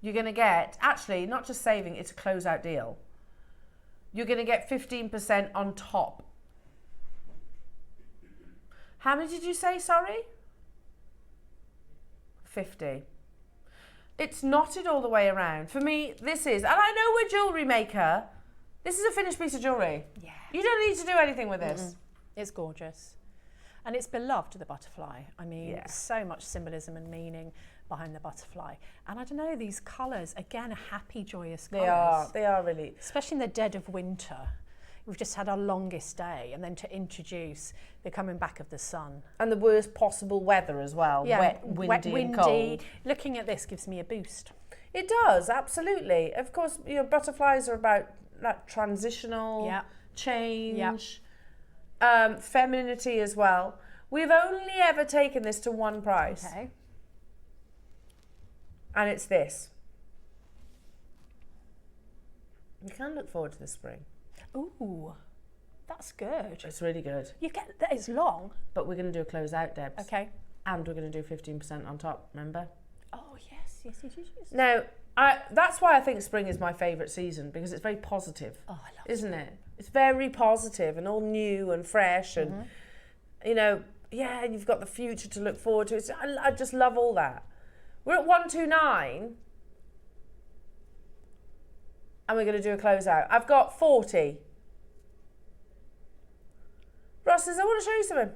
you're going to get, actually, not just saving, it's a closeout deal. You're going to get 15% on top. How many did you say, sorry? 50. It's knotted all the way around. For me, this is, and I know we're Jewellery Maker, this is a finished piece of jewellery. Yeah. You don't need to do anything with this. It's gorgeous. And it's beloved, the butterfly. I mean, so much symbolism and meaning behind the butterfly. And I don't know, these colours, again, are happy, joyous colours. They are really. Especially in the dead of winter. We've just had our longest day, and then to introduce the coming back of the sun. And the worst possible weather as well. Yeah, wet, windy, and cold. Looking at this gives me a boost. It does, absolutely. Of course, you know, butterflies are about that transitional change, femininity as well. We've only ever taken this to one price. Okay. And it's this. You can look forward to the spring. Ooh, that's good. It's really good. You get that it's long. But we're going to do a close out, Debs. Okay. And we're going to do 15% on top, remember? Oh, yes. Now, that's why I think spring is my favourite season, because it's very positive. Oh, I love isn't it? It's very positive and all new and fresh and, you know, yeah, you've got the future to look forward to. I just love all that. We're at 129 and we're going to do a closeout. I've got 40. Ross says, I want to show you something.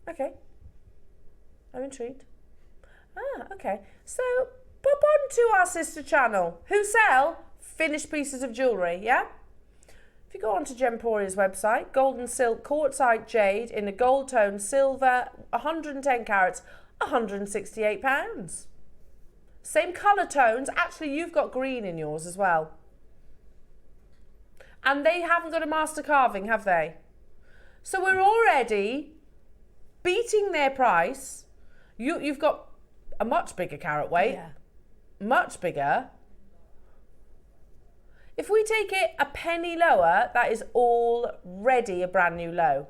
Okay. I'm intrigued. Okay. So, pop on to our sister channel who sell finished pieces of jewellery, yeah? If you go onto Gemporia's website, gold and silk quartzite jade in a gold tone, silver, 110 carats, £168. Same colour tones. Actually, you've got green in yours as well. And they haven't got a master carving, have they? So we're already beating their price. You've got a much bigger carat weight. Yeah. Much bigger. If we take it a penny lower, that is already a brand new low.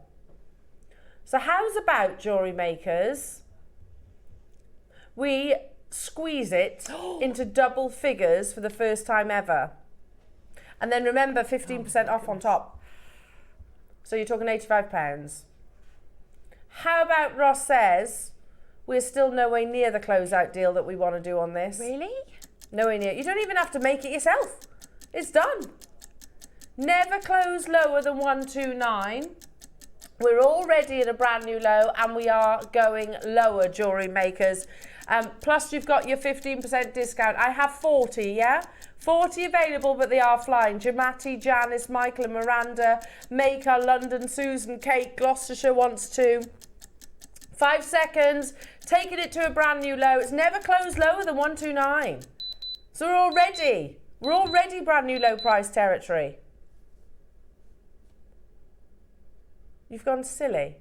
So how's about, jewellery makers? We squeeze it into double figures for the first time ever. And then remember, 15% off on top. So you're talking £85. How about Ross says, we're still nowhere near the closeout deal that we want to do on this. Really? Nowhere near. You don't even have to make it yourself. It's done. Never close lower than 129. We're already at a brand new low and we are going lower, jewellery makers. Plus you've got your 15% discount. I have 40, yeah? 40 available, but they are flying. Jamati, Janice, Michael and Miranda, Maker, London, Susan, Kate, Gloucestershire wants to. 5 seconds, taking it to a brand new low. It's never closed lower than 129. So we're already brand new low price territory. You've gone silly.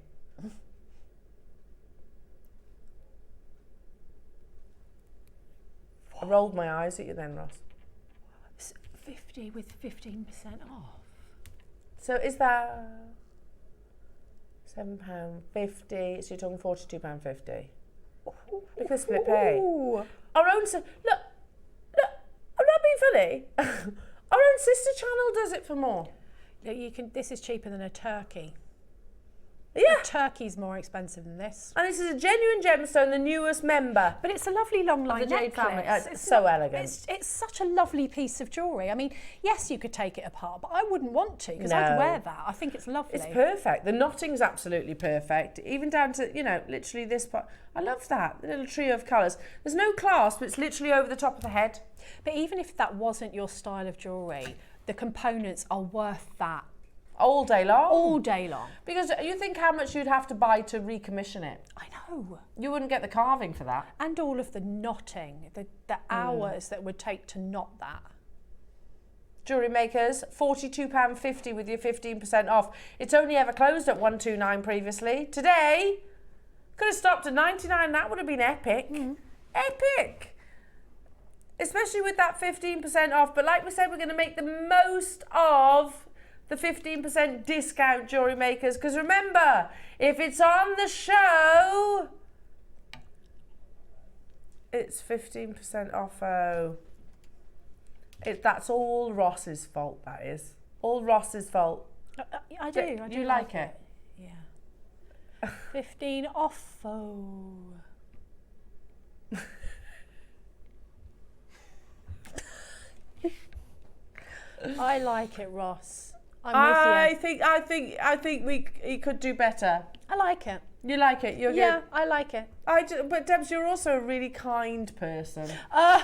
I rolled my eyes at you then, Ross. 50 with 15% off. So is that £7.50? So you're talking £42.50. Because split pay. Our own look, I'm not being funny. Our own sister channel does it for more. You can. This is cheaper than a turkey. Yeah. A turkey's more expensive than this. And this is a genuine gemstone, the newest member. But it's a lovely long line of the Jade family. necklace. It's so elegant. It's such a lovely piece of jewellery. I mean, yes, you could take it apart, but I wouldn't want to because I'd wear that. I think it's lovely. It's perfect. The knotting's absolutely perfect. Even down to, you know, literally this part. I love that. The little trio of colours. There's no clasp. It's literally over the top of the head. But even if that wasn't your style of jewellery, the components are worth that. All day long? All day long. Because you think how much you'd have to buy to recommission it. I know. You wouldn't get the carving for that. And all of the knotting, the hours that would take to knot that. Jewellery makers, £42.50 with your 15% off. It's only ever closed at 129 previously. Today, could have stopped at 99. That would have been epic. Epic. Especially with that 15% off. But like we said, we're going to make the most of the 15% discount, Jewellery Makers, because remember, if it's on the show, it's 15% off. Oh, that's all Ross's fault, that is. All Ross's fault. I do You like it? Yeah. 15 off. Oh. I like it, Ross. I'm with you. I think he could do better. I like it. You like it? You're Yeah, good. I like it. But Debs, you're also a really kind person. No,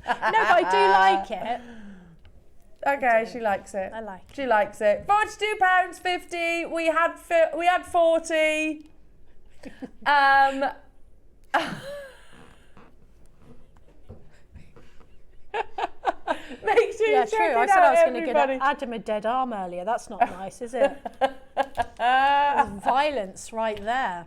but I do like it. Okay, she likes it. I like it. She likes it. £42.50. We had 40. Make sure you check true. it I said out, I was going to everybody. give Adam a dead arm earlier. That's not nice, is it? There's violence right there.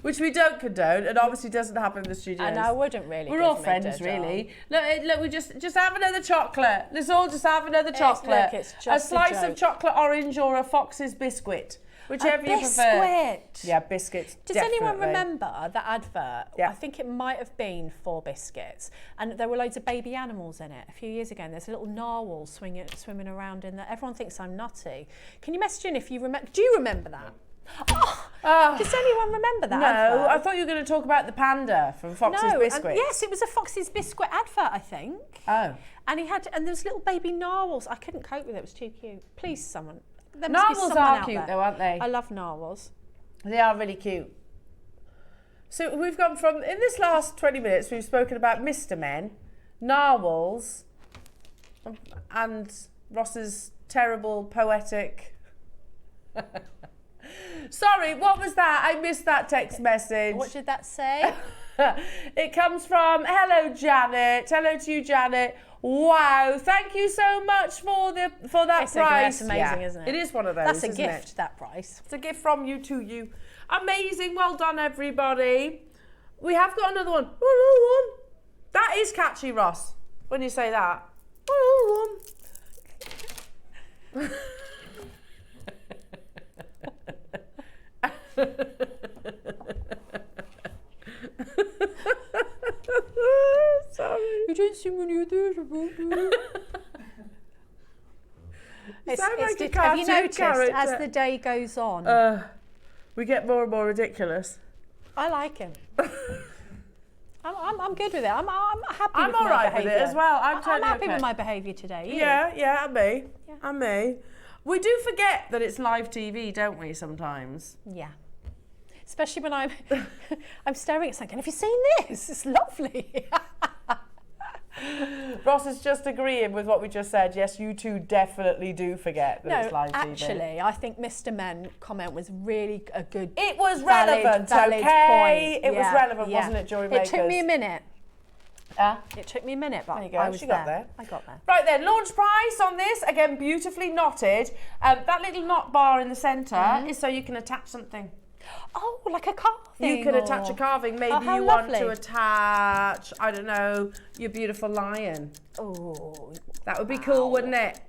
Which we don't condone, and obviously doesn't happen in the studios. And I wouldn't really. We're all friends, really. Look, we just have another chocolate. Let's all just have another chocolate. Look, it's just a slice joke. of chocolate orange or a Fox's biscuit, whichever you prefer. Biscuit. Yeah, biscuits. Does definitely. anyone remember the advert? Yeah. I think it might have been for biscuits, and there were loads of baby animals in it a few years ago. And there's a little narwhal swimming around in there. Everyone thinks I'm nutty. Can you message in if you remember? Do you remember that? Does anyone remember that? No, advert? I thought you were going to talk about the panda from Fox's Biscuit. Yes, it was a Fox's Biscuit advert, I think. Oh. And there was little baby narwhals. I couldn't cope with it. It was too cute. Please, someone. There must be Narwhals someone are out cute, there. though, aren't they? I love narwhals. They are really cute. So we've gone from, in this last 20 minutes, we've spoken about Mr. Men, narwhals, and Ross's terrible poetic... Sorry, what was that? I missed that text message. What did that say? It comes from, hello Janet. Hello to you, Janet. Wow, thank you so much for that price. That's amazing, isn't it? It is one of those. That's a isn't gift, it? that price. It's a gift from you to you. Amazing, well done everybody. We have got another one. Another one. That is catchy, Ross, when you say that. Another one. Sorry. You didn't see when you did. Have you noticed as the day goes on? We get more and more ridiculous. I like him. I'm good with it. I'm happy I'm with all my right behaviour. with it as well. I'm totally happy okay. with my behaviour today. You? Yeah, and me. Yeah. And me. We do forget that it's live TV, don't we, sometimes? Yeah. Especially when I'm staring at something. Have you seen this? It's lovely. Ross is just agreeing with what we just said. Yes, you two definitely do forget that it's live TV. Actually, I think Mr. Men comment was really a good. It was relevant, valid okay? point. It was relevant, wasn't it, Jewellery Makers? It took me a minute. It took me a minute, but there you go. I was She got there. I got there. Right then, launch price on this, again, beautifully knotted. That little knot bar in the centre is so you can attach something. Oh, like a carving. You could attach a carving. Maybe how you want lovely. to attach, I don't know, your beautiful lion. Oh, that would be cool, wouldn't it?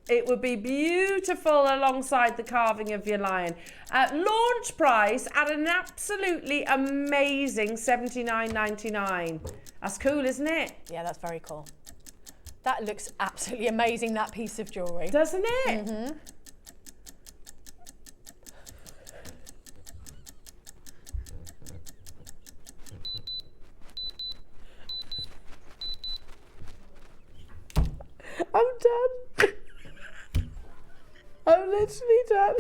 It would be beautiful alongside the carving of your lion. Launch price at an absolutely amazing $79.99. That's cool, isn't it? Yeah, that's very cool. That looks absolutely amazing, that piece of jewellery. Doesn't it? Mm-hmm. I'm done. I'm literally done.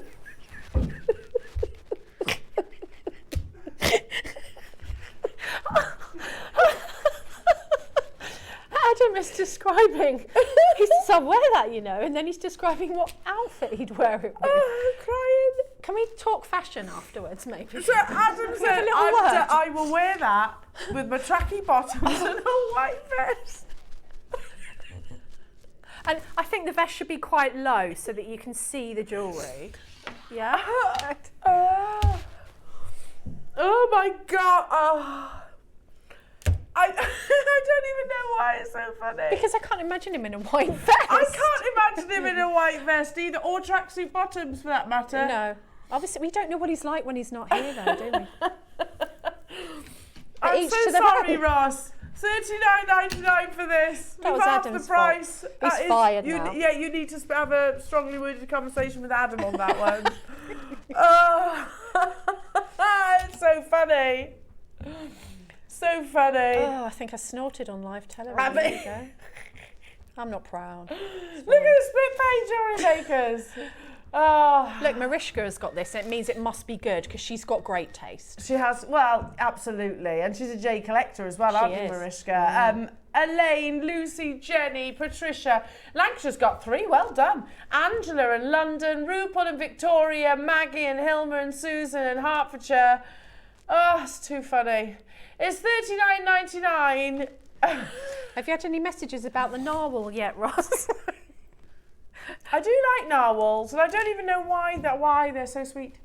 Adam is describing, he says, I'll wear that, you know, and then he's describing what outfit he'd wear it with. Oh, I'm crying. Can we talk fashion afterwards, maybe? So Adam said, I will wear that with my tracky bottoms and a white vest. And I think the vest should be quite low so that you can see the jewellery. Yeah? Oh my God. I don't even know why it's so funny. Because I can't imagine him in a white vest. I can't imagine him in a white vest either, or tracksuit bottoms for that matter. No. Obviously, we don't know what he's like when he's not here, though, do we? I'm so sorry, Ross. $39.99 for this. That was half Adam's the price. fault. He's fired now. Yeah, you need to have a strongly worded conversation with Adam on that one. Oh, it's so funny. So funny. Oh, I think I snorted on live television. There you go. I'm not proud. Look at the split page Jewellery Makers. Oh. Look, Mariska has got this. It means it must be good because she's got great taste. She has, well, absolutely. And she's a J collector as well, aren't you, Mariska? Mm. Elaine, Lucy, Jenny, Patricia. Lancashire's got 3, well done. Angela and London, Rupert and Victoria, Maggie and Hilma and Susan and Hertfordshire. Oh, it's too funny. It's $39.99. Have you had any messages about the narwhal yet, Ross? I do like narwhals, and I don't even know why they're so sweet.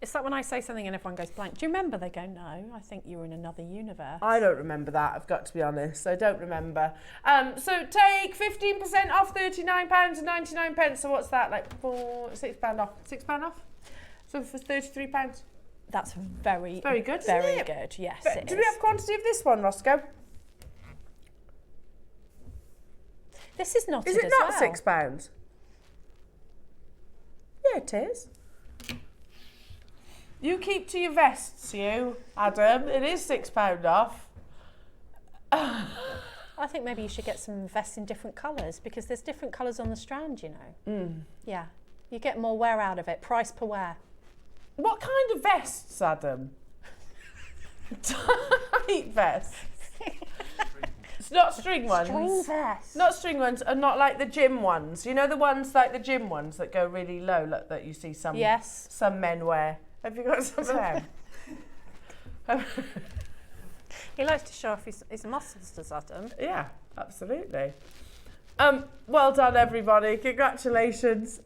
It's like when I say something and everyone goes blank. Do you remember? They go, no, I think you were in another universe. I don't remember that, I've got to be honest. I don't remember. So take 15% off £39.99. So what's that, like £6 off? £6 off? So for £33. That's very good, very isn't it? good. Yes, But do we have quantity of this one, Roscoe? This is not. Is it not £6? Yeah, it is. You keep to your vests, you, Adam. It is £6 off. I think maybe you should get some vests in different colours because there's different colours on the strand, you know. Mm. Yeah, you get more wear out of it. Price per wear. What kind of vests, Adam? Tight vests. It's not string ones. String vests. Not string ones, and not like the gym ones. You know the ones like the gym ones that go really low, like, that you see some men wear. Have you got some of them? He likes to show off his muscles, does Adam? Yeah, absolutely. Well done, everybody. Congratulations.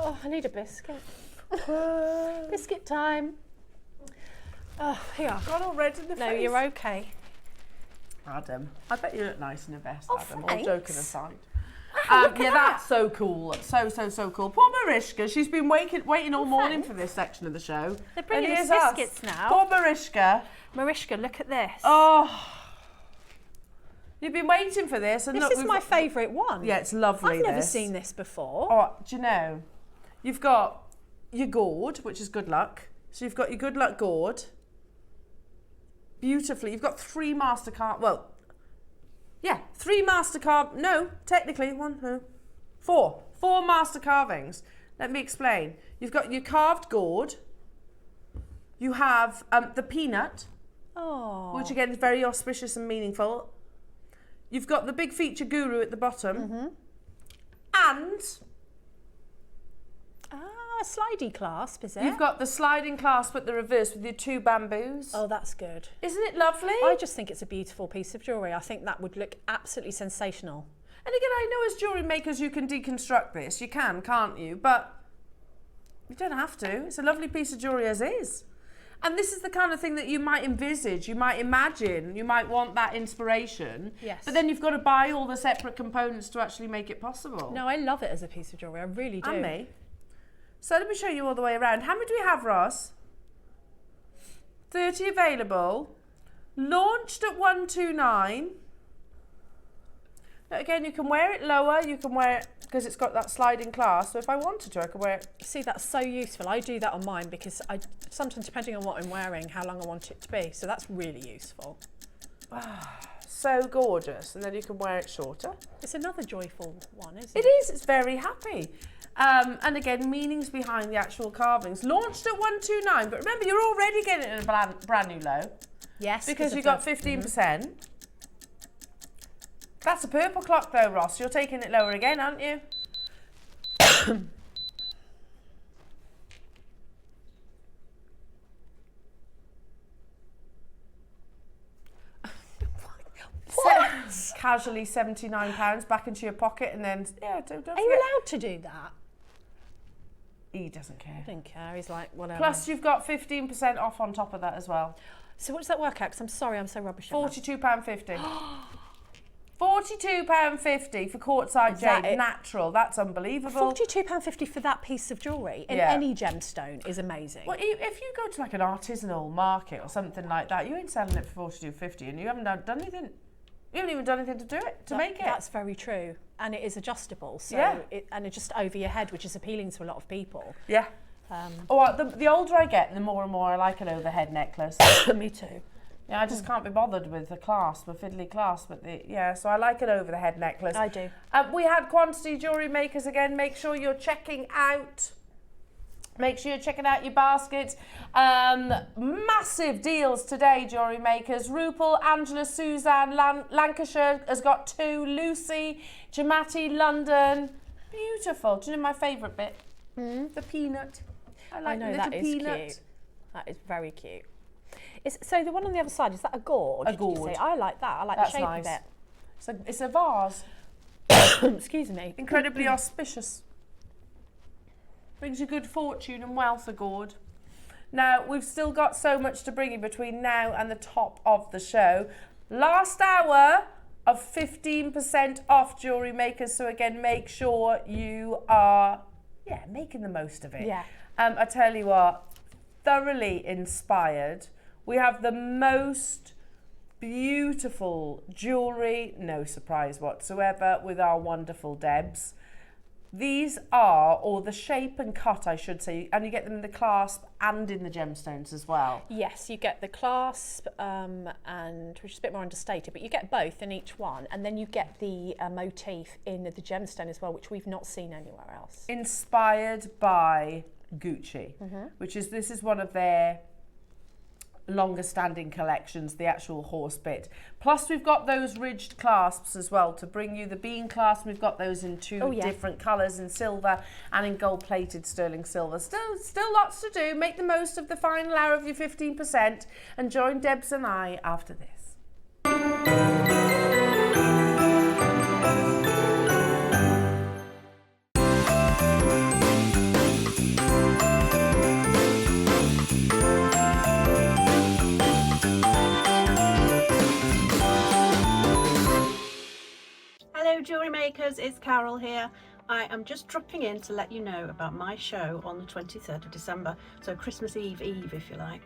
Oh, I need a biscuit. Biscuit time. Oh, here. Got all red in the face. No, you're okay. Adam, I bet you look nice in a vest, Oh, Adam. thanks. All joking aside. Look at Yeah, that. that's so cool. So cool. Poor Mariska, she's been waiting all morning for this section of the show. They're bringing And us here's biscuits now. Poor Mariska. Mariska, look at this. Oh, you've been waiting for this. And This look, is my favourite one. Yeah, it's lovely. I've never this. seen this before. Oh, do you know? You've got your gourd, which is good luck. So you've got your good luck gourd. Beautifully. You've got 3 master carve. Well, yeah, 3 master carve. No, technically 1, 2, 4. 4 master carvings. Let me explain. You've got your carved gourd. You have the peanut, which again is very auspicious and meaningful. You've got the big feature guru at the bottom, and a slidey clasp, is it? you've got the sliding clasp at the reverse with your 2 bamboos. Oh, that's good. Isn't it lovely? I just think it's a beautiful piece of jewellery. I think that would look absolutely sensational. And again, I know as jewellery makers you can deconstruct this. You can, can't you? But you don't have to. It's a lovely piece of jewellery as is. And this is the kind of thing that you might envisage, you might imagine, you might want that inspiration. Yes. But then you've got to buy all the separate components to actually make it possible. No, I love it as a piece of jewellery. I really do. And me. So let me show you all the way around. How many do we have, Ross? 30 available. Launched at 129. Now again, you can wear it lower, you can wear it because it's got that sliding clasp. So if I wanted to, I could wear it. See, that's so useful. I do that on mine because I sometimes, depending on what I'm wearing, how long I want it to be. So that's really useful. So gorgeous. And then you can wear it shorter. It's another joyful one, isn't It is, it's very happy. And again, meanings behind the actual carvings. Launched at 129, but remember, you're already getting it at a brand new low. Yes. Because you got 15%. That's a purple clock though, Ross. You're taking it lower again, aren't you? What? Casually £79 back into your pocket and then, yeah, don't Are forget. you allowed to do that? He doesn't care. I don't care. He's like, whatever. Plus, you've got 15% off on top of that as well. So what does that work out? Because I'm sorry, I'm so rubbish at that. £42.50. £42.50 for quartzite jade, natural. That's unbelievable. £42.50 for that piece of jewellery in any gemstone is amazing. Well, if you go to like an artisanal market or something like that, you ain't selling it for £42.50 and you haven't done anything. You haven't even done anything to do it, to make it. That's very true. And it is adjustable. So and it's just over your head, which is appealing to a lot of people. Yeah. The older I get, the more and more I like an overhead necklace. Me too. Yeah, I just can't be bothered with the clasp, a fiddly clasp. But so I like an over-the-head necklace. I do. We had Quantity Jewellery Makers again. Make sure you're checking out. Make sure you're checking out your baskets. Massive deals today, Jewellery Makers. Rupal, Angela, Suzanne, Lancashire has got 2. Lucy, Jamati, London. Beautiful. Do you know my favourite bit? The peanut. I like the little peanut. Cute. That is very cute. So the one on the other side, is that a gourd? A gourd. I like that. I like That's the shape nice. of it. It's a vase. Excuse me. Incredibly auspicious. Brings you good fortune and wealth, a gourd. Now, we've still got so much to bring you between now and the top of the show. Last hour of 15% off, Jewellery Makers. So again, make sure you are making the most of it. Yeah. I tell you what, thoroughly inspired. We have the most beautiful jewellery, no surprise whatsoever, with our wonderful Debs. These are, or the shape and cut, I should say, and you get them in the clasp and in the gemstones as well. Yes, you get the clasp, and which is a bit more understated, but you get both in each one, and then you get the motif in the gemstone as well, which we've not seen anywhere else. Inspired by Gucci, this is one of their longer standing collections, the actual horse bit. Plus we've got those ridged clasps as well to bring you the bean clasp. We've got those in 2 different colours, in silver and in gold plated sterling silver. Still lots to do. Make the most of the final hour of your 15% and join Debs and I after this. Hello Jewellery Makers, it's Carol here. I am just dropping in to let you know about my show on the 23rd of December, so Christmas Eve if you like.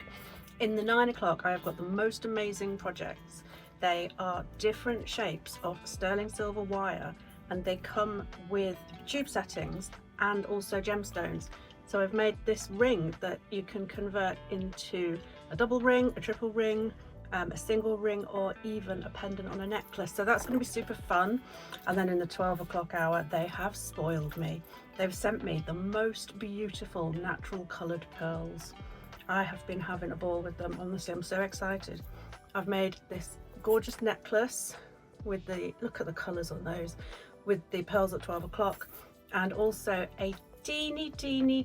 In the 9 o'clock I have got the most amazing projects. They are different shapes of sterling silver wire and they come with tube settings and also gemstones. So I've made this ring that you can convert into a double ring, a triple ring, a single ring, or even a pendant on a necklace. So that's going to be super fun. And then in the 12 o'clock hour, they have spoiled me. They've sent me the most beautiful natural coloured pearls. I have been having a ball with them. Honestly, I'm so excited. I've made this gorgeous necklace with the, look at the colours on those, with the pearls at 12 o'clock, and also a teeny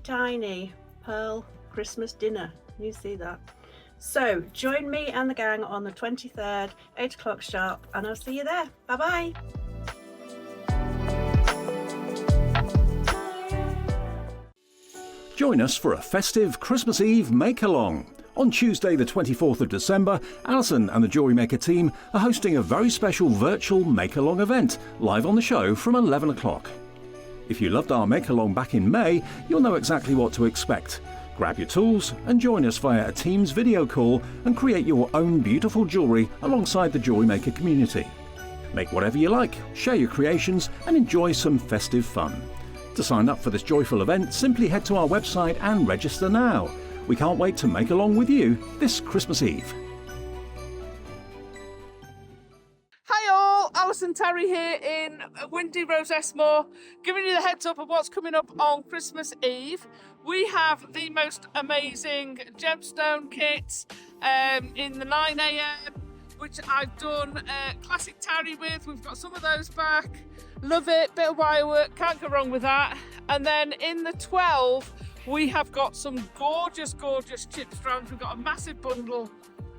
tiny pearl Christmas dinner. You see that? So join me and the gang on the 23rd, 8 o'clock sharp, and I'll see you there. Bye bye. Join us for a festive Christmas Eve make-along. On Tuesday the 24th of December, Alison and the Jewellery Maker team are hosting a very special virtual make-along event live on the show from 11 o'clock. If you loved our make-along back in May, you'll know exactly what to expect. Grab your tools and join us via a Teams video call and create your own beautiful jewellery alongside the Jewellery Maker community. Make whatever you like, share your creations and enjoy some festive fun. To sign up for this joyful event, simply head to our website and register now. We can't wait to make along with you this Christmas Eve. Hi all, Alison Terry here in windy Rosemoor, giving you the heads up of what's coming up on Christmas Eve. We have the most amazing gemstone kits in the 9 a.m, which I've done classic tarry with. We've got some of those back. Love it, bit of wire work, can't go wrong with that. And then in the 12, we have got some gorgeous chip strands. We've got a massive bundle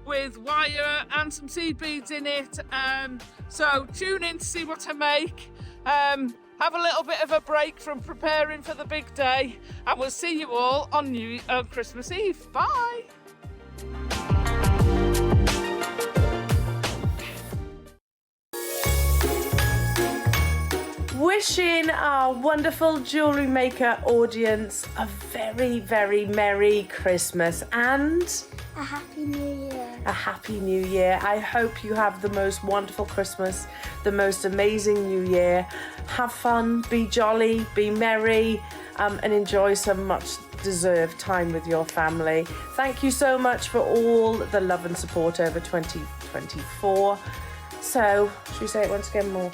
with wire and some seed beads in it. So tune in to see what I make. have a little bit of a break from preparing for the big day, and we'll see you all on Christmas Eve. Bye. Wishing our wonderful Jewellery Maker audience a very, very Merry Christmas and a Happy New Year. A Happy New Year. I hope you have the most wonderful Christmas, the most amazing New Year. Have fun, be jolly, be merry, and enjoy some much deserved time with your family. Thank you so much for all the love and support over 2024. So, should we say it once again more?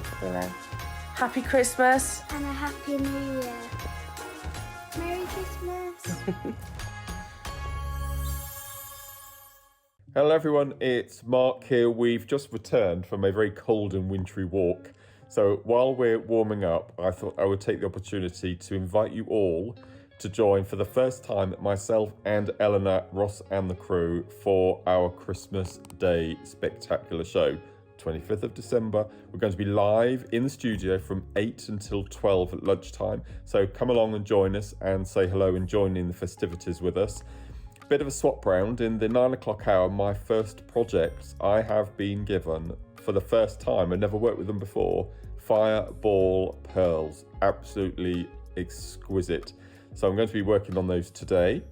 Happy Christmas. And a Happy New Year. Merry Christmas. Hello everyone, it's Mark here. We've just returned from a very cold and wintry walk. So while we're warming up, I thought I would take the opportunity to invite you all to join for the first time myself and Elena, Ross and the crew for our Christmas Day spectacular show. 25th of December. We're going to be live in the studio from 8 until 12 at lunchtime. So come along and join us and say hello and join in the festivities with us. Bit of a swap round. In the 9 o'clock hour, my first project, I have been given for the first time, I never worked with them before, fireball pearls. Absolutely exquisite. So I'm going to be working on those today.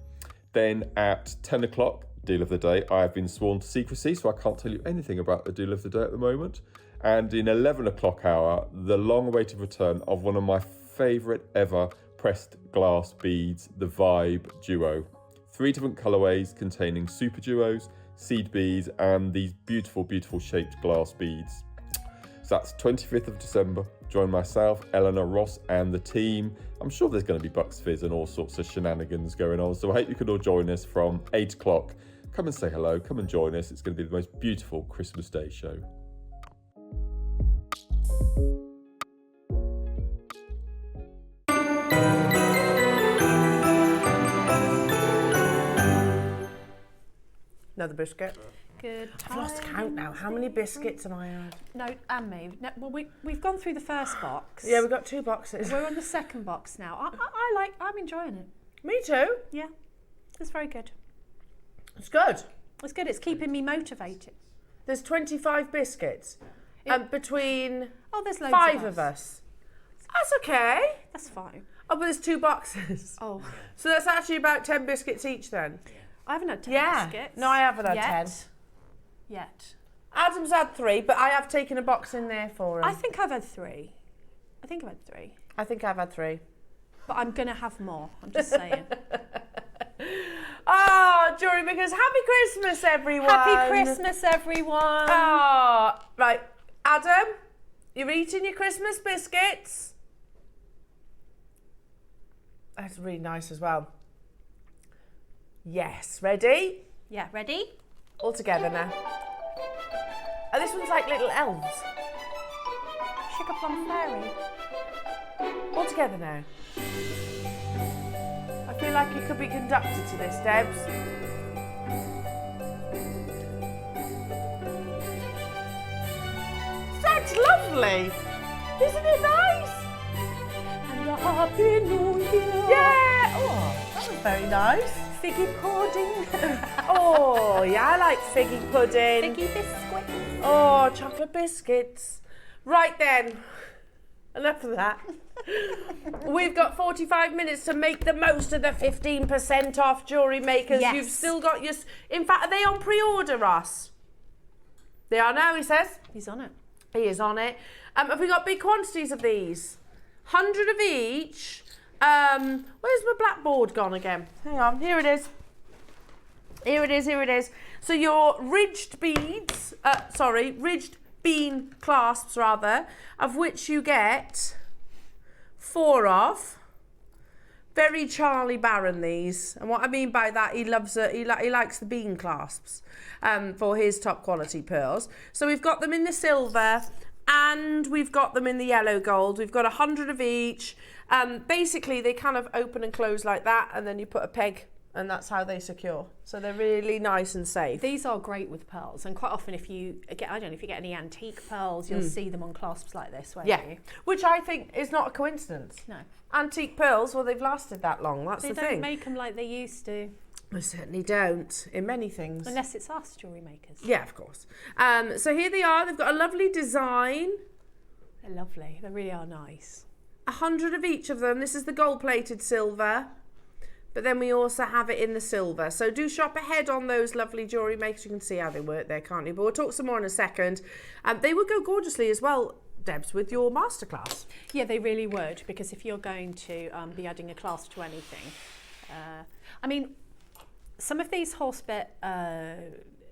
Then at 10 o'clock, deal of the day. I have been sworn to secrecy, so I can't tell you anything about the deal of the day at the moment. And in 11 o'clock hour, the long-awaited return of one of my favourite ever pressed glass beads, the Vibe Duo. 3 different colourways containing super duos, seed beads, and these beautiful, beautiful shaped glass beads. So that's 25th of December. Join myself, Elena, Ross, and the team. I'm sure there's going to be Bucks Fizz and all sorts of shenanigans going on. So I hope you can all join us from 8 o'clock. Come and say hello, come and join us. It's going to be the most beautiful Christmas Day show. Another biscuit. Good. I've lost count now. How many biscuits have I had? No, and me. No, well, we've gone through the first box. Yeah, we've got 2 boxes. We're on the second box now. I'm enjoying it. Me too. Yeah, it's very good. It's good. It's good. It's keeping me motivated. There's 25 biscuits between there's loads 5 of us. That's okay. That's fine. Oh, but there's 2 boxes. Oh. So that's actually about 10 biscuits each then? I haven't had 10 biscuits. No, I haven't had 10. Yet. Adam's had 3, but I have taken a box in there for him. I think I've had 3. I think I've had 3. But I'm going to have more. I'm just saying. Oh, Jewellery Makers, happy Christmas, everyone. Happy Christmas, everyone. Oh, right. Adam, you're eating your Christmas biscuits. That's really nice as well. Yes, ready? Yeah, ready? All together now. Oh, this one's like little elves. Sugar plum fairy. All together now. I feel like you could be conducted to this, Debs. Sounds lovely. Isn't it nice? And a happy new year. Yeah. Oh, that was very nice. Figgy pudding. Oh, yeah, I like figgy pudding. Figgy biscuits. Oh, chocolate biscuits. Right then. Enough of that. We've got 45 minutes to make the most of the 15% off Jewellery Makers. Yes. You've still got your... In fact, are they on pre-order, Ross? They are now, he says. He's on it. He is on it. Have we got big quantities of these? 100 of each. Where's my blackboard gone again? Hang on, here it is. Here it is. So your ridged beads, ridged bean clasps rather, of which you get 4 of. Very Charlie Barron these, and what I mean by that, he loves it. He likes the bean clasps for his top quality pearls. So we've got them in the silver, and we've got them in the yellow gold. We've got 100 of each. Basically, they kind of open and close like that, and then you put a peg and that's how they secure. So they're really nice and safe. These are great with pearls, and quite often if you get, I don't know if you get any antique pearls, you'll see them on clasps like this, won't you? Which I think is not a coincidence. No. Antique pearls, well, they've lasted that long. That's They the don't thing. make them like they used to. They certainly don't in many things. Unless it's us, jewellery makers. Yeah, of course. So here they are. They've got a lovely design. They're lovely. They really are nice. 100 of each of them. This is the gold-plated silver. But then we also have it in the silver. So do shop ahead on those lovely jewellery makers. You can see how they work there, can't you? But we'll talk some more in a second. They would go gorgeously as well, Debs, with your masterclass. Yeah, they really would, because if you're going to be adding a clasp to anything, I mean, some of these horsebit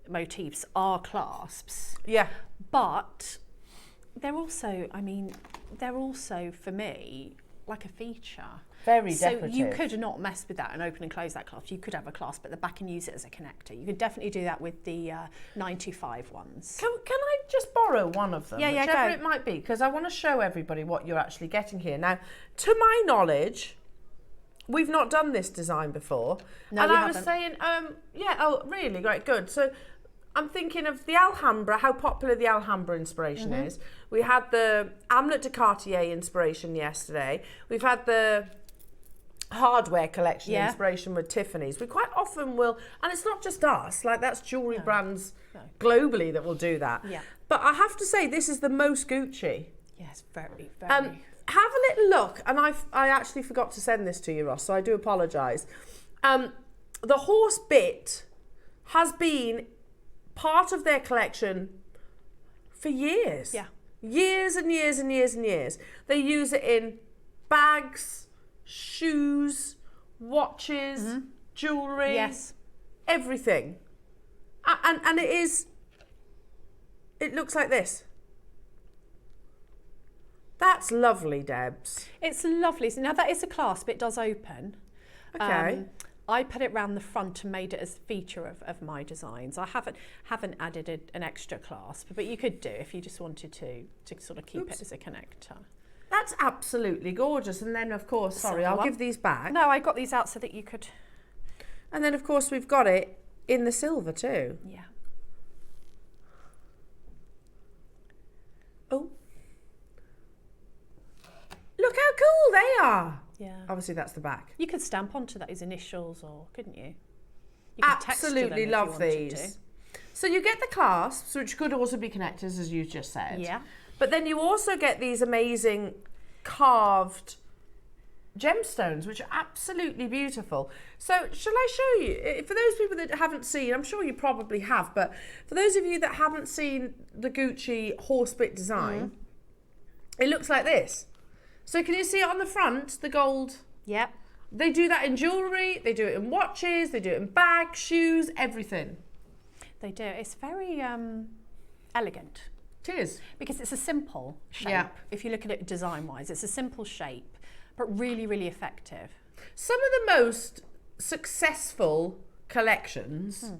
motifs are clasps. Yeah. But they're also, I mean, they're also, for me, like a feature. Very so decorative. you could not mess with that and open and close that clasp. You could have a clasp at the back and use it as a connector. You could definitely do that with the 925 ones. Can I just borrow one of them? Yeah, whichever go. it might be, because I want to show everybody what you're actually getting here. Now, to my knowledge, we've not done this design before. No, and we I was haven't. saying, yeah, oh, really? Great, good. So I'm thinking of the Alhambra, how popular the Alhambra inspiration is. We had the Amulet de Cartier inspiration yesterday. We've had the hardware collection inspiration with Tiffany's. We quite often will, and it's not just us, like that's jewellery brands globally that will do that. Yeah. But I have to say, this is the most Gucci. Yes, very, very. Have a little look, and I actually forgot to send this to you, Ross, so I do apologise. The horse bit has been part of their collection for years. Yeah. Years and years and years and years. They use it in bags, shoes, watches, jewellery, everything. And it looks like this. That's lovely, Debs. It's lovely. So now that is a clasp, it does open. Okay. I put it round the front and made it as a feature of my designs. I haven't added an extra clasp, but you could do if you just wanted to sort of keep it as a connector. That's absolutely gorgeous. And then, of course, sorry, I'll give these back. No, I got these out so that you could. And then, of course, we've got it in the silver too. Yeah. Oh. Look how cool they are. Yeah. Obviously, that's the back. You could stamp onto that as initials, or couldn't you? You could texture them Absolutely if you love wanted these. to. So you get the clasps, which could also be connectors, as you just said. Yeah. But then you also get these amazing carved gemstones, which are absolutely beautiful. So shall I show you? For those people that haven't seen, I'm sure you probably have, but for those of you that haven't seen the Gucci horsebit design, it looks like this. So can you see it on the front, the gold? Yep. They do that in jewellery, they do it in watches, they do it in bags, shoes, everything. They do. It's very elegant. It is. Because it's a simple shape. Yeah. If you look at it design-wise, it's a simple shape, but really, really effective. Some of the most successful collections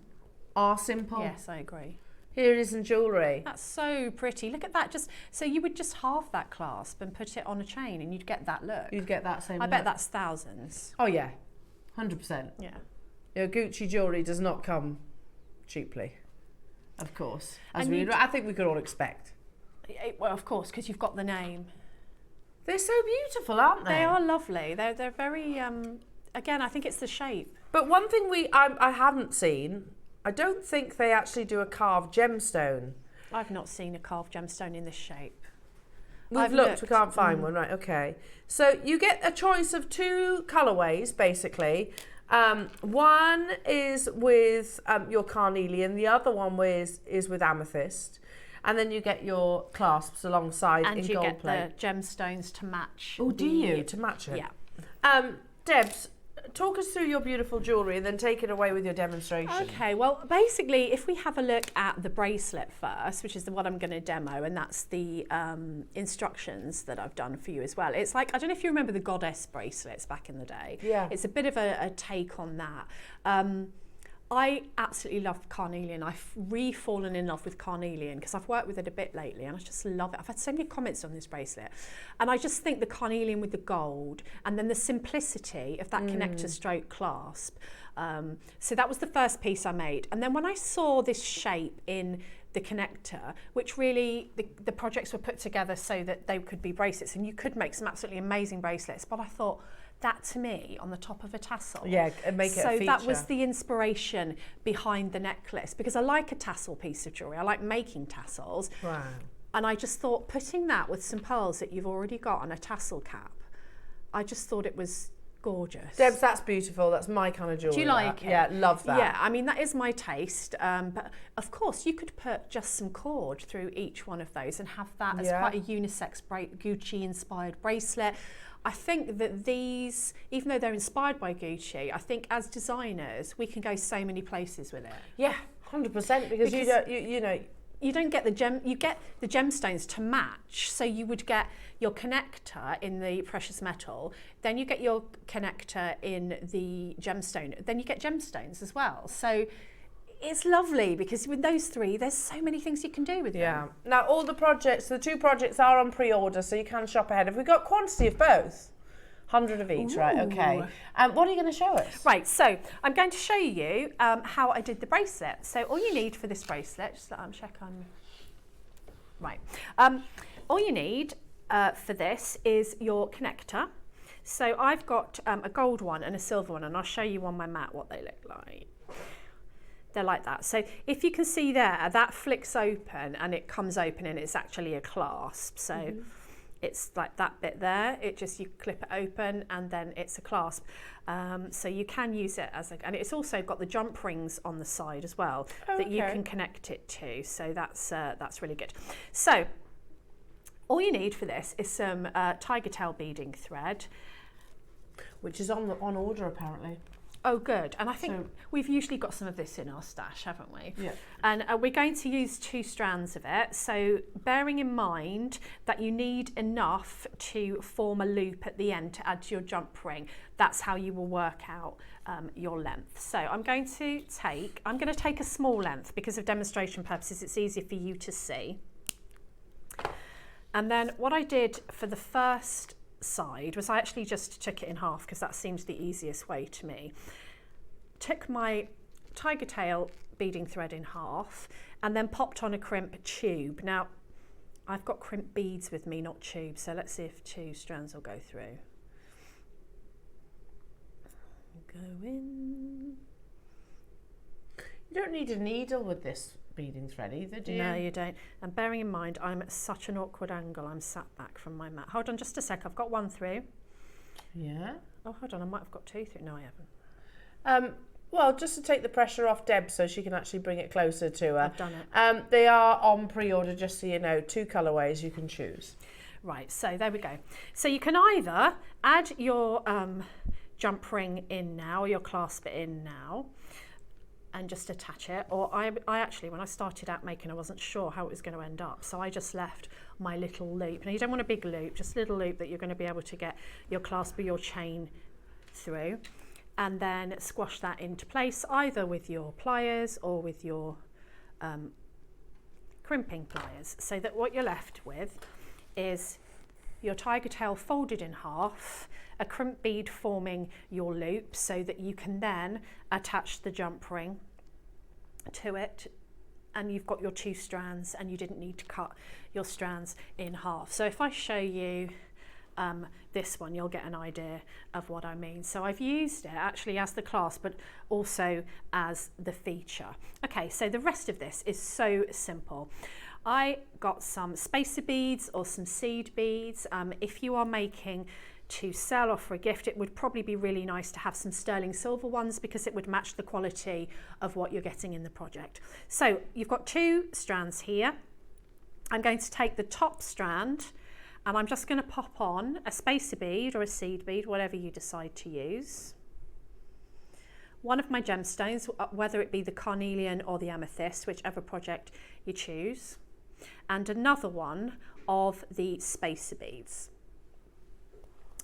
are simple. Yes, I agree. Here it is in jewellery. That's so pretty. Look at that. Just so you would just halve that clasp and put it on a chain, and you'd get that look. You'd get that same I look. bet that's thousands. Oh yeah, 100%. Yeah. You know, Gucci jewellery does not come cheaply, of course, as I think we could all expect. Well, of course, because you've got the name. They're so beautiful, aren't they? They are lovely. They're very. Again, I think it's the shape. But one thing I haven't seen. I don't think they actually do a carved gemstone. I've not seen a carved gemstone in this shape. We've looked, we can't find one, right, okay. So you get a choice of two colourways, basically. One is with your carnelian, the other one is with amethyst. And then you get your clasps alongside and in you gold get plate. the gemstones to match. Oh, do you? To match it? Yeah. Debs, talk us through your beautiful jewellery and then take it away with your demonstration. Okay, well, basically, if we have a look at the bracelet first, which is what I'm going to demo, and that's the instructions that I've done for you as well. It's like, I don't know if you remember the goddess bracelets back in the day. Yeah. It's a bit of a take on that. I absolutely love carnelian. I've re-fallen in love with carnelian because I've worked with it a bit lately and I just love it. I've had so many comments on this bracelet and I just think the carnelian with the gold and then the simplicity of that connector stroke clasp. So that was the first piece I made. And then when I saw this shape in the connector, which really the projects were put together so that they could be bracelets and you could make some absolutely amazing bracelets, but I thought, that to me on the top of a tassel. Yeah, and make it a so feature. that was the inspiration behind the necklace because I like a tassel piece of jewellery. I like making tassels. Wow. And I just thought putting that with some pearls that you've already got on a tassel cap, I just thought it was gorgeous. Debs, that's beautiful. That's my kind of jewellery. Do you like it? Yeah, love that. Yeah, I mean, that is my taste. But of course, you could put just some cord through each one of those and have that as quite a unisex Gucci-inspired bracelet. I think that these, even though they're inspired by Gucci, I think as designers, we can go so many places with it. Yeah, 100%, because you don't get you get the gemstones to match. So you would get your connector in the precious metal, then you get your connector in the gemstone, then you get gemstones as well. So it's lovely because with those three, there's so many things you can do with them. Yeah. Now, all the projects, the 2 projects are on pre-order, so you can shop ahead. Have we got quantity of both? 100 of each, right? Okay. What are you going to show us? Right, so I'm going to show you how I did the bracelet. So all you need for this bracelet, just let me check on. Right. All you need for this is your connector. So I've got a gold one and a silver one, and I'll show you on my mat what they look like. They're like that. So if you can see there, that flicks open and it comes open and it's actually a clasp. So it's like that bit there. It just, you clip it open and then it's a clasp. So you can use it as and it's also got the jump rings on the side as well that you can connect it to. So that's really good. So all you need for this is some tiger tail beading thread, which is on order apparently. Oh, good. And I think we've usually got some of this in our stash, haven't we? Yeah. And we're going to use 2 strands of it. So bearing in mind that you need enough to form a loop at the end to add to your jump ring, that's how you will work out your length. So I'm going to take a small length because of demonstration purposes. It's easier for you to see. And then what I did for the first side was I actually just took it in half because that seems the easiest way to me. Took my tiger tail beading thread in half and then popped on a crimp tube. Now I've got crimp beads with me, not tubes, so let's see if 2 strands will go through. Go in. You don't need a needle with this beading thread either, do you? No, you don't. And bearing in mind, I'm at such an awkward angle. I'm sat back from my mat. Hold on just a sec. I've got 1 through. Yeah. Oh, hold on. I might have got 2 through. No, I haven't. Well, just to take the pressure off Deb so she can actually bring it closer to her. I've done it. They are on pre-order, just so you know. 2 colourways you can choose. Right, so there we go. So you can either add your jump ring in now, or your clasp it in now, and just attach it, or I actually, when I started out making, I wasn't sure how it was going to end up, so I just left my little loop. Now you don't want a big loop, just a little loop that you're going to be able to get your clasp or your chain through, and then squash that into place either with your pliers or with your crimping pliers, so that what you're left with is your tiger tail folded in half, a crimp bead forming your loop so that you can then attach the jump ring to it, and you've got your 2 strands and you didn't need to cut your strands in half. So if I show you this one, you'll get an idea of what I mean. So I've used it actually as the clasp, but also as the feature. Okay, so the rest of this is so simple. I got some spacer beads or some seed beads. If you are making to sell or for a gift, it would probably be really nice to have some sterling silver ones because it would match the quality of what you're getting in the project. So you've got 2 strands here. I'm going to take the top strand and I'm just going to pop on a spacer bead or a seed bead, whatever you decide to use. One of my gemstones, whether it be the carnelian or the amethyst, whichever project you choose, and another one of the spacer beads.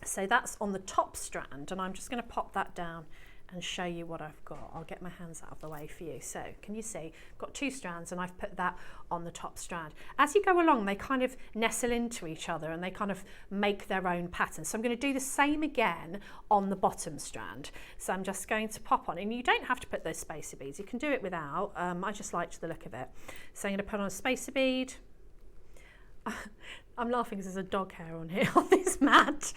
So that's on the top strand, and I'm just going to pop that down and show you what I've got. I'll get my hands out of the way for you. So can you see, I've got 2 strands and I've put that on the top strand. As you go along, they kind of nestle into each other and they kind of make their own pattern. So I'm going to do the same again on the bottom strand. So I'm just going to pop on, and you don't have to put those spacer beads. You can do it without. I just liked the look of it. So I'm going to put on a spacer bead. I'm laughing because there's a dog hair on here on this mat.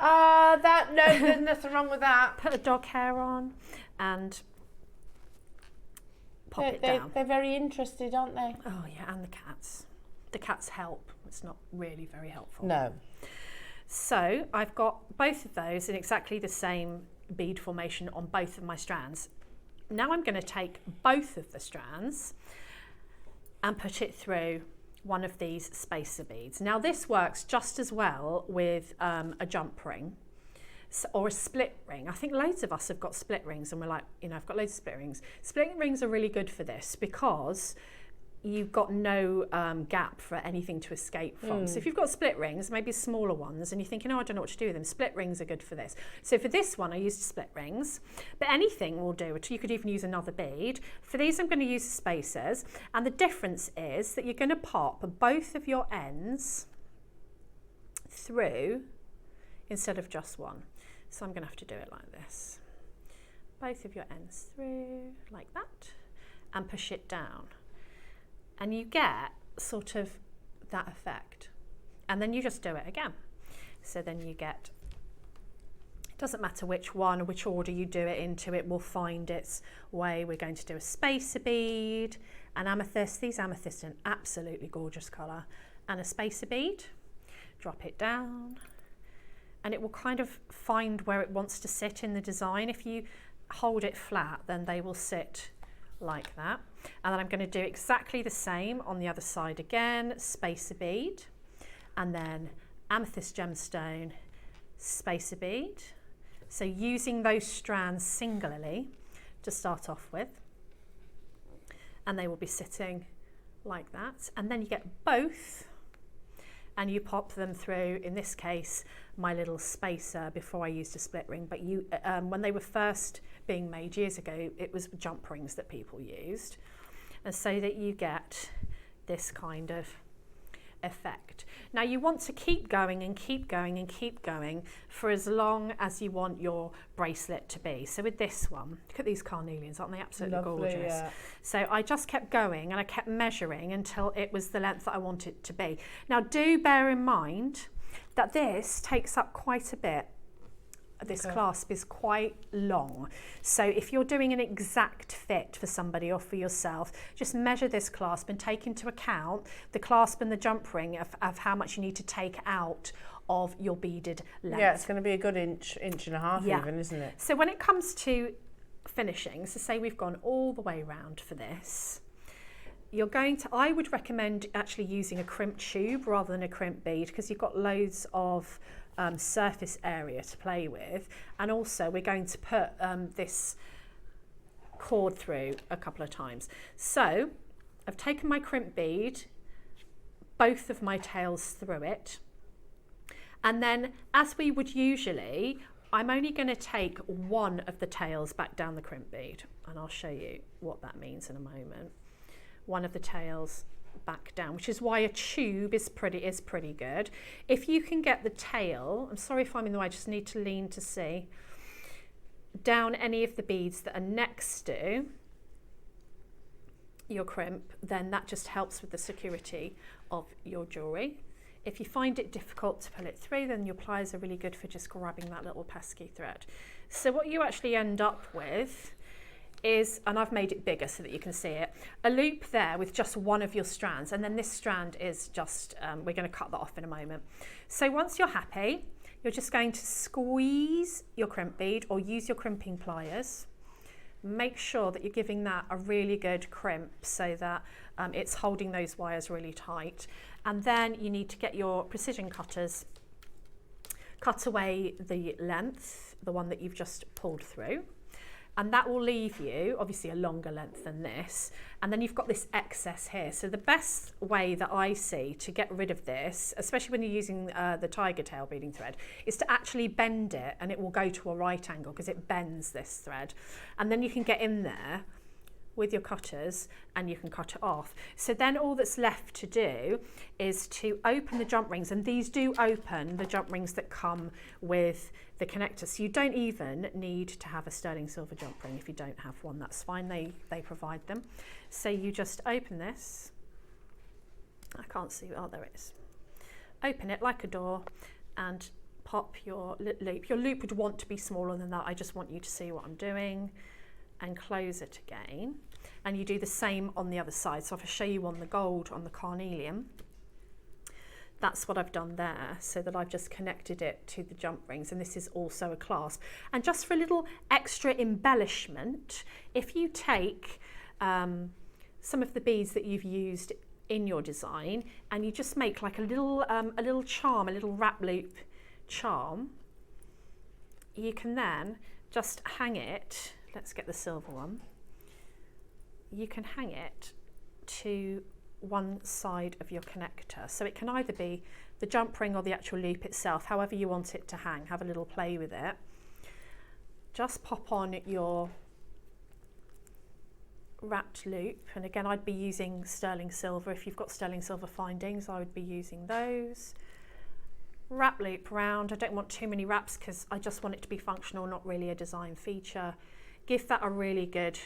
No, there's nothing wrong with that. Put a dog hair on and pop it down. They're very interested, aren't they? Oh yeah, and the cats. The cats help. It's not really very helpful. No. So I've got both of those in exactly the same bead formation on both of my strands. Now I'm going to take both of the strands and put it through one of these spacer beads. Now this works just as well with a jump ring or a split ring. I think loads of us have got split rings and we're like, I've got loads of split rings. Split rings are really good for this because you've got no gap for anything to escape from. So if you've got split rings, maybe smaller ones, and you're thinking, I don't know what to do with them, split rings are good for this. So for this one, I used split rings, but anything will do. You could even use another bead. For these, I'm going to use the spacers, and the difference is that you're going to pop both of your ends through instead of just one. So I'm going to have to do it like this. Both of your ends through, like that, and push it down. And you get sort of that effect. And then you just do it again. So then you get, it doesn't matter which one or which order you do it into, it will find its way. We're going to do a spacer bead, an amethyst. These amethysts are an absolutely gorgeous colour. And a spacer bead, drop it down. And it will kind of find where it wants to sit in the design. If you hold it flat, then they will sit like that. And then I'm going to do exactly the same on the other side again, spacer bead, and then amethyst gemstone, spacer bead. So using those strands singularly to start off with, and they will be sitting like that. And then you get both and you pop them through, in this case, my little spacer before I used a split ring. But you, when they were first being made years ago, it was jump rings that people used. And so that you get this kind of effect. Now you want to keep going and keep going and keep going for as long as you want your bracelet to be. So with this one, look at these carnelians, aren't they absolutely Lovely, gorgeous? yeah. So I just kept going and I kept measuring until it was the length that I wanted it to be. Now do bear in mind that this takes up quite a bit. This clasp is quite long. So if you're doing an exact fit for somebody or for yourself, just measure this clasp and take into account the clasp and the jump ring of how much you need to take out of your beaded length. Yeah, it's going to be a good inch and a half even, isn't it? So when it comes to finishing, so say we've gone all the way round for this, you're going to, I would recommend actually using a crimped tube rather than a crimped bead because you've got loads of surface area to play with, and also we're going to put this cord through a couple of times. So I've taken my crimp bead, both of my tails through it, and then as we would usually, I'm only going to take one of the tails back down the crimp bead, and I'll show you what that means in a moment. One of the tails back down, which is why a tube is pretty good. If you can get the tail, I'm sorry if I'm in the way, I just need to lean to see, down any of the beads that are next to your crimp, then that just helps with the security of your jewellery. If you find it difficult to pull it through, then your pliers are really good for just grabbing that little pesky thread. So what you actually end up with is, and I've made it bigger so that you can see it, a loop there with just one of your strands, and then this strand is just, we're going to cut that off in a moment. So once you're happy, you're just going to squeeze your crimp bead or use your crimping pliers. Make sure that you're giving that a really good crimp so that it's holding those wires really tight. And then you need to get your precision cutters, cut away the length, the one that you've just pulled through. and that will leave you obviously a longer length than this, and then you've got this excess here. So the best way that I see to get rid of this, especially when you're using the tiger tail beading thread, is to actually bend it, and it will go to a right angle because it bends this thread, and then you can get in there with your cutters and you can cut it off. So then all that's left to do is to open the jump rings, and these do open, the jump rings that come with the connector. So you don't even need to have a sterling silver jump ring. If you don't have one, that's fine, they provide them. So you just open this, I can't see, oh there it is. Open it like a door and pop your loop. Your loop would want to be smaller than that, I just want you to see what I'm doing, and close it again. And you do the same on the other side. So if I show you on the gold, on the carnelian, that's what I've done there, so that I've just connected it to the jump rings, and this is also a clasp. And just for a little extra embellishment, if you take some of the beads that you've used in your design and you just make like a little charm, a little wrap loop charm, you can then just hang it. Let's get the silver one. You can hang it to one side of your connector. So it can either be the jump ring or the actual loop itself, however you want it to hang. Have a little play with it. Just pop on your wrapped loop, and again I'd be using sterling silver. If you've got sterling silver findings, I would be using those. Wrap loop round. I don't want too many wraps because I just want it to be functional, not really a design feature. Give that a really good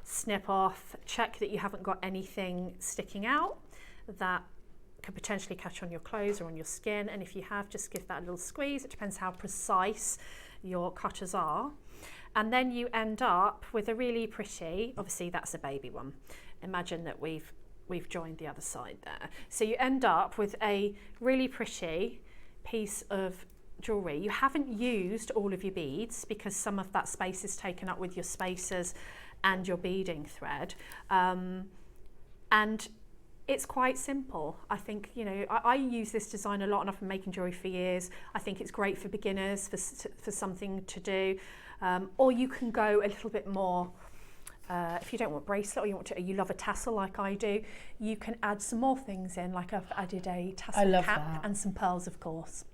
snip off. Check that you haven't got anything sticking out that could potentially catch on your clothes or on your skin, and if you have, just give that a little squeeze. It depends how precise your cutters are, and then you end up with a really pretty, obviously that's a baby one, imagine that we've joined the other side there, so you end up with a really pretty piece of jewellery. You haven't used all of your beads because some of that space is taken up with your spacers and your beading thread, and it's quite simple. I think, you know, I use this design a lot, and I've been making jewellery for years. I think it's great for beginners, for something to do, or you can go a little bit more. If you don't want bracelet, or you love a tassel like I do, you can add some more things in, like I've added a tassel cap and some pearls, of course.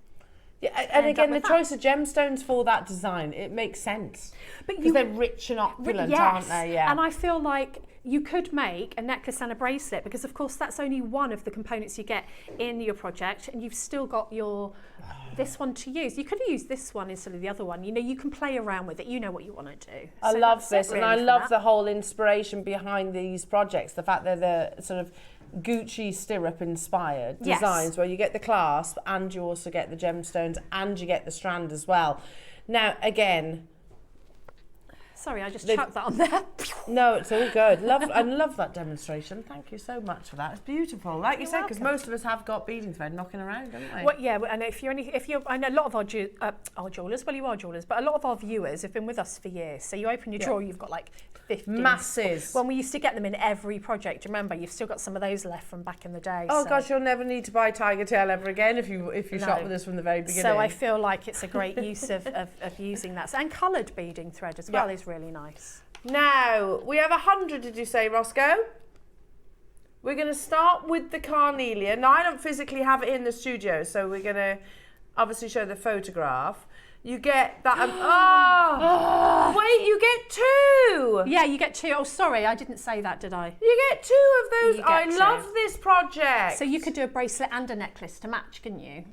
Yeah, and again, the choice of gemstones for that design, it makes sense. Because they're rich and opulent, yes, aren't they? Yeah. And I feel like you could make a necklace and a bracelet, because of course that's only one of the components you get in your project, and you've still got your this one to use. You could use this one instead of the other one. You know, you can play around with it. You know what you want to do. I love this, and I love the whole inspiration behind these projects. The fact they're the sort of Gucci stirrup inspired designs, where you get the clasp and you also get the gemstones and you get the strand as well. Now again, sorry, I just chucked that on there. No, it's all good. I love that demonstration. Thank you so much for that. It's beautiful, like you said, because most of us have got beading thread knocking around, don't we? Well, yeah, and if you're, I know a lot of our jewellers. Well, you are jewellers, but a lot of our viewers have been with us for years. So you open your drawer, you've got like 50 masses. When we used to get them in every project, remember, you've still got some of those left from back in the day. Oh gosh, you'll never need to buy tiger tail ever again if you shop with us from the very beginning. So I feel like it's a great use of using that. And coloured beading thread as well is really nice. Now, we have 100, did you say, Roscoe? We're going to start with the carnelian. Now, I don't physically have it in the studio, so we're going to obviously show the photograph. You get that. Wait, you get two. Yeah, you get two. Oh, sorry, I didn't say that, did I? You get two of those. I love this project. So you could do a bracelet and a necklace to match, couldn't you?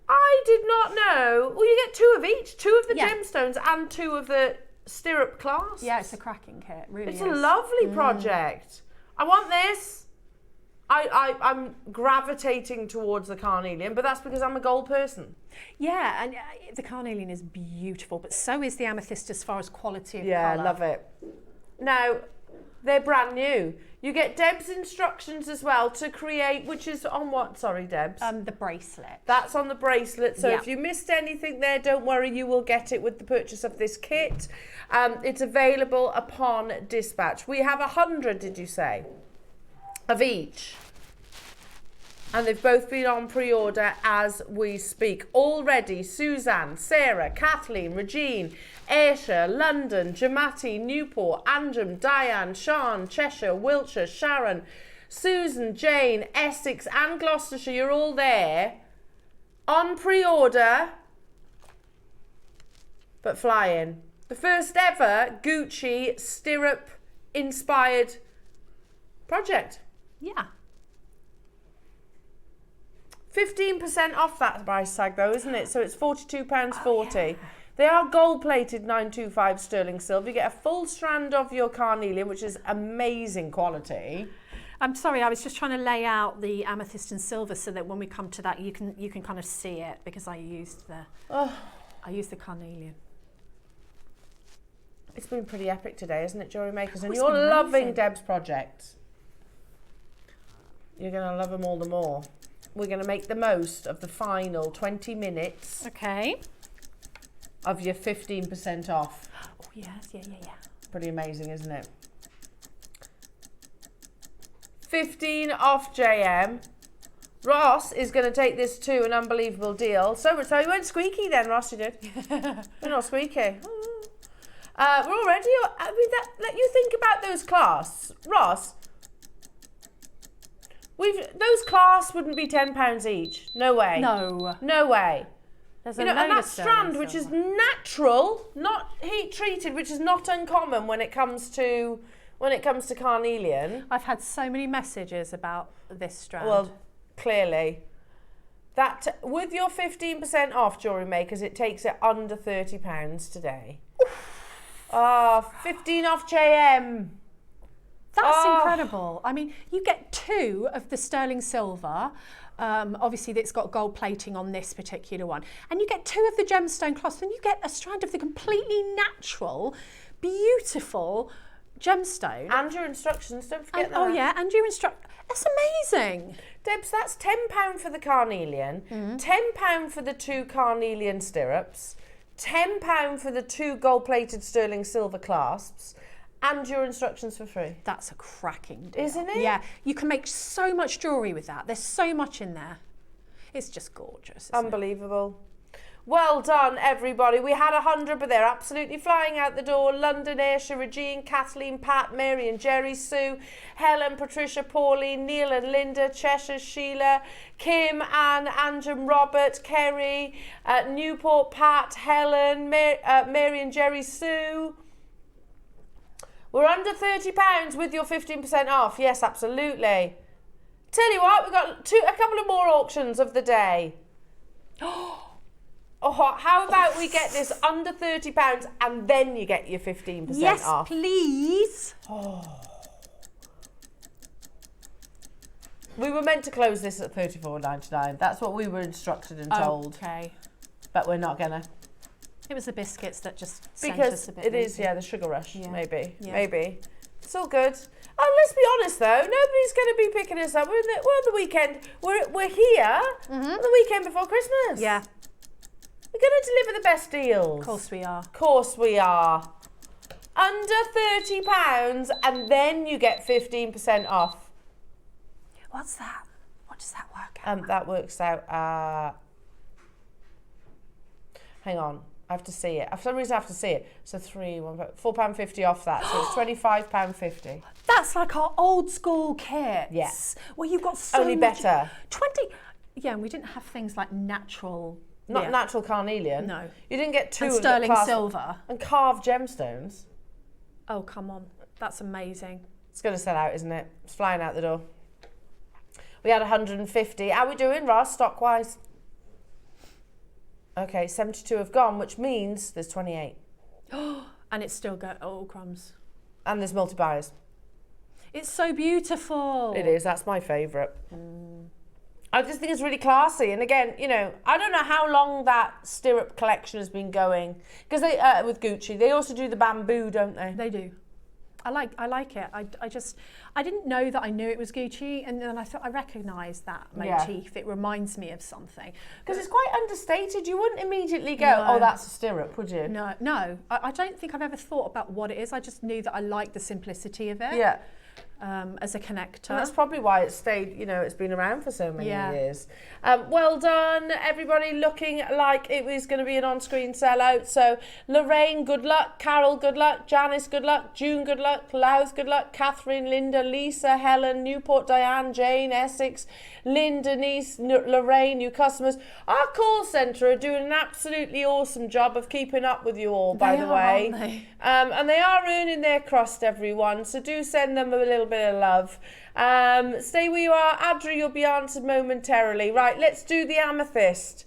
I did not know. Well, you get two of each, two of the gemstones and two of the stirrup clasps. Yeah, it's a cracking kit, really. It's a lovely project. I want this. I'm gravitating towards the carnelian, but that's because I'm a gold person. Yeah, and the carnelian is beautiful, but so is the amethyst as far as quality of colour. Yeah, I love it. Now, they're brand new. You get Deb's instructions as well to create, which is on what? Sorry, Debs. The bracelet. That's on the bracelet. So if you missed anything there, don't worry, you will get it with the purchase of this kit. It's available upon dispatch. We have 100, did you say? Of each. And they've both been on pre-order as we speak. Already, Suzanne, Sarah, Kathleen, Regine, Ayrshire, London, Jamati, Newport, Antrim, Diane, Sean, Cheshire, Wiltshire, Sharon, Susan, Jane, Essex and Gloucestershire, you're all there. On pre-order, but flying. The first ever Gucci stirrup-inspired project. Yeah. 15% off that price tag though, isn't it? So it's £42.40. Yeah. They are gold-plated 925 sterling silver. You get a full strand of your carnelian, which is amazing quality. I'm sorry, I was just trying to lay out the amethyst and silver so that when we come to that, you can kind of see it, because I used the carnelian. It's been pretty epic today, isn't it, Jewellery Makers? And it's you're been loving amazing. Deb's projects. You're going to love them all the more. We're going to make the most of the final 20 minutes. Okay. Of your 15% off. Oh, yes, yeah. Pretty amazing, isn't it? 15 off JM. Ross is going to take this to an unbelievable deal. So you went squeaky then, Ross, you did. We're not squeaky. We're already, I mean, let you think about those clasps. Ross, those clasps wouldn't be £10 each. No way. No way. There's and that strand, which is natural, not heat treated, which is not uncommon when it comes to carnelian. I've had so many messages about this strand. Well, clearly. That with your 15% off, Jewellery Makers, it takes it under £30 today. 15 off JM. That's incredible. I mean, you get 2 of the sterling silver. Obviously, it's got gold plating on this particular one. And you get 2 of the gemstone cloths. And you get a strand of the completely natural, beautiful gemstone. And your instructions, don't forget that. Oh, yeah, and your That's amazing. Debs, that's £10 for the carnelian, £10 for the 2 carnelian stirrups, £10 for the 2 gold-plated sterling silver clasps, and your instructions for free. That's a cracking deal. Isn't it? Yeah, you can make so much jewellery with that. There's so much in there. It's just gorgeous. Unbelievable. Well done, everybody. We had 100, but they're absolutely flying out the door. London, Ayrshire, Regine, Kathleen, Pat, Mary and Jerry, Sue, Helen, Patricia, Pauline, Neil and Linda, Cheshire, Sheila, Kim, Anne, Antrim, Robert, Kerry, Newport, Pat, Helen, Mary and Jerry, Sue. We're under £30 with your 15% off. Yes, absolutely. Tell you what, we've got a couple of more auctions of the day. Oh, how about we get this under £30 and then you get your 15% off? Yes, please. Oh. We were meant to close this at $34.99. That's what we were instructed and told. Okay. But we're not gonna. It was the biscuits that just sent because us a bit it is, lazy. yeah, the sugar rush. Yeah. Maybe. Yeah. Maybe. It's all good. Oh, let's be honest though. Nobody's going to be picking us up. We're on the weekend. We're here on the weekend before Christmas. Yeah. We're going to deliver the best deals. Of course we are. Of course we are. Under £30 and then you get 15% off. What's that? What does that work out? That works out. Hang on. I have to see it. For some reason I have to see it. So £4.50 off that. So it's £25.50. That's like our old school kits. Yes. Well, you've got so Only much. better. 20. Yeah, and we didn't have things like natural. Not natural carnelian. No. You didn't get 2 And of the sterling class silver. and carved gemstones. Oh, come on. That's amazing. It's going to sell out, isn't it? It's flying out the door. We had 150. How are we doing, Ross, stock-wise? Okay, 72 have gone, which means there's 28. And it's still going. Oh, crumbs. And there's multi-buyers. It's so beautiful. It is. That's my favourite. I just think it's really classy. And again, you know, I don't know how long that stirrup collection has been going. Because they, with Gucci, they also do the bamboo, don't they? They do. I like it. I didn't know that I knew it was Gucci, and then I thought I recognised that motif. It reminds me of something. Because it's quite understated. You wouldn't immediately go, No. oh, that's a stirrup, would you? No. I don't think I've ever thought about what it is. I just knew that I liked the simplicity of it. Yeah. as a connector. And that's probably why it stayed, you know, it's been around for so many Yeah. years. Well done, everybody, looking like it was going to be an on-screen sellout. So Lorraine, good luck. Carol, good luck. Janice, good luck. June, good luck. Louth, good luck. Catherine, Linda, Lisa, Helen, Newport, Diane, Jane, Essex, Lynn, Denise, Lorraine, new customers. Our call centre are doing an absolutely awesome job of keeping up with you all, by the way. Aren't they? And they are earning their crust, everyone, so do send them a little bit of love. Stay where you are. Adri, you'll be answered momentarily. Right, let's do the amethyst.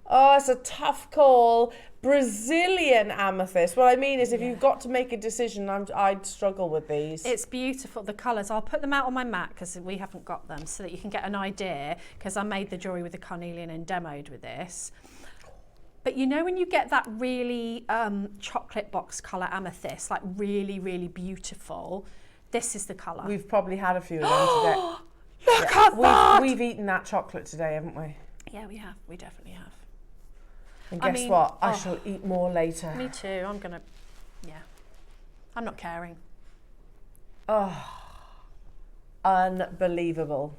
Oh, it's a tough call. Brazilian amethyst. What I mean is, if you've got to make a decision, I'd struggle with these. It's beautiful, the colours. I'll put them out on my mat because we haven't got them, so that you can get an idea, because I made the jewellery with the carnelian and demoed with this. But you know when you get that really chocolate box colour amethyst, like really, really beautiful, this is the colour. We've probably had a few of them today. Look at that! We've eaten that chocolate today, haven't we? Yeah, we have. We definitely have. And guess what? I shall eat more later. Me too. I'm going to, yeah. I'm not caring. Oh, unbelievable.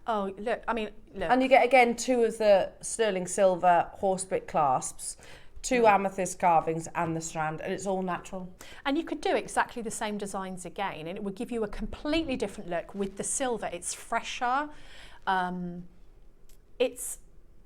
Oh, look, I mean, look. And you get, again, 2 of the sterling silver horsebit clasps, 2 amethyst carvings and the strand, and it's all natural. And you could do exactly the same designs again, and it would give you a completely different look with the silver. It's fresher. It's,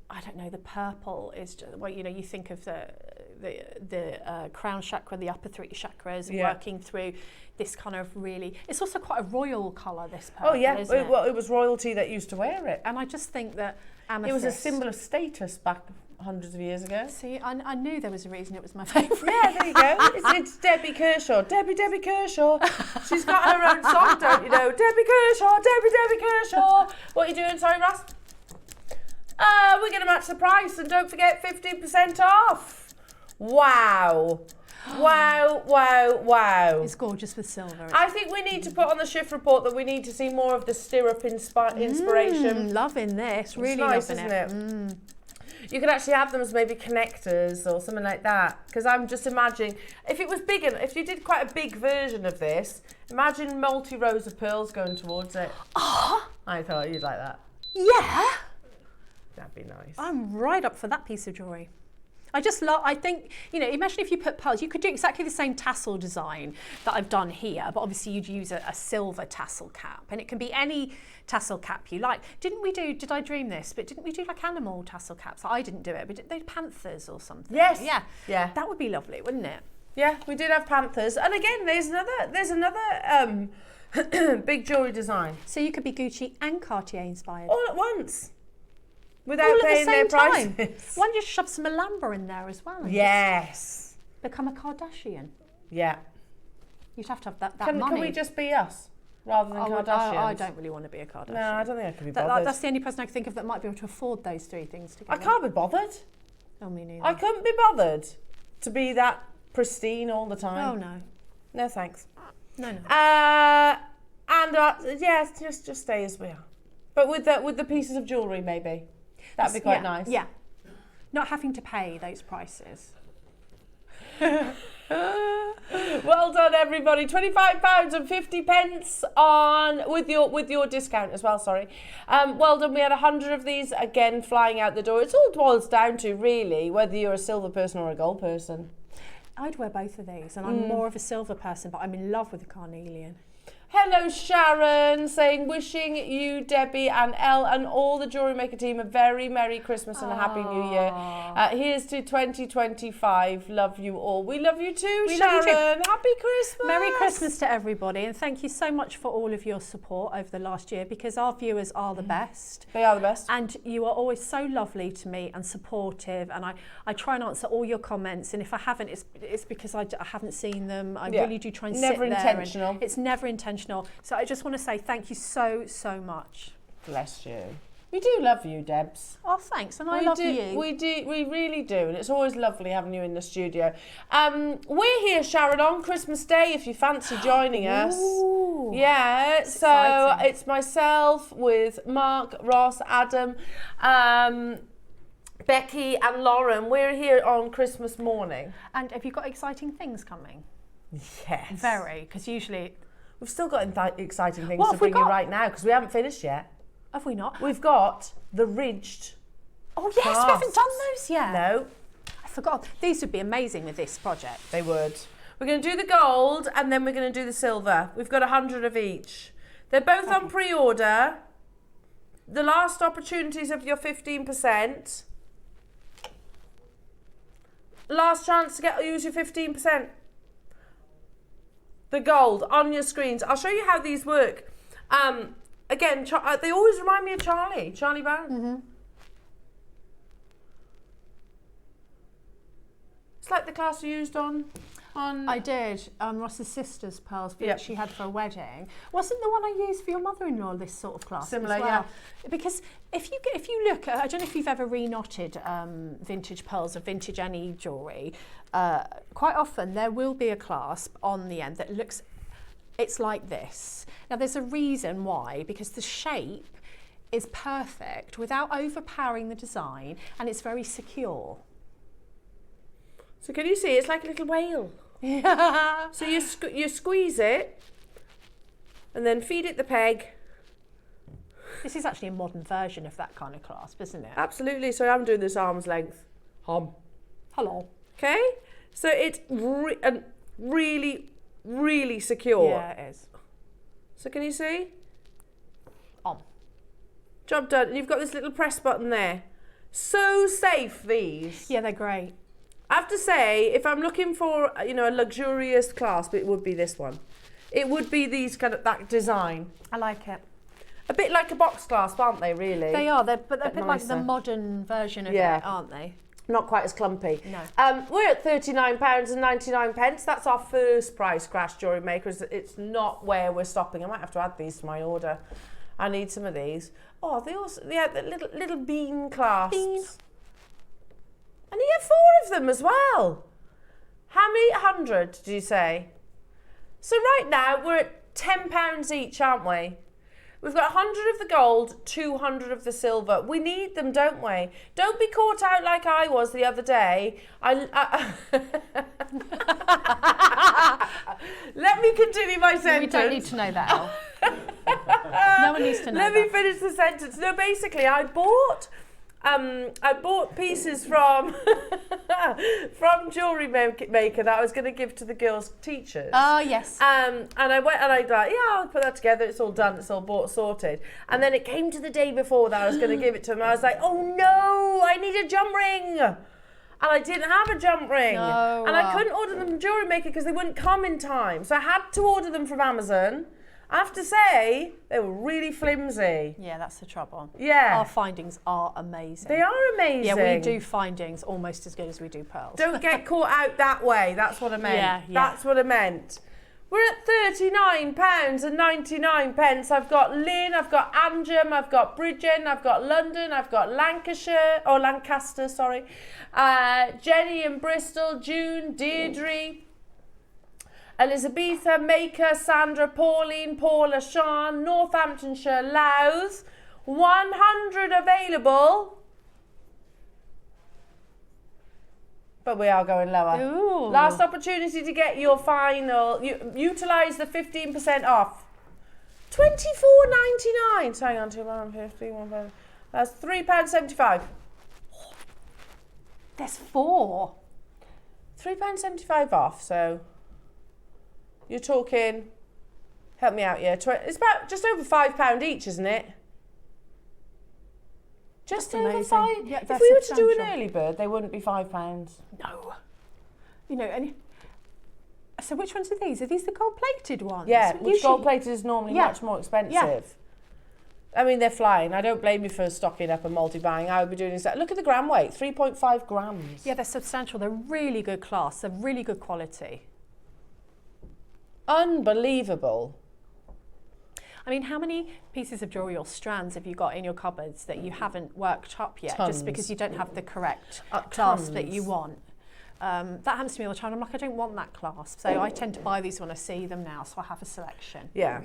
I don't know, the purple is just, well, you know, you think of the crown chakra, the upper 3 chakras, working through this kind of really, it's also quite a royal colour, this purple, isn't it? Well, it was royalty that used to wear it. And I just think that amethyst... It was a symbol of status back hundreds of years ago. See, I knew there was a reason it was my favourite. Yeah, there you go. It's Debbie Kershaw. Debbie Kershaw. She's got her own song, don't you know? Debbie Kershaw, Debbie Kershaw. What are you doing? Sorry, Russ? We're going to match the price, and don't forget 15% off. Wow. Wow, wow, wow. It's gorgeous with silver. I think we need to put on the shift report that we need to see more of the stirrup inspiration. Loving this, really nice, loving isn't it? You could actually have them as maybe connectors or something like that. Because I'm just imagining, if it was big enough, if you did quite a big version of this, imagine multi-rows of pearls going towards it. Oh, I thought you'd like that. Yeah. That'd be nice. I'm right up for that piece of jewellery. I just love, I think, you know, imagine if you put pearls, you could do exactly the same tassel design that I've done here, but obviously you'd use a silver tassel cap, and it can be any tassel cap you like. Didn't we do, did I dream this, but didn't we do like animal tassel caps? I didn't do it, but they panthers or something. Yes. Yeah. Yeah. That would be lovely, wouldn't it? Yeah, we did have panthers. And again, there's another big jewellery design. So you could be Gucci and Cartier inspired. All at once. Without all paying at the their same prices. time. Why don't you shove some Alhambra in there as well? And Yes. become a Kardashian. Yeah. You'd have to have that Can money. we just be us rather than Kardashians? I don't really want to be a Kardashian. No, I don't think I could be bothered. That's the only person I can think of that might be able to afford those 3 things together. I can't be bothered. Oh, me neither. I couldn't be bothered to be that pristine all the time. Oh, no. No, thanks. No. Yes, just stay as we are. But with the pieces of jewellery, maybe. That'd be quite nice. Yeah. Not having to pay those prices. Well done, everybody. £25.50 on with your discount as well. Sorry. Well done. We had 100 of these again flying out the door. It's all boils down to really whether you're a silver person or a gold person. I'd wear both of these, and I'm more of a silver person, but I'm in love with the carnelian. Hello, Sharon, saying wishing you, Debbie and Elle and all the Jewellery Maker team a very Merry Christmas and a Happy New Year. Here's to 2025. Love you all. We love you too, Sharon. Love you too. Happy Christmas. Merry Christmas to everybody, and thank you so much for all of your support over the last year, because our viewers are the best. They are the best. And you are always so lovely to me and supportive, and I try and answer all your comments, and if I haven't, it's because I haven't seen them. I really do try and sit there. Never intentional. It's never intentional. So I just want to say thank you so much. Bless you. We do love you, Debs. Oh, thanks, and I love you. We do, we really do, and it's always lovely having you in the studio. We're here, Sharon, on Christmas Day, if you fancy joining us. Ooh, yeah, so exciting. it's myself with Mark, Ross, Adam, Becky and Lauren. We're here on Christmas morning. And have you got exciting things coming? Yes. Very, because usually... We've still got exciting things What to have we bring you got? right now because we haven't finished yet. Have we not? We've got the ridged. Oh yes, we haven't done those yet. No, I forgot. These would be amazing with this project. they would. We're going to do the gold and then we're going to do the silver. We've got 100 of each. They're both on pre-order. The last opportunities of your 15%. Last chance to use your 15%. The gold on your screens. I'll show you how these work. Again, they always remind me of Charlie Brown. Mm-hmm. It's like the class you used on. I did on Ross's sister's pearls that Yep. she had for a wedding. Wasn't the one I used for your mother-in-law this sort of class? Similar, as well? Because if you look at, I don't know if you've ever reknotted vintage pearls or vintage any jewellery. Quite often there will be a clasp on the end that looks, it's like this. Now there's a reason why, because the shape is perfect without overpowering the design, and it's very secure. So can you see? It's like a little whale. Yeah. So you squeeze it and then feed it the peg. This is actually a modern version of that kind of clasp, isn't it? Absolutely. So I'm doing this arm's length. Hello. Okay. So it's really, really secure. Yeah, it is. So can you see? On. Job done. And you've got this little press button there. So safe, these. Yeah, they're great. I have to say, if I'm looking for, a luxurious clasp, it would be this one. It would be that design. I like it. A bit like a box clasp, aren't they, really? They are, but they're a bit like the nicer. modern version of Yeah. it, aren't they? Not quite as clumpy. No. We're at £39.99. That's our first price crash, Jewellery Makers. It's not where we're stopping. I might have to add these to my order. I need some of these. Oh, they also, the little bean clasps. Beans. And you get 4 of them as well. How many 100 did you say? So right now we're at £10 each, aren't we? We've got 100 of the gold, 200 of the silver. We need them, don't we? Don't be caught out like I was the other day. Let me continue my sentence. We don't need to know that, Elle. No one needs to know Let me finish the sentence. No, basically, I bought pieces from Jewellery Maker that I was going to give to the girls' teachers. Oh, yes. And I went and I thought, I'll put that together. It's all done. It's all bought, sorted. And then it came to the day before that I was going to give it to them. I was like, oh no, I need a jump ring. And I didn't have a jump ring. No. And I couldn't order them from Jewellery Maker because they wouldn't come in time. So I had to order them from Amazon. I have to say, they were really flimsy. Yeah, that's the trouble. Yeah. Our findings are amazing. They are amazing. Yeah, we do findings almost as good as we do pearls. Don't get caught out that way. That's what I meant. Yeah. That's what I meant. We're at £39.99. I've got Lynn, I've got Anjum, I've got Bridgen, I've got London, I've got Lancaster, sorry. Jenny in Bristol, June, Deirdre, Elizabetha, Maker, Sandra, Pauline, Paula, Sean, Northamptonshire, Louth. 100 available. But we are going lower. Ooh. Last opportunity to get your final. Utilise the 15% off. £24.99. So hang on, £2.50. That's £3.75. There's 4. £3.75 off, so you're talking, help me out here, it's about just over £5 each, isn't it? Just That's over amazing. £5. Yeah, if that's we were to do an substantial. early bird, they wouldn't be £5. No. And so which ones are these? Are these the gold-plated ones? Yeah, But which usually- gold-plated is normally much more expensive. Yeah. I mean, they're flying. I don't blame you for stocking up and multi-buying. I would be doing this. Look at the gram weight, 3.5 grams. Yeah, they're substantial. They're really good class. They're really good quality. Unbelievable. I mean, how many pieces of jewellery or strands have you got in your cupboards that you haven't worked up yet Tons. just because you don't have the correct clasp that you tons. want? That happens to me all the time. I'm like, I don't want that clasp. So I tend to buy these when I see them now, so I have a selection. Yeah.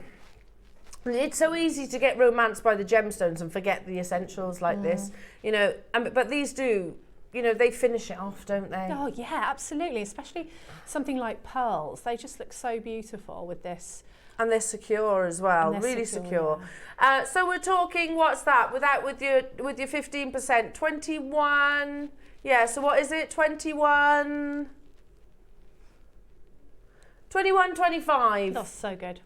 It's so easy to get romanced by the gemstones and forget the essentials like this, but these do, they finish it off, don't they? Oh yeah, absolutely. Especially something like pearls. They just look so beautiful with this And they're secure as well, really secure. So we're talking, what's that? With your 15%, 21. Yeah. So what is it? 21. 21.25. That's so good.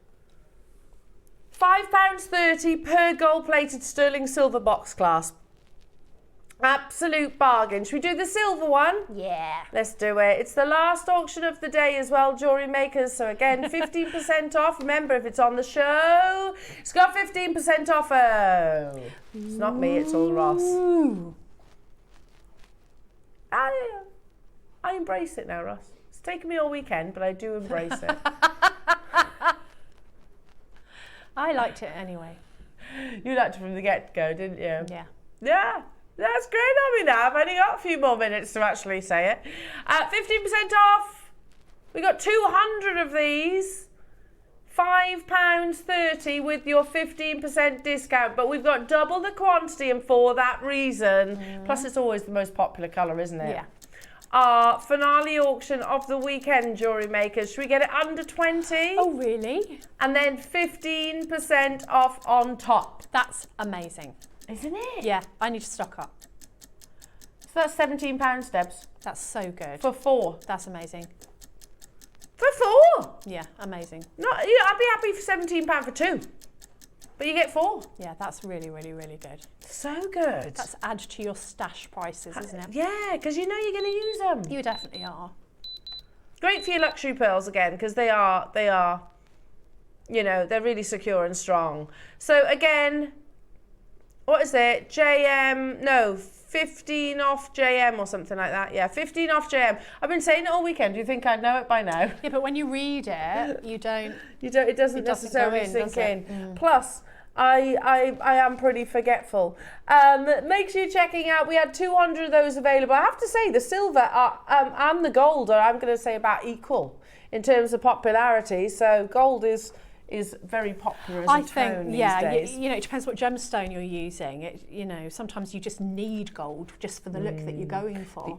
£5.30 per gold-plated sterling silver box clasp. Absolute bargain. Should we do the silver one? Yeah. Let's do it. It's the last auction of the day as well, Jewellery Makers. So again, 15% off. Remember, if it's on the show, it's got 15% off. Oh, it's not me, it's all Ross. I embrace it now, Ross. It's taken me all weekend, but I do embrace it. I liked it anyway. You liked it from the get-go, didn't you? Yeah. Yeah. That's great on me now. I've only got a few more minutes to actually say it. 15% off. We got 200 of these. £5.30 with your 15% discount. But we've got double the quantity, and for that reason, plus it's always the most popular colour, isn't it? Yeah. Our finale auction of the weekend, Jewellery Makers. Should we get it under 20? Oh, really? And then 15% off on top. That's amazing. Isn't it? Yeah, I need to stock up. So that's £17, Debs. That's so good. For 4. That's amazing. For 4? Yeah, amazing. No, I'd be happy for £17 for 2. But you get 4. Yeah, that's really, really, really good. So good. That's add to your stash prices, isn't it? Yeah, because you know you're going to use them. You definitely are. Great for your luxury pearls again, because they are, you know, they're really secure and strong. So again, what is it? 15 off JM or something like that. Yeah, 15 off JM. I've been saying it all weekend. Do you think I'd know it by now? Yeah, but when you read it, you don't. It doesn't necessarily sink in. Plus, I am pretty forgetful. Make sure you're checking out. We had 200 of those available. I have to say, the silver and the gold are, I'm going to say, about equal in terms of popularity. So gold is very popular as a tone these days. You know, it depends what gemstone you're using. You know, sometimes you just need gold just for the look that you're going for. The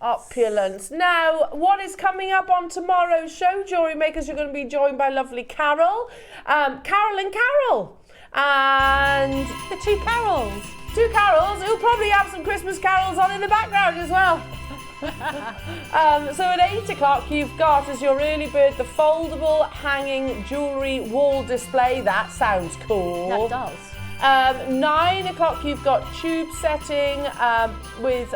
opulence. Now, what is coming up on tomorrow's show, Jewellery Makers? You're going to be joined by lovely Carol. Carol and Carol. And the two Carols. Two Carols who'll probably have some Christmas carols on in the background as well. So at 8 o'clock you've got, as your early bird, the foldable hanging jewellery wall display. That sounds cool. That does. 9 o'clock you've got tube setting with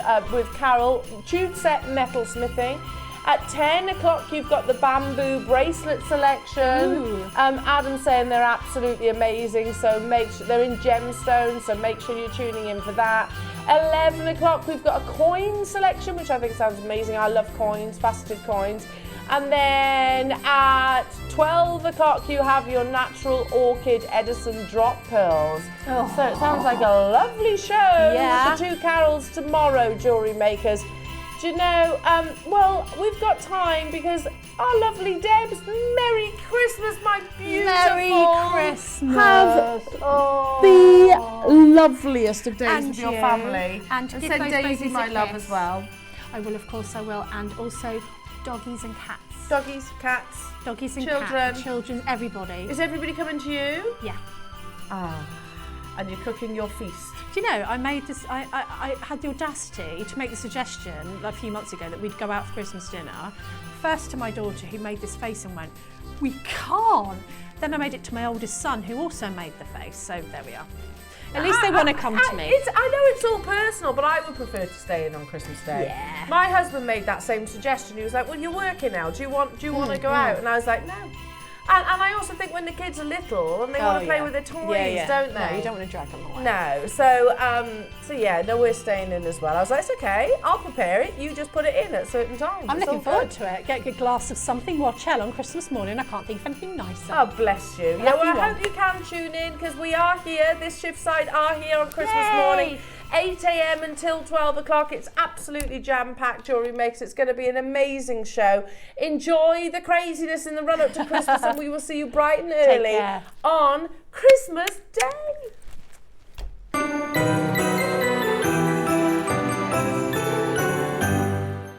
Carol, tube set metal smithing. At 10 o'clock you've got the bamboo bracelet selection. Adam's saying they're absolutely amazing, so make sure they're in gemstones, so make sure you're tuning in for that. 11 o'clock we've got a coin selection, which I think sounds amazing. I love coins, faceted coins. And then at 12 o'clock you have your natural orchid Edison drop pearls. So it sounds like a lovely show. Yeah. With the two carols tomorrow, Jewellery Makers. Do you know, well, we've got time because our lovely Debs, Merry Christmas, my beautiful. Merry Christmas. Have the loveliest of days with your family. And send give those Daisy babies my a love kiss. as well. I will, of course I will. And also doggies and cats. Doggies, cats. Doggies and children. cats. Children, everybody. Is everybody coming to you? Yeah. And you're cooking your feast. Do you know, I made this, I had the audacity to make the suggestion a few months ago that we'd go out for Christmas dinner. First to my daughter, who made this face and went, we can't. Then I made it to my oldest son, who also made the face. So there we are. At least they want to come to me. I know it's all personal, but I would prefer to stay in on Christmas Day. Yeah. My husband made that same suggestion. He was like, well, you're working now. Do you want to go out? And I was like, no. And I also think when the kids are little and they want to play with their toys, don't they? No, you don't want to drag them away. No. So yeah, no, we're staying in as well. I was like, it's okay. I'll prepare it. You just put it in at certain times. I'm It's looking all forward good. to it. Get a good glass of something, watch Hell on Christmas morning. I can't think of anything nicer. Oh, bless you. Yeah, well, I hope you can tune in because we are here. This shift side are here on Christmas morning. 8 a.m. until 12 o'clock. It's absolutely jam-packed, Jewellery Makers. It's going to be an amazing show. Enjoy the craziness in the run-up to Christmas and we will see you bright and early on Christmas Day.